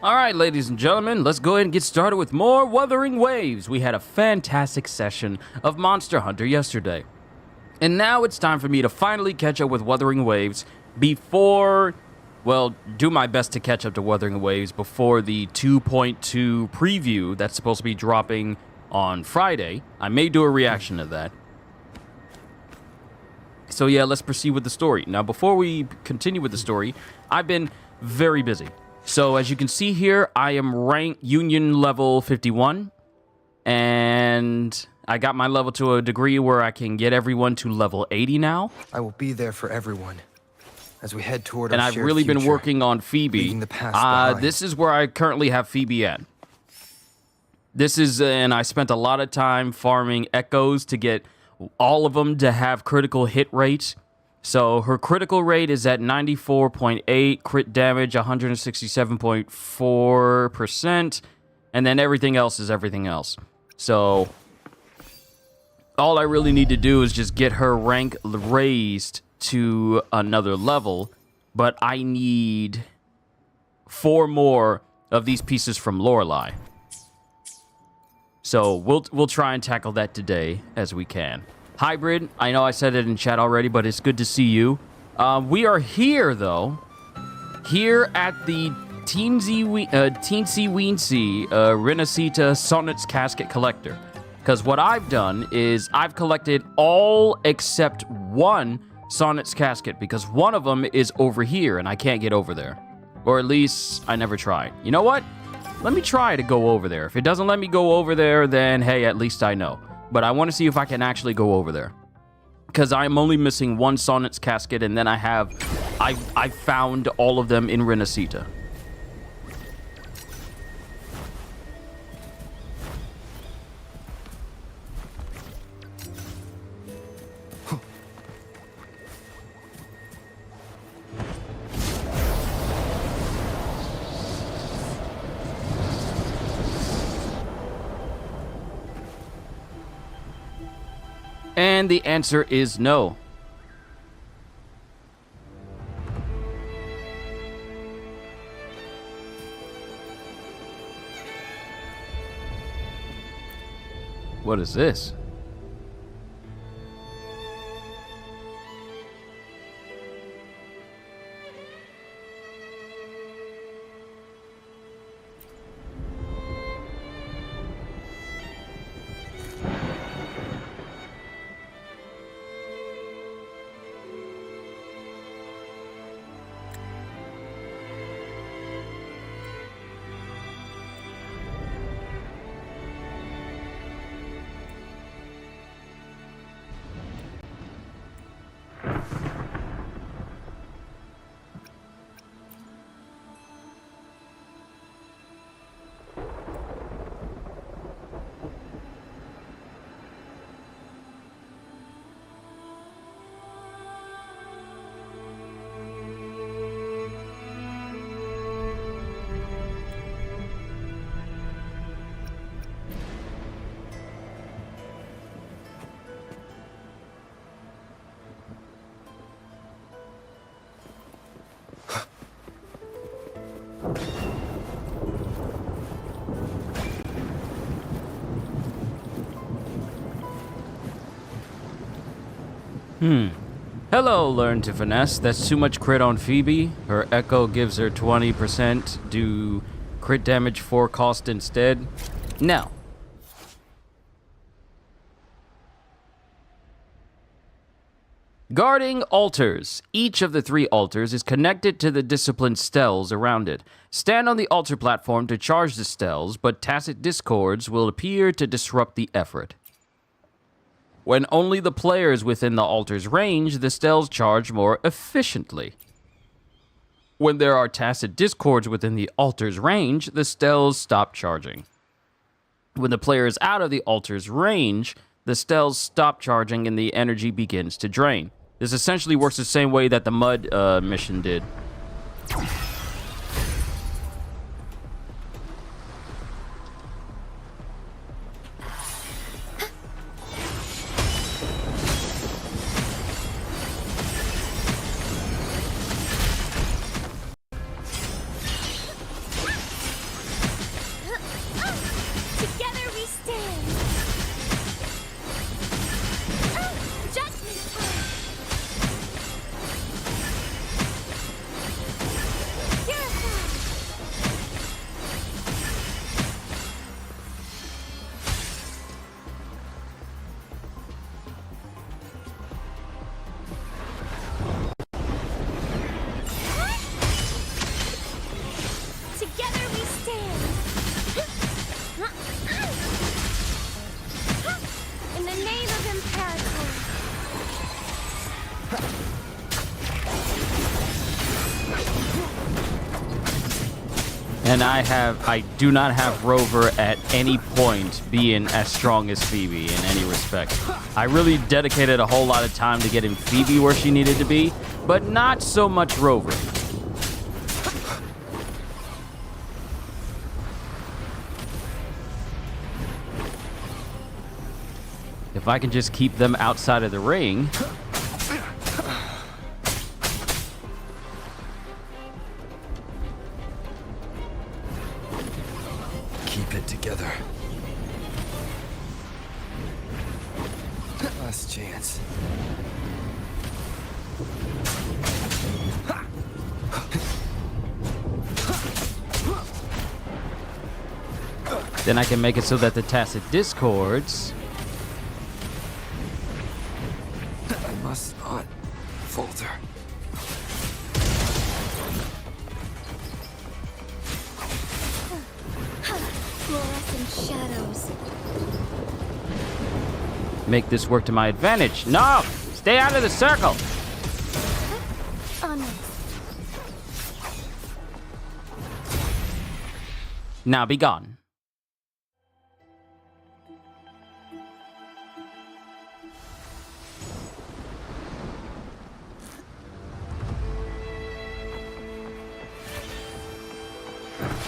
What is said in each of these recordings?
All right, ladies and gentlemen, let's go ahead and get started with more Wuthering Waves. We had a fantastic session of Monster Hunter yesterday. And now it's time for me to finally catch up with Wuthering Waves before, well, do my best to catch up to Wuthering Waves before the 2.2 preview that's supposed to be dropping on Friday. I may do a reaction to that. So yeah, let's proceed with the story. Now, before we continue with the story, I've been very busy. So as you can see here, I am ranked Union level 51, and I got my level to a degree where I can get everyone to level 80 now. I will be there for everyone as we head toward and our I've shared really been future, working on Phoebe. leaving the past behind. This is where I currently have Phoebe at. This is, and I spent a lot of time farming echoes to get all of them to have critical hit rate. So her critical rate is at 94.8, crit damage 167.4%, and then everything else is everything else. So all I really need to do is just get her rank raised to another level, but I need 4 more of these pieces from Lorelei. So we'll try and tackle that today as we can. Hybrid, I know I said it in chat already, but it's good to see you. We are here, though. Here at the Teensy Weensy rinascita Sonnet's Casket Collector. Because what I've done is I've collected all except one Sonnet's Casket, because one of them is over here, and I can't get over there. Or at least, I never tried. You know what? Let me try to go over there. If it doesn't let me go over there, then hey, at least I know. But I want to see if I can actually go over there. Because I'm only missing one Sonnet's Casket, and then I found all of them in Rinascita. And the answer is no. What is this? Hello, Learn to Finesse. That's too much crit on Phoebe. Her Echo gives her 20%. Do crit damage for cost instead. Now. Guarding altars. Each of the 3 altars is connected to the disciplined stells around it. Stand on the altar platform to charge the stells, but tacit discords will appear to disrupt the effort. When only the players within the altar's range, the stells charge more efficiently. When there are tacit discords within the altar's range, the stells stop charging. When the player is out of the altar's range, the stells stop charging and the energy begins to drain. This essentially works the same way that the mud mission did. And I do not have Rover at any point being as strong as Phoebe in any respect. I really dedicated a whole lot of time to getting Phoebe where she needed to be, but not so much Rover. If I can just keep them outside of the ring. Keep it together. Last chance. Then I can make it so that the tacit discords. I must not falter. Fluorescent shadows. Make this work to my advantage. No! Stay out of the circle! Onwards. Now be gone.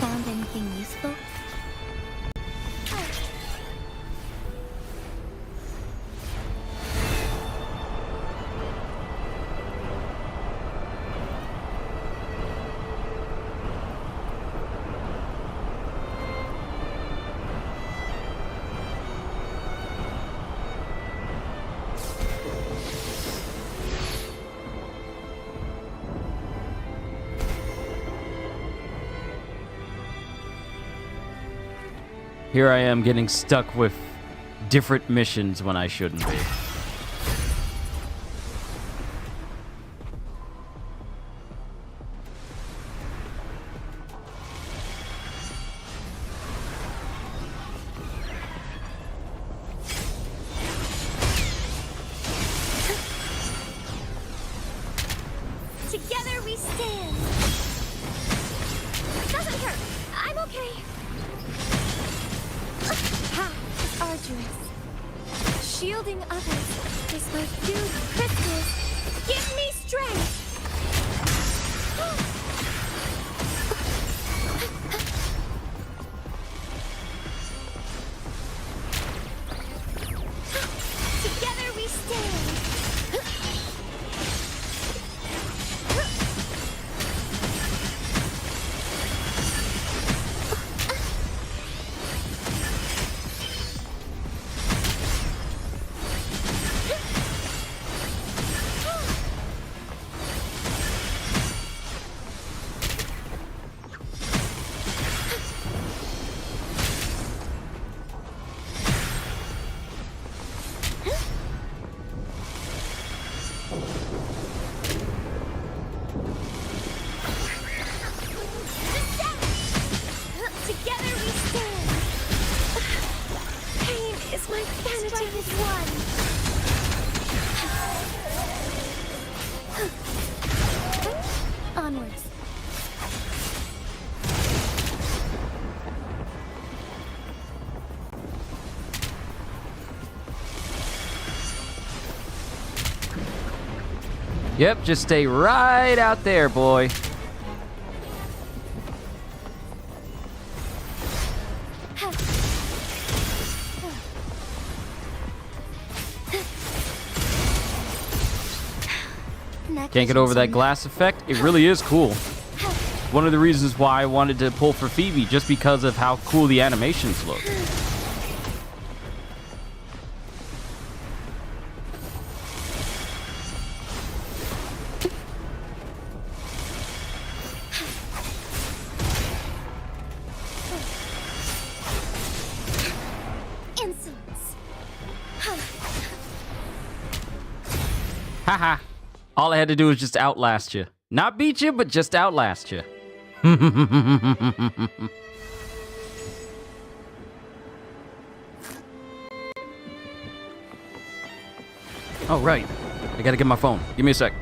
Found anything useful? Here I am getting stuck with different missions when I shouldn't be. Together we stand. Doesn't hurt. I'm okay. It's arduous. Shielding others is my few crystals. Give me strength. Together we stand. Together we stand. Pain is my sanity is one. Onwards. Yep, just stay right out there, boy. Can't get over that glass effect. It really is cool. One of the reasons why I wanted to pull for Phoebe, just because of how cool the animations look. Insolence. Haha. All I had to do was just outlast you. Not beat you, but just outlast you. Oh, right. I gotta get my phone. Give me a sec.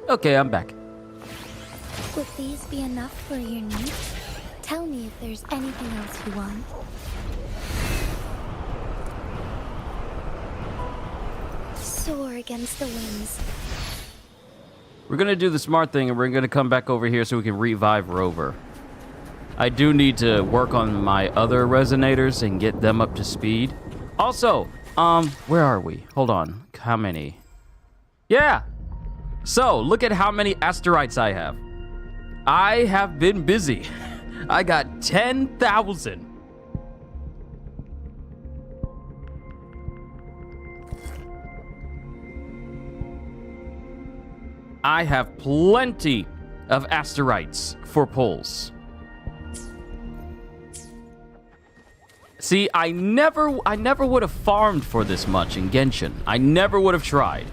Okay, I'm back. Would these be enough for your needs? Tell me if there's anything else you want. Soar against the winds. We're gonna do the smart thing, and we're gonna come back over here so we can revive Rover. I do need to work on my other resonators and get them up to speed. Also, where are we? Hold on. How many? Yeah! So, look at how many asteroids I have. I have been busy. I got 10,000. I have plenty of asteroids for pulls. See, I never would have farmed for this much in Genshin. I never would have tried.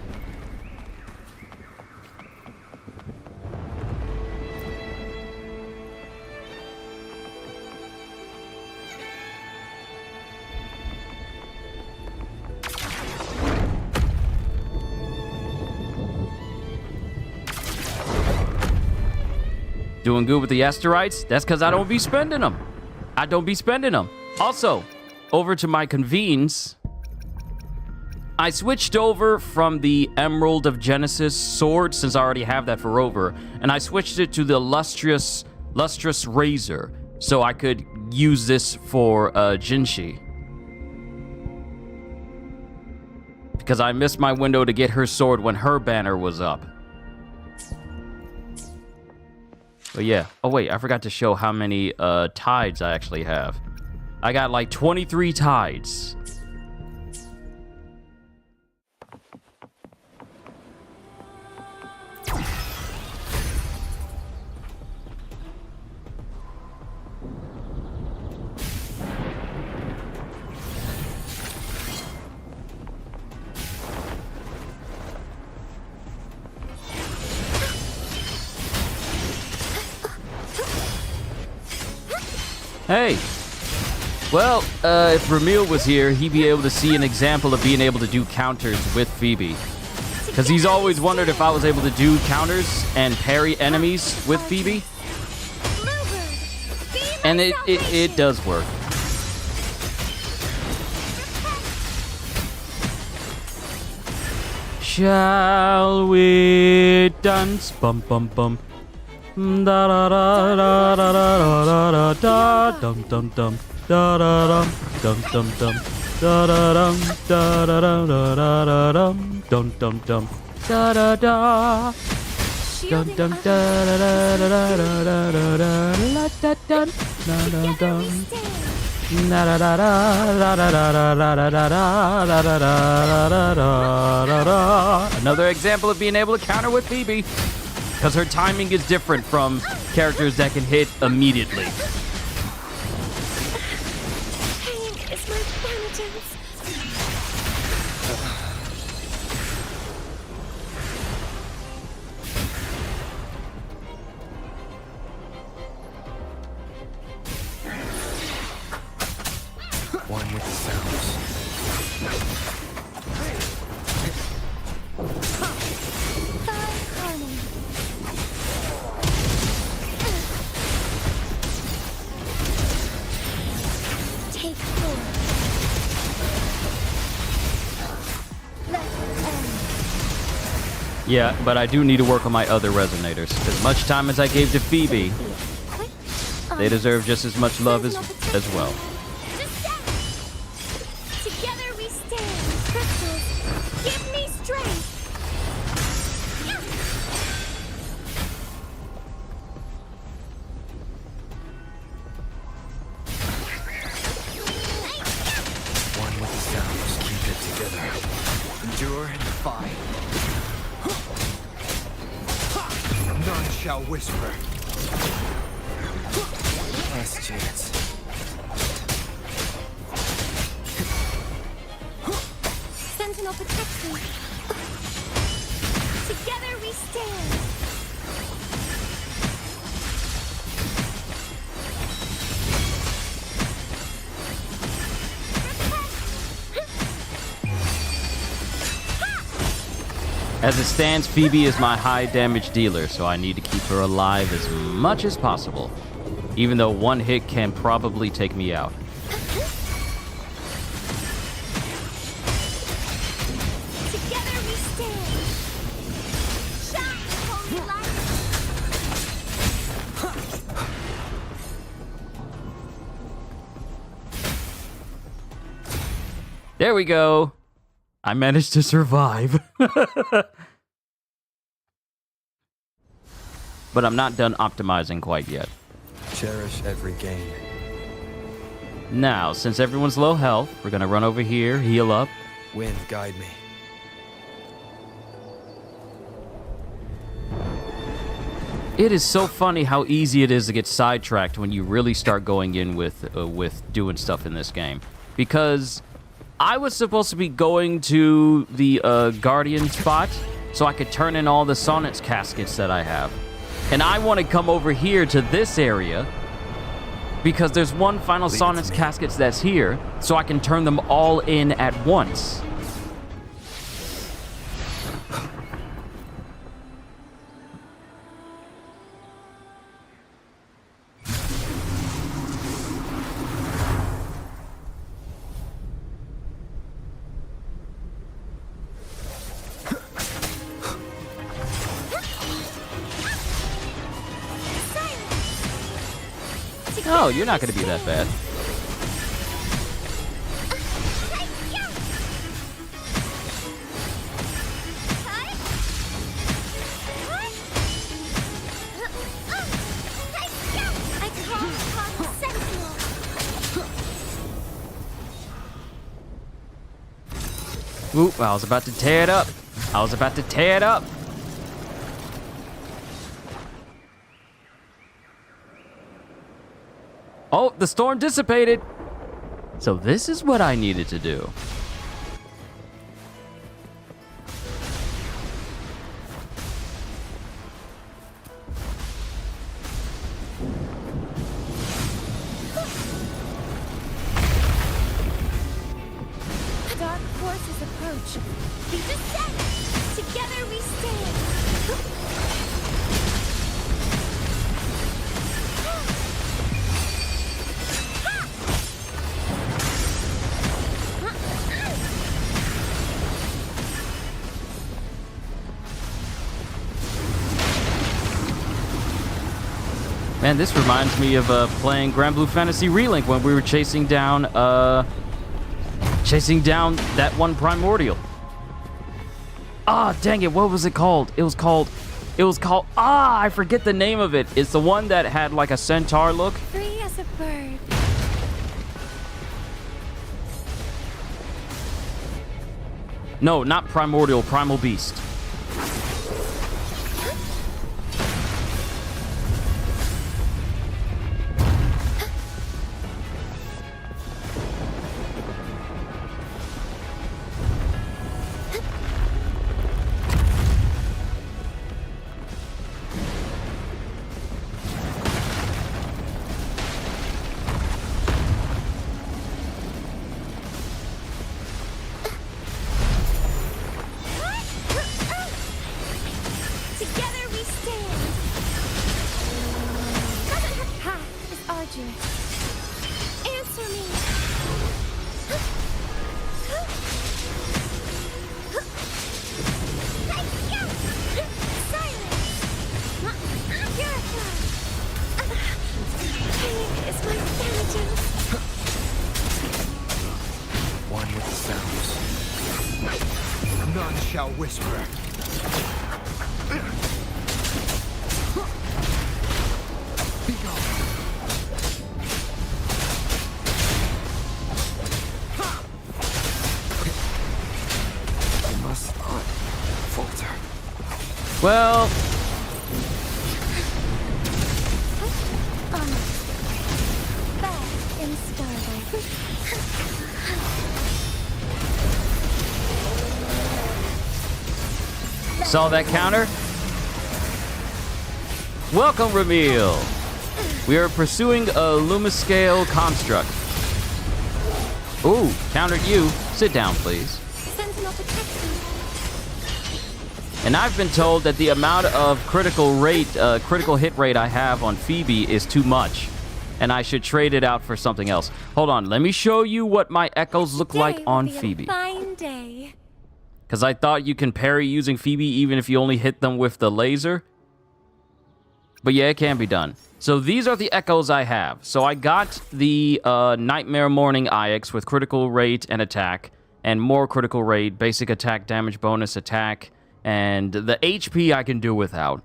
Doing good with the asteroids? That's because I don't be spending them. I don't be spending them. Also, over to my convenes, I switched over from the Emerald of Genesis sword, since I already have that for Rover, and I switched it to the Lustrous Razor, so I could use this for Jinshi. Because I missed my window to get her sword when her banner was up. But yeah. Oh, wait. I forgot to show how many tides I actually have. I got like 23 tides. Hey. Well, if Ramil was here, he'd be able to see an example of being able to do counters with Phoebe. Because he's always wondered if I was able to do counters and parry enemies with Phoebe. And it does work. Shall we dance? Bum bum bum. Da da da da da da da da dum dum dum da da dum dum dum dum da da dum da da dum da da dum dum dum dum da da da dum dum da da da da da da da da da da da dum da da da da da da da da da da da da da da. Another example of being able to counter with Phoebe. Because her timing is different from characters that can hit immediately. Pain is my vengeance. One with the sounds. Yeah, but I do need to work on my other resonators. As much time as I gave to Phoebe, they deserve just as much love as well. Together we stand. Crystals, give me strength. One with the sounds. Keep it together. Endure and fight. None shall whisper. Last chance. Sentinel protects me. Together we stand. As it stands, Phoebe is my high damage dealer, so I need to keep her alive as much as possible. Even though one hit can probably take me out. Together we stand. Shine, holy light. There we go. I managed to survive. But I'm not done optimizing quite yet. Cherish every gain. Now, since everyone's low health, we're gonna run over here, heal up. Wind, guide me. It is so funny how easy it is to get sidetracked when you really start going in with doing stuff in this game. Because I was supposed to be going to the Guardian spot so I could turn in all the Sonnet's caskets that I have. And I want to come over here to this area because there's one final Sonnet's caskets that's here, so I can turn them all in at once. Oh, you're not going to be that bad. Oop, I was about to tear it up. I was about to tear it up. Oh, the storm dissipated. So this is what I needed to do. Dark forces approach. We descend. Together we stand. Man, this reminds me of playing Grand Blue Fantasy Relink when we were chasing down that one primordial. Ah, dang it, what was it called? It was called, I forget the name of it. It's the one that had like a centaur look. Free as a bird. No, not primordial, primal beast. Together we stand. Path is arduous. Answer me. Silence. Purify. Pain is my sanity. One with the sounds. None shall whisper. Be gone. I must not falter. Well, Back in starlight. saw that counter? Welcome, Ramil. We are pursuing a Lumiscale construct. Ooh, countered you. Sit down, please. Sentinel protection. And I've been told that the amount of critical hit rate I have on Phoebe is too much. And I should trade it out for something else. Hold on, let me show you what my echoes look like on Phoebe. Fine day. Because I thought you can parry using Phoebe even if you only hit them with the laser. But yeah, it can be done. So these are the echoes I have. So I got the Nightmare Morning IX with critical rate and attack. And more critical rate, basic attack, damage bonus, attack. And the HP I can do without.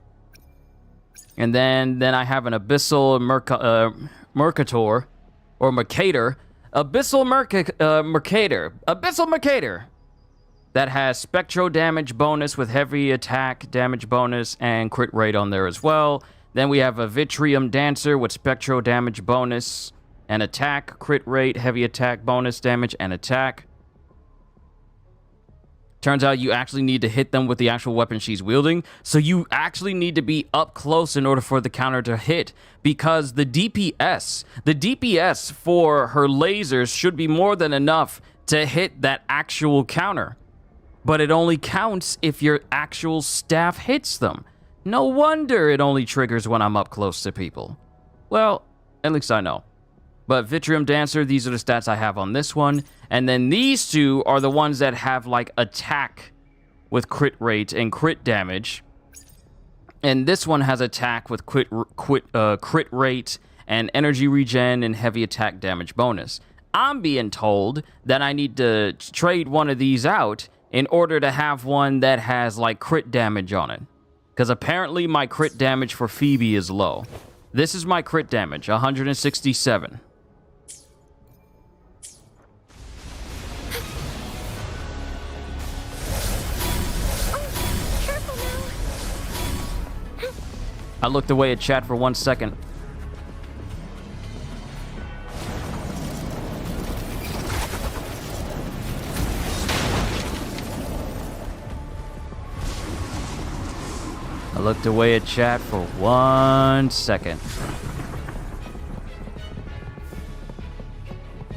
And then I have an Abyssal Mercator. Or Mercator. Abyssal Mercator. Abyssal Mercator. That has Spectro damage bonus with heavy attack damage bonus and crit rate on there as well. Then we have a Vitrium Dancer with Spectro damage bonus and attack, crit rate, heavy attack bonus damage, and attack. Turns out you actually need to hit them with the actual weapon she's wielding. So you actually need to be up close in order for the counter to hit. Because the DPS for her lasers should be more than enough to hit that actual counter. But it only counts if your actual staff hits them. No wonder it only triggers when I'm up close to people. Well, at least I know. But Vitrium Dancer, these are the stats I have on this one. And then these two are the ones that have, like, attack with crit rate and crit damage. And this one has attack with crit rate and energy regen and heavy attack damage bonus. I'm being told that I need to trade one of these out in order to have one that has, like, crit damage on it. Because apparently my crit damage for Phoebe is low. This is my crit damage, 167. I looked away at chat for 1 second. I looked away at chat for 1 second.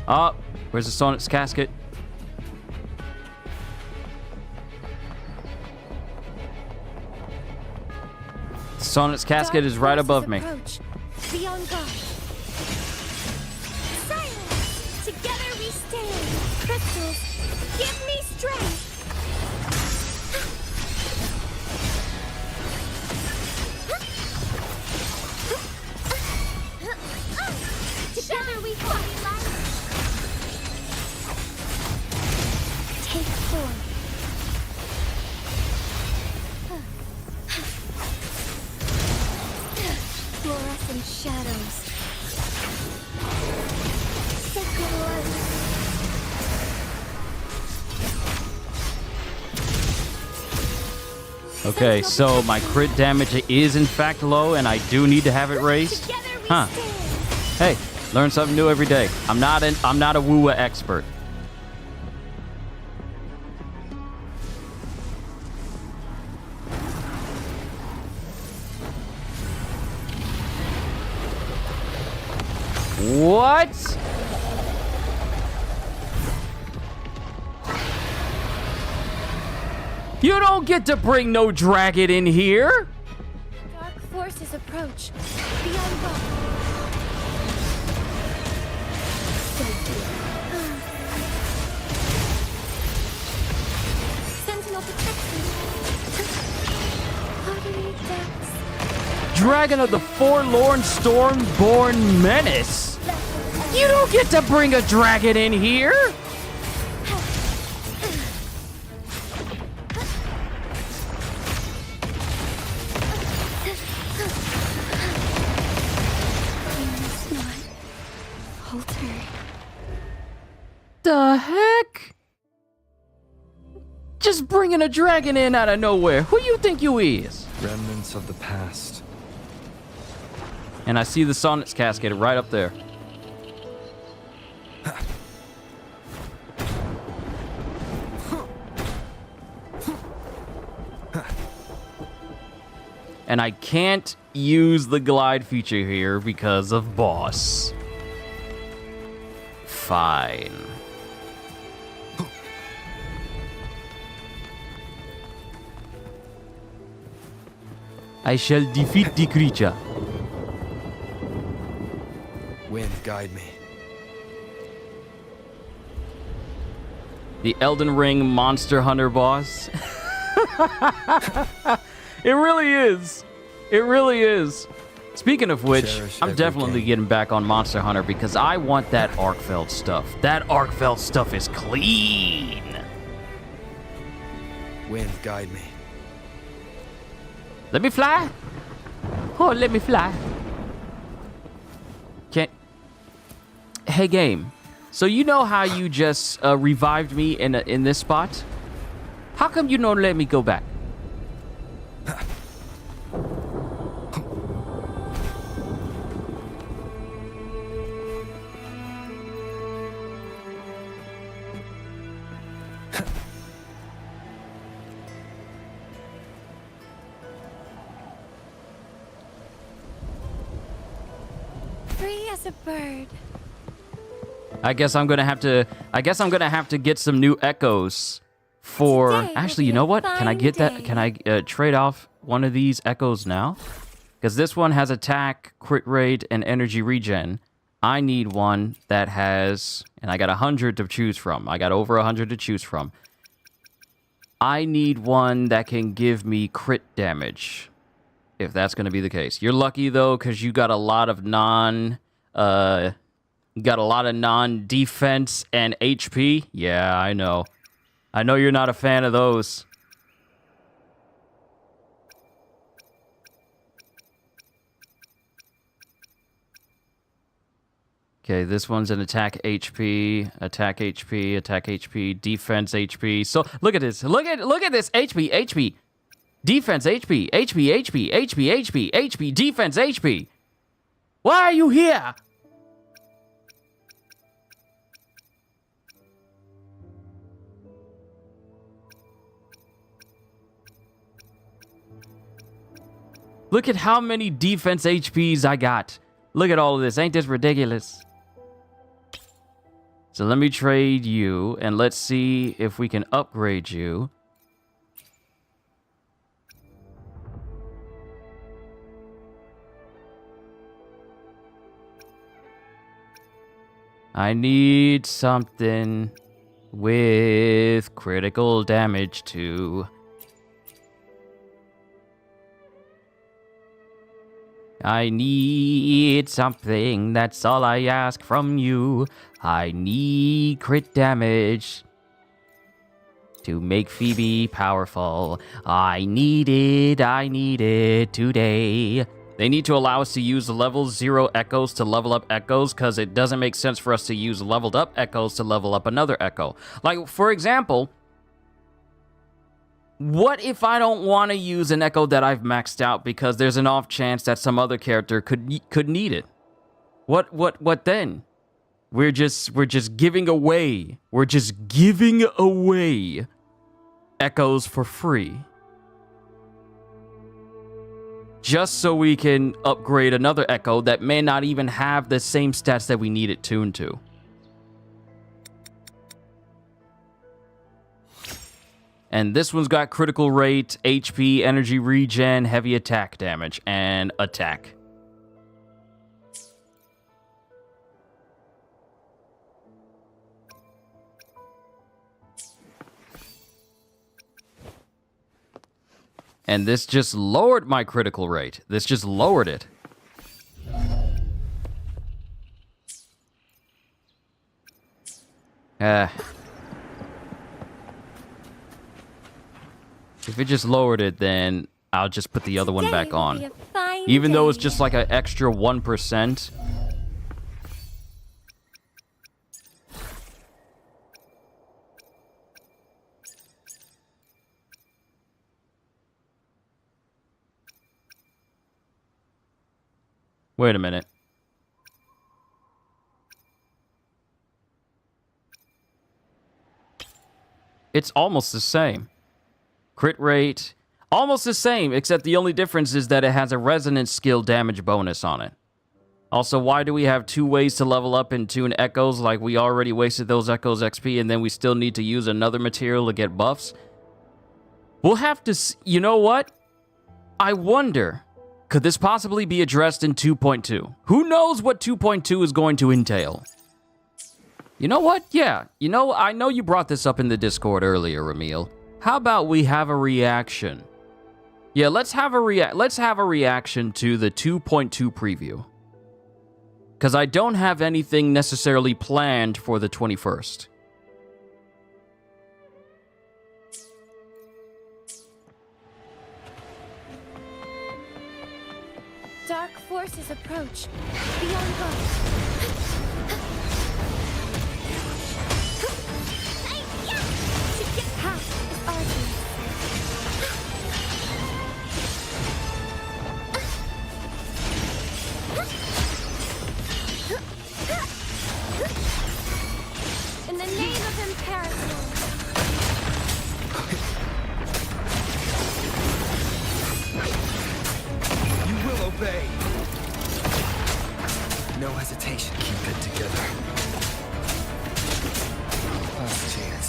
Oh, where's the Sonic's casket? Sonic's casket is right above me. Be on guard. Silence! Together we stand. Crystals, give me strength. Together we fight light. Take form. Fluorescent shadows. Sacred light. Okay, so my crit damage is in fact low, and I do need to have it raised. Huh? Hey, learn something new every day. I'm not a WUA expert. What? You don't get to bring no dragon in here. Dark forces approach. Be on guard. Sentinel protection. Pottery depths. Dragon of the Forlorn Stormborn Menace. You don't get to bring a dragon in here. The heck? Just bringing a dragon in out of nowhere. Who you think you is? Remnants of the past. And I see the Sonic's casket right up there. And I can't use the glide feature here because of boss. Fine. I shall defeat the creature. Wind, guide me. The Elden Ring Monster Hunter boss. It really is. It really is. Speaking of which, Cherish I'm every definitely game. getting back on Monster Hunter because I want that Arkfeld stuff. That Arkfeld stuff is clean. Wind, guide me. Let me fly. Oh, let me fly. Can't. Hey, game. So you know how you just revived me in this spot? How come you don't let me go back? Free as a bird. I guess I'm gonna have to get some new echoes for. Today will Actually, be you a know what? Can I fine get that? day. Can I trade off one of these echoes now? Because this one has attack, crit rate, and energy regen. I need one that has, and I got 100 to choose from. I got over 100 to choose from. I need one that can give me crit damage, if that's going to be the case. You're lucky though, because you got a lot of non-defense and HP. Yeah, I know. I know you're not a fan of those. Okay, this one's an attack HP, attack HP, attack HP, defense HP. So look at this. Look at this HP, HP. Defense HP, HP, HP, HP, HP, HP, defense HP. Why are you here? Look at how many defense HPs I got. Look at all of this. Ain't this ridiculous? So let me trade you, and let's see if we can upgrade you. I need something with critical damage too. I need something, that's all I ask from you. I need crit damage to make Phoebe powerful. I need it today. They need to allow us to use level 0 echoes to level up echoes, because it doesn't make sense for us to use leveled up echoes to level up another echo. Like, for example, what if I don't want to use an echo that I've maxed out because there's an off chance that some other character could need it? What then? We're just giving away. We're just giving away echoes for free. Just so we can upgrade another echo that may not even have the same stats that we need it tuned to. And this one's got critical rate, HP, energy regen, heavy attack damage, and attack. And this just lowered my critical rate. This just lowered it. If it just lowered it, then I'll just put the other one back on. Even though it's just like an extra 1%. Wait a minute. It's almost the same. Crit rate, almost the same, except the only difference is that it has a resonance skill damage bonus on it. Also, why do we have 2 ways to level up and tune echoes? Like, we already wasted those echoes XP, and then we still need to use another material to get buffs? We'll have to... You know what? I wonder, could this possibly be addressed in 2.2? Who knows what 2.2 is going to entail? You know what? Yeah, you know, I know you brought this up in the Discord earlier, Ramil. How about we have a reaction? Yeah, let's have a reaction to the 2.2 preview. Because I don't have anything necessarily planned for the 21st. Dark forces approach. Be on guard. To get past is arduous. In the name of Imperator. You will obey. No hesitation. Keep it together. Last chance.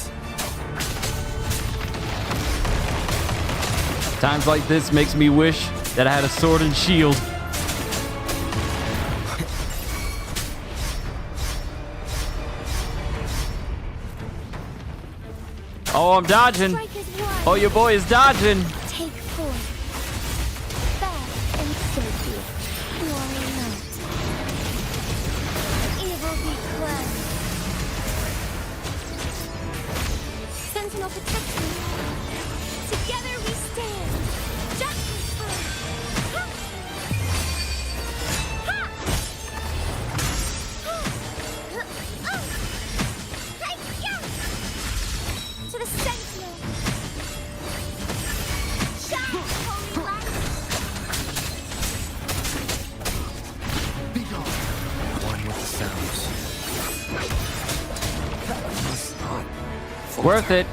Times like this makes me wish that I had a sword and shield. Oh, I'm dodging. Strike is one. Oh, your boy is dodging. Take four. Fast and safety. Warning night. Evil be cleansed. Sentinel protect me. Together we stand. Justice first. Ha! Ha! Hi-ya! To the Sentinel. Shine, holy light. Be gone. One with the sounds. Must not. Worth it.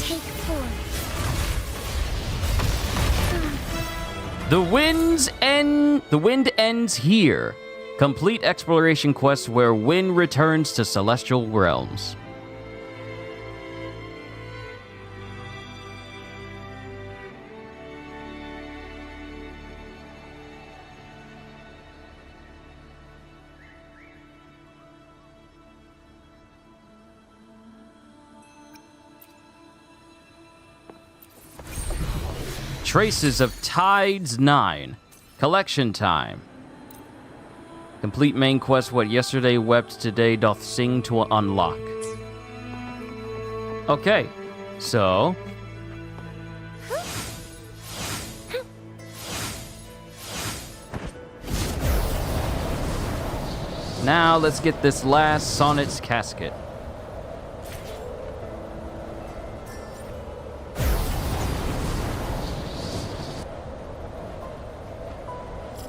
Take four. The wind ends here. Complete exploration quest where Wind returns to celestial realms. Traces of Tides 9. Collection time. Complete main quest, what yesterday wept, today doth sing to unlock. Okay, so... now let's get this last Sonnet's casket.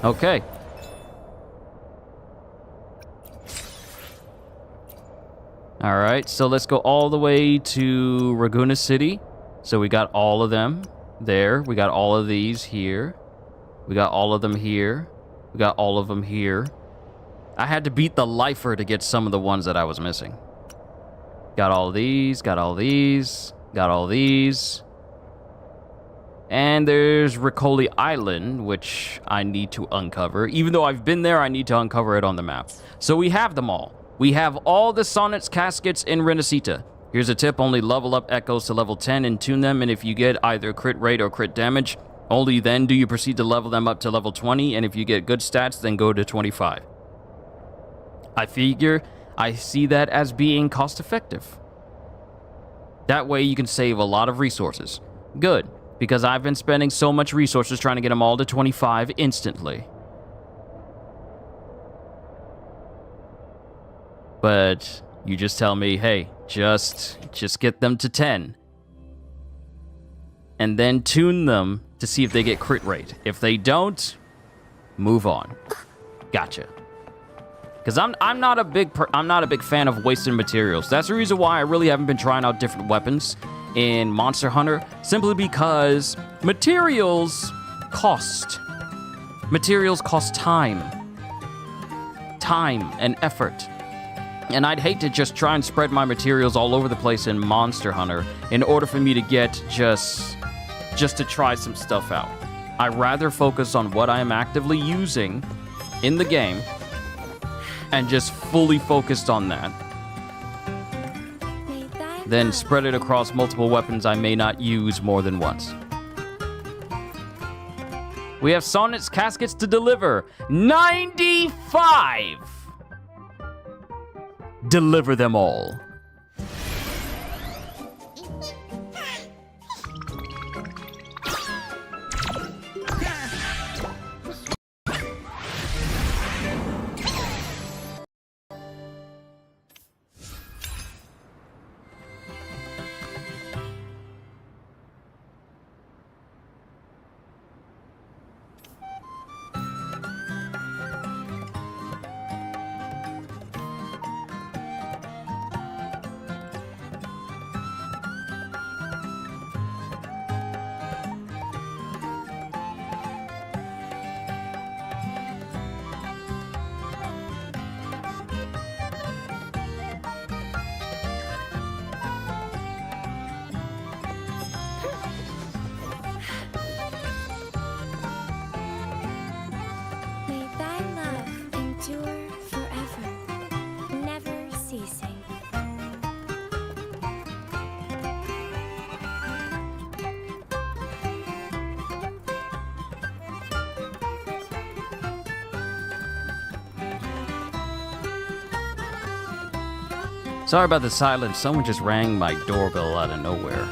Okay. All right, so let's go all the way to Raguna City. So we got all of them there. We got all of these here. We got all of them here. We got all of them here. I had to beat the lifer to get some of the ones that I was missing. Got all these, got all these, got all these. And there's Ricoli Island, which I need to uncover. Even though I've been there, I need to uncover it on the map. So we have them all. We have all the Sonnet's caskets in Rinascita. Here's a tip, only level up echoes to level 10 and tune them, and if you get either crit rate or crit damage, only then do you proceed to level them up to level 20, and if you get good stats, then go to 25. I figure I see that as being cost effective. That way you can save a lot of resources. Good, because I've been spending so much resources trying to get them all to 25 instantly. But you just tell me, hey, just get them to 10. And then tune them to see if they get crit rate. If they don't, move on. Gotcha. Because I'm not a big fan of wasted materials. That's the reason why I really haven't been trying out different weapons in Monster Hunter, simply because materials cost. Materials cost time. Time and effort. And I'd hate to just try and spread my materials all over the place in Monster Hunter in order for me to get just to try some stuff out. I'd rather focus on what I am actively using in the game and just fully focused on that. Then spread it across multiple weapons I may not use more than once. We have Sonnet's caskets to deliver. 95! Deliver them all. May thy love endure forever, never ceasing. Sorry about the silence. Someone just rang my doorbell out of nowhere.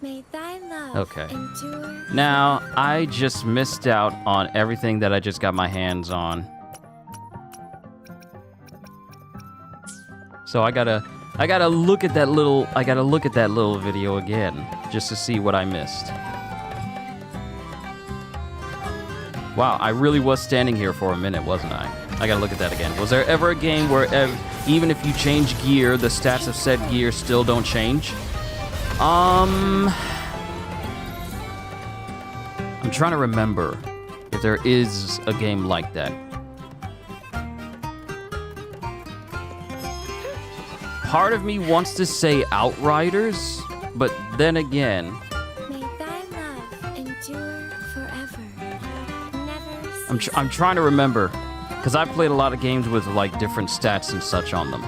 May thy love Okay. endure. Now, I just missed out on everything that I just got my hands on. So I gotta look at that little video again just to see what I missed. Wow, I really was standing here for a minute, wasn't I? I gotta look at that again. Was there ever a game where even if you change gear, the stats of said gear still don't change? I'm trying to remember if there is a game like that. Part of me wants to say Outriders, but then again, May thy love endure forever, never ceasing. I'm trying to remember, because I've played a lot of games with like different stats and such on them.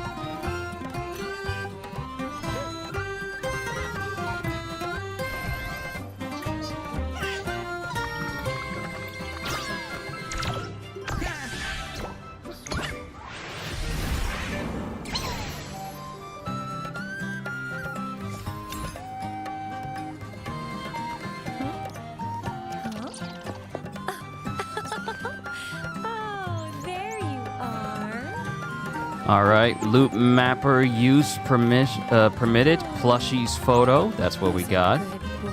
Oh, there you are. All right, loop mapper use permitted. Plushies photo. That's what we got. Good boy.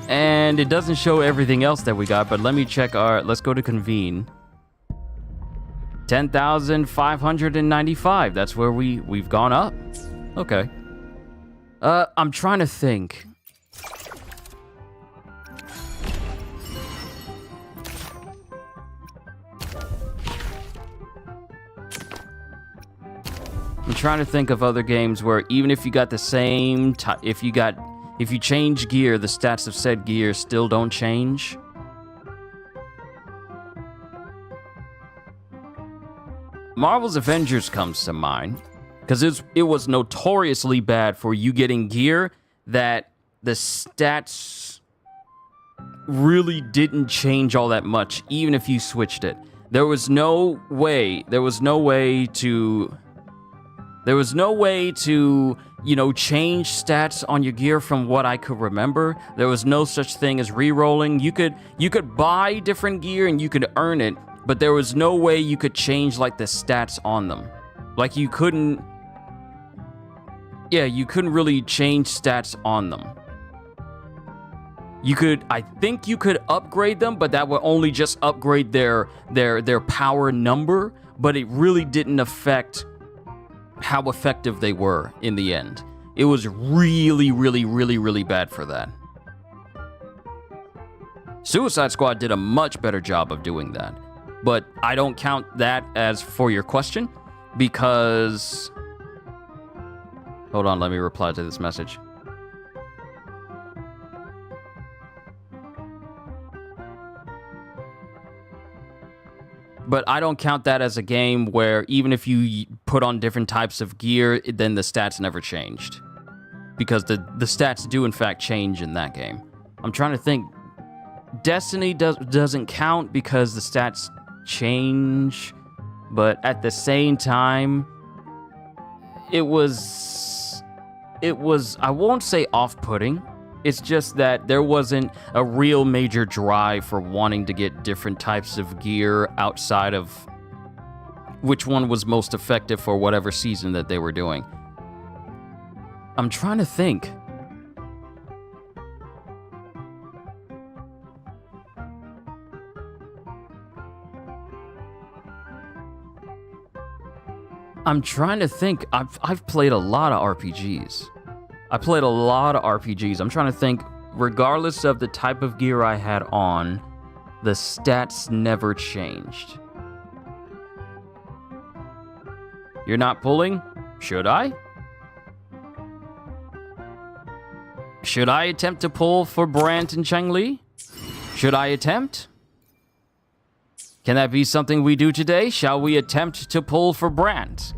And it doesn't show everything else that we got, but let me check let's go to convene. 10,595. That's where we've gone up. Okay. I'm trying to think. I'm trying to think of other games where even if you got the same if you change gear, the stats of said gear still don't change. Marvel's Avengers comes to mind because it was notoriously bad for you getting gear that the stats really didn't change all that much, even if you switched it. There was no way to, you know, change stats on your gear from what I could remember. There was no such thing as re-rolling. You could buy different gear and you could earn it, but there was no way you could change like the stats on them. Like you couldn't really change stats on them. I think you could upgrade them, but that would only just upgrade their power number, but it really didn't affect how effective they were in the end. It was really, really, really, really bad for that. Suicide Squad did a much better job of doing that. But I don't count that as for your question, because... Hold on, let me reply to this message. But I don't count that as a game where even if you put on different types of gear, then the stats never changed. Because the stats do in fact change in that game. I'm trying to think. Destiny doesn't count because the stats change. But at the same time, it was, I won't say off-putting. It's just that there wasn't a real major drive for wanting to get different types of gear outside of which one was most effective for whatever season that they were doing. I'm trying to think. I've played a lot of RPGs. I'm trying to think, regardless of the type of gear I had on, the stats never changed. You're not pulling? Should I? Should I attempt to pull for Brant and Cheng-Li? Should I attempt? Can that be something we do today? Shall we attempt to pull for Brant?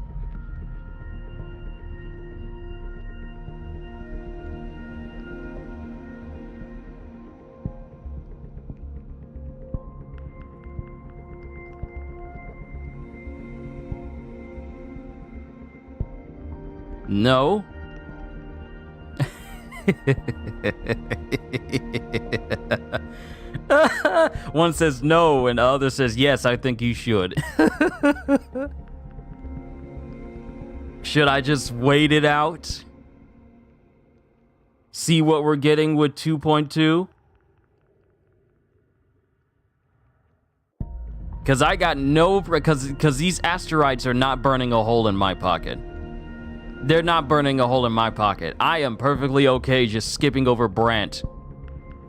No. One says no, and the other says yes, I think you should. Should I just wait it out? See what we're getting with 2.2? Because I got no... Because these asteroids are not burning a hole in my pocket. They're not burning a hole in my pocket. I am perfectly okay just skipping over Brant.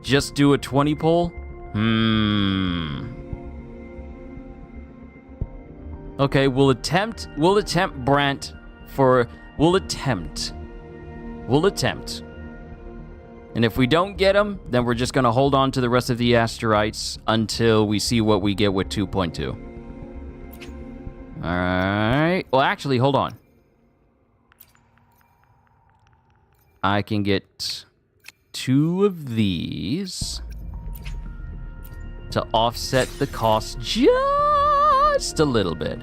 Just do a 20 pull? Okay, we'll attempt Brant for... We'll attempt. And if we don't get him, then we're just going to hold on to the rest of the asteroids until we see what we get with 2.2. Alright. Well, actually, hold on. I can get 2 of these to offset the cost just a little bit.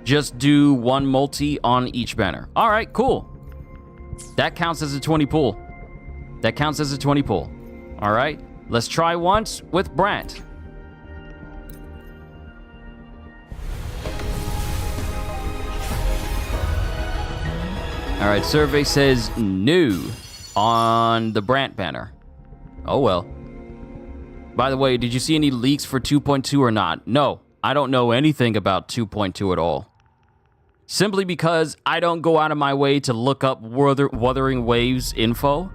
Just do 1 multi on each banner. All right, cool. That counts as a 20 pull. All right, let's try once with Brant. All right, survey says no on the Brant banner. Oh well. By the way, did you see any leaks for 2.2 or not? No, I don't know anything about 2.2 at all. Simply because I don't go out of my way to look up Wuthering Waves info.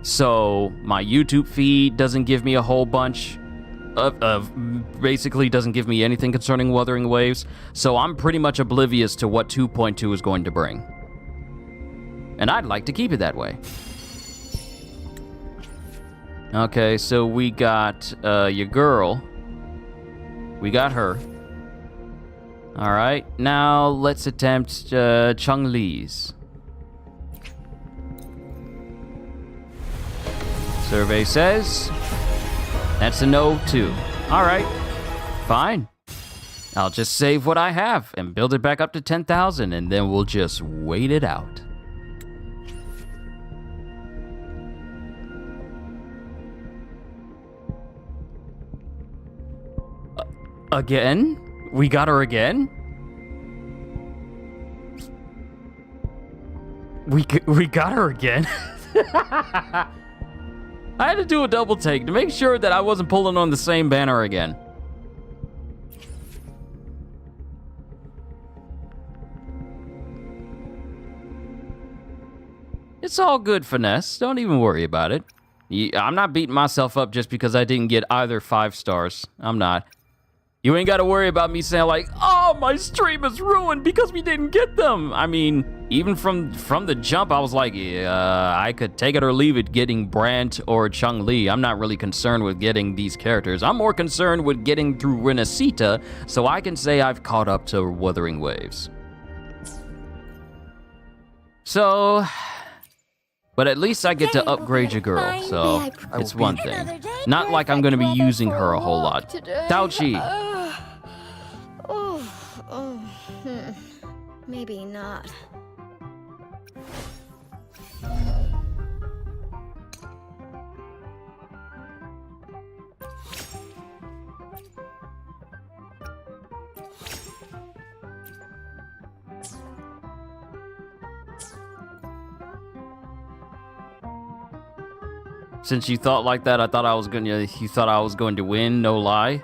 So my YouTube feed doesn't give me a whole bunch basically doesn't give me anything concerning Wuthering Waves. So I'm pretty much oblivious to what 2.2 is going to bring. And I'd like to keep it that way. Okay, so we got your girl. We got her. All right, now let's attempt Cheng-Li's. Survey says that's a no too. All right, fine. I'll just save what I have and build it back up to 10,000, and then we'll just wait it out. Again? We got her again? We got her again? I had to do a double take to make sure that I wasn't pulling on the same banner again. It's all good, Finesse. Don't even worry about it. I'm not beating myself up just because I didn't get either 5 stars. I'm not. You ain't got to worry about me saying like, oh, my stream is ruined because we didn't get them. I mean, even from the jump, I was like, yeah, I could take it or leave it getting Brant or Chun-Li. I'm not really concerned with getting these characters. I'm more concerned with getting through rinascita so I can say I've caught up to Wuthering Waves. So, but at least I get to upgrade your girl, so it's one thing. Not like I'm going to be using her a whole lot. Taochi. Maybe not. Since you thought like that, you thought I was going to win, no lie.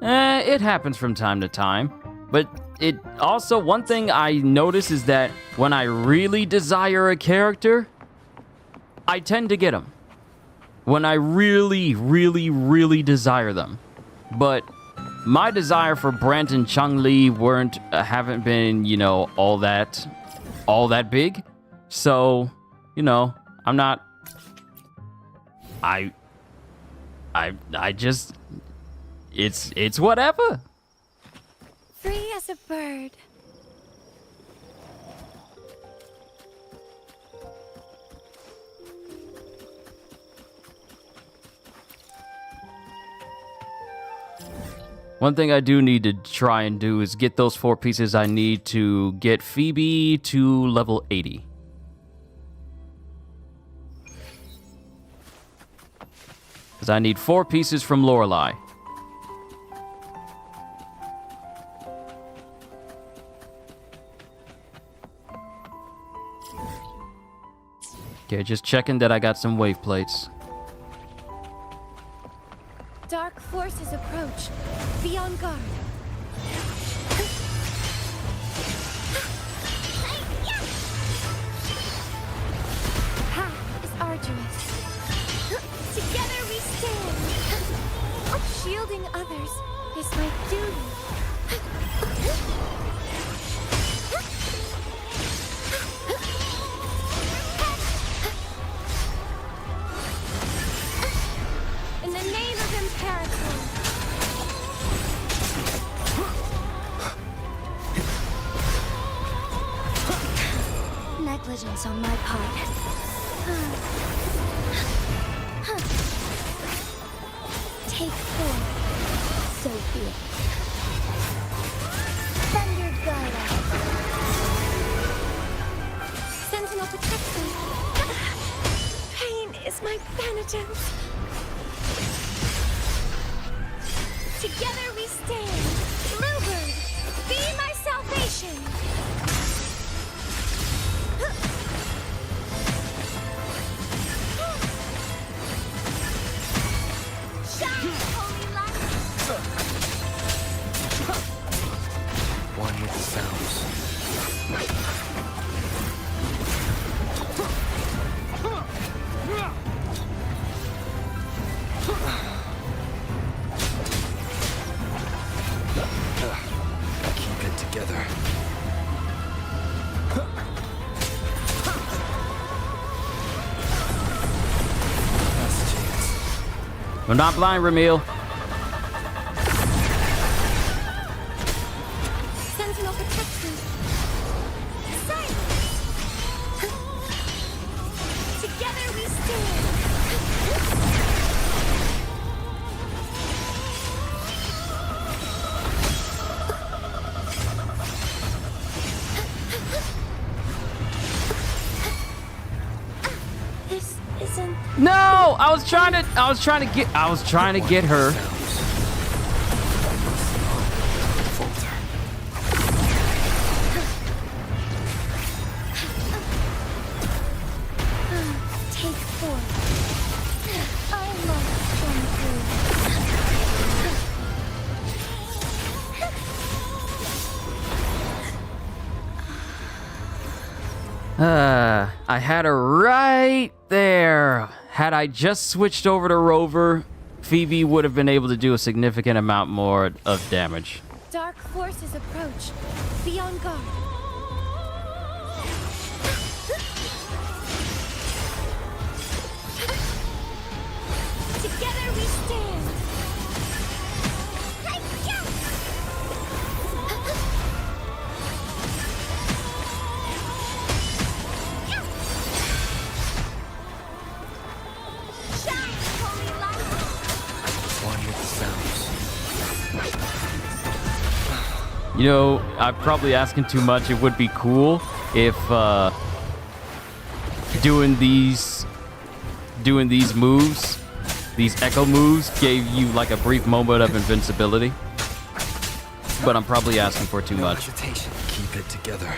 It happens from time to time. But it also, one thing I notice is that when I really desire a character, I tend to get them. When I really, really, really desire them. But my desire for Brant and Chun-Li haven't been, you know, all that big. So, you know, I'm not. I just, it's whatever. Free as a bird. One thing I do need to try and do is get those 4 pieces I need to get Phoebe to level 80. Because I need 4 pieces from Lorelei. Okay, just checking that I got some wave plates. Dark forces approach. Be on guard. Path is arduous. Together we stand. Shielding others is my duty. In the name of Imperator. Negligence on my part. Take 4. So be it. Send your guard out. Sentinel protection. Pain is my penitence. Together we stand. Rover, be my salvation. Shine, holy light. One with the sounds. Keep it together. Last chance. I'm not blind, Ramil. Sentinel protection. Silence. Together we stand. This isn't. No, I was trying to get her. Falter. Take 4. must come I had her right there. Had I just switched over to Rover, Phoebe would have been able to do a significant amount more of damage. Dark forces approach. Be on guard. Together we stand. Shine, holy light. One with the sounds. You know, I'm probably asking too much. It would be cool if doing these moves, these echo moves, gave you like a brief moment of invincibility. But I'm probably asking for too much. Hesitation. Keep it together.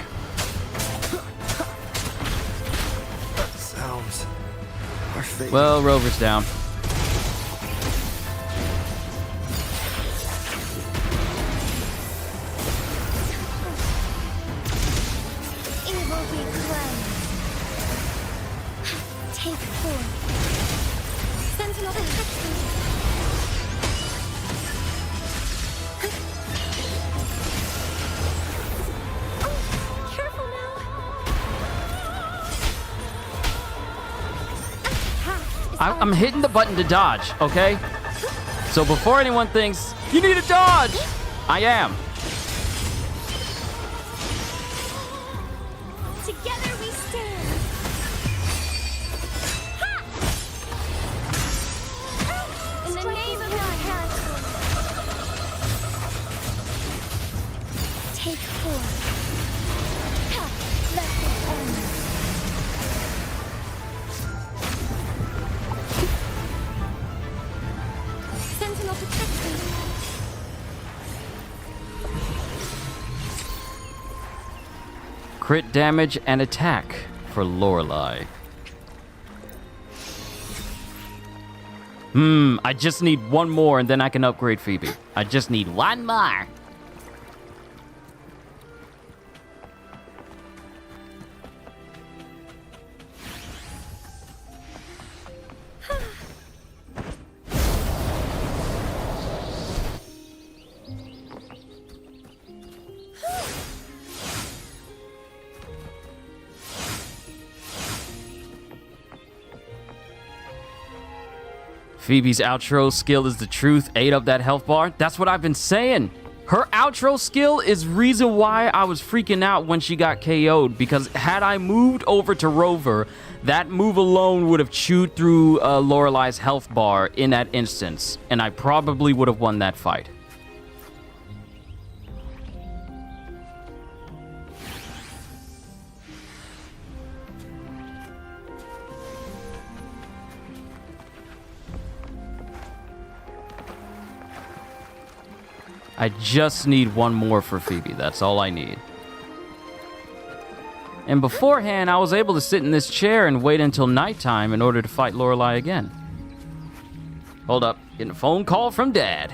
Sounds are fading. Well, Rover's down. Evil be cleansed. Take form. Sentinel protect me. Oh, careful now. I'm hitting the button to dodge, okay? So before anyone thinks, you need to dodge, I am. Together we stand. Ha! In the name of our character. Take form. Ha! Let it end. Sentinel protect me. Crit damage and attack for Lorelei. I just need one more and then I can upgrade Phoebe. I just need one more. Phoebe's outro skill is the truth. 8 up that health bar. That's what I've been saying. Her outro skill is reason why I was freaking out when she got KO'd, because had I moved over to Rover, that move alone would have chewed through Lorelei's health bar in that instance, and I probably would have won that fight. I just need one more for Phoebe. That's all I need. And beforehand, I was able to sit in this chair and wait until nighttime in order to fight Lorelei again. Hold up. Getting a phone call from Dad.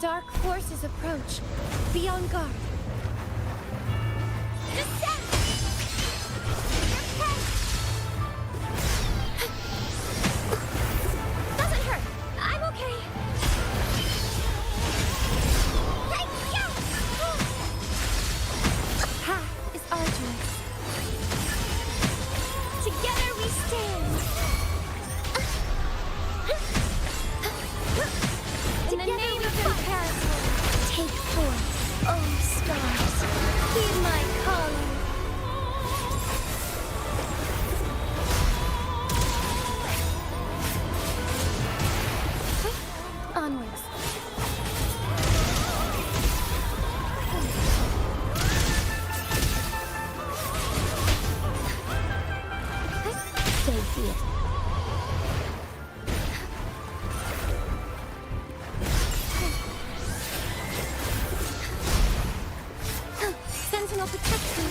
Dark forces approach. Be on guard. Descend! Repent! Doesn't hurt. I'm okay. Hi-ya! Path is arduous. Together we stand. In the name of imperator, take forth, oh stars, heed my calling. Onwards. So be it. Sentinel protects me.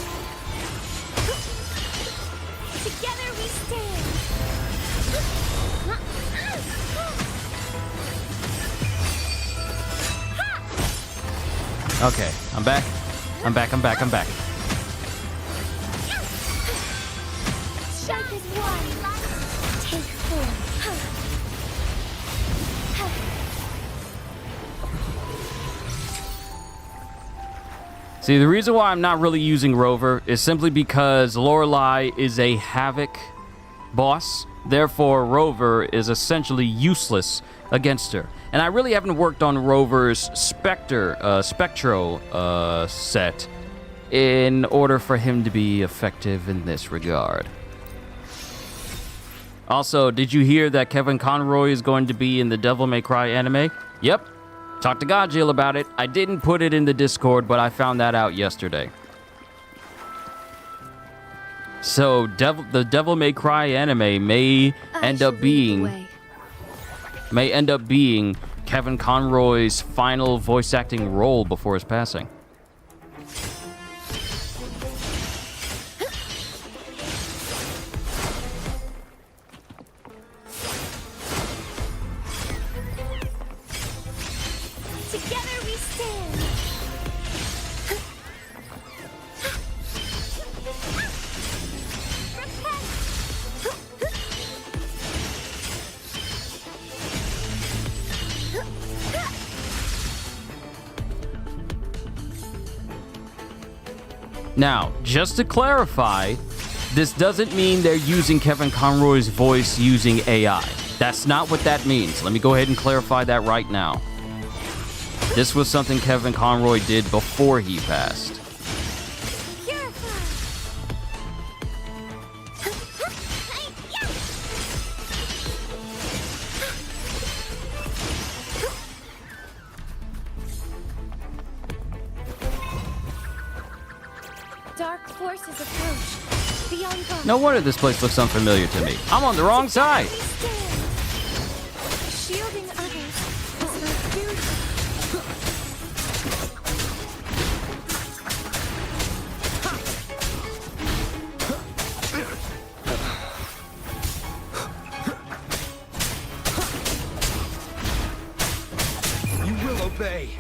Together we stand. Okay, I'm back. I'm back. Strike is one. Take four. See, the reason why I'm not really using Rover is simply because Lorelei is a Havoc boss. Therefore, Rover is essentially useless against her. And I really haven't worked on Rover's Spectro set in order for him to be effective in this regard. Also, did you hear that Kevin Conroy is going to be in the Devil May Cry anime? Yep. Talked to Godjill about it. I didn't put it in the Discord, but I found that out yesterday. So, the Devil May Cry anime may end up being Kevin Conroy's final voice acting role before his passing. Together we stand. Now, just to clarify, this doesn't mean they're using Kevin Conroy's voice using AI. That's not what that means. Let me go ahead and clarify that right now. This was something Kevin Conroy did before he passed. Dark forces approach. Be on guard. No wonder this place looks unfamiliar to me. I'm on the wrong side. We stand. Shielding others is my duty. You will obey.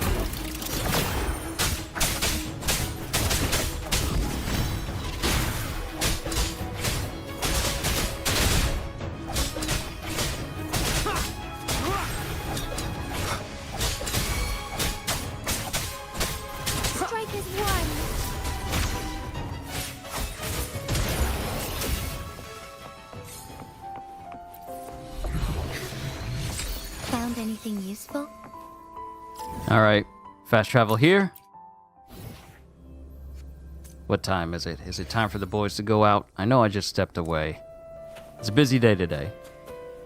Strike is one. Found anything useful? All right, fast travel here. What time is it? Is it time for the boys to go out? I know I just stepped away. It's a busy day today.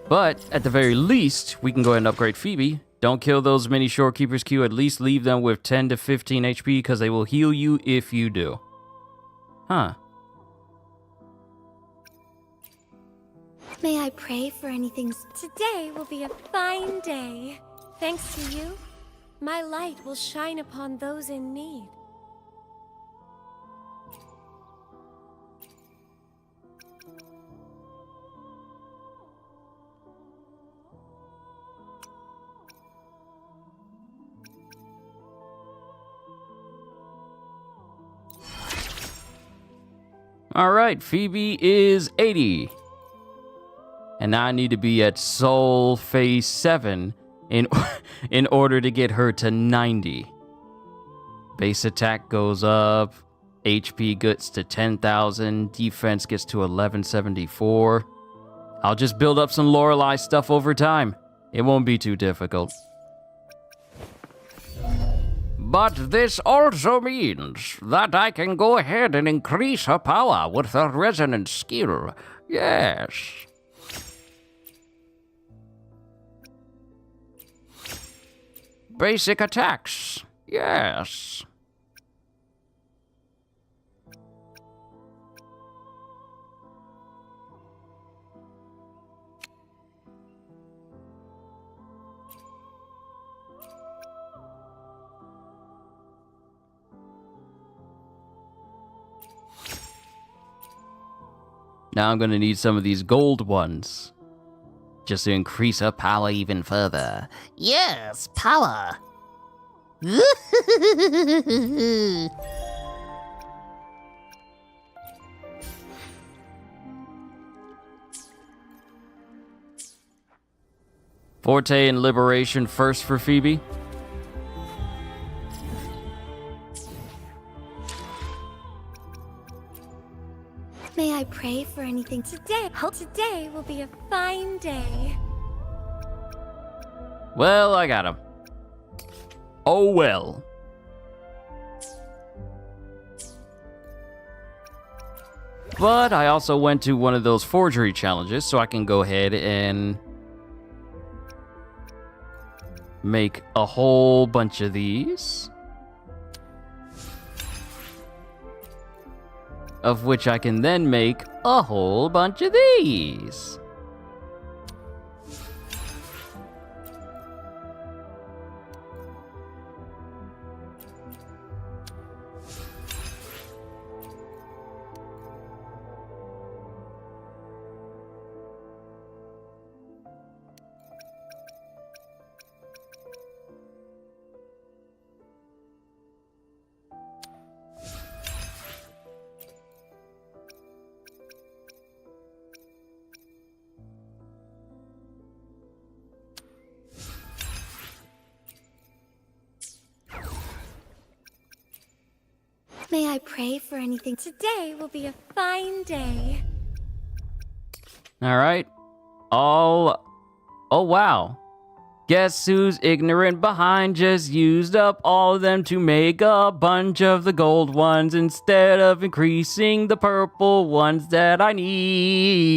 But at the very least, we can go ahead and upgrade Phoebe. Don't kill those mini shorekeepers, Q. At least leave them with 10 to 15 HP because they will heal you if you do. Huh. May I pray for anything? Today will be a fine day. Thanks to you, my light will shine upon those in need. All right, Phoebe is 80. And now I need to be at Soul Phase 7 in order to get her to 90. Base attack goes up. HP gets to 10,000. Defense gets to 1174. I'll just build up some Lorelei stuff over time. It won't be too difficult. But this also means that I can go ahead and increase her power with her resonance skill. Yes. Basic attacks. Yes. Now I'm going to need some of these gold ones. Just to increase her power even further. Yes, power. 'Forte and Liberation first for Phoebe. May I pray for anything today? Today will be a fine day. Well, I got him. Oh well. But I also went to one of those forgery challenges, so I can go ahead and make a whole bunch of these. Of which I can then make a whole bunch of these. May I pray for anything? Today will be a fine day. All right. Oh wow. Guess who's ignorant behind just used up all of them to make a bunch of the gold ones instead of increasing the purple ones that I need.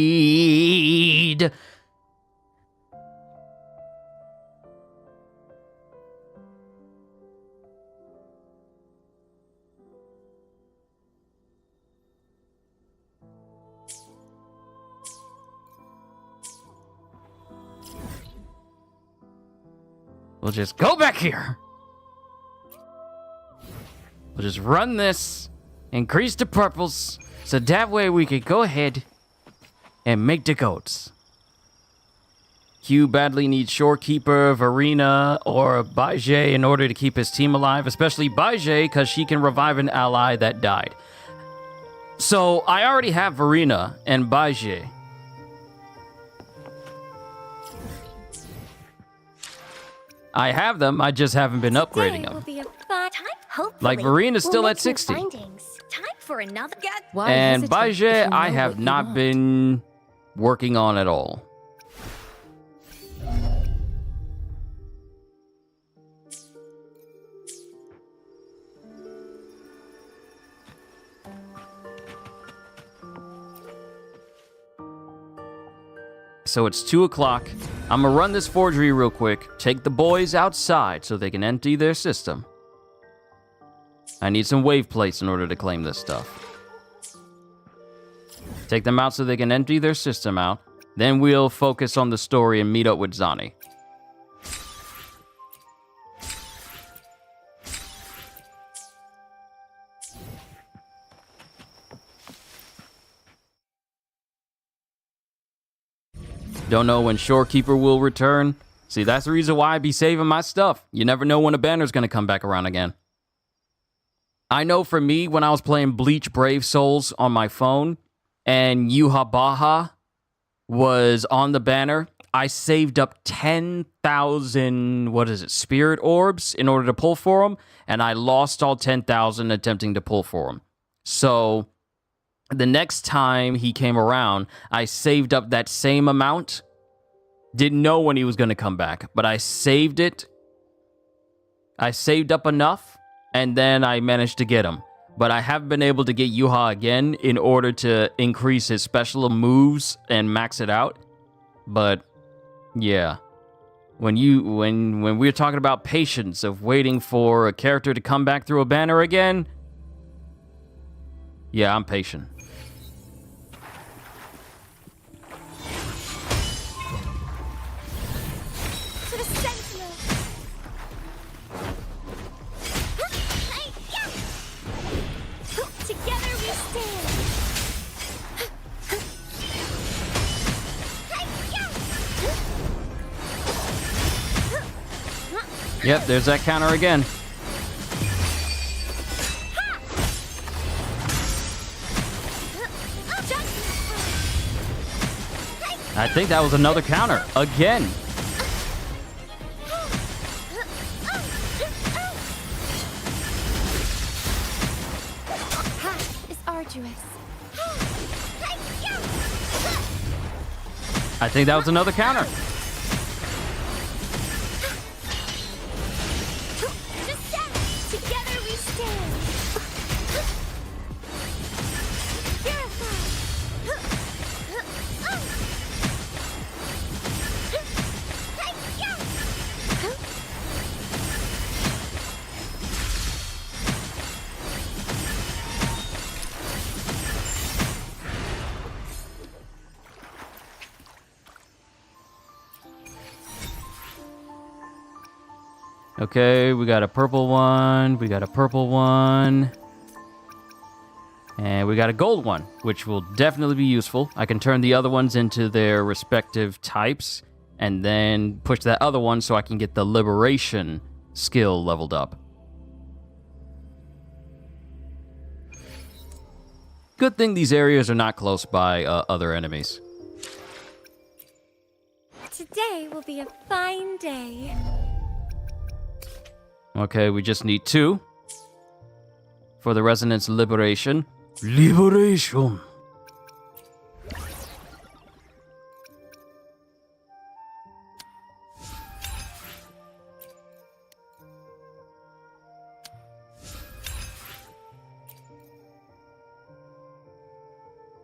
We'll just go back here. We'll just run this, increase the purples, so that way we can go ahead and make the goats. Q badly needs Shorekeeper, Verena, or Baije in order to keep his team alive, especially Baije because she can revive an ally that died. So I already have Verena and Baije. I have them, I just haven't been upgrading them. Like Verena's still at 60. Time for another. And Baije, I have not been working on at all. So it's 2 o'clock. I'm gonna run this forgery real quick. Take the boys outside so they can empty their system. I need some wave plates in order to claim this stuff. Take them out so they can empty their system out. Then we'll focus on the story and meet up with Zani. Don't know when Shorekeeper will return. See, that's the reason why I be saving my stuff. You never know when a banner's gonna come back around again. I know for me, when I was playing Bleach Brave Souls on my phone, and Yuha Baha was on the banner, I saved up 10,000, spirit orbs in order to pull for them, and I lost all 10,000 attempting to pull for them. So the next time he came around, I saved up that same amount. Didn't know when he was going to come back, but I saved it. I saved up enough, and then I managed to get him. But I have been able to get Yuha again in order to increase his special moves and max it out. But yeah, when we're talking about patience of waiting for a character to come back through a banner again, yeah, I'm patient. To the sentinel! Together we stand! Yep, there's that counter again. I think that was another counter. Again. It's arduous. I think that was another counter. Together we stand. Okay, we got a purple one, we got a purple one, and we got a gold one, which will definitely be useful. I can turn the other ones into their respective types, and then push that other one so I can get the liberation skill leveled up. Good thing these areas are not close by other enemies. Today will be a fine day. Okay, we just need 2 for the resonance liberation. Liberation!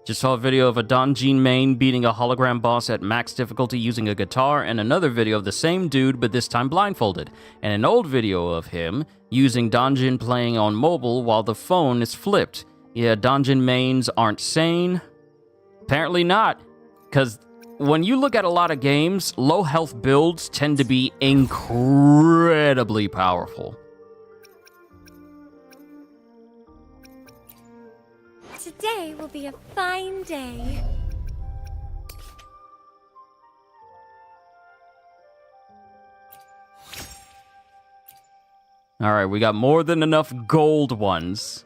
Just saw a video of a Donjin main beating a hologram boss at max difficulty using a guitar, and another video of the same dude, but this time blindfolded, and an old video of him using Donjin playing on mobile while the phone is flipped. Yeah, Donjin mains aren't sane. Apparently not, because when you look at a lot of games, low health builds tend to be incredibly powerful. Today will be a fine day. Alright, we got more than enough gold ones.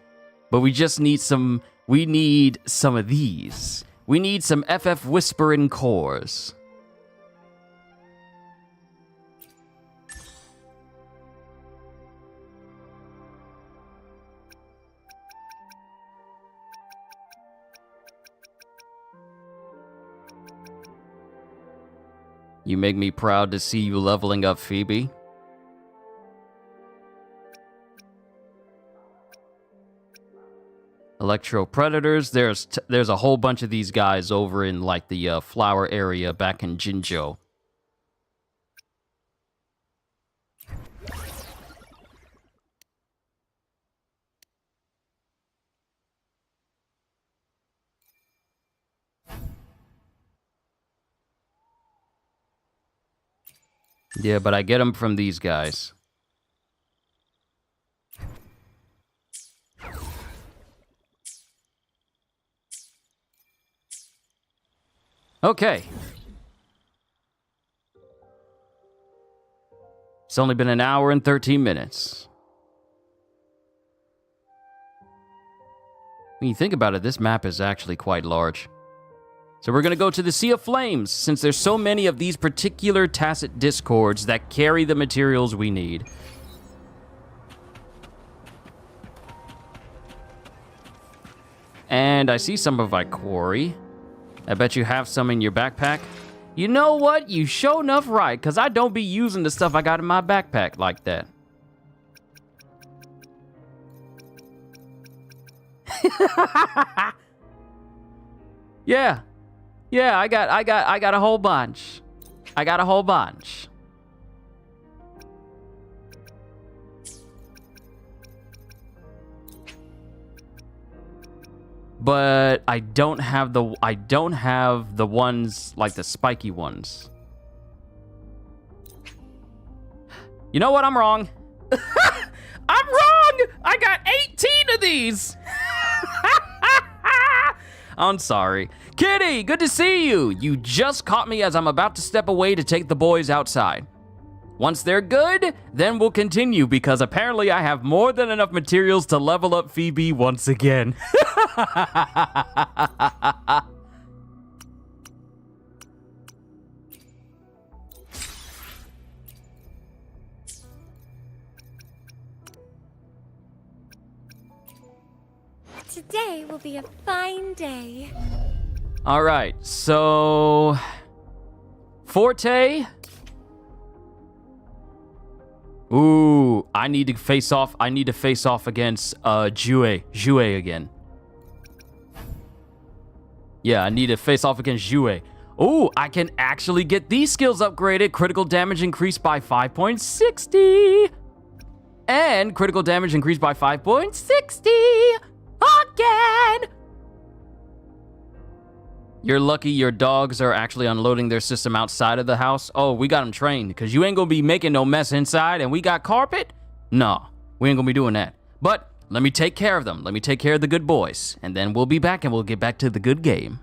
But we just need some... We need some of these. We need some FF Whispering cores. You make me proud to see you leveling up, Phoebe. Electro Predators. There's a whole bunch of these guys over in like the flower area back in Jinzhou. Yeah, but I get them from these guys. Okay. It's only been an hour and 13 minutes. When you think about it, this map is actually quite large. So we're going to go to the Sea of Flames, since there's so many of these particular tacit discords that carry the materials we need. And I see some of my quarry. I bet you have some in your backpack. You know what? You sure enough right, because I don't be using the stuff I got in my backpack like that. Yeah. Yeah, I got a whole bunch. I got a whole bunch. But I don't have the ones like the spiky ones. You know what? I'm wrong. I'm wrong. I got 18 of these. I'm sorry. Kitty, good to see you. You just caught me as I'm about to step away to take the boys outside. Once they're good, then we'll continue because apparently I have more than enough materials to level up Phoebe once again. Today will be a fine day. All right, so Forte. Ooh, I need to face off against Jue again. Yeah, I need to face off against Jue. Ooh, I can actually get these skills upgraded. Critical damage increased by 5.60. And critical damage increased by 5.60. Again! You're lucky your dogs are actually unloading their system outside of the house. Oh, we got them trained, because you ain't gonna be making no mess inside and we got carpet? No, we ain't gonna be doing that. But let me take care of them. Let me take care of the good boys. And then we'll be back and we'll get back to the good game.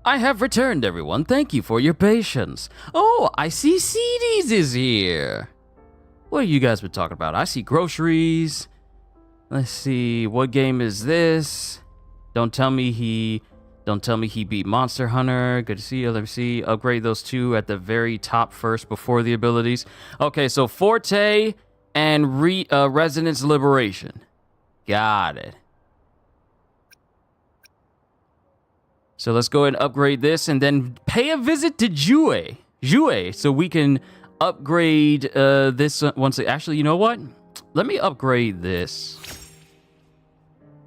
I have returned, everyone. Thank you for your patience. Oh, I see CDs is here. What have you guys been talking about? I see groceries. Let's see. What game is this? Don't tell me he beat Monster Hunter. Good to see you. Let me see. Upgrade those two at the very top first before the abilities. Okay, so Forte and Resonance Liberation. Got it. So let's go ahead and upgrade this and then pay a visit to Jue, so we can upgrade this once. Actually, you know what? Let me upgrade this.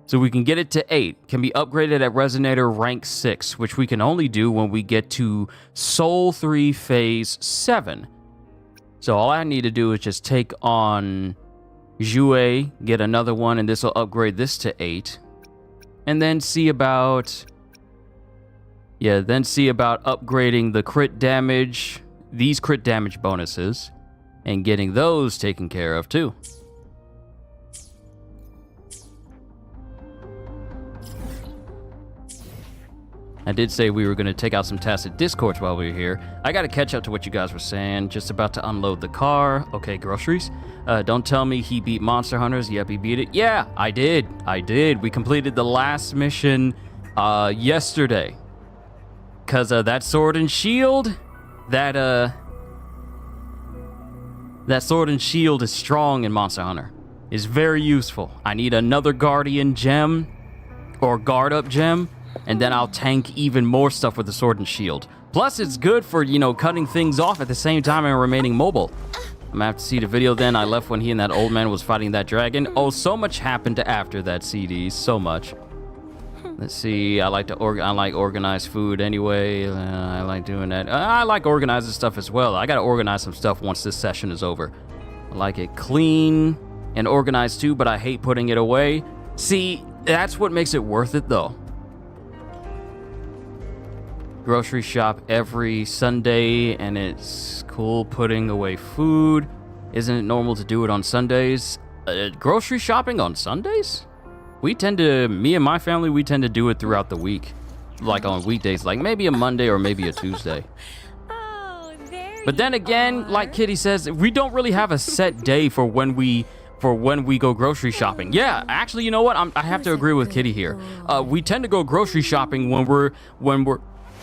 So we can get it to 8. Can be upgraded at Resonator rank 6, which we can only do when we get to Soul 3 Phase 7. So all I need to do is just take on Jue, get another one, and this will upgrade this to 8. And then see about... Yeah, then see about upgrading the crit damage, these crit damage bonuses, and getting those taken care of too. I did say we were going to take out some Tacit Discords while we were here. I got to catch up to what you guys were saying. Just about to unload the car. Okay, groceries. Don't tell me he beat Monster Hunters. Yep, he beat it. Yeah, I did. We completed the last mission yesterday. Because that sword and shield, that sword and shield is strong in Monster Hunter. It's very useful. I need another Guardian gem or Guard Up gem, and then I'll tank even more stuff with the sword and shield. Plus, it's good for, you know, cutting things off at the same time and remaining mobile. I'm gonna have to see the video then. I left when he and that old man was fighting that dragon. Oh, so much happened after that CD. So much. Let's see, I like organized food anyway. I like doing that. I like organizing stuff as well. I gotta organize some stuff once this session is over. I like it clean and organized too, but I hate putting it away. See, that's what makes it worth it though. Grocery shop every Sunday, and it's cool putting away food. Isn't it normal to do it on Sundays? Grocery shopping on Sundays? Me and my family, we tend to do it throughout the week. Like on weekdays, like maybe a Monday or maybe a Tuesday. Oh, there But then again, like Kitty says, we don't really have a set day for when we go grocery shopping. Yeah, actually, you know what? I have to agree with Kitty here. We tend to go grocery shopping when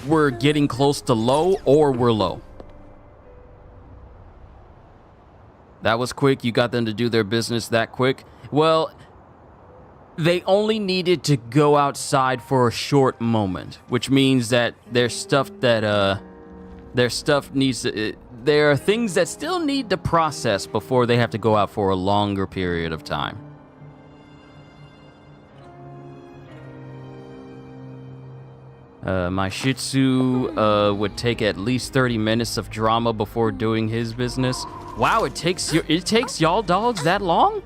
we're getting close to low or we're low. That was quick. You got them to do their business that quick. Well, they only needed to go outside for a short moment, which means that there are things that still need to process before they have to go out for a longer period of time. My Shih Tzu would take at least 30 minutes of drama before doing his business. Wow, it takes y'all dogs that long?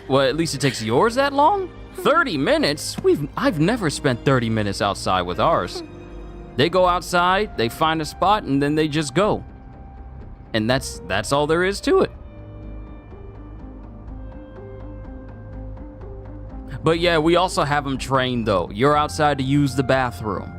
Well, at least it takes yours that long? 30 minutes? I've never spent 30 minutes outside with ours. They go outside, they find a spot, and then they just go. And that's all there is to it. But yeah, we also have them trained though. You're outside to use the bathroom.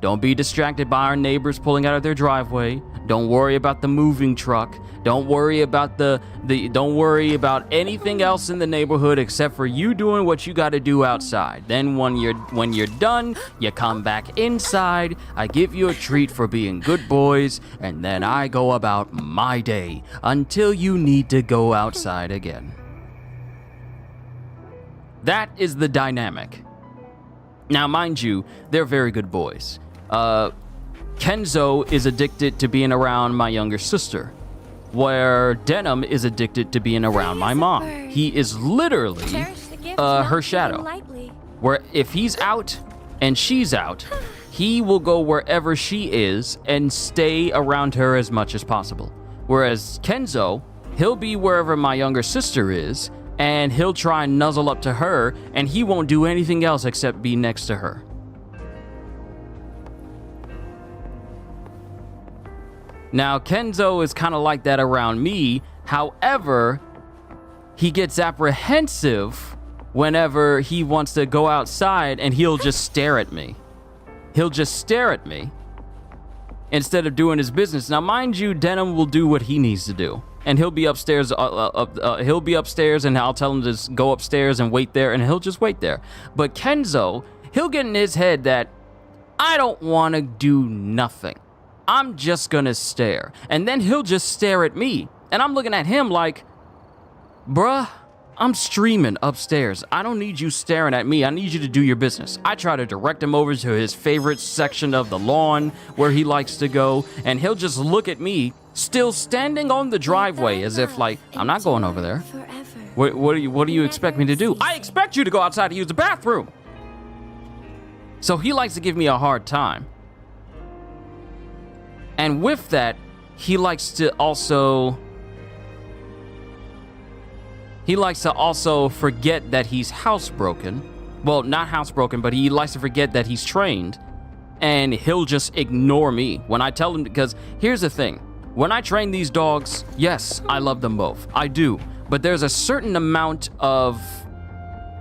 Don't be distracted by our neighbors pulling out of their driveway. Don't worry about the moving truck. Don't worry about don't worry about anything else in the neighborhood except for you doing what you got to do outside. Then when you're done, you come back inside. I give you a treat for being good boys, and then I go about my day until you need to go outside again. That is the dynamic. Now, mind you, they're very good boys. Kenzo is addicted to being around my younger sister, where Denim is addicted to being around my mom. He is literally her shadow. Where if he's out and she's out, he will go wherever she is and stay around her as much as possible. Whereas Kenzo, he'll be wherever my younger sister is, and he'll try and nuzzle up to her, and he won't do anything else except be next to her. Now, Kenzo is kind of like that around me. However, he gets apprehensive whenever he wants to go outside, and he'll just stare at me. he'll just stare at me instead of doing his business. Now, mind you, Denim will do what he needs to do, and he'll be upstairs. He'll be upstairs, and I'll tell him to go upstairs and wait there, and he'll just wait there. But Kenzo, he'll get in his head that I don't want to do nothing. I'm just gonna stare, and then he'll just stare at me, and I'm looking at him like, bruh, I'm streaming upstairs. I don't need you staring at me. I need you to do your business. I try to direct him over to his favorite section of the lawn where he likes to go, and he'll just look at me, still standing on the driveway, as if like, I'm not going over there. What do you expect me to do? I expect you to go outside to use the bathroom. So he likes to give me a hard time. And with that, he likes to also forget that he's housebroken. Well, not housebroken, but he likes to forget that he's trained. And he'll just ignore me when I tell him, because here's the thing. When I train these dogs, yes, I love them both. I do. But there's a certain amount of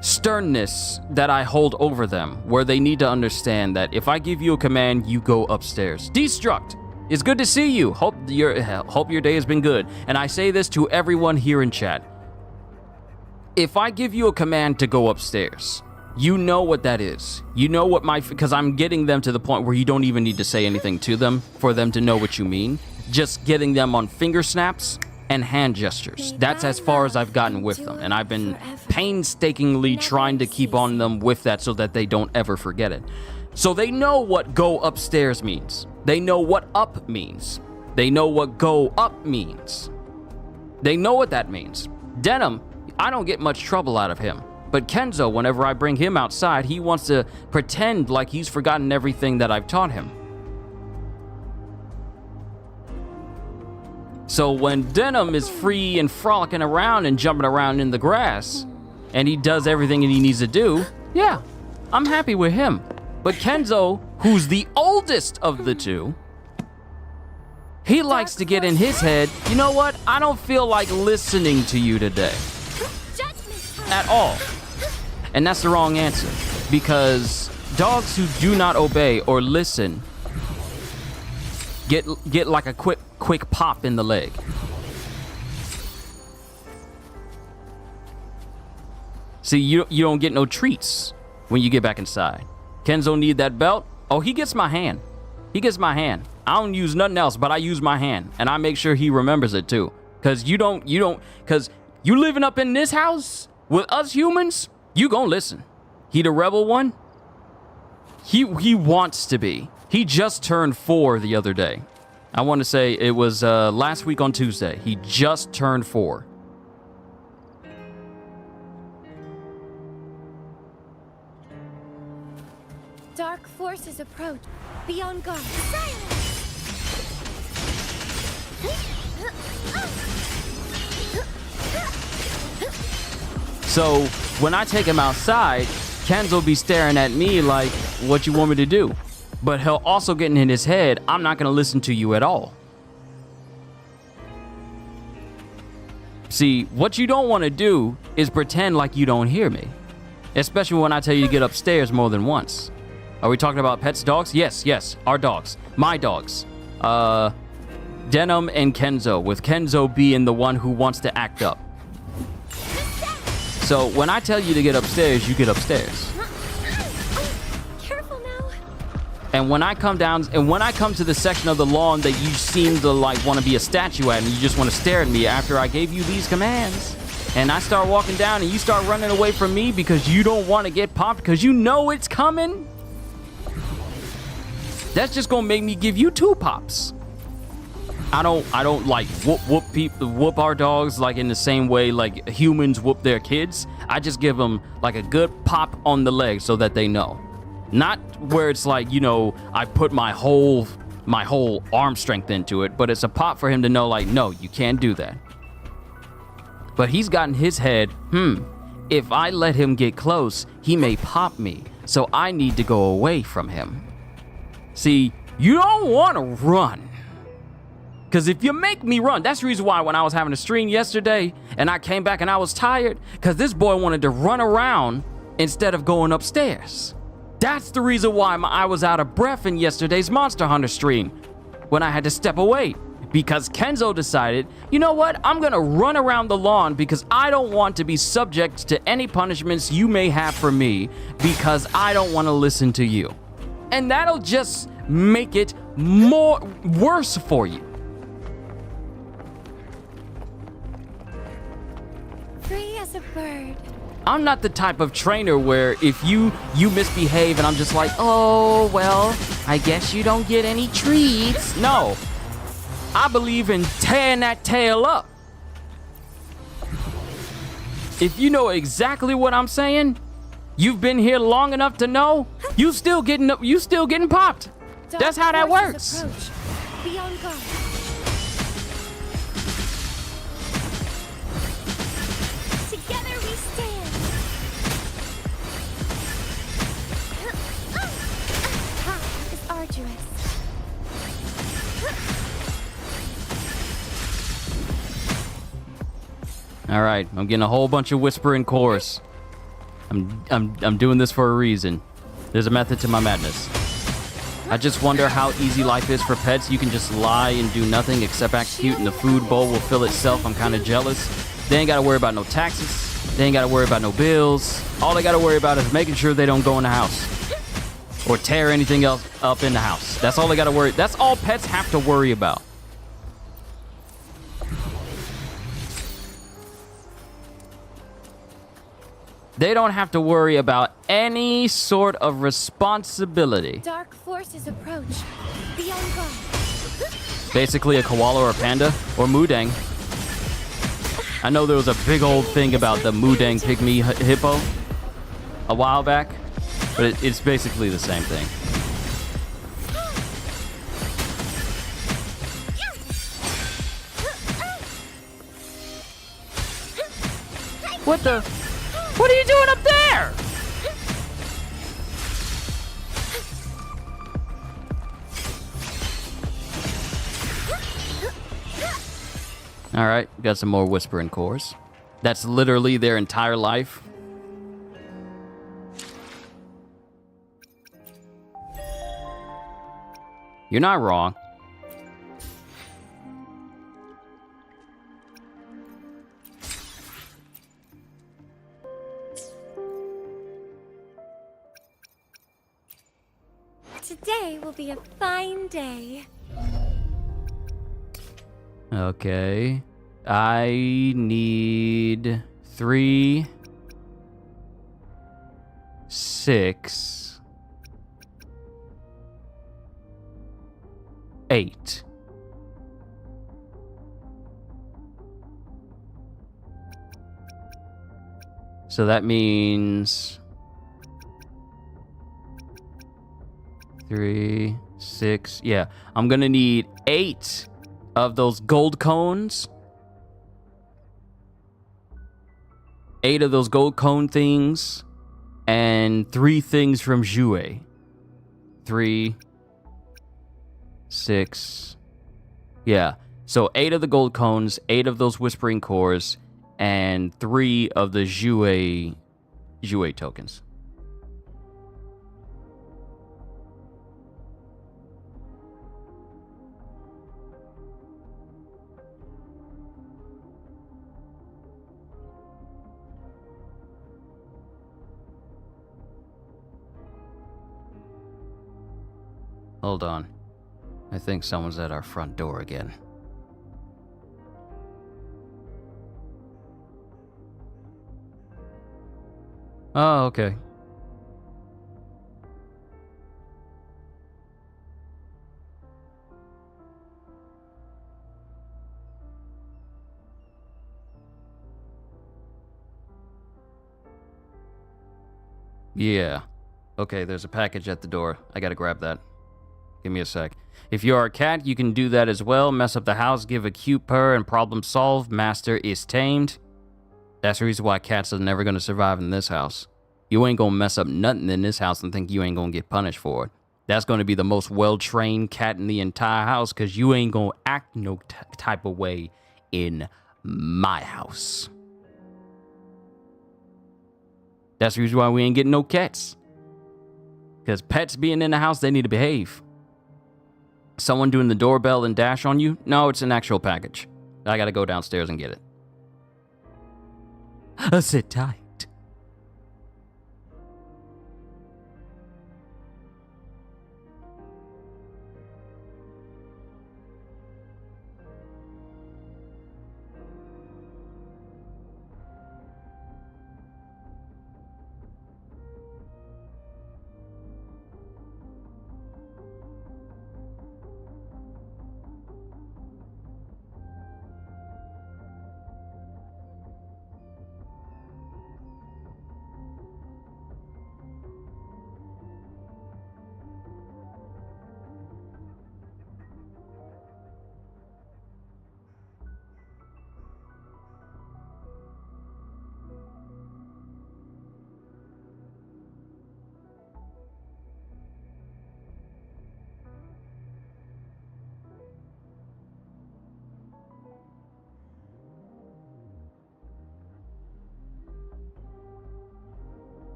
sternness that I hold over them, where they need to understand that if I give you a command, you go upstairs. Destruct, it's good to see you. Hope your day has been good. And I say this to everyone here in chat. If I give you a command to go upstairs, you know what that is. You know what because I'm getting them to the point where you don't even need to say anything to them for them to know what you mean. Just getting them on finger snaps and hand gestures. That's as far as I've gotten with them. And I've been painstakingly trying to keep on them with that so that they don't ever forget it. So they know what go upstairs means. They know what up means. They know what go up means. They know what that means. Denim, I don't get much trouble out of him. But Kenzo, whenever I bring him outside, he wants to pretend like he's forgotten everything that I've taught him. So when Denim is free and frolicking around and jumping around in the grass, and he does everything that he needs to do, yeah, I'm happy with him. But Kenzo, who's the oldest of the two, he likes to get in his head, you know what? I don't feel like listening to you today. At all. And that's the wrong answer, because dogs who do not obey or listen get like a quick pop in the leg. See, you don't get no treats when you get back inside. Kenzo need that belt. Oh, he gets my hand. He gets my hand. I don't use nothing else, but I use my hand, and I make sure he remembers it too. Cause you living up in this house with us humans, you gonna listen. He the rebel one? He wants to be. He just turned 4 the other day. I want to say it was last week on Tuesday. He just turned 4. Dark forces approach. Be on guard. So when I take him outside, Kenzo be staring at me like, what you want me to do? But he'll also get in his head, I'm not going to listen to you at all. See, what you don't want to do is pretend like you don't hear me. Especially when I tell you to get upstairs more than once. Are we talking about pets, dogs? Yes, our dogs. My dogs. Denim and Kenzo, with Kenzo being the one who wants to act up. So when I tell you to get upstairs, you get upstairs. Careful now. And when I come to the section of the lawn that you seem to like want to be a statue at, and you just want to stare at me after I gave you these commands, and I start walking down and you start running away from me because you don't want to get popped because you know it's coming, that's just gonna make me give you 2 pops. I don't like whoop our dogs like in the same way like humans whoop their kids. I just give them like a good pop on the leg so that they know. Not where it's like, you know, I put my whole arm strength into it, but it's a pop for him to know like, no, you can't do that. But he's got in his head, if I let him get close, he may pop me, so I need to go away from him. See, you don't want to run. Because if you make me run, that's the reason why when I was having a stream yesterday and I came back and I was tired, because this boy wanted to run around instead of going upstairs. That's the reason why I was out of breath in yesterday's Monster Hunter stream when I had to step away. Because Kenzo decided, you know what, I'm gonna run around the lawn because I don't want to be subject to any punishments you may have for me because I don't want to listen to you. And that'll just make it worse for you. Free as a bird. I'm not the type of trainer where if you misbehave and I'm just like, oh, well, I guess you don't get any treats. No. I believe in tearing that tail up. If you know exactly what I'm saying, you've been here long enough to know, you still getting popped. That's how that works. Be on guard. Together we stand. Path is arduous. All right, I'm getting a whole bunch of whispering chorus. I'm doing this for a reason. There's a method to my madness. I just wonder how easy life is for pets. You can just lie and do nothing except act cute and the food bowl will fill itself. I'm kind of jealous. They ain't got to worry about no taxes. They ain't got to worry about no bills. All they got to worry about is making sure they don't go in the house or tear anything else up in the house. That's all they got to worry. That's all pets have to worry about. They don't have to worry about any sort of responsibility. Dark forces approach. Be on guard. Basically a koala or a panda or Mudang. I know there was a big old thing about the Mudang pygmy hippo a while back, but it's basically the same thing. What the? What are you doing up there? All right, got some more whispering cores. That's literally their entire life. You're not wrong. Today will be a fine day. Okay. I need 3, 6, 8. So that means 3, 6. Yeah, I'm gonna need 8 of those gold cones. 8 of those gold cone things. And 3 things from Jouet. 3, 6. Yeah. So 8 of the gold cones, 8 of those whispering cores, and 3 of the Jouet tokens. Hold on. I think someone's at our front door again. Oh, okay. Yeah. Okay, there's a package at the door. I gotta grab that. Give me a sec. If you're a cat, you can do that as well. Mess up the house, give a cute purr, and problem solved. Master is tamed. That's the reason why cats are never going to survive in this house. You ain't going to mess up nothing in this house and think you ain't going to get punished for it. That's going to be the most well-trained cat in the entire house because you ain't going to act no type of way in my house. That's the reason why we ain't getting no cats. Because pets being in the house, they need to behave. Someone doing the doorbell and dash on you? No, it's an actual package. I gotta go downstairs and get it. Sit tight.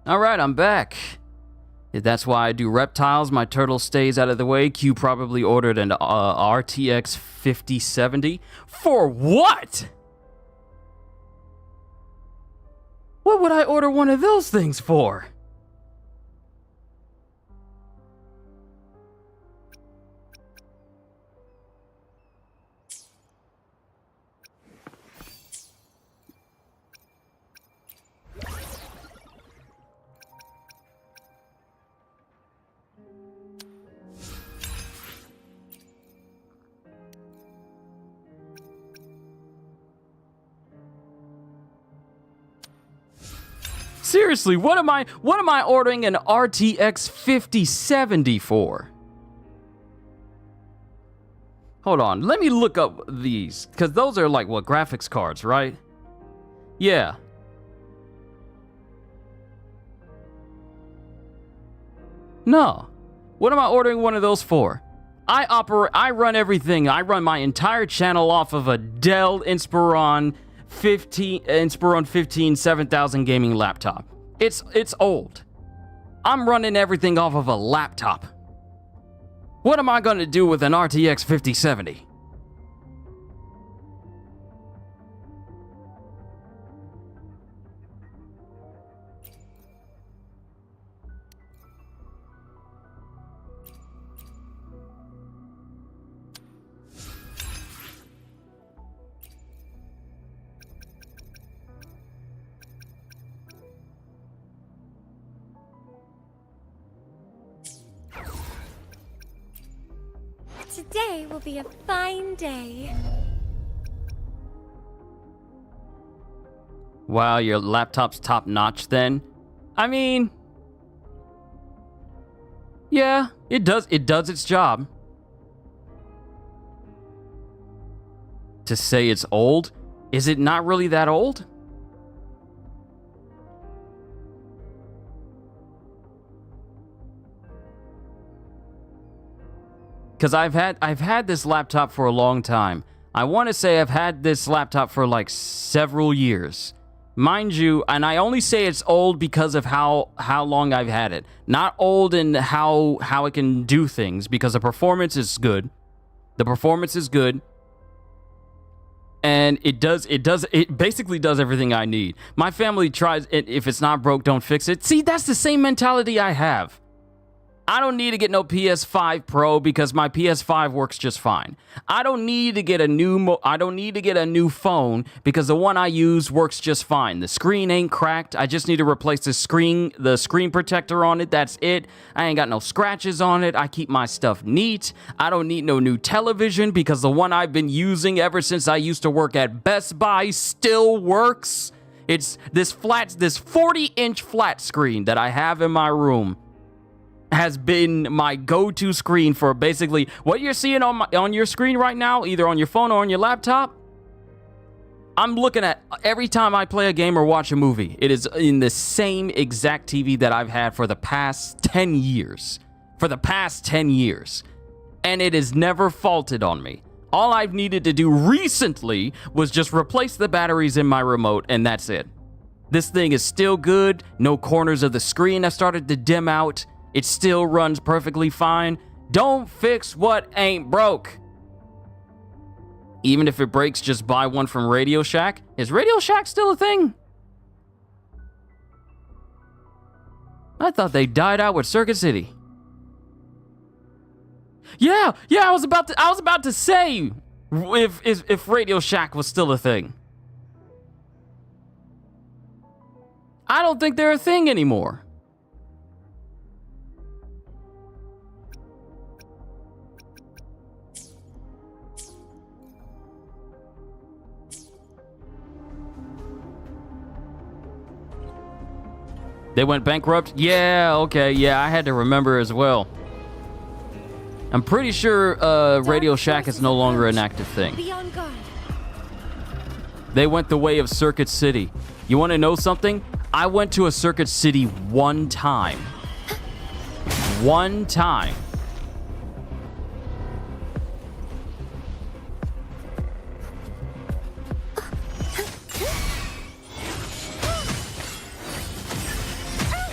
Alright, I'm back. That's why I do reptiles. My turtle stays out of the way. Q probably ordered an RTX 5070. For what? What would I order one of those things for? Seriously, what am I ordering an RTX 5070 for? Hold on, let me look up these, because those are like, what, graphics cards, right? Yeah. No. What am I ordering one of those for? I run everything. I run my entire channel off of a Dell Inspiron 15 7000 gaming laptop. It's old. I'm running everything off of a laptop. What am I going to do with an RTX 5070? Today will be a fine day. Wow, your laptop's top notch then? I mean, yeah, it does its job. To say it's old, is it not really that old? Because I've had this laptop for a long time. I want to say I've had this laptop for like several years. Mind you, and I only say it's old because of how long I've had it. Not old in how it can do things, because the performance is good. The performance is good. And it basically does everything I need. My family tries it. If it's not broke, don't fix it. See, that's the same mentality I have. I don't need to get no PS5 Pro because my PS5 works just fine. I don't need to get a new phone because the one I use works just fine. The screen ain't cracked. I just need to replace the screen protector on it. That's it. I ain't got no scratches on it. I keep my stuff neat. I don't need no new television because the one I've been using ever since I used to work at Best Buy still works. It's this 40-inch flat screen that I have in my room has been my go-to screen for basically what you're seeing on your screen right now, either on your phone or on your laptop. I'm looking at every time I play a game or watch a movie. It is in the same exact TV that I've had for the past 10 years. And it has never faulted on me. All I've needed to do recently was just replace the batteries in my remote, and that's it. This thing is still good. No corners of the screen have started to dim out. It still runs perfectly fine. Don't fix what ain't broke. Even if it breaks, just buy one from Radio Shack. Is Radio Shack still a thing? I thought they died out with Circuit City. Yeah, I was about to say if Radio Shack was still a thing. I don't think they're a thing anymore. They went bankrupt? Yeah, okay, yeah, I had to remember as well. I'm pretty sure Radio Shack is no longer an active thing. Be on guard. They went the way of Circuit City. You want to know something? I went to a Circuit City one time. One time.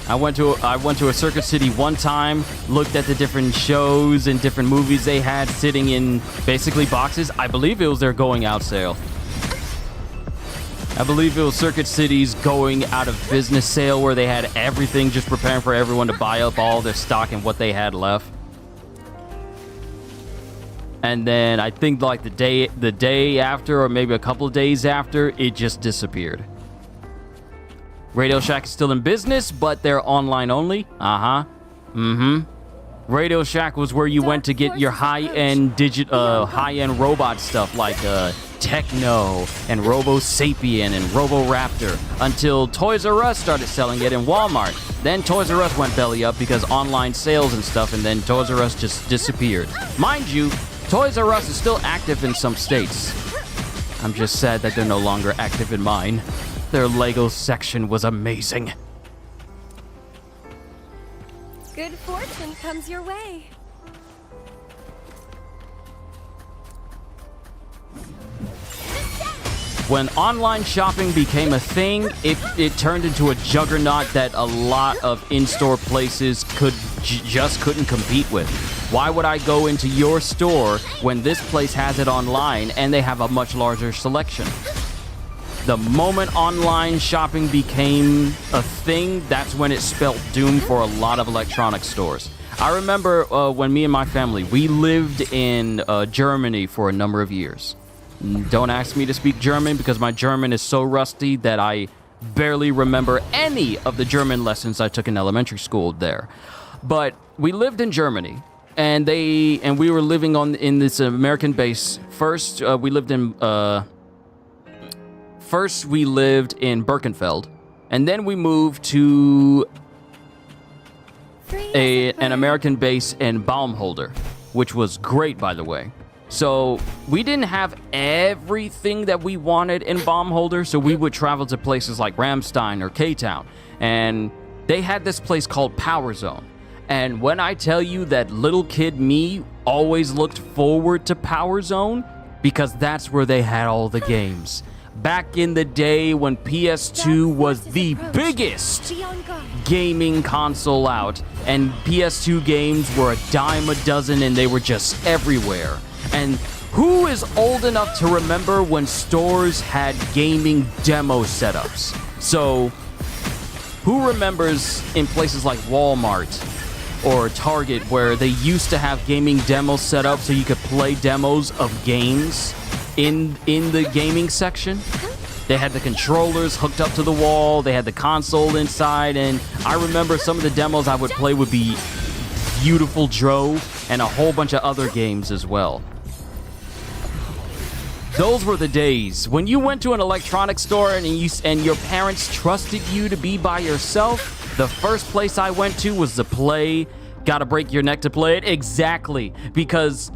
I went to a Circuit City one time, looked at the different shows and different movies they had sitting in basically boxes. I believe it was their going out sale. I believe it was Circuit City's going out of business sale where they had everything just preparing for everyone to buy up all their stock and what they had left. And then I think like the day after or maybe a couple of days after, it just disappeared. Radio Shack is still in business, but they're online only. Radio Shack was where you went to get your high-end high-end robot stuff like Techno and Robo Sapien and Robo Raptor until Toys R Us started selling it in Walmart. Then Toys R Us went belly up because online sales and stuff, and then Toys R Us just disappeared. Mind you, Toys R Us is still active in some states. I'm just sad that they're no longer active in mine. Their Lego section was amazing. Good fortune comes your way. When online shopping became a thing, it turned into a juggernaut that a lot of in-store places just couldn't compete with. Why would I go into your store when this place has it online and they have a much larger selection? The moment online shopping became a thing, that's when it spelt doom for a lot of electronic stores. I remember when me and my family, we lived in Germany for a number of years. Don't ask me to speak German because my German is so rusty that I barely remember any of the German lessons I took in elementary school there. But we lived in Germany, and we were living in this American base. First, we lived in Birkenfeld, and then we moved to an American base in Baumholder, which was great, by the way. So we didn't have everything that we wanted in Baumholder, so we would travel to places like Ramstein or K-Town, and they had this place called Power Zone. And when I tell you that little kid me always looked forward to Power Zone, because that's where they had all the games. Back in the day when PS2 was the biggest gaming console out, and PS2 games were a dime a dozen and they were just everywhere. And who is old enough to remember when stores had gaming demo setups? So, who remembers in places like Walmart or Target where they used to have gaming demos set up so you could play demos of games in the gaming section? They had the controllers hooked up to the wall, they had the console inside, and I remember some of the demos I would play would be Beautiful Joe and a whole bunch of other games as well. Those were the days when you went to an electronics store and your parents trusted you to be by yourself. The first place I went to was to play. Gotta break your neck to play it. Exactly. Because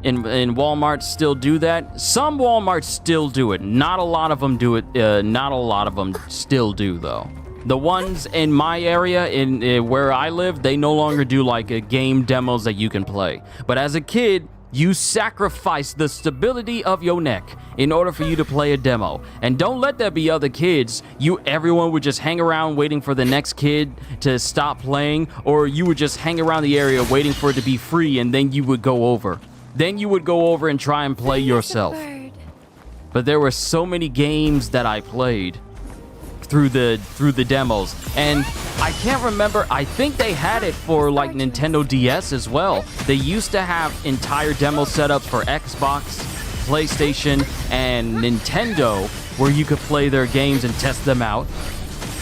in Walmart still do that. Some Walmarts still do it. Not a lot of them do it. Not a lot of them still do, though. The ones in my area, in where I live, they no longer do like game demos that you can play. But as a kid, you sacrifice the stability of your neck in order for you to play a demo. And don't let there be other kids. Everyone would just hang around waiting for the next kid to stop playing, or you would just hang around the area waiting for it to be free, and then you would go over. Then you would go over and try and play yourself. But there were so many games that I played through the demos, and I can't remember. I think they had it for like Nintendo DS as well. They used to have entire demo setups for Xbox, PlayStation, and Nintendo where you could play their games and test them out.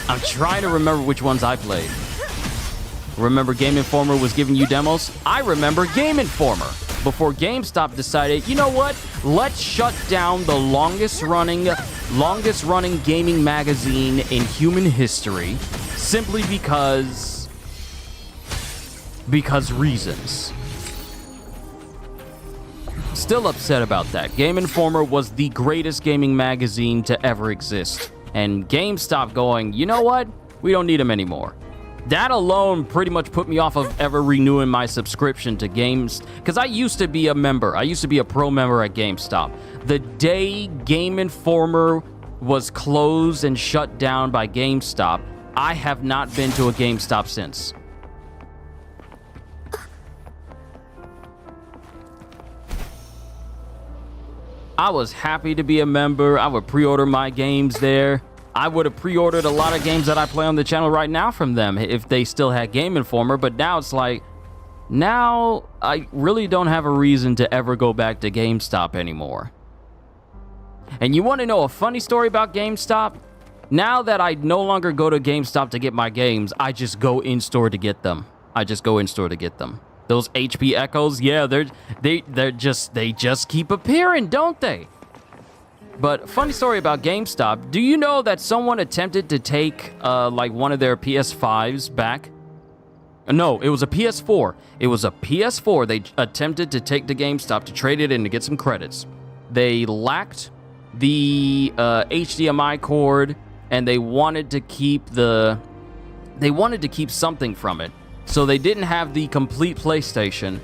I'm trying to remember which ones I played. Remember Game Informer was giving you demos? I remember Game Informer before GameStop decided, you know what? Let's shut down the longest running gaming magazine in human history simply because reasons. Still upset about that. Game Informer was the greatest gaming magazine to ever exist. And GameStop going, you know what? We don't need them anymore. That alone pretty much put me off of ever renewing my subscription to games, because I used to be a member. I used to be a pro member at GameStop. The day Game Informer was closed and shut down by GameStop, I have not been to a GameStop since. I was happy to be a member. I would pre-order my games there. I would have pre-ordered a lot of games that I play on the channel right now from them if they still had Game Informer, but now it's like, now I really don't have a reason to ever go back to GameStop anymore. And you want to know a funny story about GameStop? Now that I no longer go to GameStop to get my games, I just go in-store to get them. Those HP Echoes, yeah, they just keep appearing, don't they? But funny story about GameStop. Do you know that someone attempted to take like one of their PS5s back? No, it was a PS4. It was a PS4 they attempted to take to GameStop to trade it in to get some credits. They lacked the HDMI cord, and they wanted to keep something from it. So they didn't have the complete PlayStation.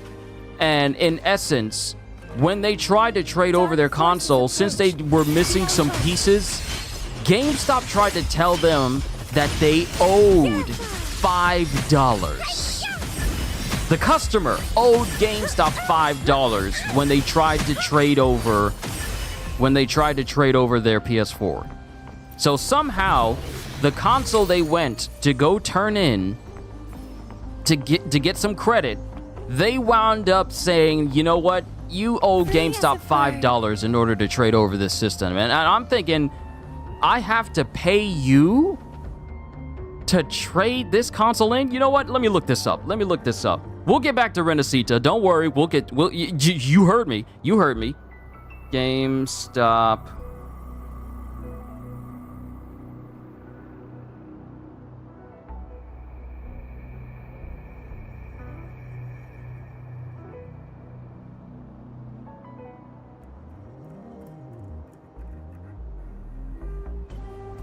And in essence, when they tried to trade over their console, since they were missing some pieces, GameStop tried to tell them that they owed $5. The customer owed GameStop $5 when they tried to trade over their PS4. So somehow, the console they went to go turn in to get some credit, they wound up saying, you know what? You owe GameStop $5 in order to trade over this system. And I'm thinking, I have to pay you to trade this console in? You know what? Let me look this up. We'll get back to rinascita. Don't worry. You heard me. GameStop.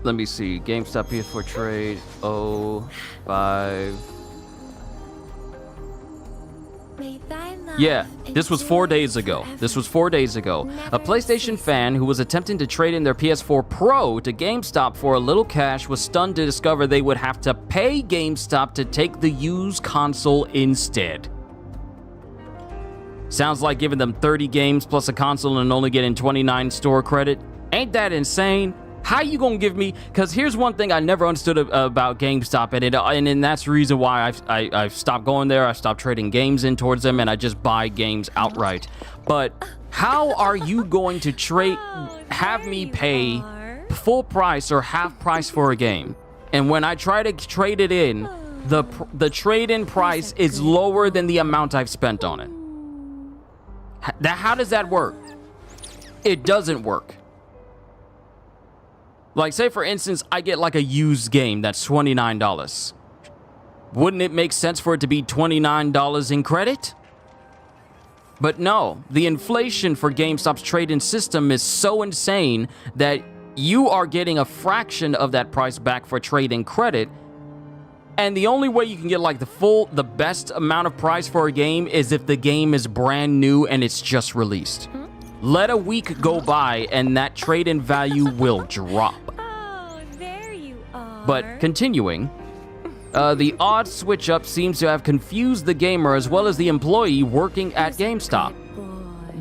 Let me see. GameStop PS4 trade 05. Yeah, this was 4 days ago. A PlayStation fan who was attempting to trade in their PS4 Pro to GameStop for a little cash was stunned to discover they would have to pay GameStop to take the used console instead. Sounds like giving them 30 games plus a console and only getting 29 store credit. Ain't that insane? How you gonna give me? Because here's one thing I never understood about GameStop, and that's the reason why I've stopped going there. I stopped trading games in towards them, and I just buy games outright. But how are you going to have me pay full price or half price for a game, and when I try to trade it in, the trade-in price is lower than the amount I've spent on it? How does that work? it doesn't work. Like, say for instance, I get like a used game that's $29. Wouldn't it make sense for it to be $29 in credit? But no, the inflation for GameStop's trade-in system is so insane that you are getting a fraction of that price back for trade-in credit. And the only way you can get like the best amount of price for a game is if the game is brand new and it's just released. Let a week go by and that trade-in value will drop. Oh, there you are. But continuing, the odd switch up seems to have confused the gamer as well as the employee working at GameStop.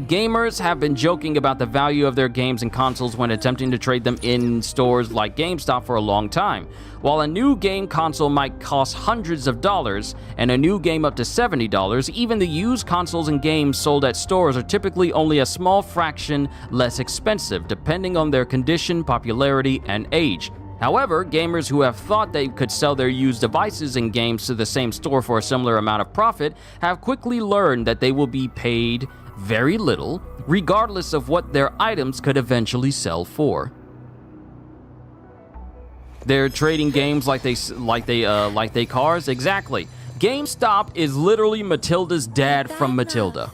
Gamers have been joking about the value of their games and consoles when attempting to trade them in stores like GameStop for a long time. While a new game console might cost hundreds of dollars and a new game up to $70, even the used consoles and games sold at stores are typically only a small fraction less expensive, depending on their condition, popularity, and age. However, gamers who have thought they could sell their used devices and games to the same store for a similar amount of profit have quickly learned that they will be paid very little, regardless of what their items could eventually sell for. They're trading games like they cars. Exactly. GameStop is literally Matilda's dad from Matilda.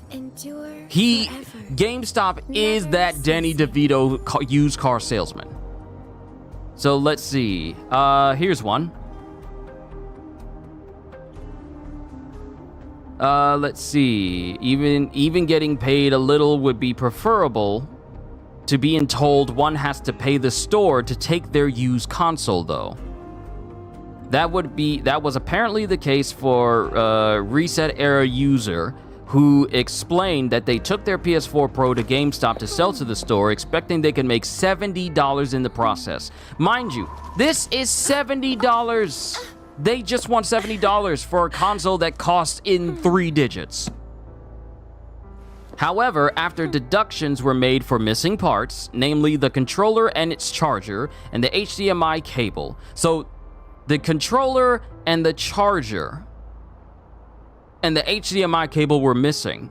GameStop is that Danny DeVito used car salesman. So let's see. Here's one. Let's see. Even getting paid a little would be preferable to being told one has to pay the store to take their used console, though. That was apparently the case for Reset Era user who explained that they took their PS4 Pro to GameStop to sell to the store, expecting they could make $70 in the process. Mind you, this is $70. They just want $70 for a console that costs in 3 digits. However, after deductions were made for missing parts, namely the controller and its charger, and the HDMI cable. So, the controller and the charger and the HDMI cable were missing.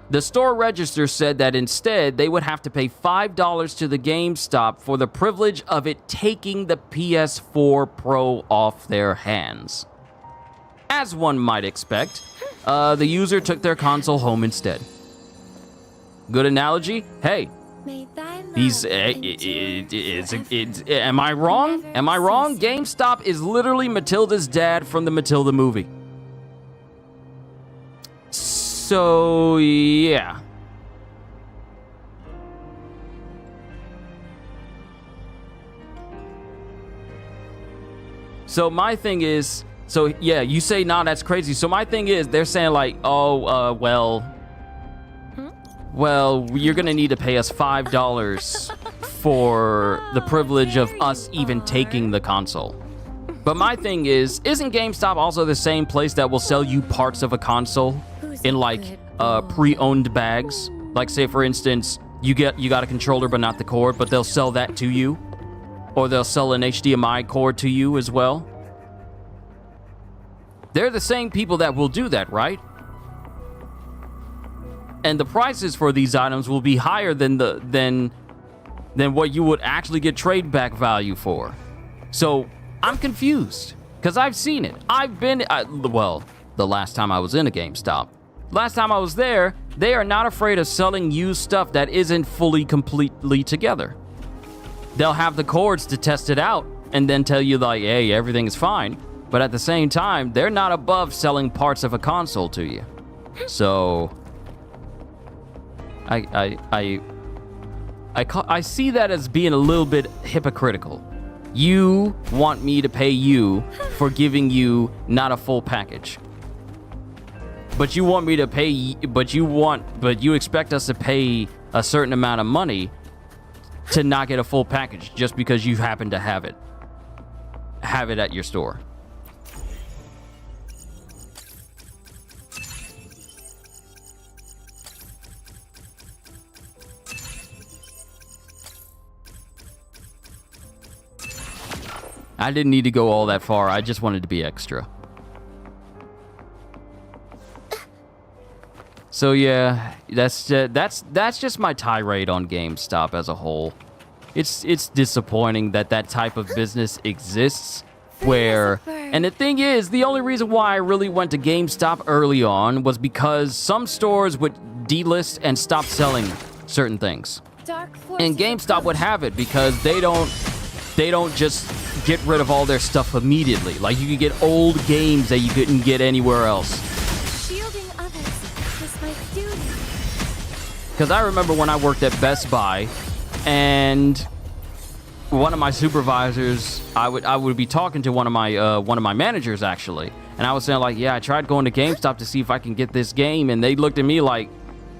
The store register said that instead, they would have to pay $5 to the GameStop for the privilege of it taking the PS4 Pro off their hands. As one might expect, the user took their console home instead. Good analogy? Hey, am I wrong? Am I wrong? GameStop is literally Matilda's dad from the Matilda movie. So, yeah. So my thing is, so yeah, you say, nah, that's crazy. So my thing is, they're saying like, oh, well, you're gonna need to pay us $5 for the privilege of us even taking the console. But my thing is, isn't GameStop also the same place that will sell you parts of a console in like pre-owned bags? Like, say for instance, you got a controller but not the cord, but they'll sell that to you, or they'll sell an HDMI cord to you as well. They're the same people that will do that, right? And the prices for these items will be higher than what you would actually get trade back value for. So I'm confused because I've seen it. Well, the last time I was in a GameStop. Last time I was there, they are not afraid of selling used stuff that isn't completely together. They'll have the cords to test it out and then tell you like, hey, everything is fine. But at the same time, they're not above selling parts of a console to you. So I see that as being a little bit hypocritical. You want me to pay you for giving you not a full package. But you want me to pay, but you expect us to pay a certain amount of money to not get a full package just because you happen to have it at your store. I didn't need to go all that far. I just wanted to be extra. So yeah, that's just my tirade on GameStop as a whole. It's disappointing that type of business exists where, and the thing is, the only reason why I really went to GameStop early on was because some stores would delist and stop selling certain things. And GameStop would have it because they don't just get rid of all their stuff immediately. Like, you could get old games that you couldn't get anywhere else. Shielding others is my duty. Because I remember when I worked at Best Buy, and one of my supervisors, I would be talking to one of my managers actually, and I was saying like, yeah, I tried going to GameStop to see if I can get this game, and they looked at me like,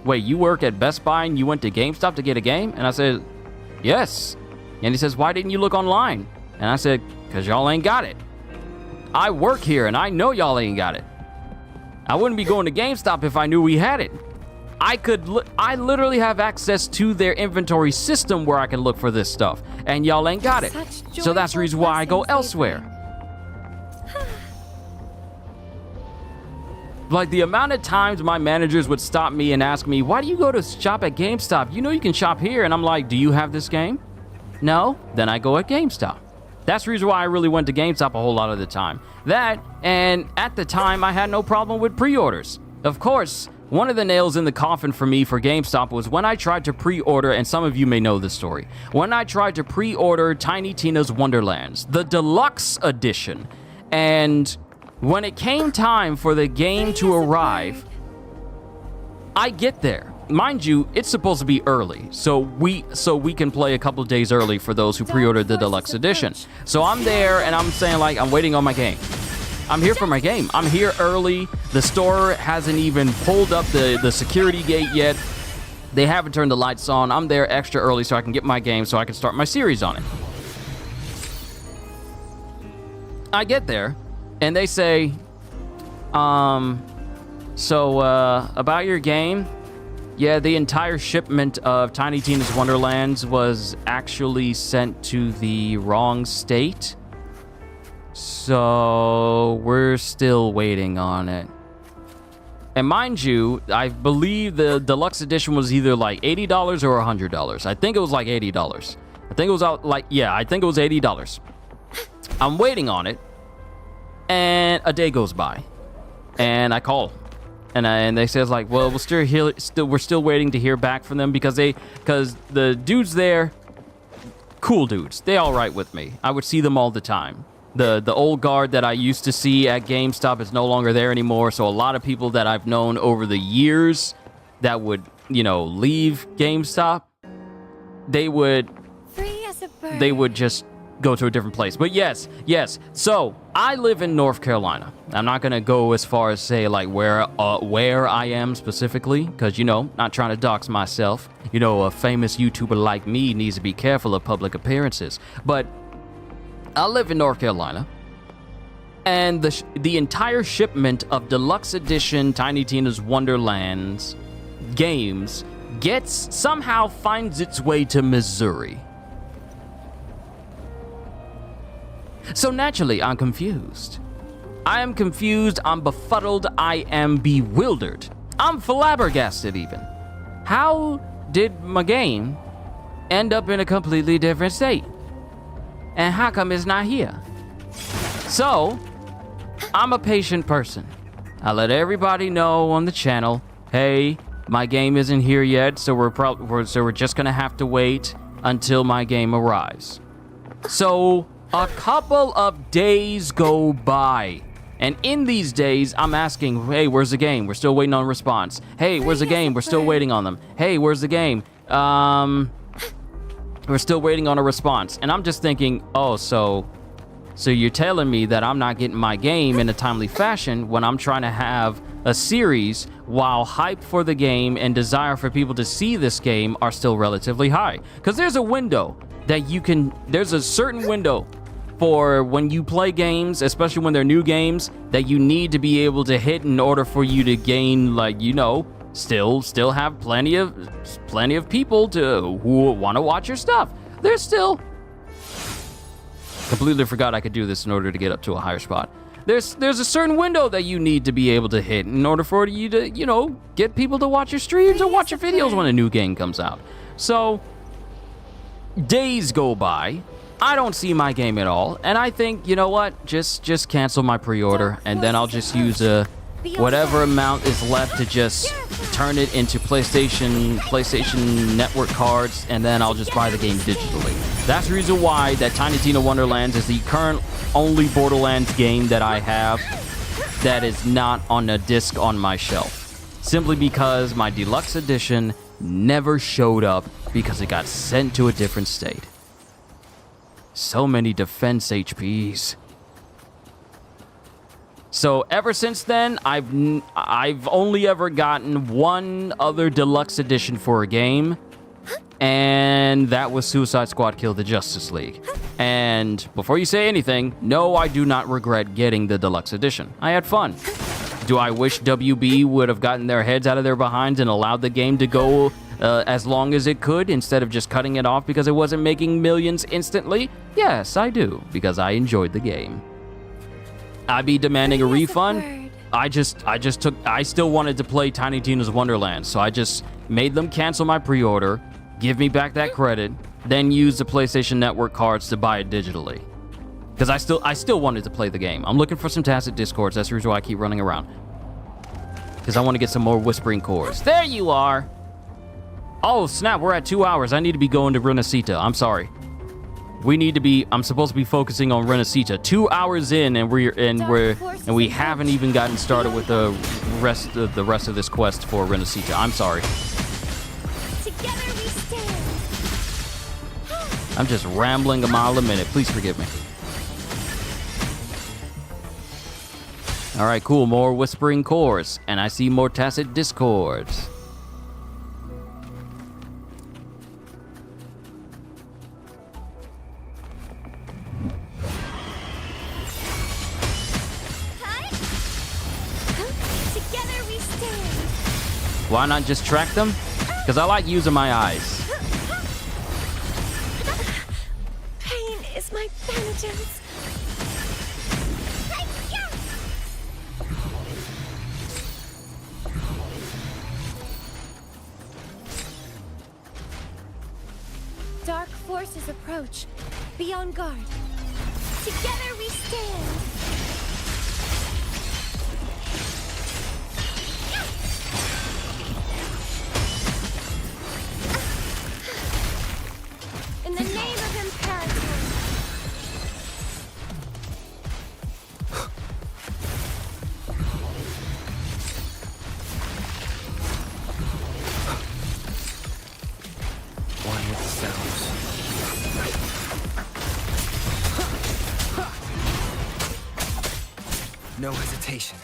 wait, you work at Best Buy and you went to GameStop to get a game? And I said, yes. And he says, why didn't you look online? And I said, because y'all ain't got it. I work here and I know y'all ain't got it. I wouldn't be going to GameStop if I knew we had it. I literally have access to their inventory system where I can look for this stuff, and y'all ain't got it. So that's the reason why I go elsewhere. Like, the amount of times my managers would stop me and ask me, why do you go to shop at GameStop? You know you can shop here. And I'm like, do you have this game? No? Then I go at GameStop. That's the reason why I really went to GameStop a whole lot of the time. That, and at the time, I had no problem with pre-orders. Of course, one of the nails in the coffin for me for GameStop was when I tried to pre-order, and some of you may know this story, when I tried to pre-order Tiny Tina's Wonderlands, the deluxe edition. And when it came time for the game to arrive, I get there. Mind you, it's supposed to be early, so we can play a couple of days early for those who pre-ordered the deluxe edition. So I'm there, and I'm saying, like, I'm waiting on my game. I'm here for my game. I'm here early. The store hasn't even pulled up the security gate yet. They haven't turned the lights on. I'm there extra early so I can get my game so I can start my series on it. I get there, and they say, about your game, yeah, the entire shipment of Tiny Tina's Wonderlands was actually sent to the wrong state. So we're still waiting on it. And mind you, I believe the deluxe edition was either like $80 or $100. I think it was like $80. I think it was I think it was $80. I'm waiting on it, and a day goes by, and I call, and they says like, well, we're still waiting to hear back from them because the dudes there, cool dudes, they all right with me. I would see them all the time. The old guard that I used to see at GameStop is no longer there anymore, so a lot of people that I've known over the years that would, leave GameStop, they would just go to a different place. But yes. So I live in North Carolina. I'm not gonna go as far as say like where I am specifically, because not trying to dox myself. A famous YouTuber like me needs to be careful of public appearances. But I live in North Carolina, and the entire shipment of deluxe edition Tiny Tina's Wonderlands games somehow finds its way to Missouri. So naturally, I'm confused. I am confused, I'm befuddled, I am bewildered. I'm flabbergasted even. How did my game end up in a completely different state? And how come it's not here? So, I'm a patient person. I let everybody know on the channel, hey, my game isn't here yet, so we're just gonna have to wait until my game arrives. So, a couple of days go by, and in these days, I'm asking, hey, where's the game? We're still waiting on a response. Hey, where's the game? We're still waiting on them. Hey, where's the game? We're still waiting on a response. And I'm just thinking, oh, so you're telling me that I'm not getting my game in a timely fashion when I'm trying to have a series while hype for the game and desire for people to see this game are still relatively high. Because there's a window that there's a certain window for when you play games, especially when they're new games, that you need to be able to hit in order for you to gain, still have plenty of people who want to watch your stuff. There's still completely forgot I could do this in order to get up to a higher spot. There's a certain window that you need to be able to hit in order for you to, you know, get people to watch your streams or watch your videos when a new game comes out. So, days go by. I don't see my game at all, and I think, you know what? Just cancel my pre-order, and then I'll just use whatever amount is left to just turn it into PlayStation Network cards, and then I'll just buy the game digitally. That's the reason why that Tiny Tina Wonderlands is the current only Borderlands game that I have that is not on a disc on my shelf. Simply because my deluxe edition never showed up because it got sent to a different state. So many defense HPs. So ever since then, I've only ever gotten one other deluxe edition for a game, and that was Suicide Squad Kill the Justice League. And before you say anything, no, I do not regret getting the deluxe edition. I had fun. Do I wish WB would have gotten their heads out of their behinds and allowed the game to go as long as it could instead of just cutting it off because it wasn't making millions instantly? Yes, I do, because I enjoyed the game. I'd be demanding a refund. I still wanted to play Tiny Tina's Wonderlands, so I just made them cancel my pre-order, give me back that credit, then use the PlayStation Network cards to buy it digitally. Because I still wanted to play the game. I'm looking for some tacit discords. That's the reason why I keep running around. Because I want to get some more whispering cores. There you are! Oh, snap, we're at 2 hours. I need to be going to Rinascita. I'm sorry. I'm supposed to be focusing on Rinascita. 2 hours in, and we haven't even gotten started with the rest of this quest for Rinascita. I'm sorry. Together we stand. I'm just rambling a mile a minute. Please forgive me. All right, cool. More whispering cores, and I see more tacit discords. Together we stand. Why not just track them? Because I like using my eyes. Pain is my vengeance. Dark forces approach. Be on guard. Together we stand. In the name of Imperator. One with the sounds. No hesitation.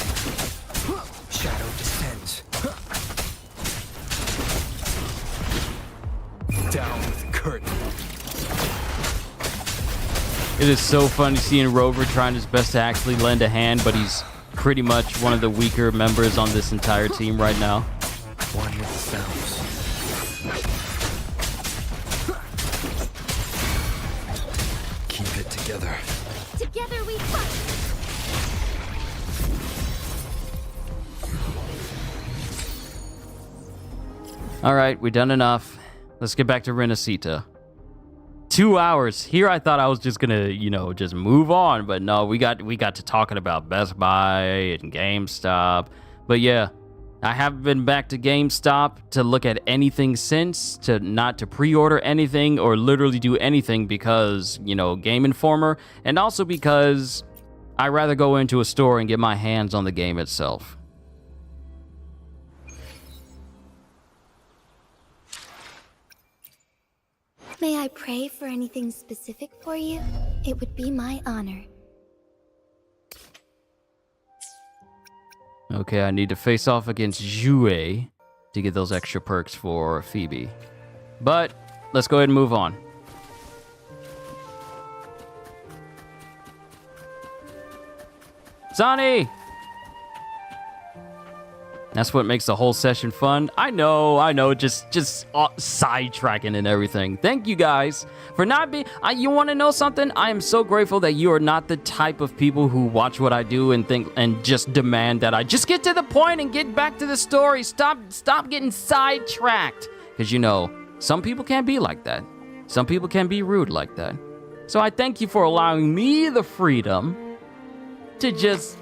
Shadow descends. Down with the curtain. It is so funny seeing Rover trying his best to actually lend a hand, but he's pretty much one of the weaker members on this entire team right now. One with the sounds. Keep it together. Together we fight. All right, we've done enough. Let's get back to Rinascita. 2 hours. Here I thought I was just gonna, you know, just move on, but no, we got to talking about Best Buy and GameStop. But yeah, I haven't been back to GameStop to look at anything since, not to pre-order anything or literally do anything because, you know, Game Informer, and also because I'd rather go into a store and get my hands on the game itself. May I pray for anything specific for you? It would be my honor. Okay, I need to face off against Jue to get those extra perks for Phoebe. But let's go ahead and move on. Zani! That's what makes the whole session fun. I know, just sidetracking and everything. Thank you guys for not being... you want to know something? I am so grateful that you are not the type of people who watch what I do and think and just demand that I just get to the point and get back to the story. Stop getting sidetracked. Because, you know, some people can't be like that. Some people can be rude like that. So I thank you for allowing me the freedom to just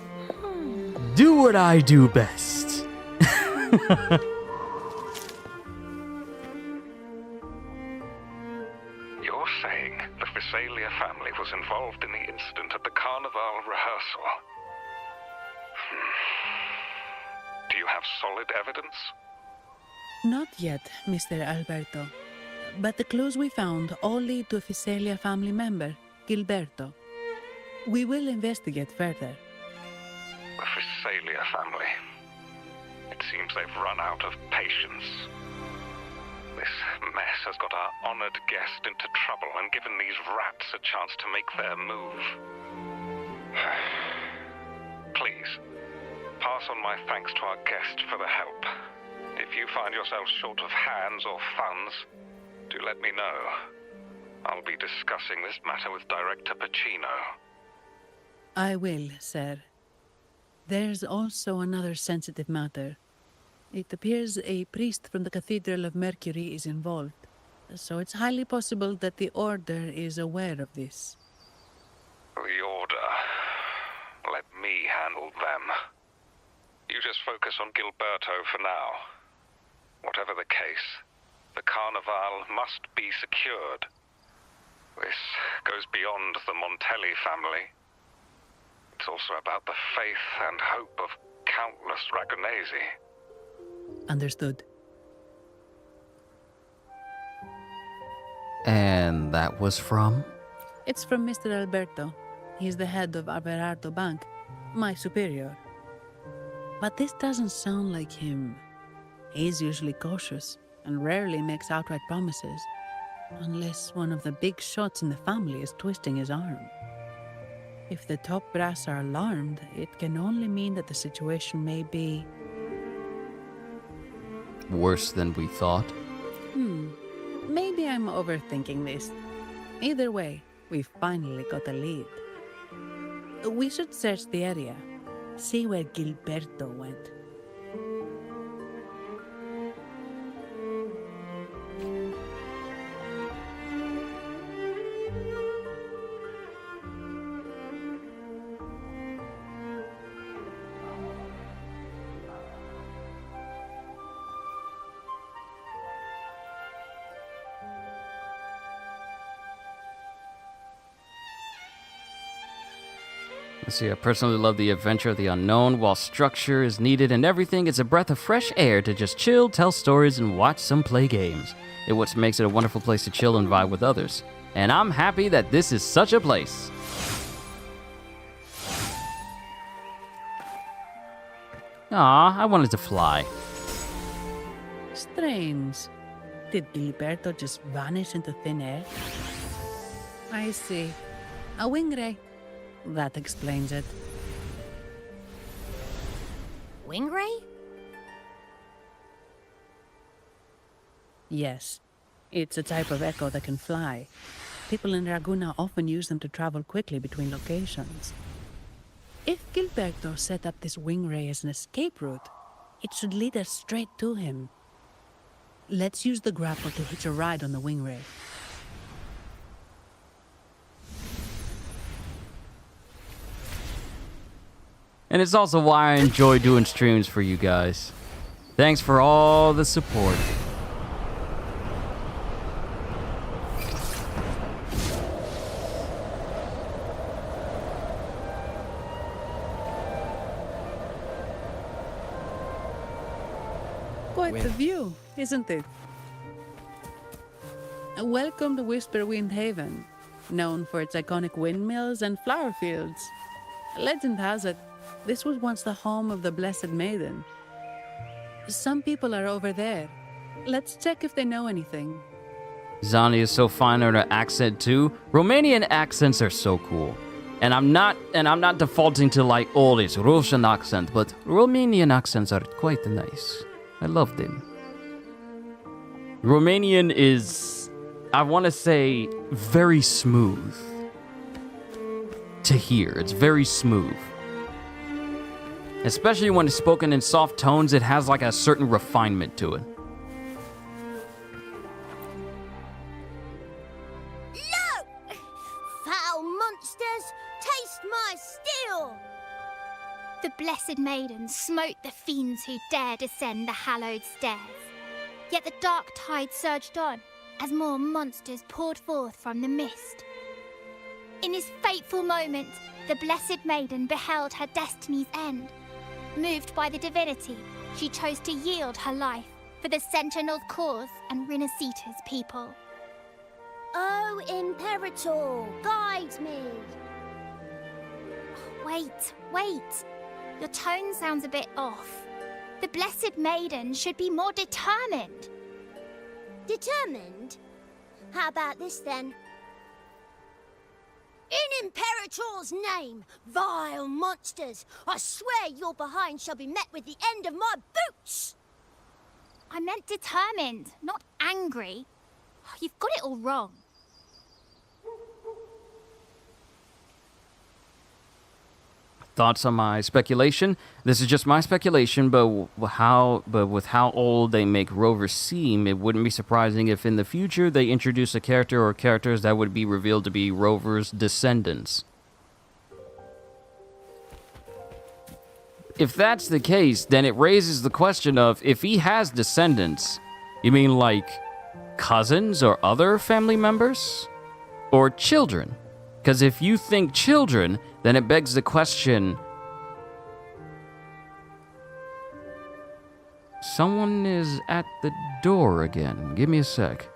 do what I do best. You're saying the Visalia family was involved in the incident at the Carnival rehearsal? Do you have solid evidence? Not yet, Mr. Alberto. But the clues we found all lead to a Visalia family member, Gilberto. We will investigate further. The Visalia family. It seems they've run out of patience. This mess has got our honored guest into trouble and given these rats a chance to make their move. Please, pass on my thanks to our guest for the help. If you find yourself short of hands or funds, do let me know. I'll be discussing this matter with Director Pacino. I will, sir. There's also another sensitive matter. It appears a priest from the Cathedral of Mercury is involved, so it's highly possible that the Order is aware of this. The Order. Let me handle them. You just focus on Gilberto for now. Whatever the case, the Carnival must be secured. This goes beyond the Montelli family. It's also about the faith and hope of countless Ragonesi. Understood. And that was from? It's from Mr. Alberto. He's the head of Averardo Bank, my superior. But this doesn't sound like him. He's usually cautious and rarely makes outright promises, unless one of the big shots in the family is twisting his arm. If the top brass are alarmed, it can only mean that the situation may be... worse than we thought. Maybe I'm overthinking this. Either way, we finally got a lead. We should search the area, see where Gilberto went. Let's see, I personally love the adventure of the unknown. While structure is needed and everything, it's a breath of fresh air to just chill, tell stories, and watch some play games. It's what makes it a wonderful place to chill and vibe with others. And I'm happy that this is such a place. Aw, I wanted to fly. Strange. Did Gilberto just vanish into thin air? I see. A wing ray. That explains it. Wing ray? Yes. It's a type of echo that can fly. People in Raguna often use them to travel quickly between locations. If Gilberto set up this wing ray as an escape route, it should lead us straight to him. Let's use the grapple to hitch a ride on the wing ray. And it's also why I enjoy doing streams for you guys. Thanks for all the support. Quite the view, isn't it? Welcome to Whisperwind Haven, known for its iconic windmills and flower fields. Legend has it, this was once the home of the Blessed Maiden. Some people are over there. Let's check if they know anything. Zani is so fine on her accent too. Romanian accents are so cool. And I'm not defaulting to like all this Russian accent, but Romanian accents are quite nice. I love them. Romanian is, I want to say, very smooth to hear. It's very smooth. Especially when it's spoken in soft tones, it has like a certain refinement to it. No! Foul monsters, taste my steel! The blessed maiden smote the fiends who dared ascend the hallowed stairs. Yet the dark tide surged on as more monsters poured forth from the mist. In this fateful moment, the blessed maiden beheld her destiny's end. Moved by the divinity, she chose to yield her life for the Sentinel's cause and Rinascita's people. Oh, Imperator, guide me! Wait. Your tone sounds a bit off. The blessed maiden should be more determined. Determined? How about this then? In Imperator's name, vile monsters, I swear your behind shall be met with the end of my boots! I meant determined, not angry. You've got it all wrong. Thoughts on my speculation? This is just my speculation, but with how old they make Rover seem, it wouldn't be surprising if in the future they introduce a character or characters that would be revealed to be Rover's descendants. If that's the case, then it raises the question of, if he has descendants, you mean like cousins or other family members? Or children? Because if you think children, then it begs the question... Someone is at the door again. Give me a sec.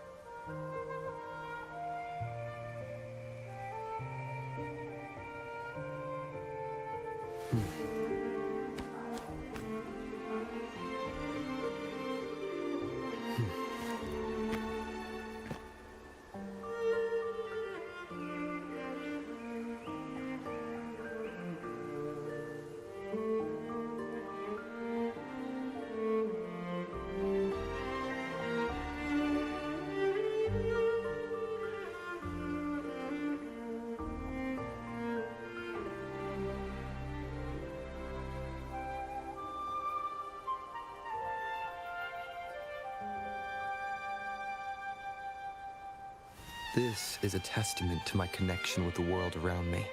This is a testament to my connection with the world around me.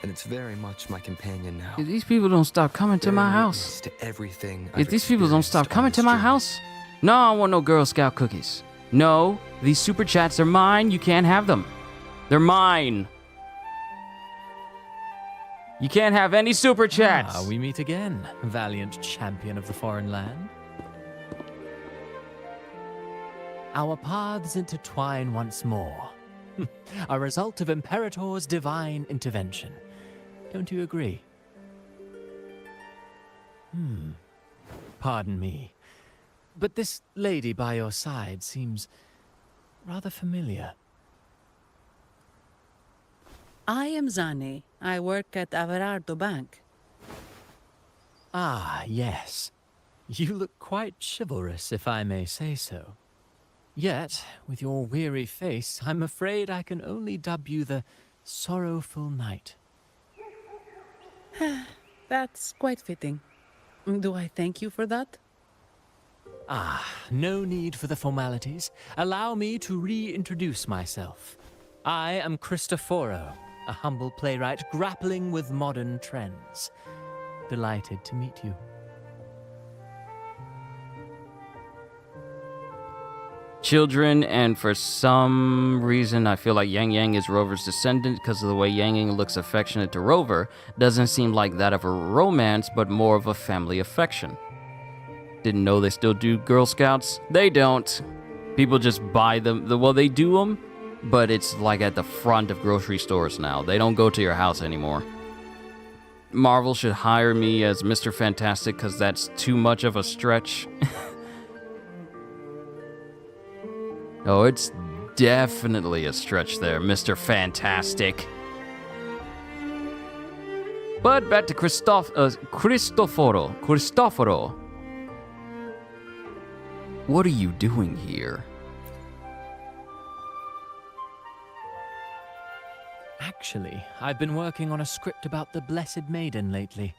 And it's very much my companion now. If these people don't stop coming to my Bearing house... witness to everything If I've these people don't stop experienced on coming this to my journey. house... No, I don't want no Girl Scout cookies. No, these super chats are mine. You can't have them. They're mine. You can't have any super chats. Ah, we meet again, valiant champion of the foreign land. Our paths intertwine once more. A result of Imperator's divine intervention. Don't you agree? Pardon me, but this lady by your side seems rather familiar. I am Zani. I work at Averardo Bank. Ah, yes. You look quite chivalrous, if I may say so. Yet, with your weary face, I'm afraid I can only dub you the Sorrowful Knight. That's quite fitting. Do I thank you for that? Ah, no need for the formalities. Allow me to reintroduce myself. I am Cristoforo, a humble playwright grappling with modern trends. Delighted to meet you. Children, and for some reason I feel like Yang Yang is Rover's descendant because of the way Yang Yang looks affectionate to Rover. Doesn't seem like that of a romance, but more of a family affection. Didn't know they still do Girl Scouts? They don't. People just buy them. Well, they do them, but it's like at the front of grocery stores now. They don't go to your house anymore. Marvel should hire me as Mr. Fantastic because that's too much of a stretch. Oh, it's definitely a stretch there, Mr. Fantastic. But back to Cristoforo. Cristoforo. What are you doing here? Actually, I've been working on a script about the Blessed Maiden lately.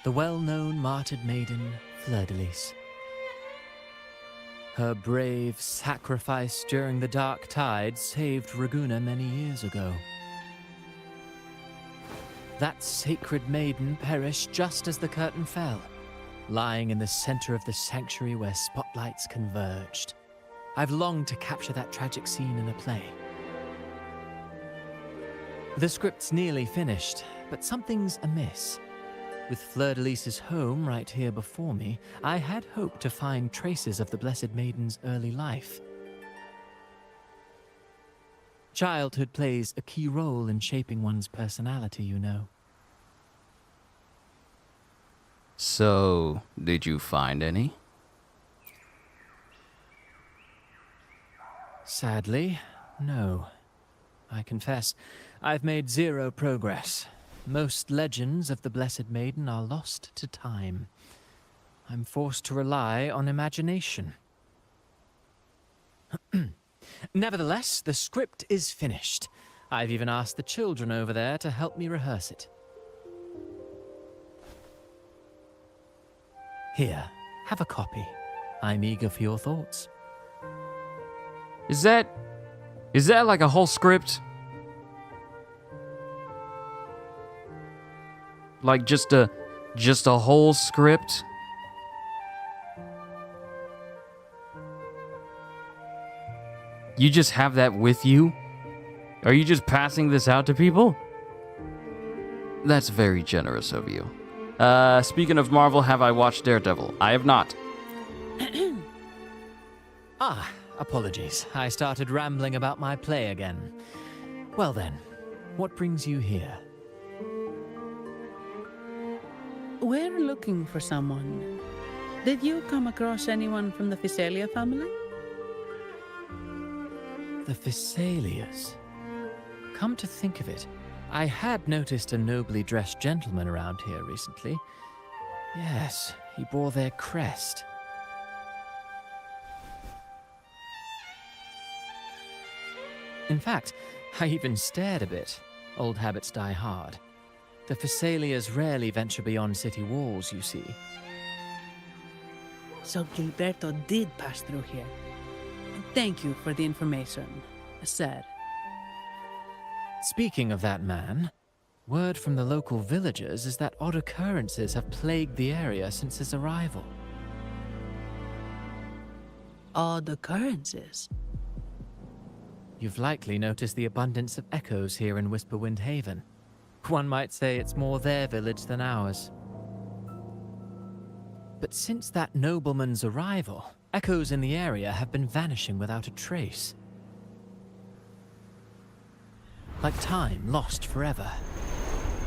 The well-known martyred maiden, Fleur-de-Lis. Her brave sacrifice during the Dark Tide saved Raguna many years ago. That sacred maiden perished just as the curtain fell, lying in the center of the sanctuary where spotlights converged. I've longed to capture that tragic scene in a play. The script's nearly finished, but something's amiss. With Fleur-de-Lis's home right here before me, I had hoped to find traces of the Blessed Maiden's early life. Childhood plays a key role in shaping one's personality, you know. So, did you find any? Sadly, no. I confess, I've made zero progress. Most legends of the Blessed Maiden are lost to time. I'm forced to rely on imagination. Nevertheless, the script is finished. I've even asked the children over there to help me rehearse it. Here, have a copy. I'm eager for your thoughts. Is that like a whole script? Like just a whole script? You just have that with you? Are you just passing this out to people? That's very generous of you. Speaking of Marvel, have I watched Daredevil? I have not. Apologies. I started rambling about my play again. Well then, what brings you here? We're looking for someone. Did you come across anyone from the Physalia family? The Physalias. Come to think of it, I had noticed a nobly dressed gentleman around here recently. Yes, he bore their crest. In fact, I even stared a bit. Old habits die hard. The Physalias rarely venture beyond city walls, you see. So Gilberto did pass through here. Thank you for the information, sir. Speaking of that man, word from the local villagers is that odd occurrences have plagued the area since his arrival. Odd occurrences? You've likely noticed the abundance of echoes here in Whisperwind Haven. One might say it's more their village than ours. But since that nobleman's arrival, echoes in the area have been vanishing without a trace. Like time lost forever.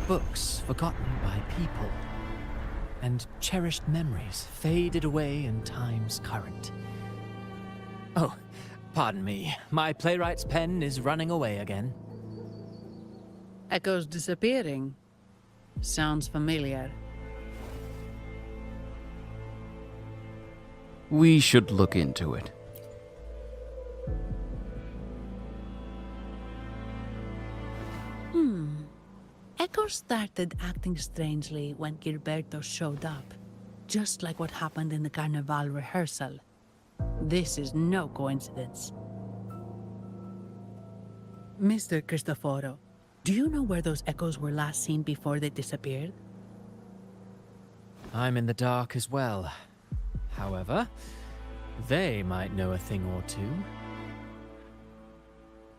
Books forgotten by people. And cherished memories faded away in time's current. Oh, pardon me. My playwright's pen is running away again. Echoes disappearing. Sounds familiar. We should look into it. Echoes started acting strangely when Gilberto showed up. Just like what happened in the Carnival rehearsal. This is no coincidence. Mr. Cristoforo, do you know where those echoes were last seen before they disappeared? I'm in the dark as well. However, they might know a thing or two.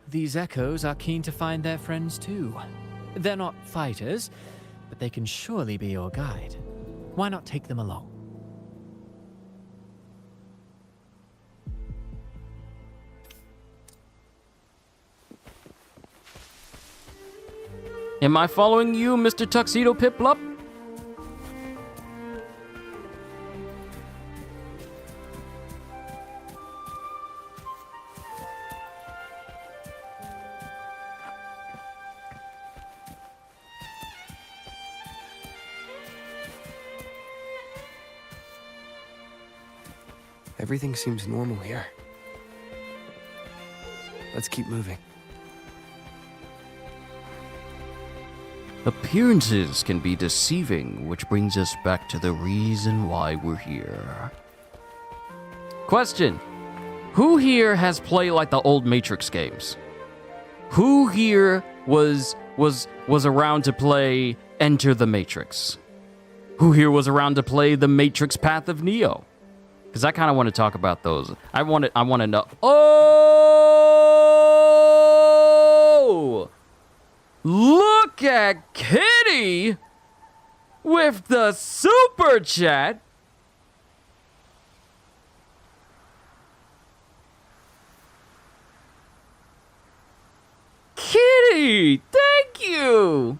These echoes are keen to find their friends too. They're not fighters, but they can surely be your guide. Why not take them along? Am I following you, Mr. Tuxedo Piplup? Everything seems normal here. Let's keep moving. Appearances can be deceiving, which brings us back to the reason why we're here. Question. Who here has played like the old Matrix games? Who here was around to play Enter the Matrix? Who here was around to play the Matrix Path of Neo? Because I kind of want to talk about those. I want to know. Oh! Look at Kitty with the super chat. Kitty, thank you.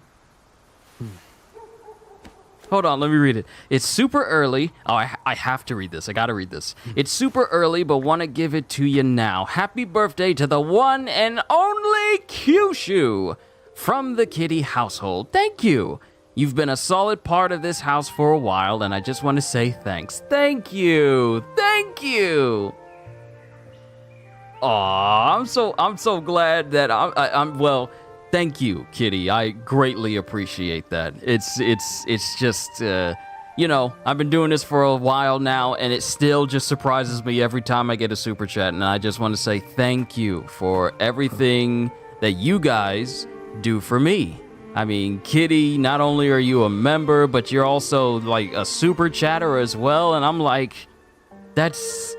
Hold on, let me read it. It's super early. Oh, I have to read this. I gotta read this. It's super early, but want to give it to you now. Happy birthday to the one and only Kyushu from the Kitty household. Thank you. You've been a solid part of this house for a while, and I just want to say thanks. Thank you. Thank you. Aw, I'm so glad that I'm well. Thank you, Kitty. I greatly appreciate that. It's just, you know, I've been doing this for a while now, and it still just surprises me every time I get a super chat. And I just want to say thank you for everything that you guys do for me. I mean, Kitty, not only are you a member, but you're also like a super chatter as well. And I'm like, that's,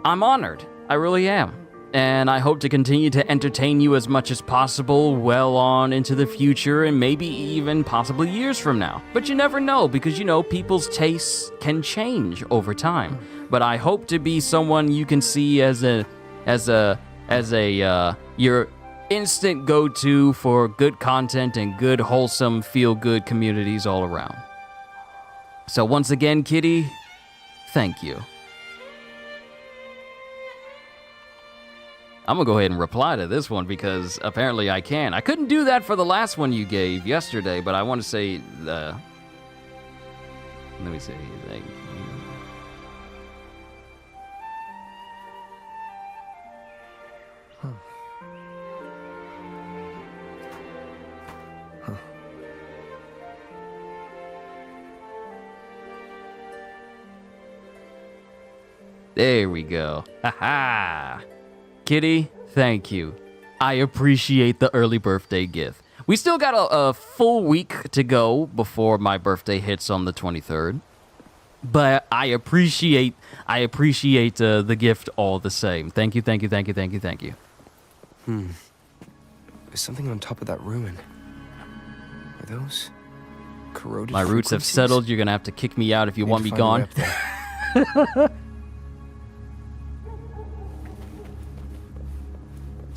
I'm honored. I really am. And I hope to continue to entertain you as much as possible well on into the future and maybe even possibly years from now. But you never know because, you know, people's tastes can change over time. But I hope to be someone you can see as your instant go-to for good content and good, wholesome, feel-good communities all around. So once again, Kitty, thank you. I'm gonna go ahead and reply to this one because apparently I can. I couldn't do that for the last one you gave yesterday, but I want to say, let me see. Thank you. There we go. Ha-ha. Kitty, thank you. I appreciate the early birthday gift. We still got a full week to go before my birthday hits on the 23rd. But I appreciate the gift all the same. Thank you. There's something on top of that ruin. Are those corroded My roots have settled. You're going to have to kick me out if you want me gone.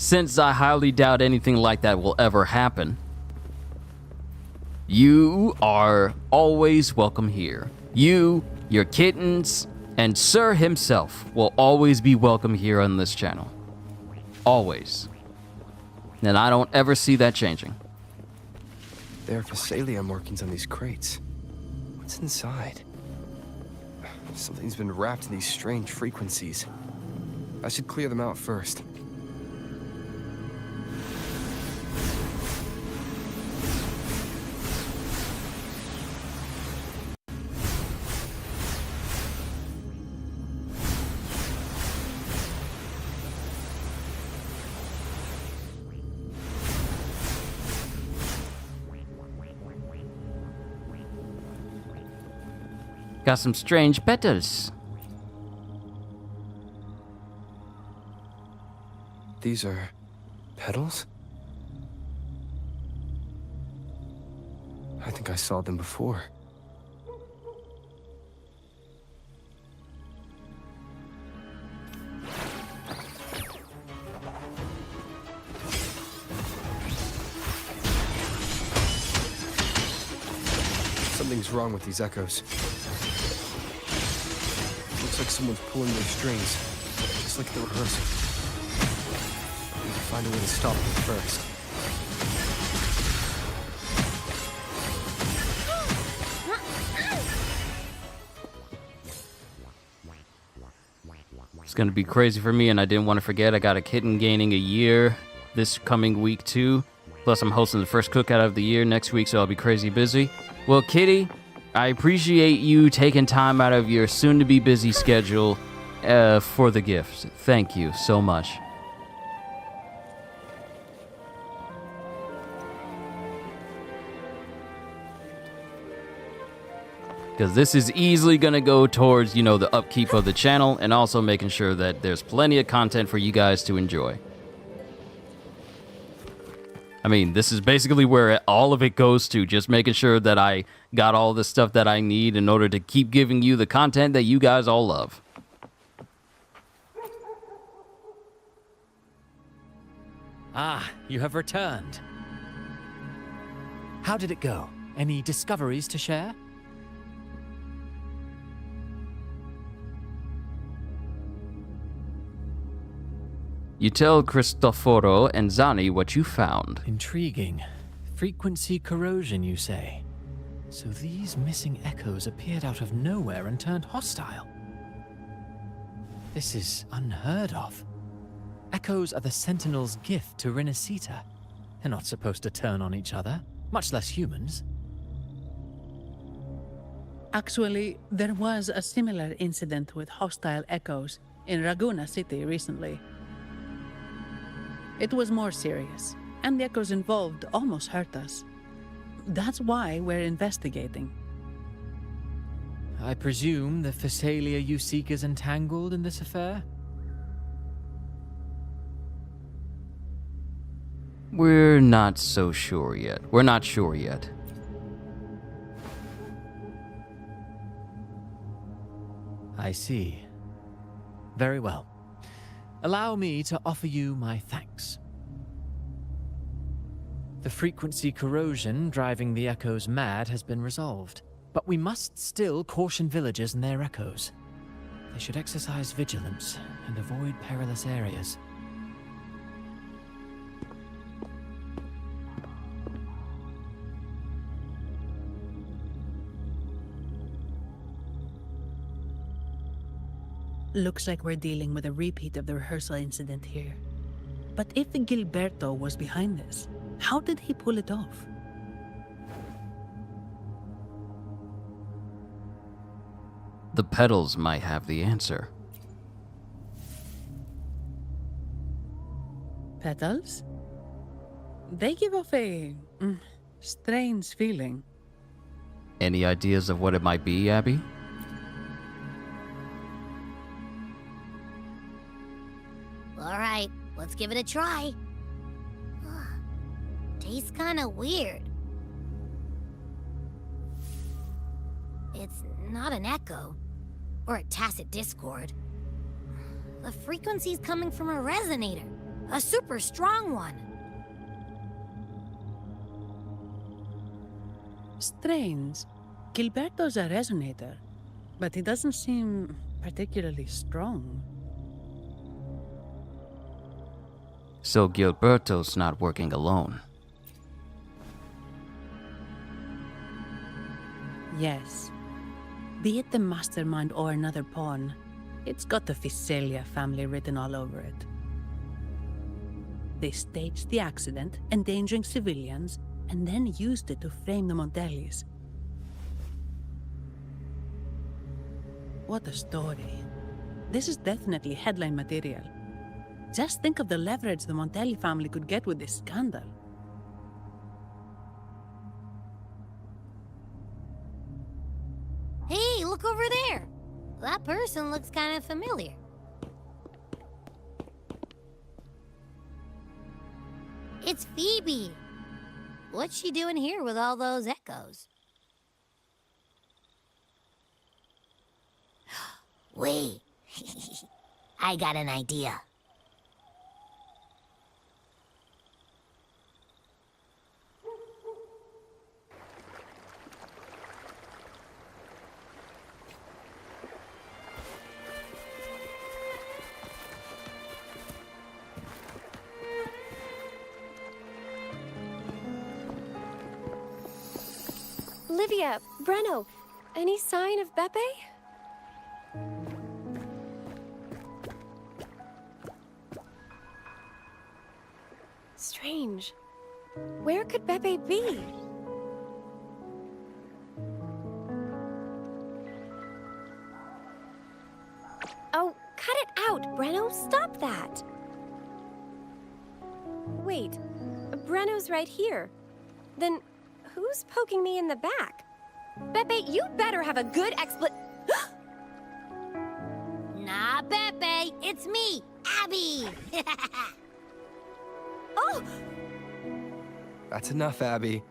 Since I highly doubt anything like that will ever happen, you are always welcome here. You, your kittens, and Sir himself will always be welcome here on this channel. Always. And I don't ever see that changing. There are Physalia markings on these crates. What's inside? Something's been wrapped in these strange frequencies. I should clear them out first. Got some strange petals. These are petals? I think I saw them before. Something's wrong with these echoes. Looks like someone's pulling their strings, just like the rehearsal. I need to find a way to stop them first. gonna be crazy for me, and I didn't want to forget I got a kitten gaining a year this coming week too. Plus, I'm hosting the first cookout of the year next week, so I'll be crazy busy. Well, Kitty, I appreciate you taking time out of your soon-to-be busy schedule for the gift. Thank you so much. Because this is easily going to go towards, you know, the upkeep of the channel and also making sure that there's plenty of content for you guys to enjoy. I mean, this is basically where all of it goes to, just making sure that I got all the stuff that I need in order to keep giving you the content that you guys all love. Ah, you have returned. How did it go? Any discoveries to share? You tell Cristoforo and Zani what you found. Intriguing. Frequency corrosion, you say? So these missing echoes appeared out of nowhere and turned hostile. This is unheard of. Echoes are the Sentinel's gift to Rinascita. They're not supposed to turn on each other, much less humans. Actually, there was a similar incident with hostile echoes in Raguna City recently. It was more serious, and the echoes involved almost hurt us. That's why we're investigating. I presume the Phasalia you seek is entangled in this affair? We're not so sure yet. We're not sure yet. I see. Very well. Allow me to offer you my thanks. The frequency corrosion driving the echoes mad has been resolved, but we must still caution villagers and their echoes. They should exercise vigilance and avoid perilous areas. Looks like we're dealing with a repeat of the rehearsal incident here. But if Gilberto was behind this, how did he pull it off? The pedals might have the answer. Petals? They give off a strange feeling. Any ideas of what it might be, Abby? All right, let's give it a try. Tastes kind of weird. It's not an echo or a tacit discord. The frequency's coming from a resonator, a super strong one. Strange. Gilberto's a resonator, but he doesn't seem particularly strong. So Gilberto's not working alone. Yes. Be it the mastermind or another pawn, it's got the Phasalia family written all over it. They staged the accident, endangering civilians, and then used it to frame the Montellis. What a story. This is definitely headline material. Just think of the leverage the Montelli family could get with this scandal. Hey, look over there. That person looks kind of familiar. It's Phoebe. What's she doing here with all those echoes? Wait. I got an idea. Livia, Breno, any sign of Beppe? Where could Bebe be? Oh, cut it out, Breno. Stop that. Wait, Breno's right here. Then who's poking me in the back? Bebe, you better have a good Nah, Pepe, it's me, Abby. Oh! That's enough, Abby.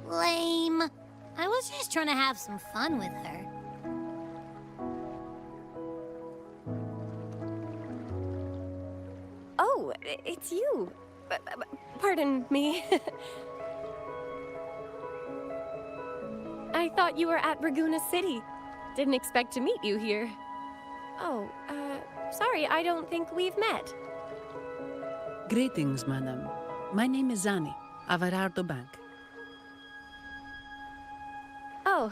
Lame. I was just trying to have some fun with her. Oh, it's you. Pardon me. I thought you were at Raguna City. Didn't expect to meet you here. Oh, sorry, I don't think we've met. Greetings, madam. My name is Zani, Averardo Bank. Oh,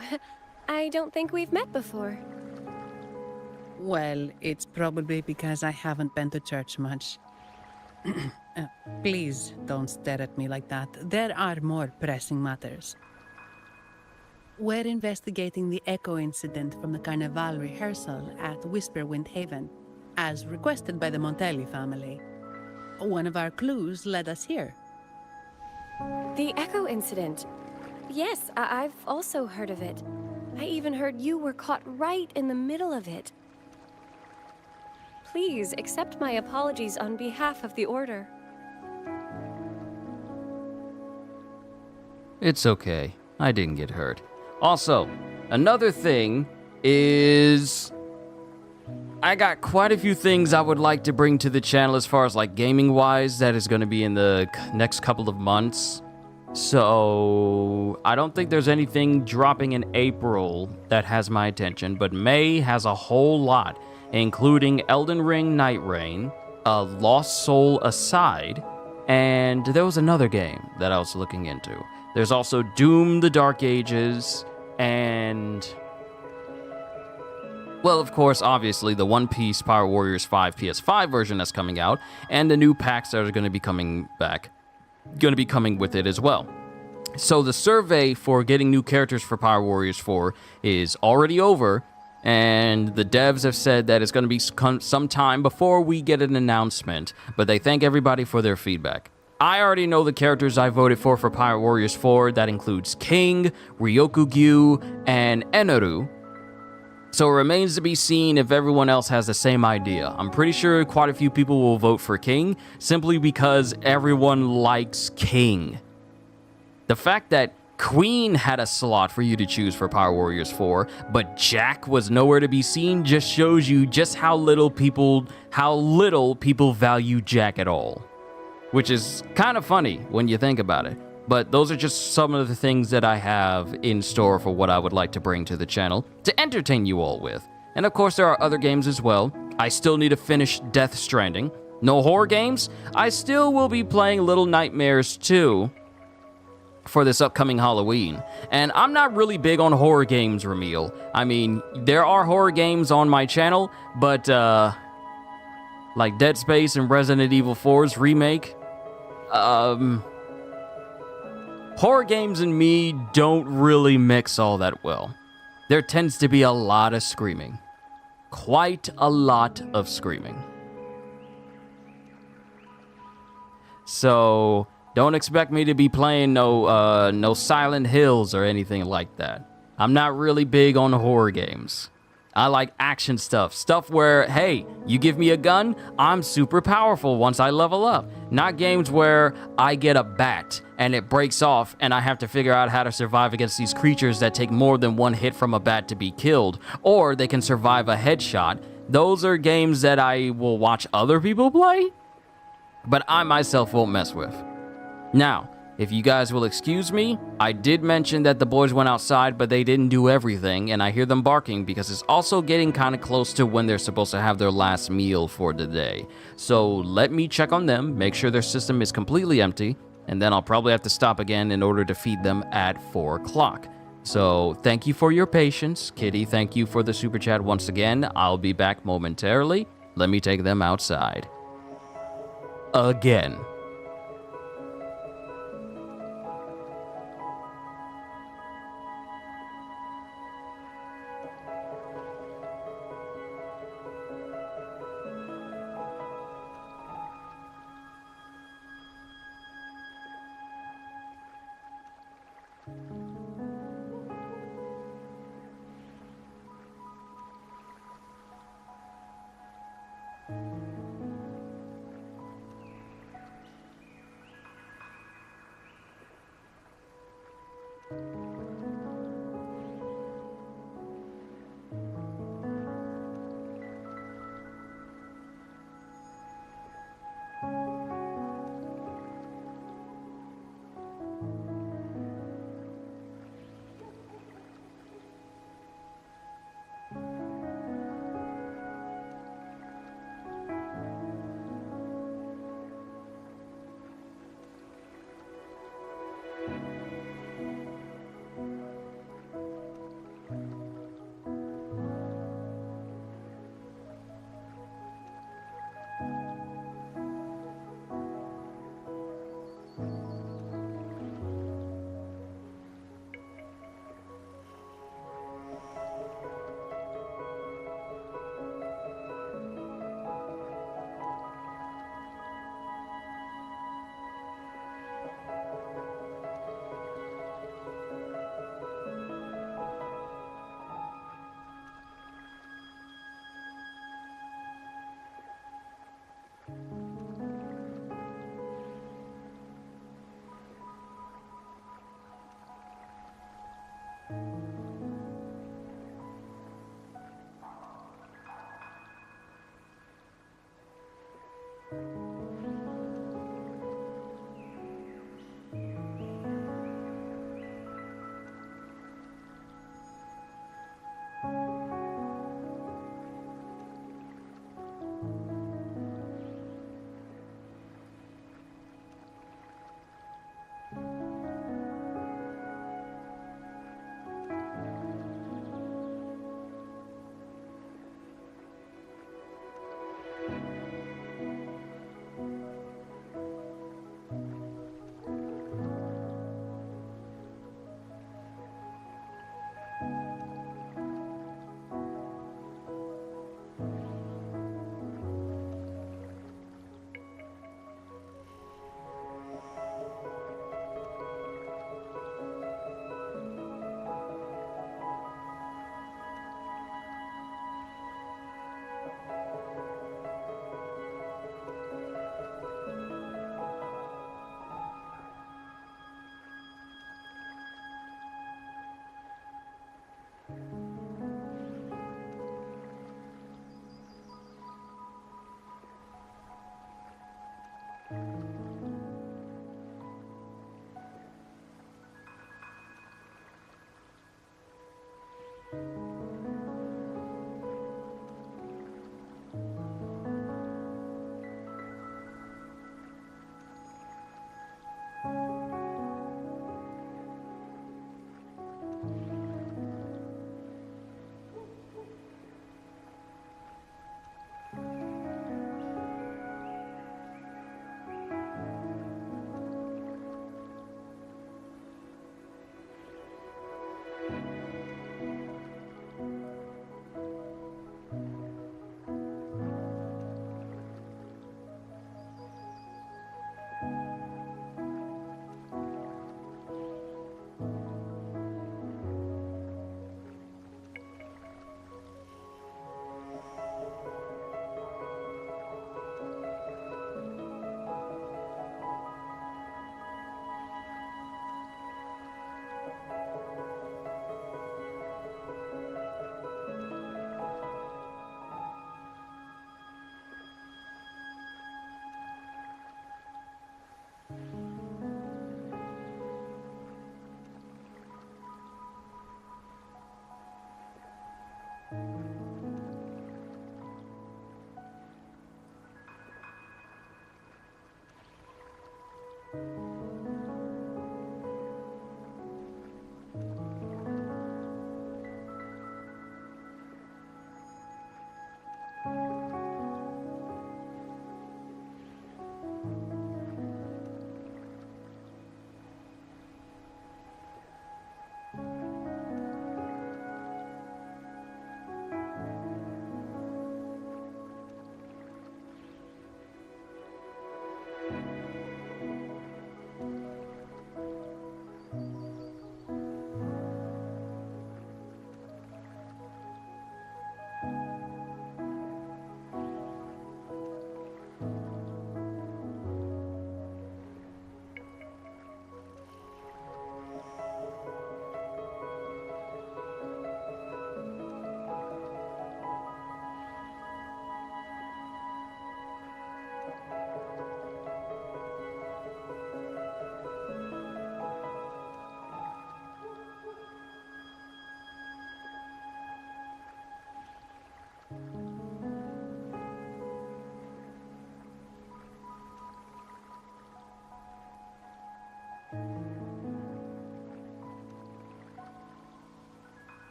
I don't think we've met before. Well, it's probably because I haven't been to church much. Please don't stare at me like that. There are more pressing matters. We're investigating the echo incident from the Carnival rehearsal at Whisperwind Haven, as requested by the Montelli family. One of our clues led us here. The Echo incident. Yes, I've also heard of it. I even heard you were caught right in the middle of it. Please accept my apologies on behalf of the Order. It's okay. I didn't get hurt. Also, another thing is I got quite a few things I would like to bring to the channel as far as like gaming wise that is going to be in the next couple of months. So I don't think there's anything dropping in April that has my attention, but May has a whole lot, including Elden Ring Night Rain, Lost Soul Aside, and there was another game that I was looking into. There's also Doom the Dark Ages, and well, of course, obviously, the One Piece Power Warriors 5 PS5 version that's coming out, and the new packs that are going to be coming with it as well. So the survey for getting new characters for Power Warriors 4 is already over, and the devs have said that it's going to be some time before we get an announcement, but they thank everybody for their feedback. I already know the characters I voted for Power Warriors 4. That includes King, Ryokugyu, and Eneru. So it remains to be seen if everyone else has the same idea. I'm pretty sure quite a few people will vote for King, simply because everyone likes King. The fact that Queen had a slot for you to choose for Power Warriors 4, but Jack was nowhere to be seen just shows you just how little people value Jack at all. Which is kind of funny when you think about it. But those are just some of the things that I have in store for what I would like to bring to the channel to entertain you all with. And of course, there are other games as well. I still need to finish Death Stranding. No horror games. I still will be playing Little Nightmares 2 for this upcoming Halloween. And I'm not really big on horror games, Ramil. I mean, there are horror games on my channel, but like Dead Space and Resident Evil 4's remake, horror games and me don't really mix all that well. There tends to be a lot of screaming. Quite a lot of screaming. So don't expect me to be playing no Silent Hills or anything like that. I'm not really big on horror games. I like action stuff where, hey, you give me a gun, I'm super powerful once I level up. Not games where I get a bat and it breaks off and I have to figure out how to survive against these creatures that take more than one hit from a bat to be killed, or they can survive a headshot. Those are games that I will watch other people play, but I myself won't mess with. Now, if you guys will excuse me, I did mention that the boys went outside, but they didn't do everything, and I hear them barking because it's also getting kind of close to when they're supposed to have their last meal for the day. So let me check on them, make sure their system is completely empty, and then I'll probably have to stop again in order to feed them at 4 o'clock. So thank you for your patience. Kitty, thank you for the super chat once again. I'll be back momentarily. Let me take them outside. again.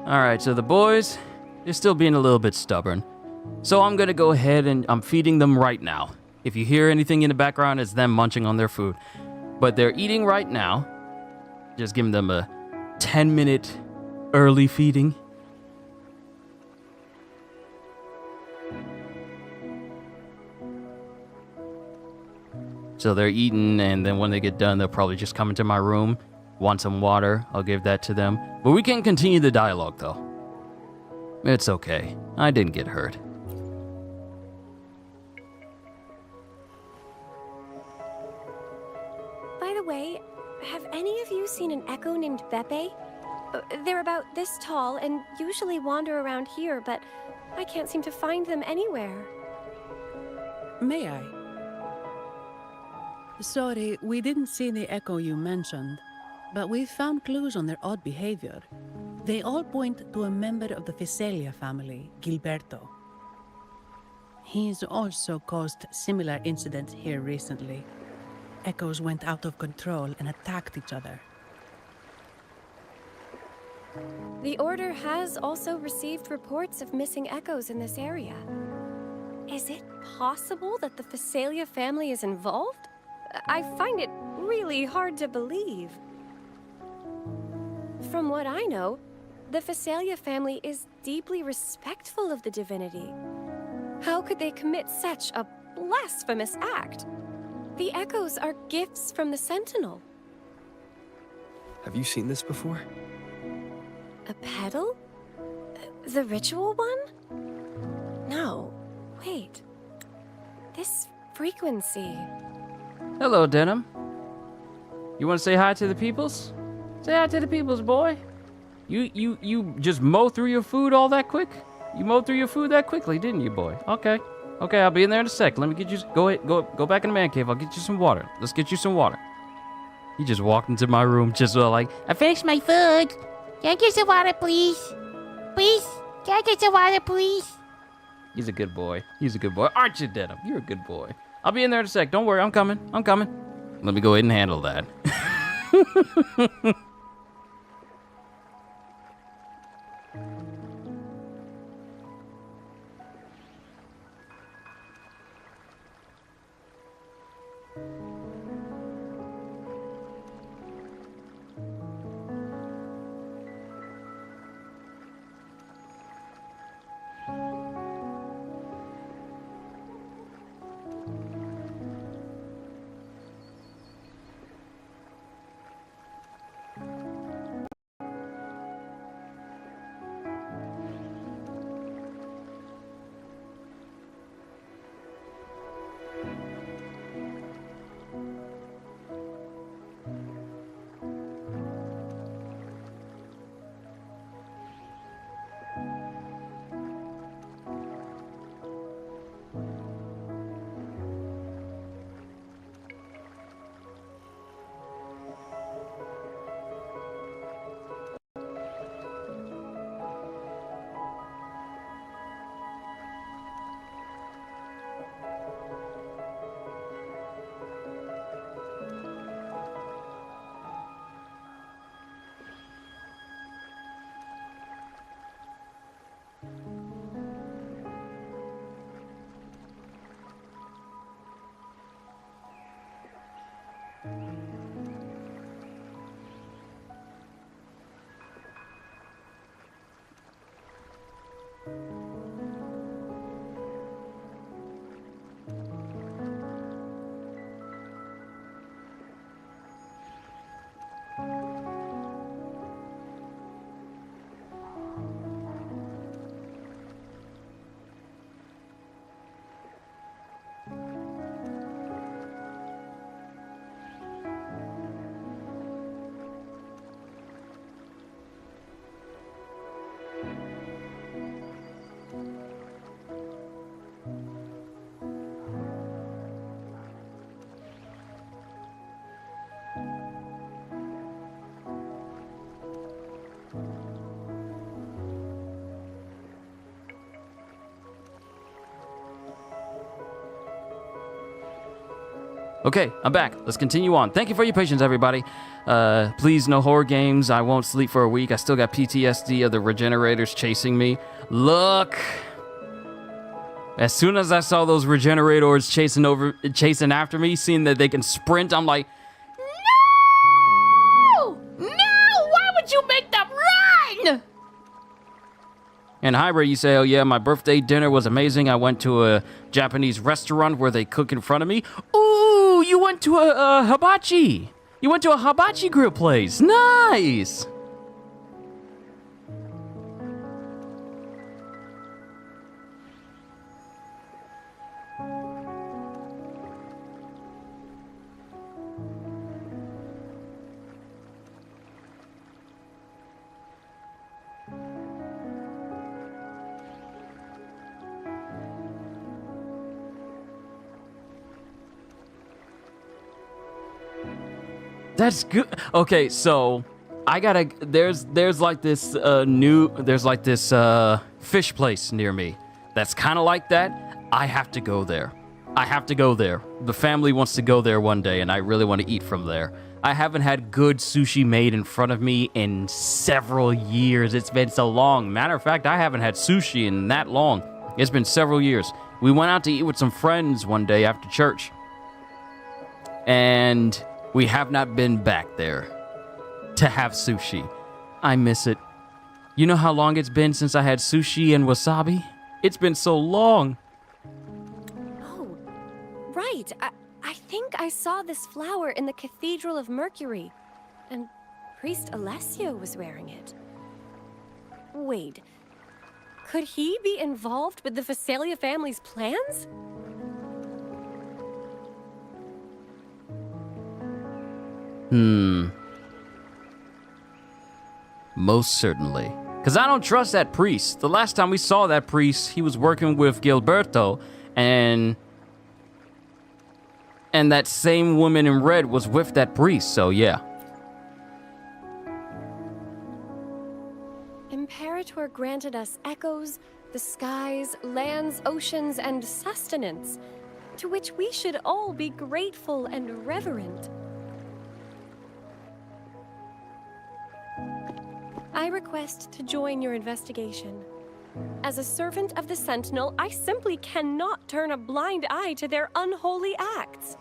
Alright, so the boys, they're still being a little bit stubborn. So I'm gonna go ahead and I'm feeding them right now. If you hear anything in the background, it's them munching on their food. But they're eating right now. Just giving them a 10-minute early feeding. So they're eating, and then when they get done, they'll probably just come into my room, want some water. I'll give that to them. But we can continue the dialogue, though. It's okay. I didn't get hurt. By the way, have any of you seen an echo named Beppe? They're about this tall and usually wander around here, but I can't seem to find them anywhere. May I? Sorry, we didn't see the echo you mentioned, but we found clues on their odd behavior. They all point to a member of the Visalia family, Gilberto. He's also caused similar incidents here recently. Echoes went out of control and attacked each other. The Order has also received reports of missing echoes in this area. Is it possible that the Visalia family is involved? I find it really hard to believe. From what I know, the Visalia family is deeply respectful of the divinity. How could they commit such a blasphemous act? The echoes are gifts from the Sentinel. Have you seen this before? A pedal? The ritual one? No. Wait. This frequency. Hello, Denim. You want to say hi to the peoples? Say hi to the peoples, boy. You just mow through your food all that quick? You mowed through your food that quickly, didn't you, boy? Okay. Okay, I'll be in there in a sec. Let me get you... Go back in the man cave. I'll get you some water. Let's get you some water. He just walked into my room just like... I finished my food. Can I get some water, please? Please? Can I get some water, please? He's a good boy. He's a good boy. Aren't you, Denim? You're a good boy. I'll be in there in a sec. Don't worry. I'm coming. I'm coming. Let me go ahead and handle that. Okay, I'm back. Let's continue on. Thank you for your patience, everybody. Please, no horror games. I won't sleep for a week. I still got PTSD of the regenerators chasing me. Look. As soon as I saw those regenerators chasing after me, seeing that they can sprint, I'm like, No! No! Why would you make them run? and Hybrid, you say, oh yeah, my birthday dinner was amazing. I went to a Japanese restaurant where they cook in front of me. Ooh, you went to a hibachi. You went to a hibachi grill place. Nice. That's good. Okay, so I gotta. There's like this fish place near me that's kind of like that. I have to go there. I have to go there. The family wants to go there one day, and I really want to eat from there. I haven't had good sushi made in front of me in several years. It's been so long. Matter of fact, I haven't had sushi in that long. It's been several years. We went out to eat with some friends one day after church, and we have not been back there to have sushi. I miss it. You know how long it's been since I had sushi and wasabi? It's been so long. Oh, right. I think I saw this flower in the Cathedral of Mercury, and Priest Alessio was wearing it. Wait, could he be involved with the Visalia family's plans? Most certainly. Because I don't trust that priest. The last time we saw that priest, he was working with Gilberto, and that same woman in red was with that priest, so yeah. Imperator granted us echoes, the skies, lands, oceans, and sustenance, to which we should all be grateful and reverent. I request to join your investigation. As a servant of the Sentinel, I simply cannot turn a blind eye to their unholy acts.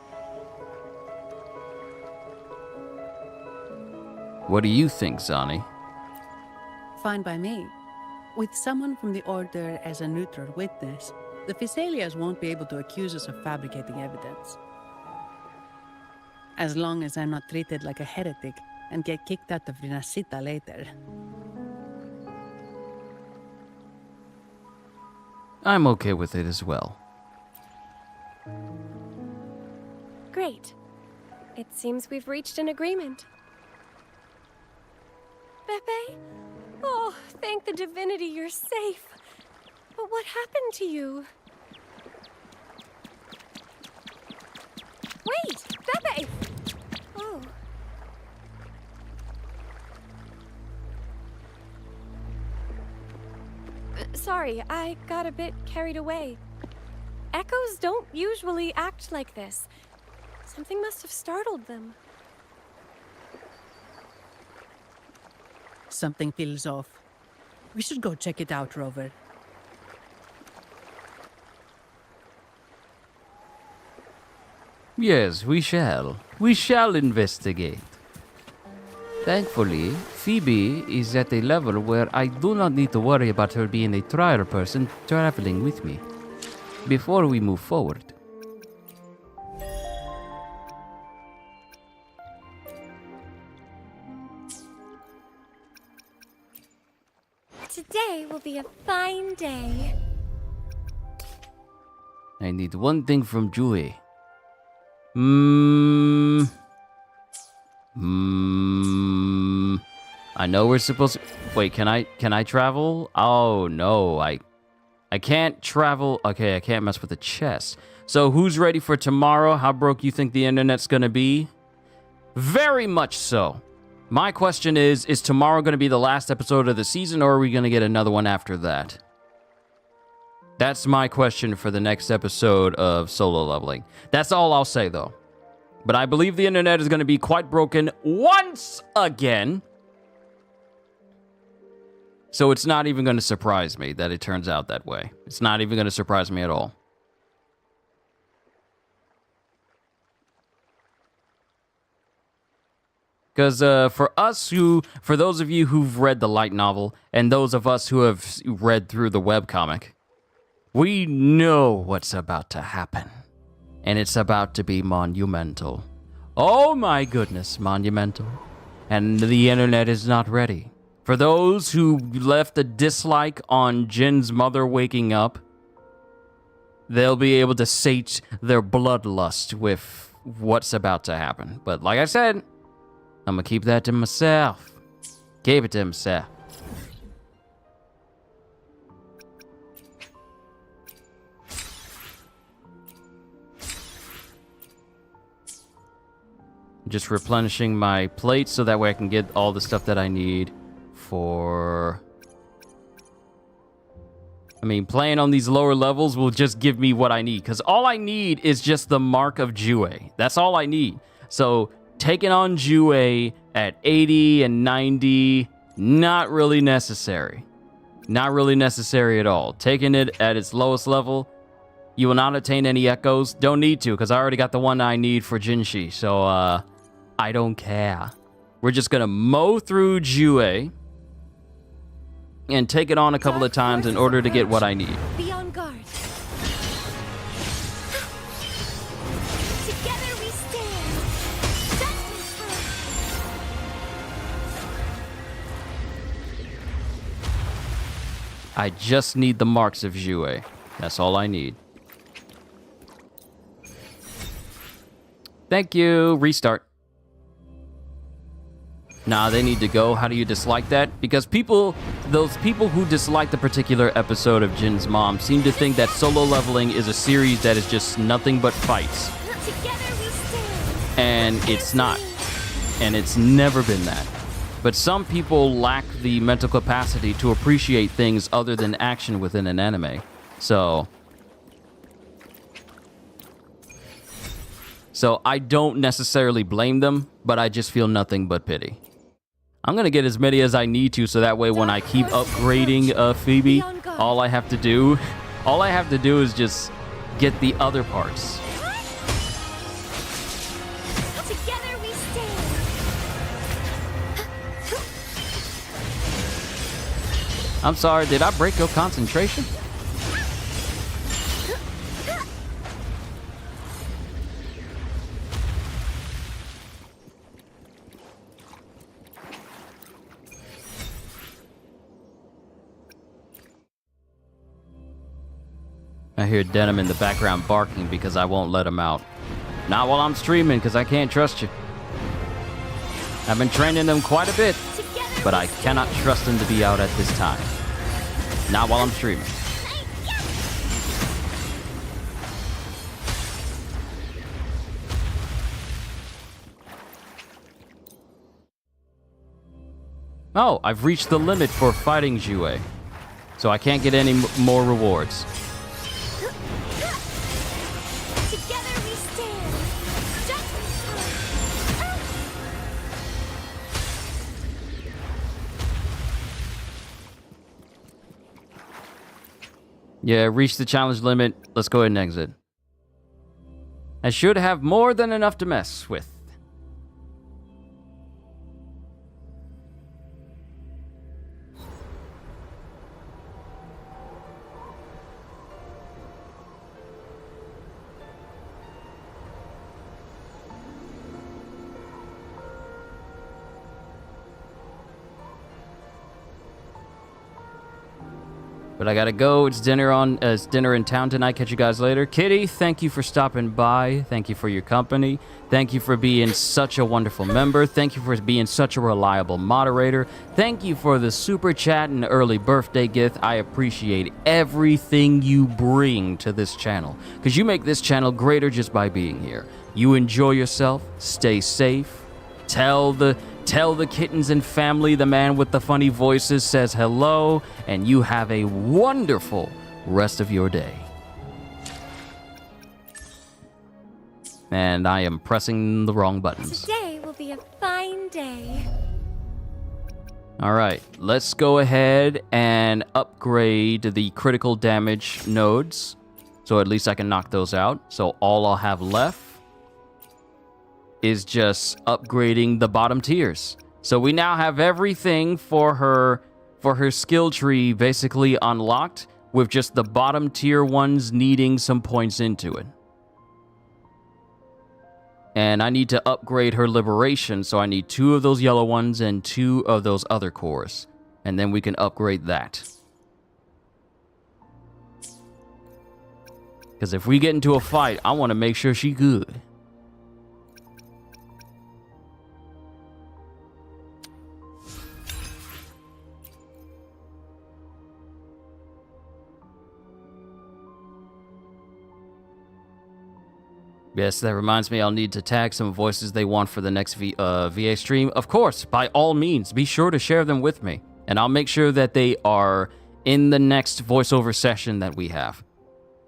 What do you think, Zani? Fine by me. With someone from the Order as a neutral witness, the Visalias won't be able to accuse us of fabricating evidence. As long as I'm not treated like a heretic and get kicked out of rinascita later. I'm okay with it as well. Great. It seems we've reached an agreement. Pepe? Oh, thank the divinity you're safe. But what happened to you? Wait! Pepe! Oh. Sorry, I got a bit carried away. Echoes don't usually act like this. Something must have startled them. Something feels off. We should go check it out, Rover. Yes, we shall. We shall investigate. Thankfully, Phoebe is at a level where I do not need to worry about her being a trial person traveling with me. Before we move forward. Today will be a fine day. I need one thing from Julie. I know we're supposed to... Wait, can I travel? Oh, no, I can't travel. Okay, I can't mess with the chest. So who's ready for tomorrow? How broke you think the internet's gonna be? Very much so. My question is tomorrow gonna be the last episode of the season, or are we gonna get another one after that? That's my question for the next episode of Solo Leveling. That's all I'll say, though. But I believe the internet is going to be quite broken once again. So it's not even going to surprise me that it turns out that way. It's not even going to surprise me at all. Because for those of you who've read the light novel, and those of us who have read through the webcomic, we know what's about to happen. And it's about to be monumental. Oh my goodness, monumental. And the internet is not ready. For those who left a dislike on Jin's mother waking up, they'll be able to sate their bloodlust with what's about to happen. But like I said, I'm gonna keep that to myself. Keep it to myself. Just replenishing my plate so that way I can get all the stuff that I need for... I mean, playing on these lower levels will just give me what I need. Because all I need is just the mark of Jue. That's all I need. So, taking on Jue at 80 and 90, not really necessary. Not really necessary at all. Taking it at its lowest level, you will not attain any echoes. Don't need to, because I already got the one I need for Jinshi. So, I don't care. We're just going to mow through Jue and take it on a couple of times in order to get what I need. Be on guard. Together we stand. I just need the marks of Jue. That's all I need. Thank you. Restart. Nah, they need to go. How do you dislike that? Because those people who dislike the particular episode of Jin's mom seem to think that Solo Leveling is a series that is just nothing but fights. And it's not. And it's never been that. But some people lack the mental capacity to appreciate things other than action within an anime. So I don't necessarily blame them, but I just feel nothing but pity. I'm going to get as many as I need to, so that way when I keep upgrading Phoebe, all I have to do is just get the other parts. Together we stand. I'm sorry, did I break your concentration? I hear Denim in the background barking because I won't let him out. Not while I'm streaming, because I can't trust you. I've been training them quite a bit, but I cannot trust them to be out at this time. Not while I'm streaming. Oh, I've reached the limit for fighting Jue, so I can't get any more rewards. Yeah, reach the challenge limit. Let's go ahead and exit. I should have more than enough to mess with. But I gotta go. It's dinner in town tonight. Catch you guys later. Kitty, thank you for stopping by. Thank you for your company. Thank you for being such a wonderful member. Thank you for being such a reliable moderator. Thank you for the super chat and early birthday gift. I appreciate everything you bring to this channel, because you make this channel greater just by being here. You enjoy yourself. Stay safe. Tell the kittens and family the man with the funny voices says hello, and you have a wonderful rest of your day. And I am pressing the wrong buttons. Today will be a fine day. All right, let's go ahead and upgrade the critical damage nodes. So at least I can knock those out. So all I'll have left is just upgrading the bottom tiers. So we now have everything for her skill tree basically unlocked, with just the bottom tier ones needing some points into it. And I need to upgrade her liberation, so I need 2 of those yellow ones and 2 of those other cores. And then we can upgrade that. Because if we get into a fight, I want to make sure she good. Yes, that reminds me, I'll need to tag some voices they want for the next VA stream. Of course, by all means, be sure to share them with me. And I'll make sure that they are in the next voiceover session that we have.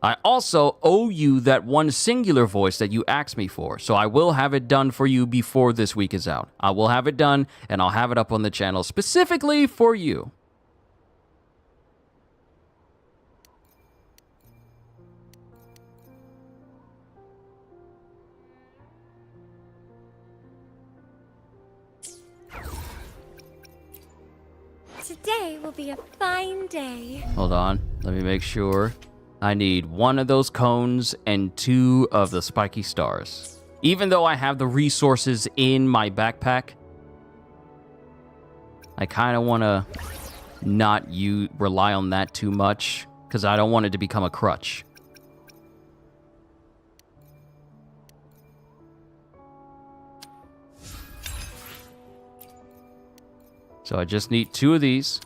I also owe you that one singular voice that you asked me for, so I will have it done for you before this week is out. I will have it done, and I'll have it up on the channel specifically for you. Today will be a fine day. Hold on, let me make sure. I need 1 of those cones and 2 of the spiky stars. Even though I have the resources in my backpack, I kind of want to not rely on that too much, because I don't want it to become a crutch. So I just need 2 of these.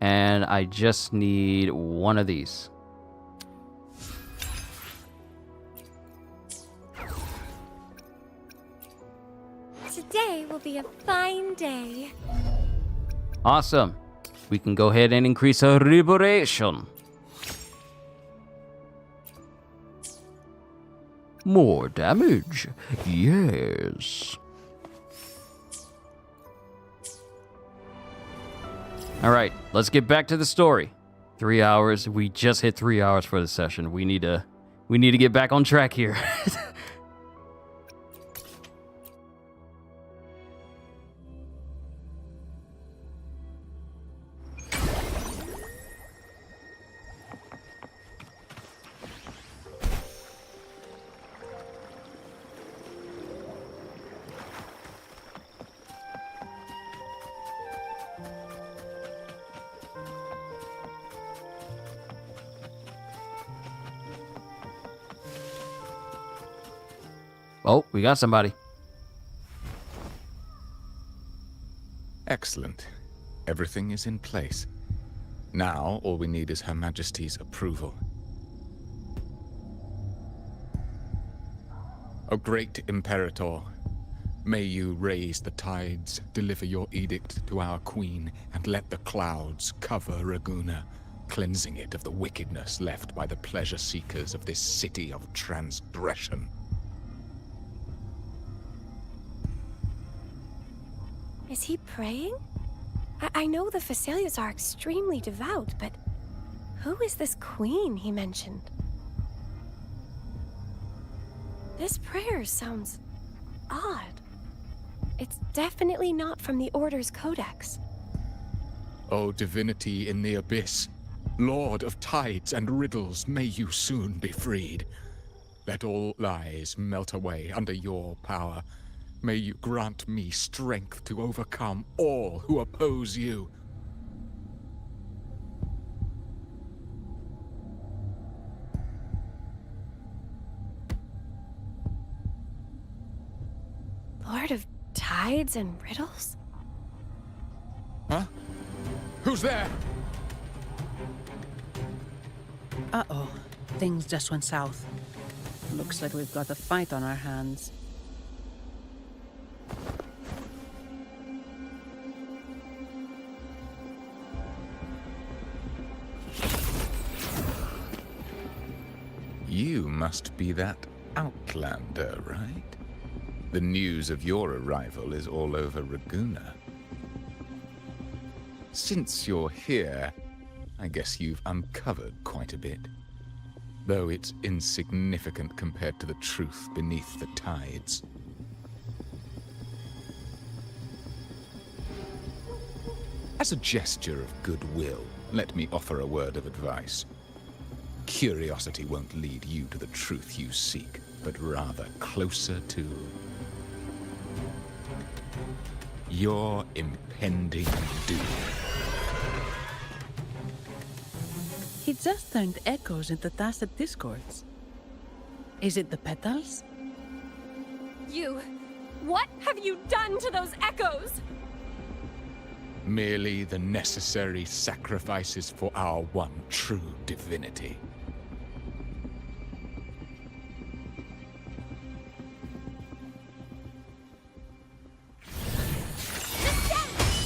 And I just need 1 of these. Today will be a fine day. Awesome. We can go ahead and increase our liberation. More damage. Yes. All right, let's get back to the story. 3 hours. We just hit 3 hours for the session. We need to get back on track here. Oh, we got somebody. Excellent. Everything is in place. Now, all we need is Her Majesty's approval. O great Imperator, may you raise the tides, deliver your edict to our queen, and let the clouds cover Raguna, cleansing it of the wickedness left by the pleasure seekers of this city of transgression. Is he praying? I know the Fesalias are extremely devout, but who is this queen he mentioned? This prayer sounds odd. It's definitely not from the Order's codex. O divinity in the abyss, Lord of tides and riddles, may you soon be freed. Let all lies melt away under your power. May you grant me strength to overcome all who oppose you. Lord of tides and riddles? Huh? Who's there? Uh-oh. Things just went south. Looks like we've got a fight on our hands. You must be that outlander, right? The news of your arrival is all over Raguna. Since you're here, I guess you've uncovered quite a bit. Though it's insignificant compared to the truth beneath the tides. As a gesture of goodwill, let me offer a word of advice. Curiosity won't lead you to the truth you seek, but rather closer to your impending doom. He just turned echoes into tacit discords. Is it the petals? What have you done to those echoes? Merely the necessary sacrifices for our one true divinity.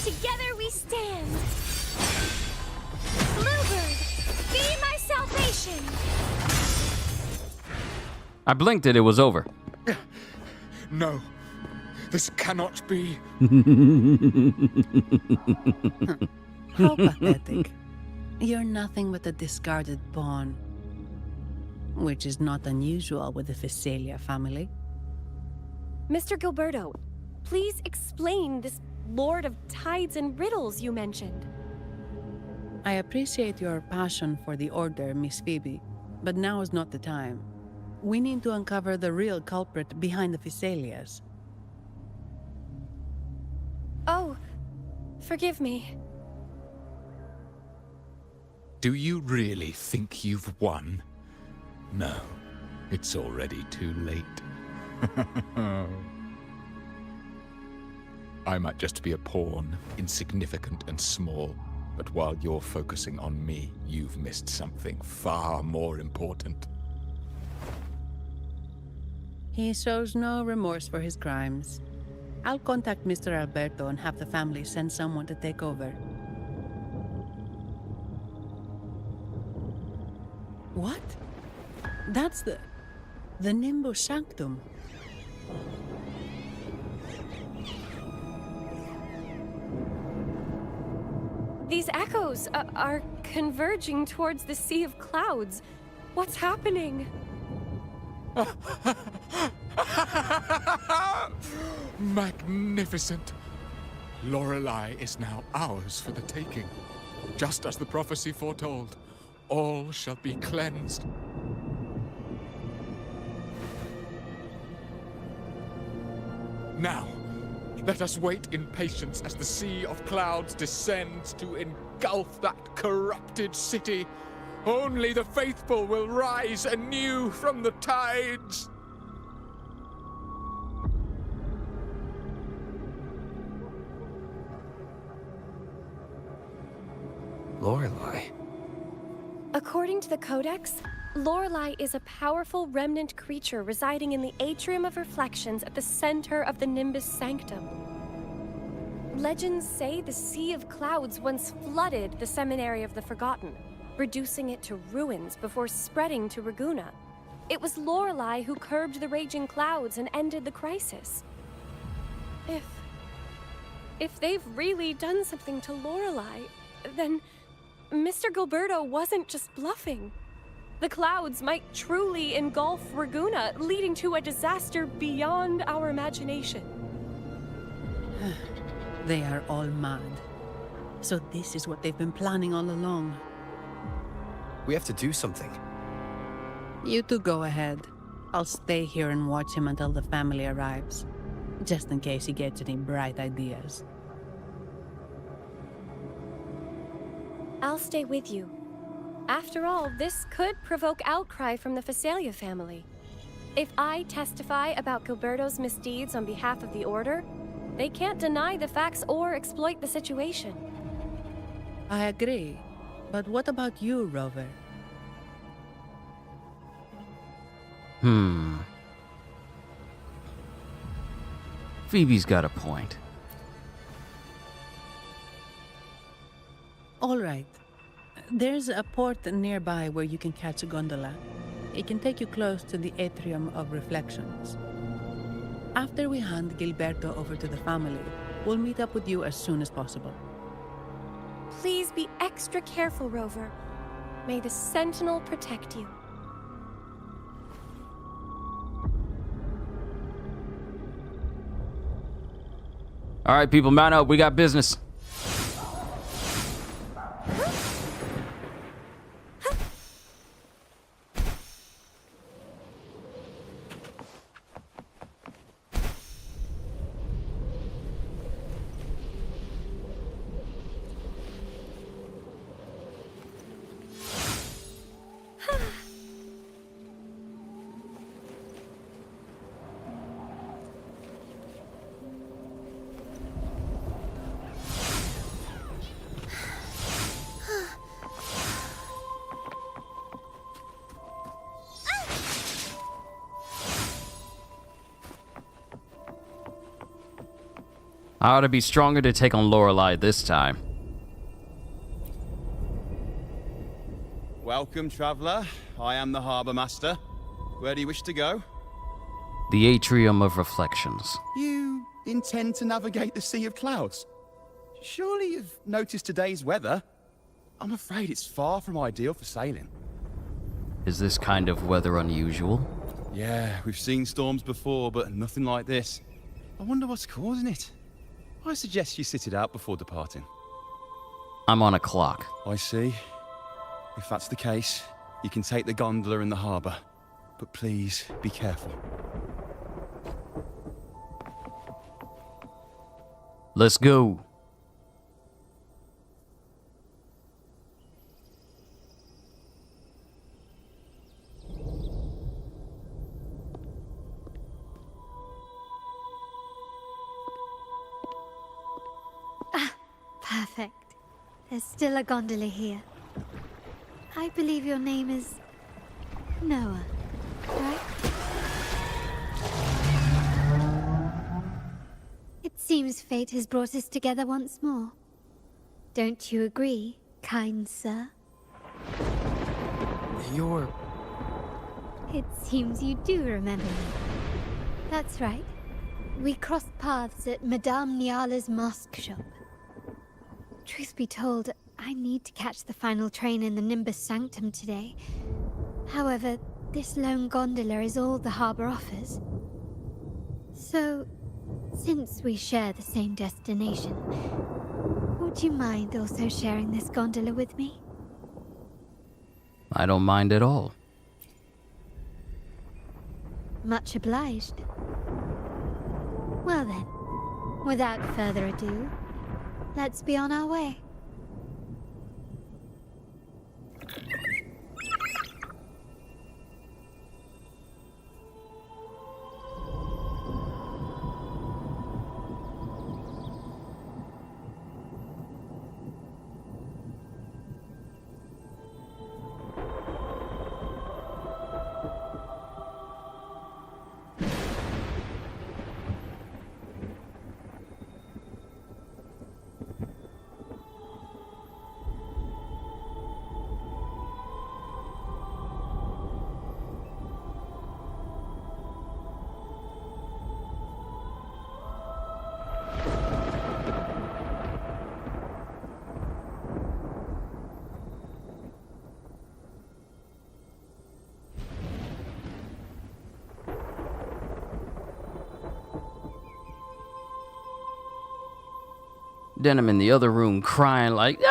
Together we stand. Bluebird, be my salvation. I blinked it was over. No, this cannot be. How pathetic. You're nothing but a discarded pawn. Which is not unusual with the Phasalia family. Mr. Gilberto, please explain this Lord of Tides and Riddles you mentioned. I appreciate your passion for the Order, Miss Phoebe, but now is not the time. We need to uncover the real culprit behind the Phasalias. Oh, forgive me. Do you really think you've won? No, it's already too late. I might just be a pawn, insignificant and small, but while you're focusing on me, you've missed something far more important. He shows no remorse for his crimes. I'll contact Mr. Alberto and have the family send someone to take over. What? That's the Nimbus Sanctum. These echoes are converging towards the Sea of Clouds. What's happening? Magnificent! Lorelei is now ours for the taking. Just as the prophecy foretold, all shall be cleansed. Now, let us wait in patience as the Sea of Clouds descends to engulf that corrupted city. Only the faithful will rise anew from the tides. Lorelei. According to the Codex, Lorelei is a powerful remnant creature residing in the Atrium of Reflections at the center of the Nimbus Sanctum. Legends say the Sea of Clouds once flooded the Seminary of the Forgotten, reducing it to ruins before spreading to Raguna. It was Lorelei who curbed the raging clouds and ended the crisis. If they've really done something to Lorelei, then Mr. Gilberto wasn't just bluffing. The clouds might truly engulf Raguna, leading to a disaster beyond our imagination. They are all mad. So this is what they've been planning all along. We have to do something. You two go ahead. I'll stay here and watch him until the family arrives. Just in case he gets any bright ideas. I'll stay with you. After all, this could provoke outcry from the Phasalia family. If I testify about Gilberto's misdeeds on behalf of the Order, they can't deny the facts or exploit the situation. I agree. But what about you, Rover? Phoebe's got a point. All right. There's a port nearby where you can catch a gondola. It can take you close to the Atrium of Reflections. After we hand Gilberto over to the family, we'll meet up with you as soon as possible. Please be extra careful, Rover. May the Sentinel protect you. All right, people, mount up. We got business. I ought to be stronger to take on Lorelei this time. Welcome, traveler. I am the Harbour Master. Where do you wish to go? The Atrium of Reflections. You intend to navigate the Sea of Clouds? Surely you've noticed today's weather? I'm afraid it's far from ideal for sailing. Is this kind of weather unusual? Yeah, we've seen storms before, but nothing like this. I wonder what's causing it. I suggest you sit it out before departing. I'm on a clock. I see. If that's the case, you can take the gondola in the harbour. But please, be careful. Let's go. Perfect. There's still a gondola here. I believe your name is Noah, right? It seems fate has brought us together once more. Don't you agree, kind sir? You're... It seems you do remember me. That's right. We crossed paths at Madame Niala's mask shop. Truth be told, I need to catch the final train in the Nimbus Sanctum today. However, this lone gondola is all the harbour offers. So, since we share the same destination, would you mind also sharing this gondola with me? I don't mind at all. Much obliged. Well then, without further ado, let's be on our way. Denim in the other room crying like,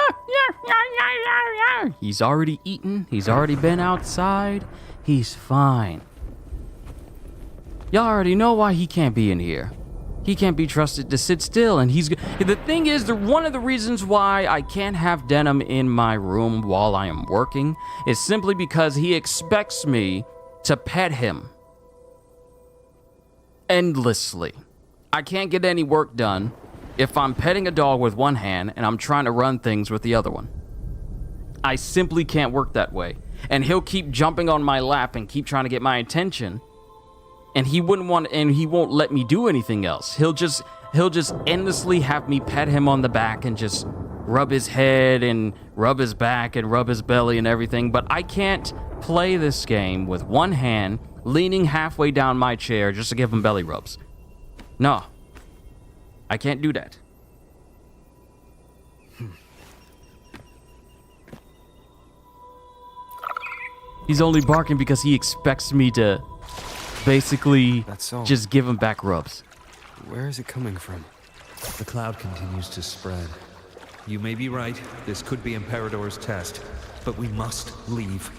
he's already eaten, he's already been outside, he's fine. Y'all already know why he can't be in here. He can't be trusted to sit still, and the thing is, one of the reasons why I can't have Denim in my room while I am working is simply because he expects me to pet him endlessly. I can't get any work done if I'm petting a dog with one hand and I'm trying to run things with the other one. I simply can't work that way. And he'll keep jumping on my lap and keep trying to get my attention. And he won't let me do anything else. He'll just endlessly have me pet him on the back and just rub his head and rub his back and rub his belly and everything, but I can't play this game with one hand leaning halfway down my chair just to give him belly rubs. No. I can't do that. He's only barking because he expects me to basically just give him back rubs. Where is it coming from? The cloud continues to spread. You may be right, this could be Imperador's test, but we must leave.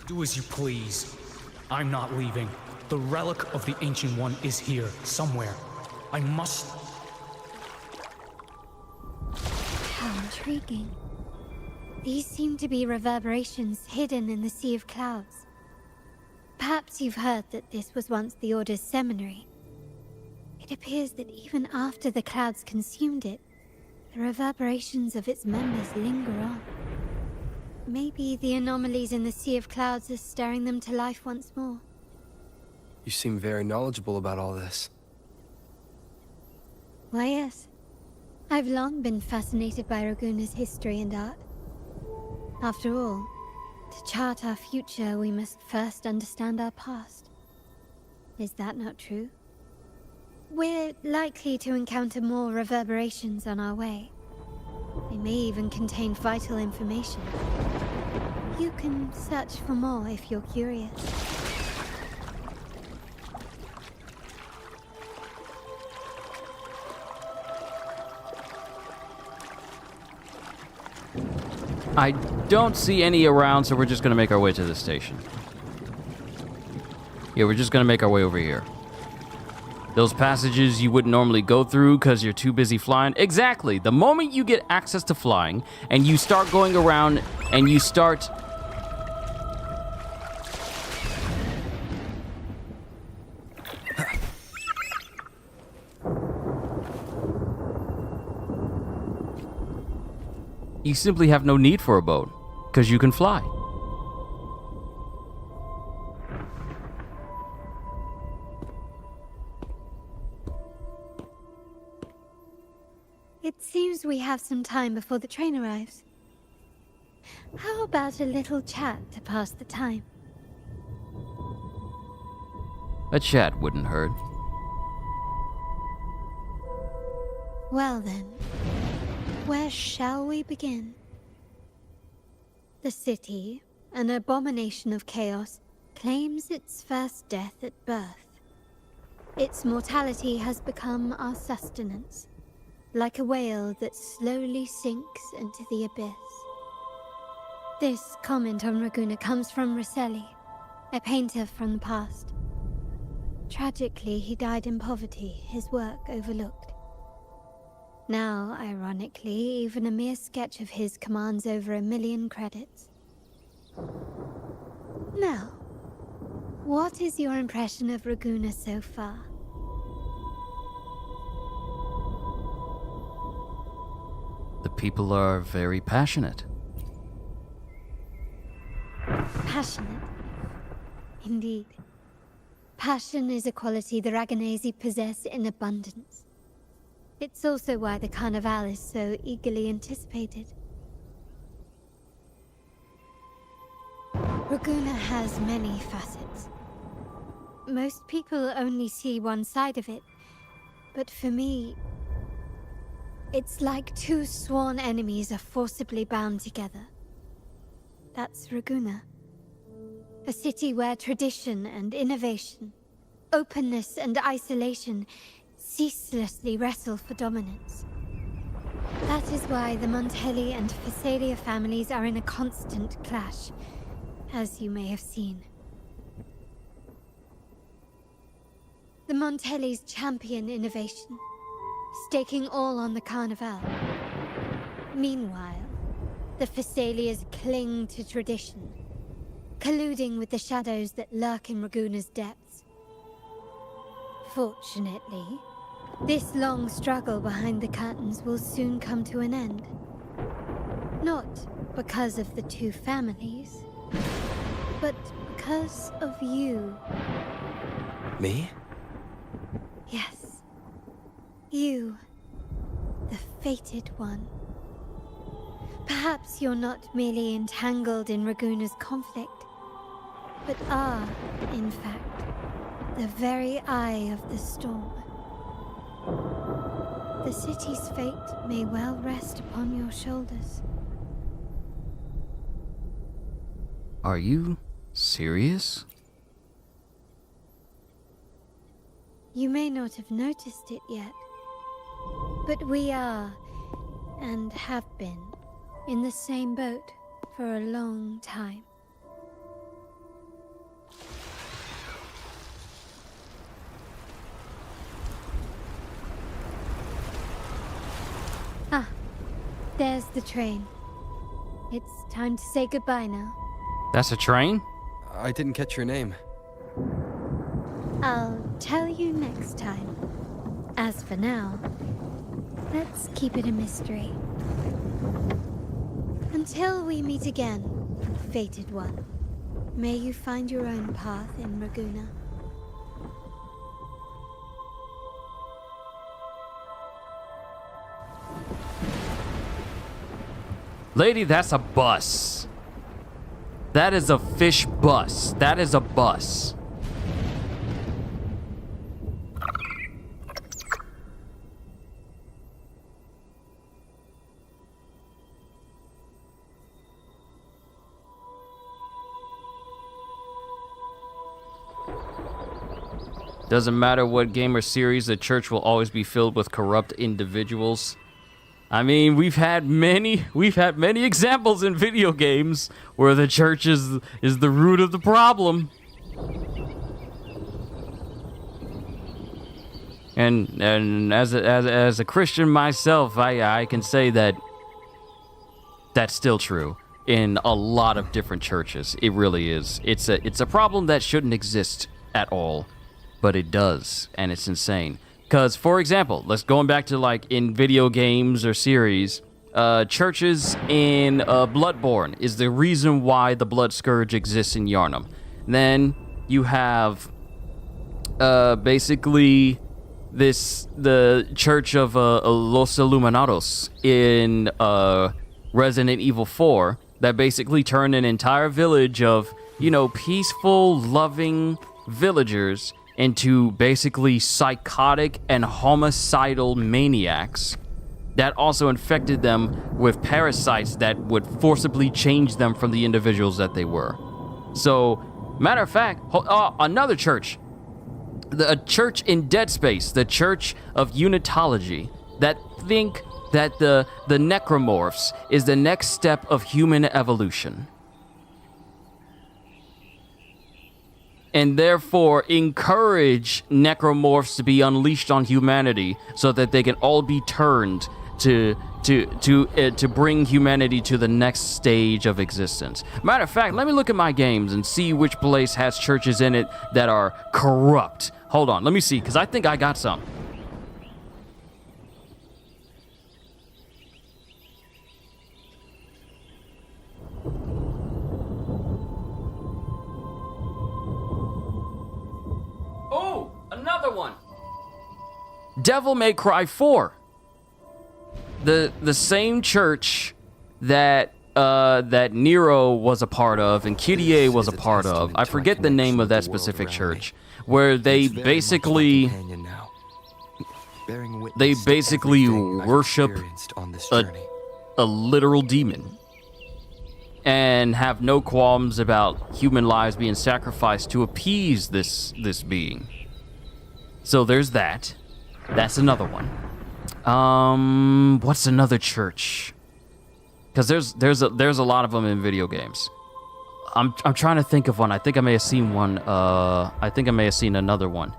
Do as you please. I'm not leaving. The relic of the Ancient One is here, somewhere. I must... How intriguing. These seem to be reverberations hidden in the Sea of Clouds. Perhaps you've heard that this was once the Order's seminary. It appears that even after the clouds consumed it, the reverberations of its members linger on. Maybe the anomalies in the Sea of Clouds are stirring them to life once more. You seem very knowledgeable about all this. Why, yes. I've long been fascinated by Raguna's history and art. After all, to chart our future, we must first understand our past. Is that not true? We're likely to encounter more reverberations on our way. They may even contain vital information. You can search for more if you're curious. I don't see any around, so we're just gonna make our way to the station. Yeah, we're just gonna make our way over here. Those passages you wouldn't normally go through because you're too busy flying. Exactly. The moment you get access to flying and you start going around and you start... You simply have no need for a boat because you can fly. It seems we have some time before the train arrives. How about a little chat to pass the time? A chat wouldn't hurt. Well then, where shall we begin? The city, an abomination of chaos, claims its first death at birth. Its mortality has become our sustenance, like a whale that slowly sinks into the abyss. This comment on Raguna comes from Rosselli, a painter from the past. Tragically, he died in poverty, his work overlooked. Now, ironically, even a mere sketch of his commands over 1 million credits. Now, what is your impression of Raguna so far? The people are very passionate. Passionate? Indeed. Passion is a quality the Raganesi possess in abundance. It's also why the Carnival is so eagerly anticipated. Raguna has many facets. Most people only see one side of it, but for me, it's like two sworn enemies are forcibly bound together. That's Raguna. A city where tradition and innovation, openness and isolation ceaselessly wrestle for dominance. That is why the Montelli and Phasalia families are in a constant clash, as you may have seen. The Montellis champion innovation, staking all on the Carnival. Meanwhile, the Phasalias cling to tradition, colluding with the shadows that lurk in Raguna's depths. Fortunately, this long struggle behind the curtains will soon come to an end. Not because of the two families, but because of you. Me? Yes. You. fated one. Perhaps you're not merely entangled in Raguna's conflict, but are, in fact, the very eye of the storm. The city's fate may well rest upon your shoulders. Are you serious? You may not have noticed it yet, but we are, and have been, in the same boat for a long time. Ah, there's the train. It's time to say goodbye now. That's a train? I didn't catch your name. I'll tell you next time. As for now, let's keep it a mystery. Until we meet again, fated one, may you find your own path in Raguna. Lady, that's a bus. That is a fish bus. That is a bus. Doesn't matter what game or series, the church will always be filled with corrupt individuals. I mean, we've had many examples in video games where the church is the root of the problem. And as a Christian myself, I can say that that's still true in a lot of different churches. It really is. It's a problem that shouldn't exist at all, but it does, and it's insane. Because, for example, let's going back to like in video games or series, churches in Bloodborne is the reason why the Blood Scourge exists in Yharnam. Then you have basically the Church of Los Iluminados in Resident Evil 4 that basically turned an entire village of, you know, peaceful, loving villagers into basically psychotic and homicidal maniacs that also infected them with parasites that would forcibly change them from the individuals that they were. So, matter of fact, another church, a church in Dead Space, the Church of Unitology, that think that the necromorphs is the next step of human evolution. And therefore encourage necromorphs to be unleashed on humanity so that they can all be turned to bring humanity to the next stage of existence. Matter of fact, let me look at my games and see which place has churches in it that are corrupt. Hold on, let me see, because I think I got some. Oh, another one. Devil May Cry 4. The same church that that Nero was a part of and Kyrie was a part of. I forget the name of that specific church, where they basically worship a literal demon and have no qualms about human lives being sacrificed to appease this being. So there's that. That's another one. What's another church? Because there's a lot of them in video games. I'm trying to think of one. I think I may have seen one. I think I may have seen another one.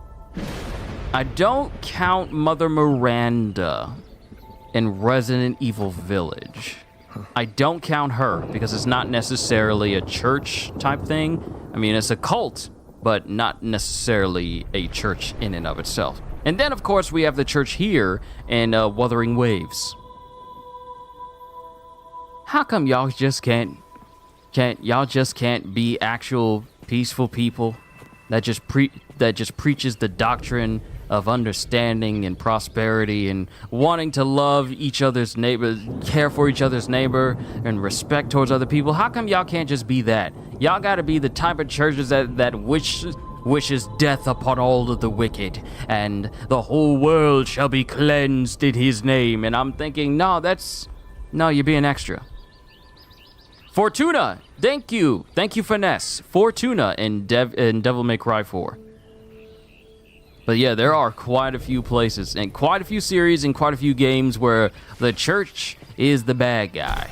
I don't count Mother Miranda in Resident Evil Village. I don't count her because it's not necessarily a church type thing. I mean, it's a cult, but not necessarily a church in and of itself. And then, of course, we have the church here in Wuthering Waves. How come y'all just can't be actual peaceful people that just preaches the doctrine of understanding and prosperity and wanting to love each other's neighbor, care for each other's neighbor, and respect towards other people. How come y'all can't just be that? Y'all gotta be the type of churches that wishes death upon all of the wicked, and the whole world shall be cleansed in his name. And I'm thinking, no, you're being extra. Fortuna, thank you, Finesse. Fortuna in Devil May Cry 4. But yeah, there are quite a few places and quite a few series and quite a few games where the church is the bad guy.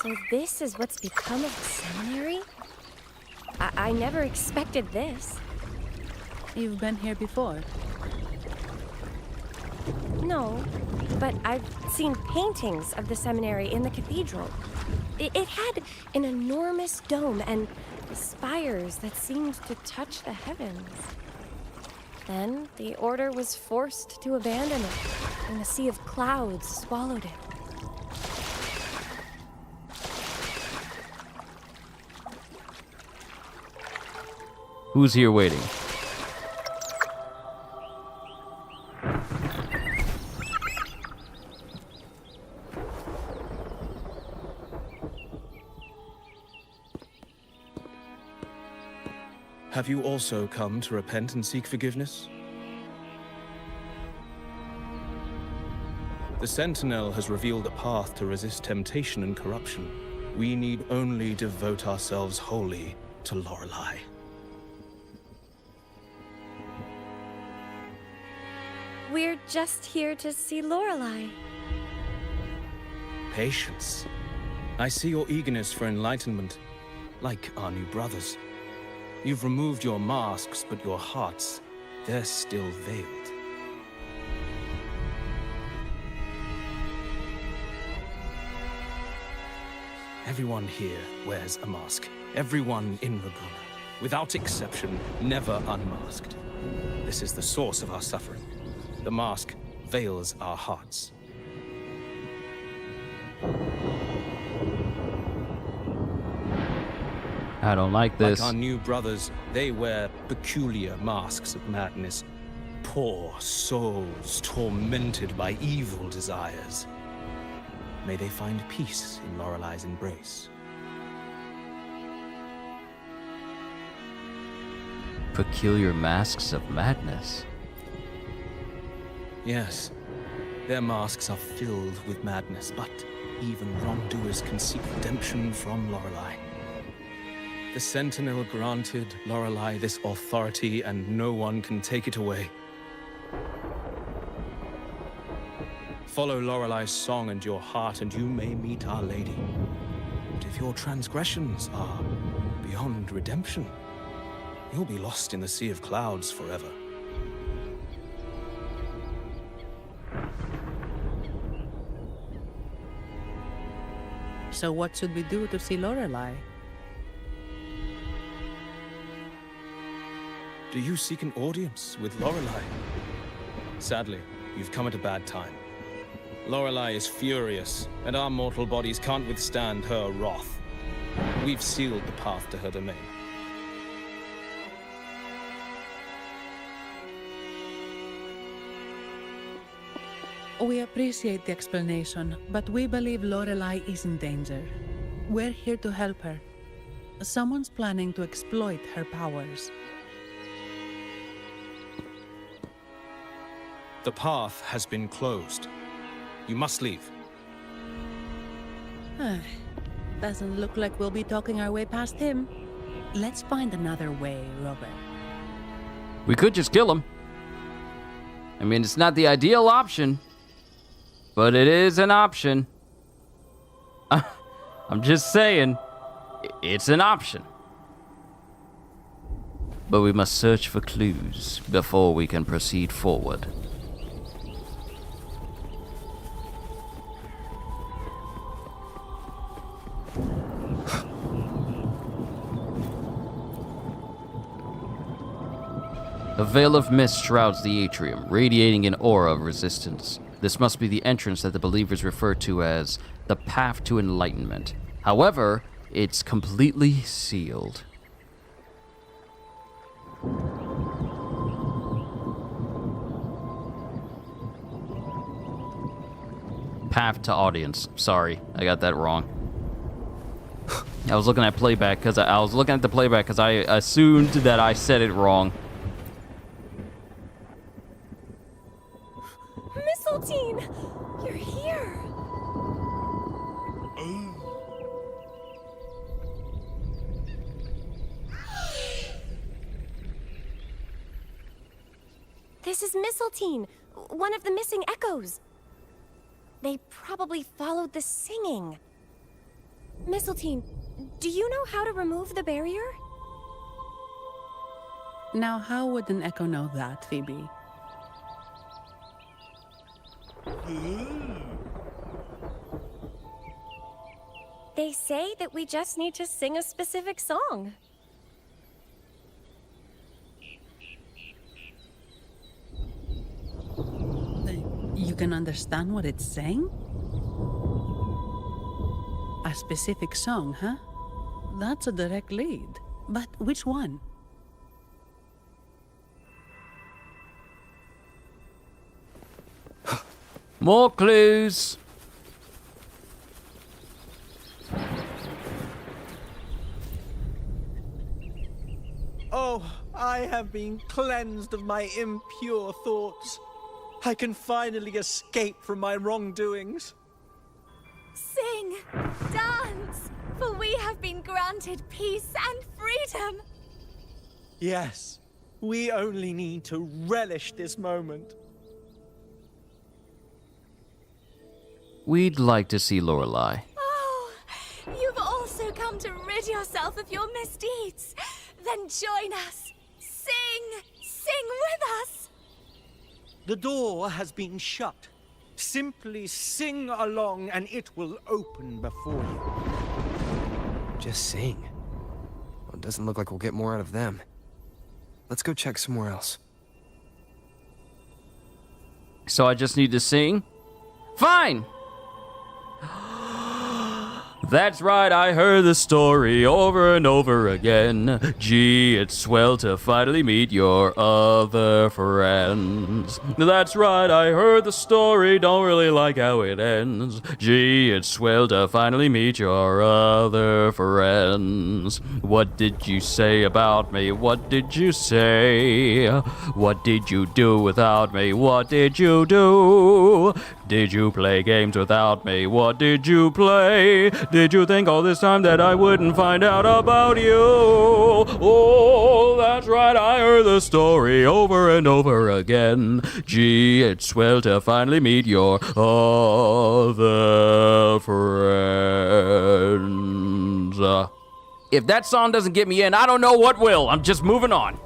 So this is what's become of the seminary? I never expected this. You've been here before? No, but I've seen paintings of the seminary in the cathedral. It had an enormous dome and spires that seemed to touch the heavens. Then the order was forced to abandon it, and a sea of clouds swallowed it. Who's here waiting? Have you also come to repent and seek forgiveness? The Sentinel has revealed a path to resist temptation and corruption. We need only devote ourselves wholly to Lorelei. We're just here to see Lorelei. Patience. I see your eagerness for enlightenment, like our new brothers. You've removed your masks, but your hearts, they're still veiled. Everyone here wears a mask. Everyone in Rabuna, without exception, never unmasked. This is the source of our suffering. The mask veils our hearts. I don't like this. Like our new brothers, they wear peculiar masks of madness. Poor souls tormented by evil desires. May they find peace in Lorelei's embrace. Peculiar masks of madness. Yes, their masks are filled with madness, but even wrongdoers can seek redemption from Lorelei. The Sentinel granted Lorelei this authority, and no one can take it away. Follow Lorelei's song and your heart, and you may meet Our Lady. But if your transgressions are beyond redemption, you'll be lost in the sea of clouds forever. So what should we do to see Lorelei? Do you seek an audience with Lorelei? Sadly, you've come at a bad time. Lorelei is furious, and our mortal bodies can't withstand her wrath. We've sealed the path to her domain. We appreciate the explanation, but we believe Lorelei is in danger. We're here to help her. Someone's planning to exploit her powers. The path has been closed. You must leave. Doesn't look like we'll be talking our way past him. Let's find another way, Robert. We could just kill him. I mean, it's not the ideal option, but it is an option. I'm just saying, it's an option. But we must search for clues before we can proceed forward. A veil of mist shrouds the atrium, radiating an aura of resistance. This must be the entrance that the believers refer to as the path to enlightenment. However, it's completely sealed. path to audience. Sorry, I got that wrong. I was looking at playback because I was looking at the playback because I assumed that I said it wrong. Mistletoe, you're here. This is Mistletoe, one of the missing echoes. They probably followed the singing. Mistletoe, do you know how to remove the barrier? Now, how would an echo know that, Phoebe? They say that we just need to sing a specific song. You can understand what it's saying? A specific song, huh? That's a direct lead. But which one? More clues. Oh, I have been cleansed of my impure thoughts. I can finally escape from my wrongdoings. Sing, dance, for we have been granted peace and freedom. Yes, we only need to relish this moment. We'd like to see Lorelei. Oh, you've also come to rid yourself of your misdeeds. Then join us. Sing with us. The door has been shut. Simply sing along and it will open before you. Just sing. Well, it doesn't look like we'll get more out of them. Let's go check somewhere else. So I just need to sing? Fine! That's right, I heard the story over and over again. Gee, it's swell to finally meet your other friends. That's right, I heard the story, don't really like how it ends. Gee, it's swell to finally meet your other friends. What did you say about me? What did you say? What did you do without me? What did you do? Did you play games without me? What did you play? Did you think all this time that I wouldn't find out about you? Oh, that's right, I heard the story over and over again. Gee, it's swell to finally meet your other friends. If that song doesn't get me in, I don't know what will. I'm just moving on.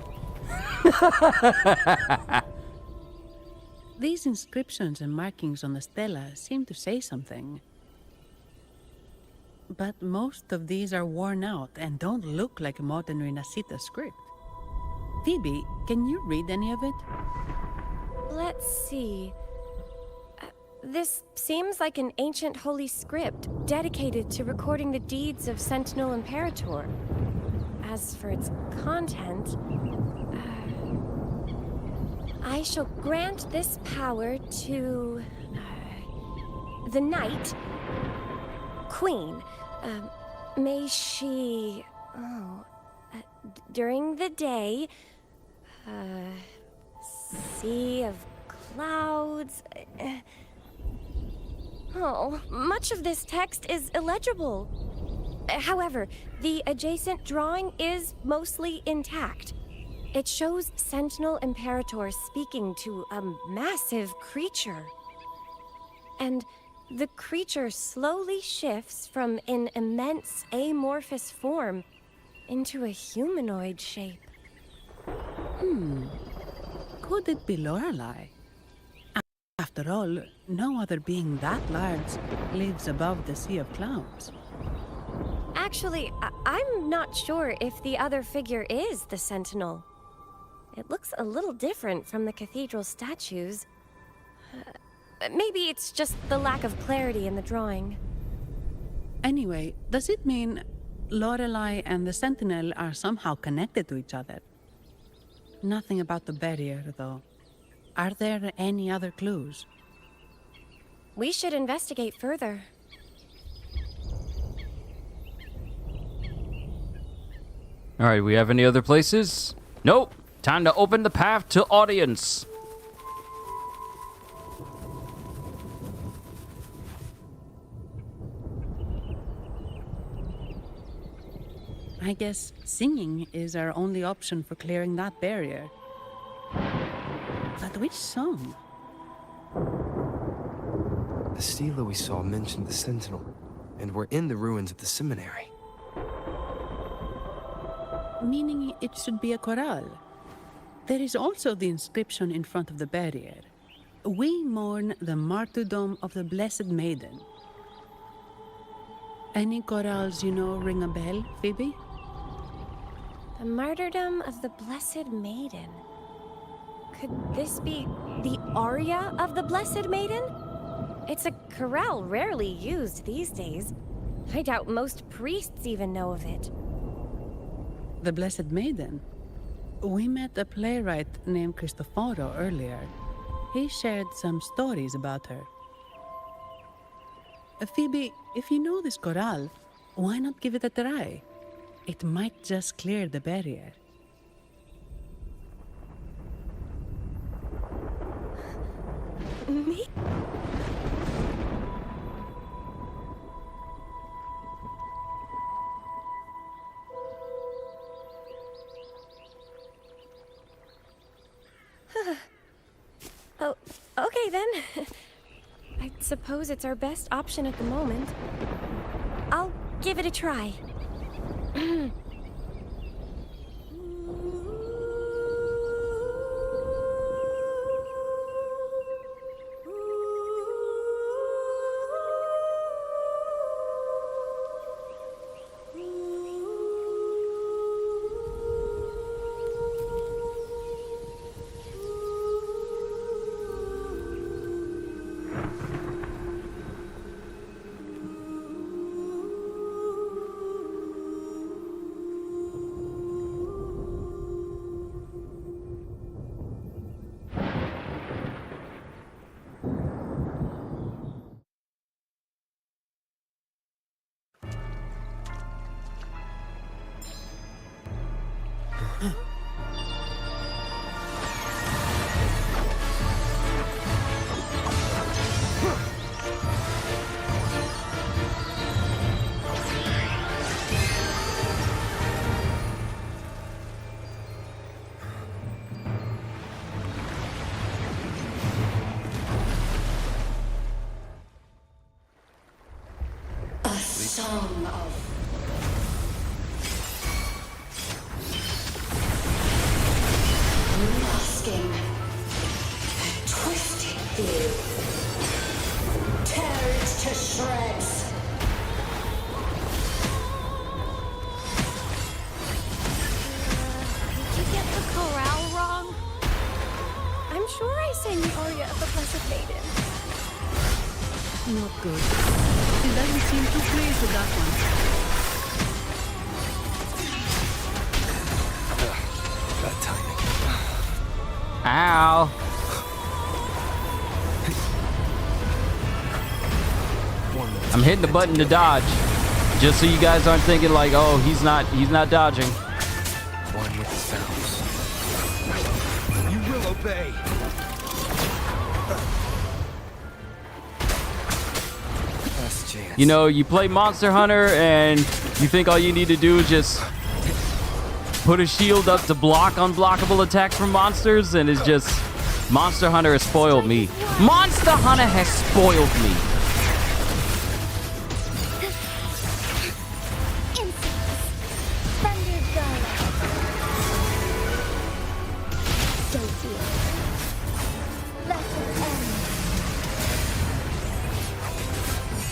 These inscriptions and markings on the stela seem to say something. But most of these are worn out and don't look like a modern rinascita script. Phoebe, can you read any of it? Let's see. This seems like an ancient holy script dedicated to recording the deeds of Sentinel Imperator. As for its content, I shall grant this power to the Knight Queen. May she, during the day, sea of clouds. Much of this text is illegible. However, the adjacent drawing is mostly intact. It shows Sentinel Imperator speaking to a massive creature. And the creature slowly shifts from an immense amorphous form into a humanoid shape. Could it be Lorelei? After all, no other being that large lives above the sea of clouds. Actually, I'm not sure if the other figure is the Sentinel. It looks a little different from the cathedral statues. Maybe it's just the lack of clarity in the drawing. Anyway, does it mean Lorelei and the Sentinel are somehow connected to each other? Nothing about the barrier, though. Are there any other clues? We should investigate further. All right, we have any other places? Nope. Time to open the path to audience. I guess singing is our only option for clearing that barrier. But which song? The stela we saw mentioned the Sentinel, and we're in the ruins of the seminary. Meaning it should be a chorale. There is also the inscription in front of the barrier. We mourn the martyrdom of the Blessed Maiden. Any chorales you know ring a bell, Phoebe? The martyrdom of the Blessed Maiden. Could this be the aria of the Blessed Maiden? It's a chorale rarely used these days. I doubt most priests even know of it. The Blessed Maiden? We met a playwright named Cristoforo earlier. He shared some stories about her. Phoebe, if you know this chorale, why not give it a try? It might just clear the barrier. Me? Oh, okay then. I suppose it's our best option at the moment. I'll give it a try. Song of masking, twisted view, tear it to shreds. Did you get the chorale wrong? I'm sure I sang the aria of the Blessed Maiden. Not good. She doesn't seem too pleased with that one. Bad timing. Ow. I'm hitting the button to dodge. Just so you guys aren't thinking like, oh, he's not dodging. One with the sounds. You will obey. You know, you play Monster Hunter and you think all you need to do is just put a shield up to block unblockable attacks from monsters, and it's just Monster Hunter has spoiled me. Monster Hunter has spoiled me.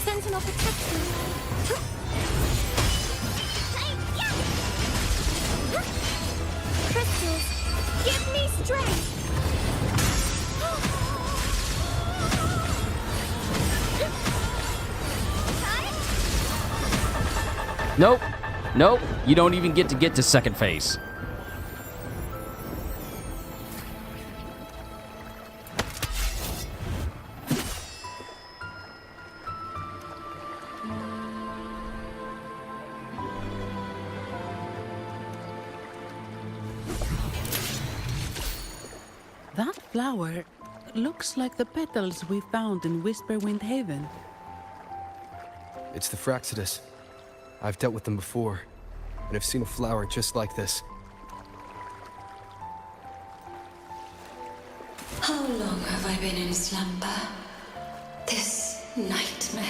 Sentinel protection. Crystals, give me strength. Nope. Nope. You don't even get to second phase. That flower looks like the petals we found in Whisperwind Haven. It's the Fraxidus. I've dealt with them before, and I've seen a flower just like this. How long have I been in slumber? This nightmare.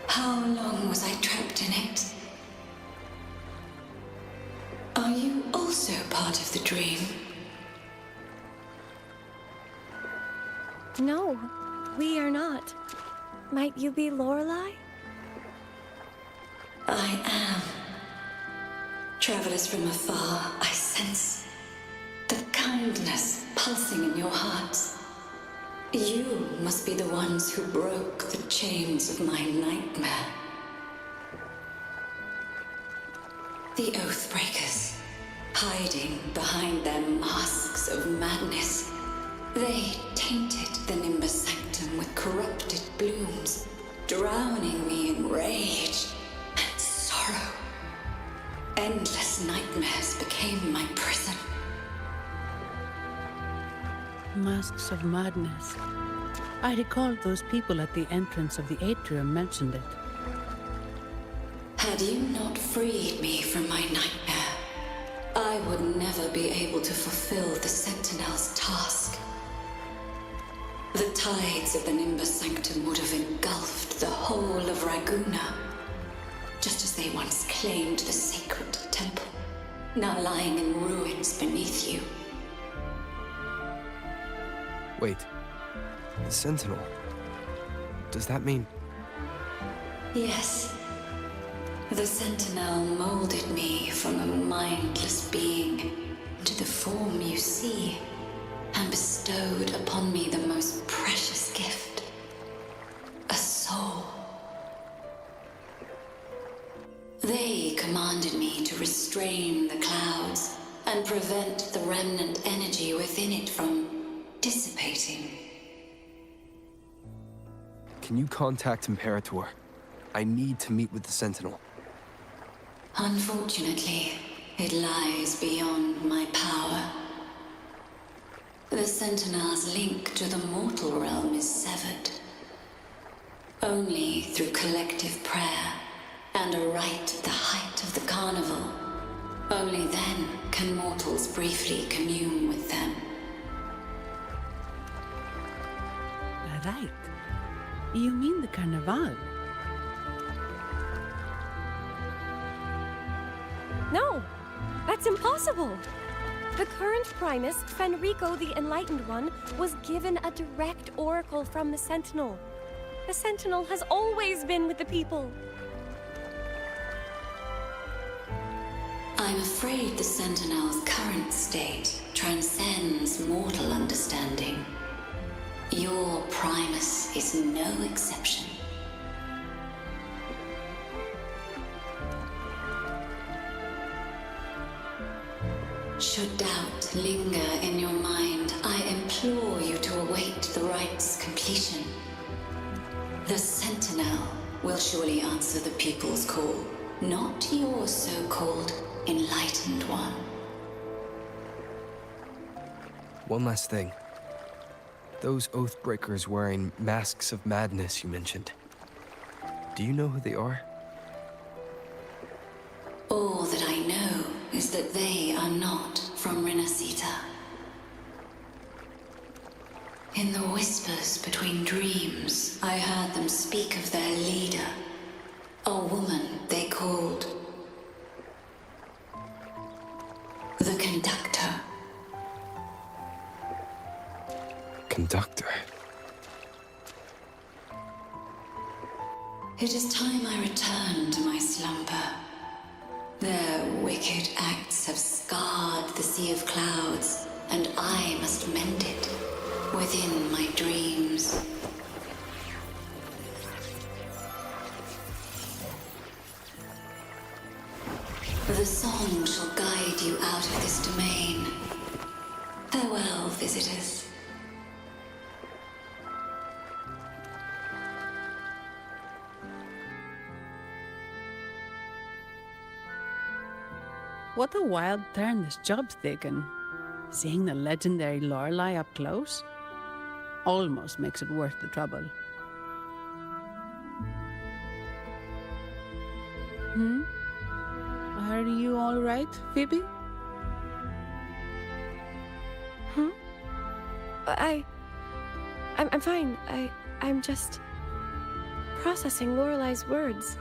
How long was I trapped in it? Are you also part of the dream? No, we are not. Might you be Lorelei? I am. Travelers from afar, I sense the kindness pulsing in your hearts. You must be the ones who broke the chains of my nightmare. The Oathbreakers, hiding behind their masks of madness. They tainted the Nimbus Sanctum with corrupted blooms, drowning me in rage and sorrow. Endless nightmares became my prison. Masks of madness. I recall those people at the entrance of the atrium mentioned it. Had you not freed me from my nightmare, I would never be able to fulfill the Sentinel's task. The tides of the Nimbus Sanctum would have engulfed the whole of Raguna, just as they once claimed the sacred temple, now lying in ruins beneath you. Wait, the Sentinel. Does that mean... Yes. The Sentinel molded me from a mindless being into the form you see, and bestowed upon me the most precious gift, a soul. They commanded me to restrain the clouds and prevent the remnant energy within it from dissipating. Can you contact Imperator? I need to meet with the Sentinel. Unfortunately, it lies beyond my power. The Sentinel's link to the mortal realm is severed. Only through collective prayer and a rite at the height of the carnival, only then can mortals briefly commune with them. Right. You mean the Carnival? No, that's impossible. The current Primus, Fenrico the Enlightened One, was given a direct oracle from the Sentinel. The Sentinel has always been with the people. I'm afraid the Sentinel's current state transcends mortal understanding. Your Primus is no exception. Should doubt linger in your mind, I implore you to await the rite's completion. The Sentinel will surely answer the people's call, not your so-called Enlightened One. One last thing. Those Oathbreakers wearing masks of madness you mentioned. Do you know who they are? All that I know is that they are not from rinascita. In the whispers between dreams, I heard them speak of their leader, a woman they called the Conductor. Conductor? It is time I return to my slumber. Their wicked acts have scarred the sea of clouds, and I must mend it within my dreams. The song shall guide you out of this domain. Farewell, visitors. What a wild turn this job's taken. Seeing the legendary Lorelei up close almost makes it worth the trouble. Are you all right, Phoebe? I'm fine. I'm just processing Lorelei's words.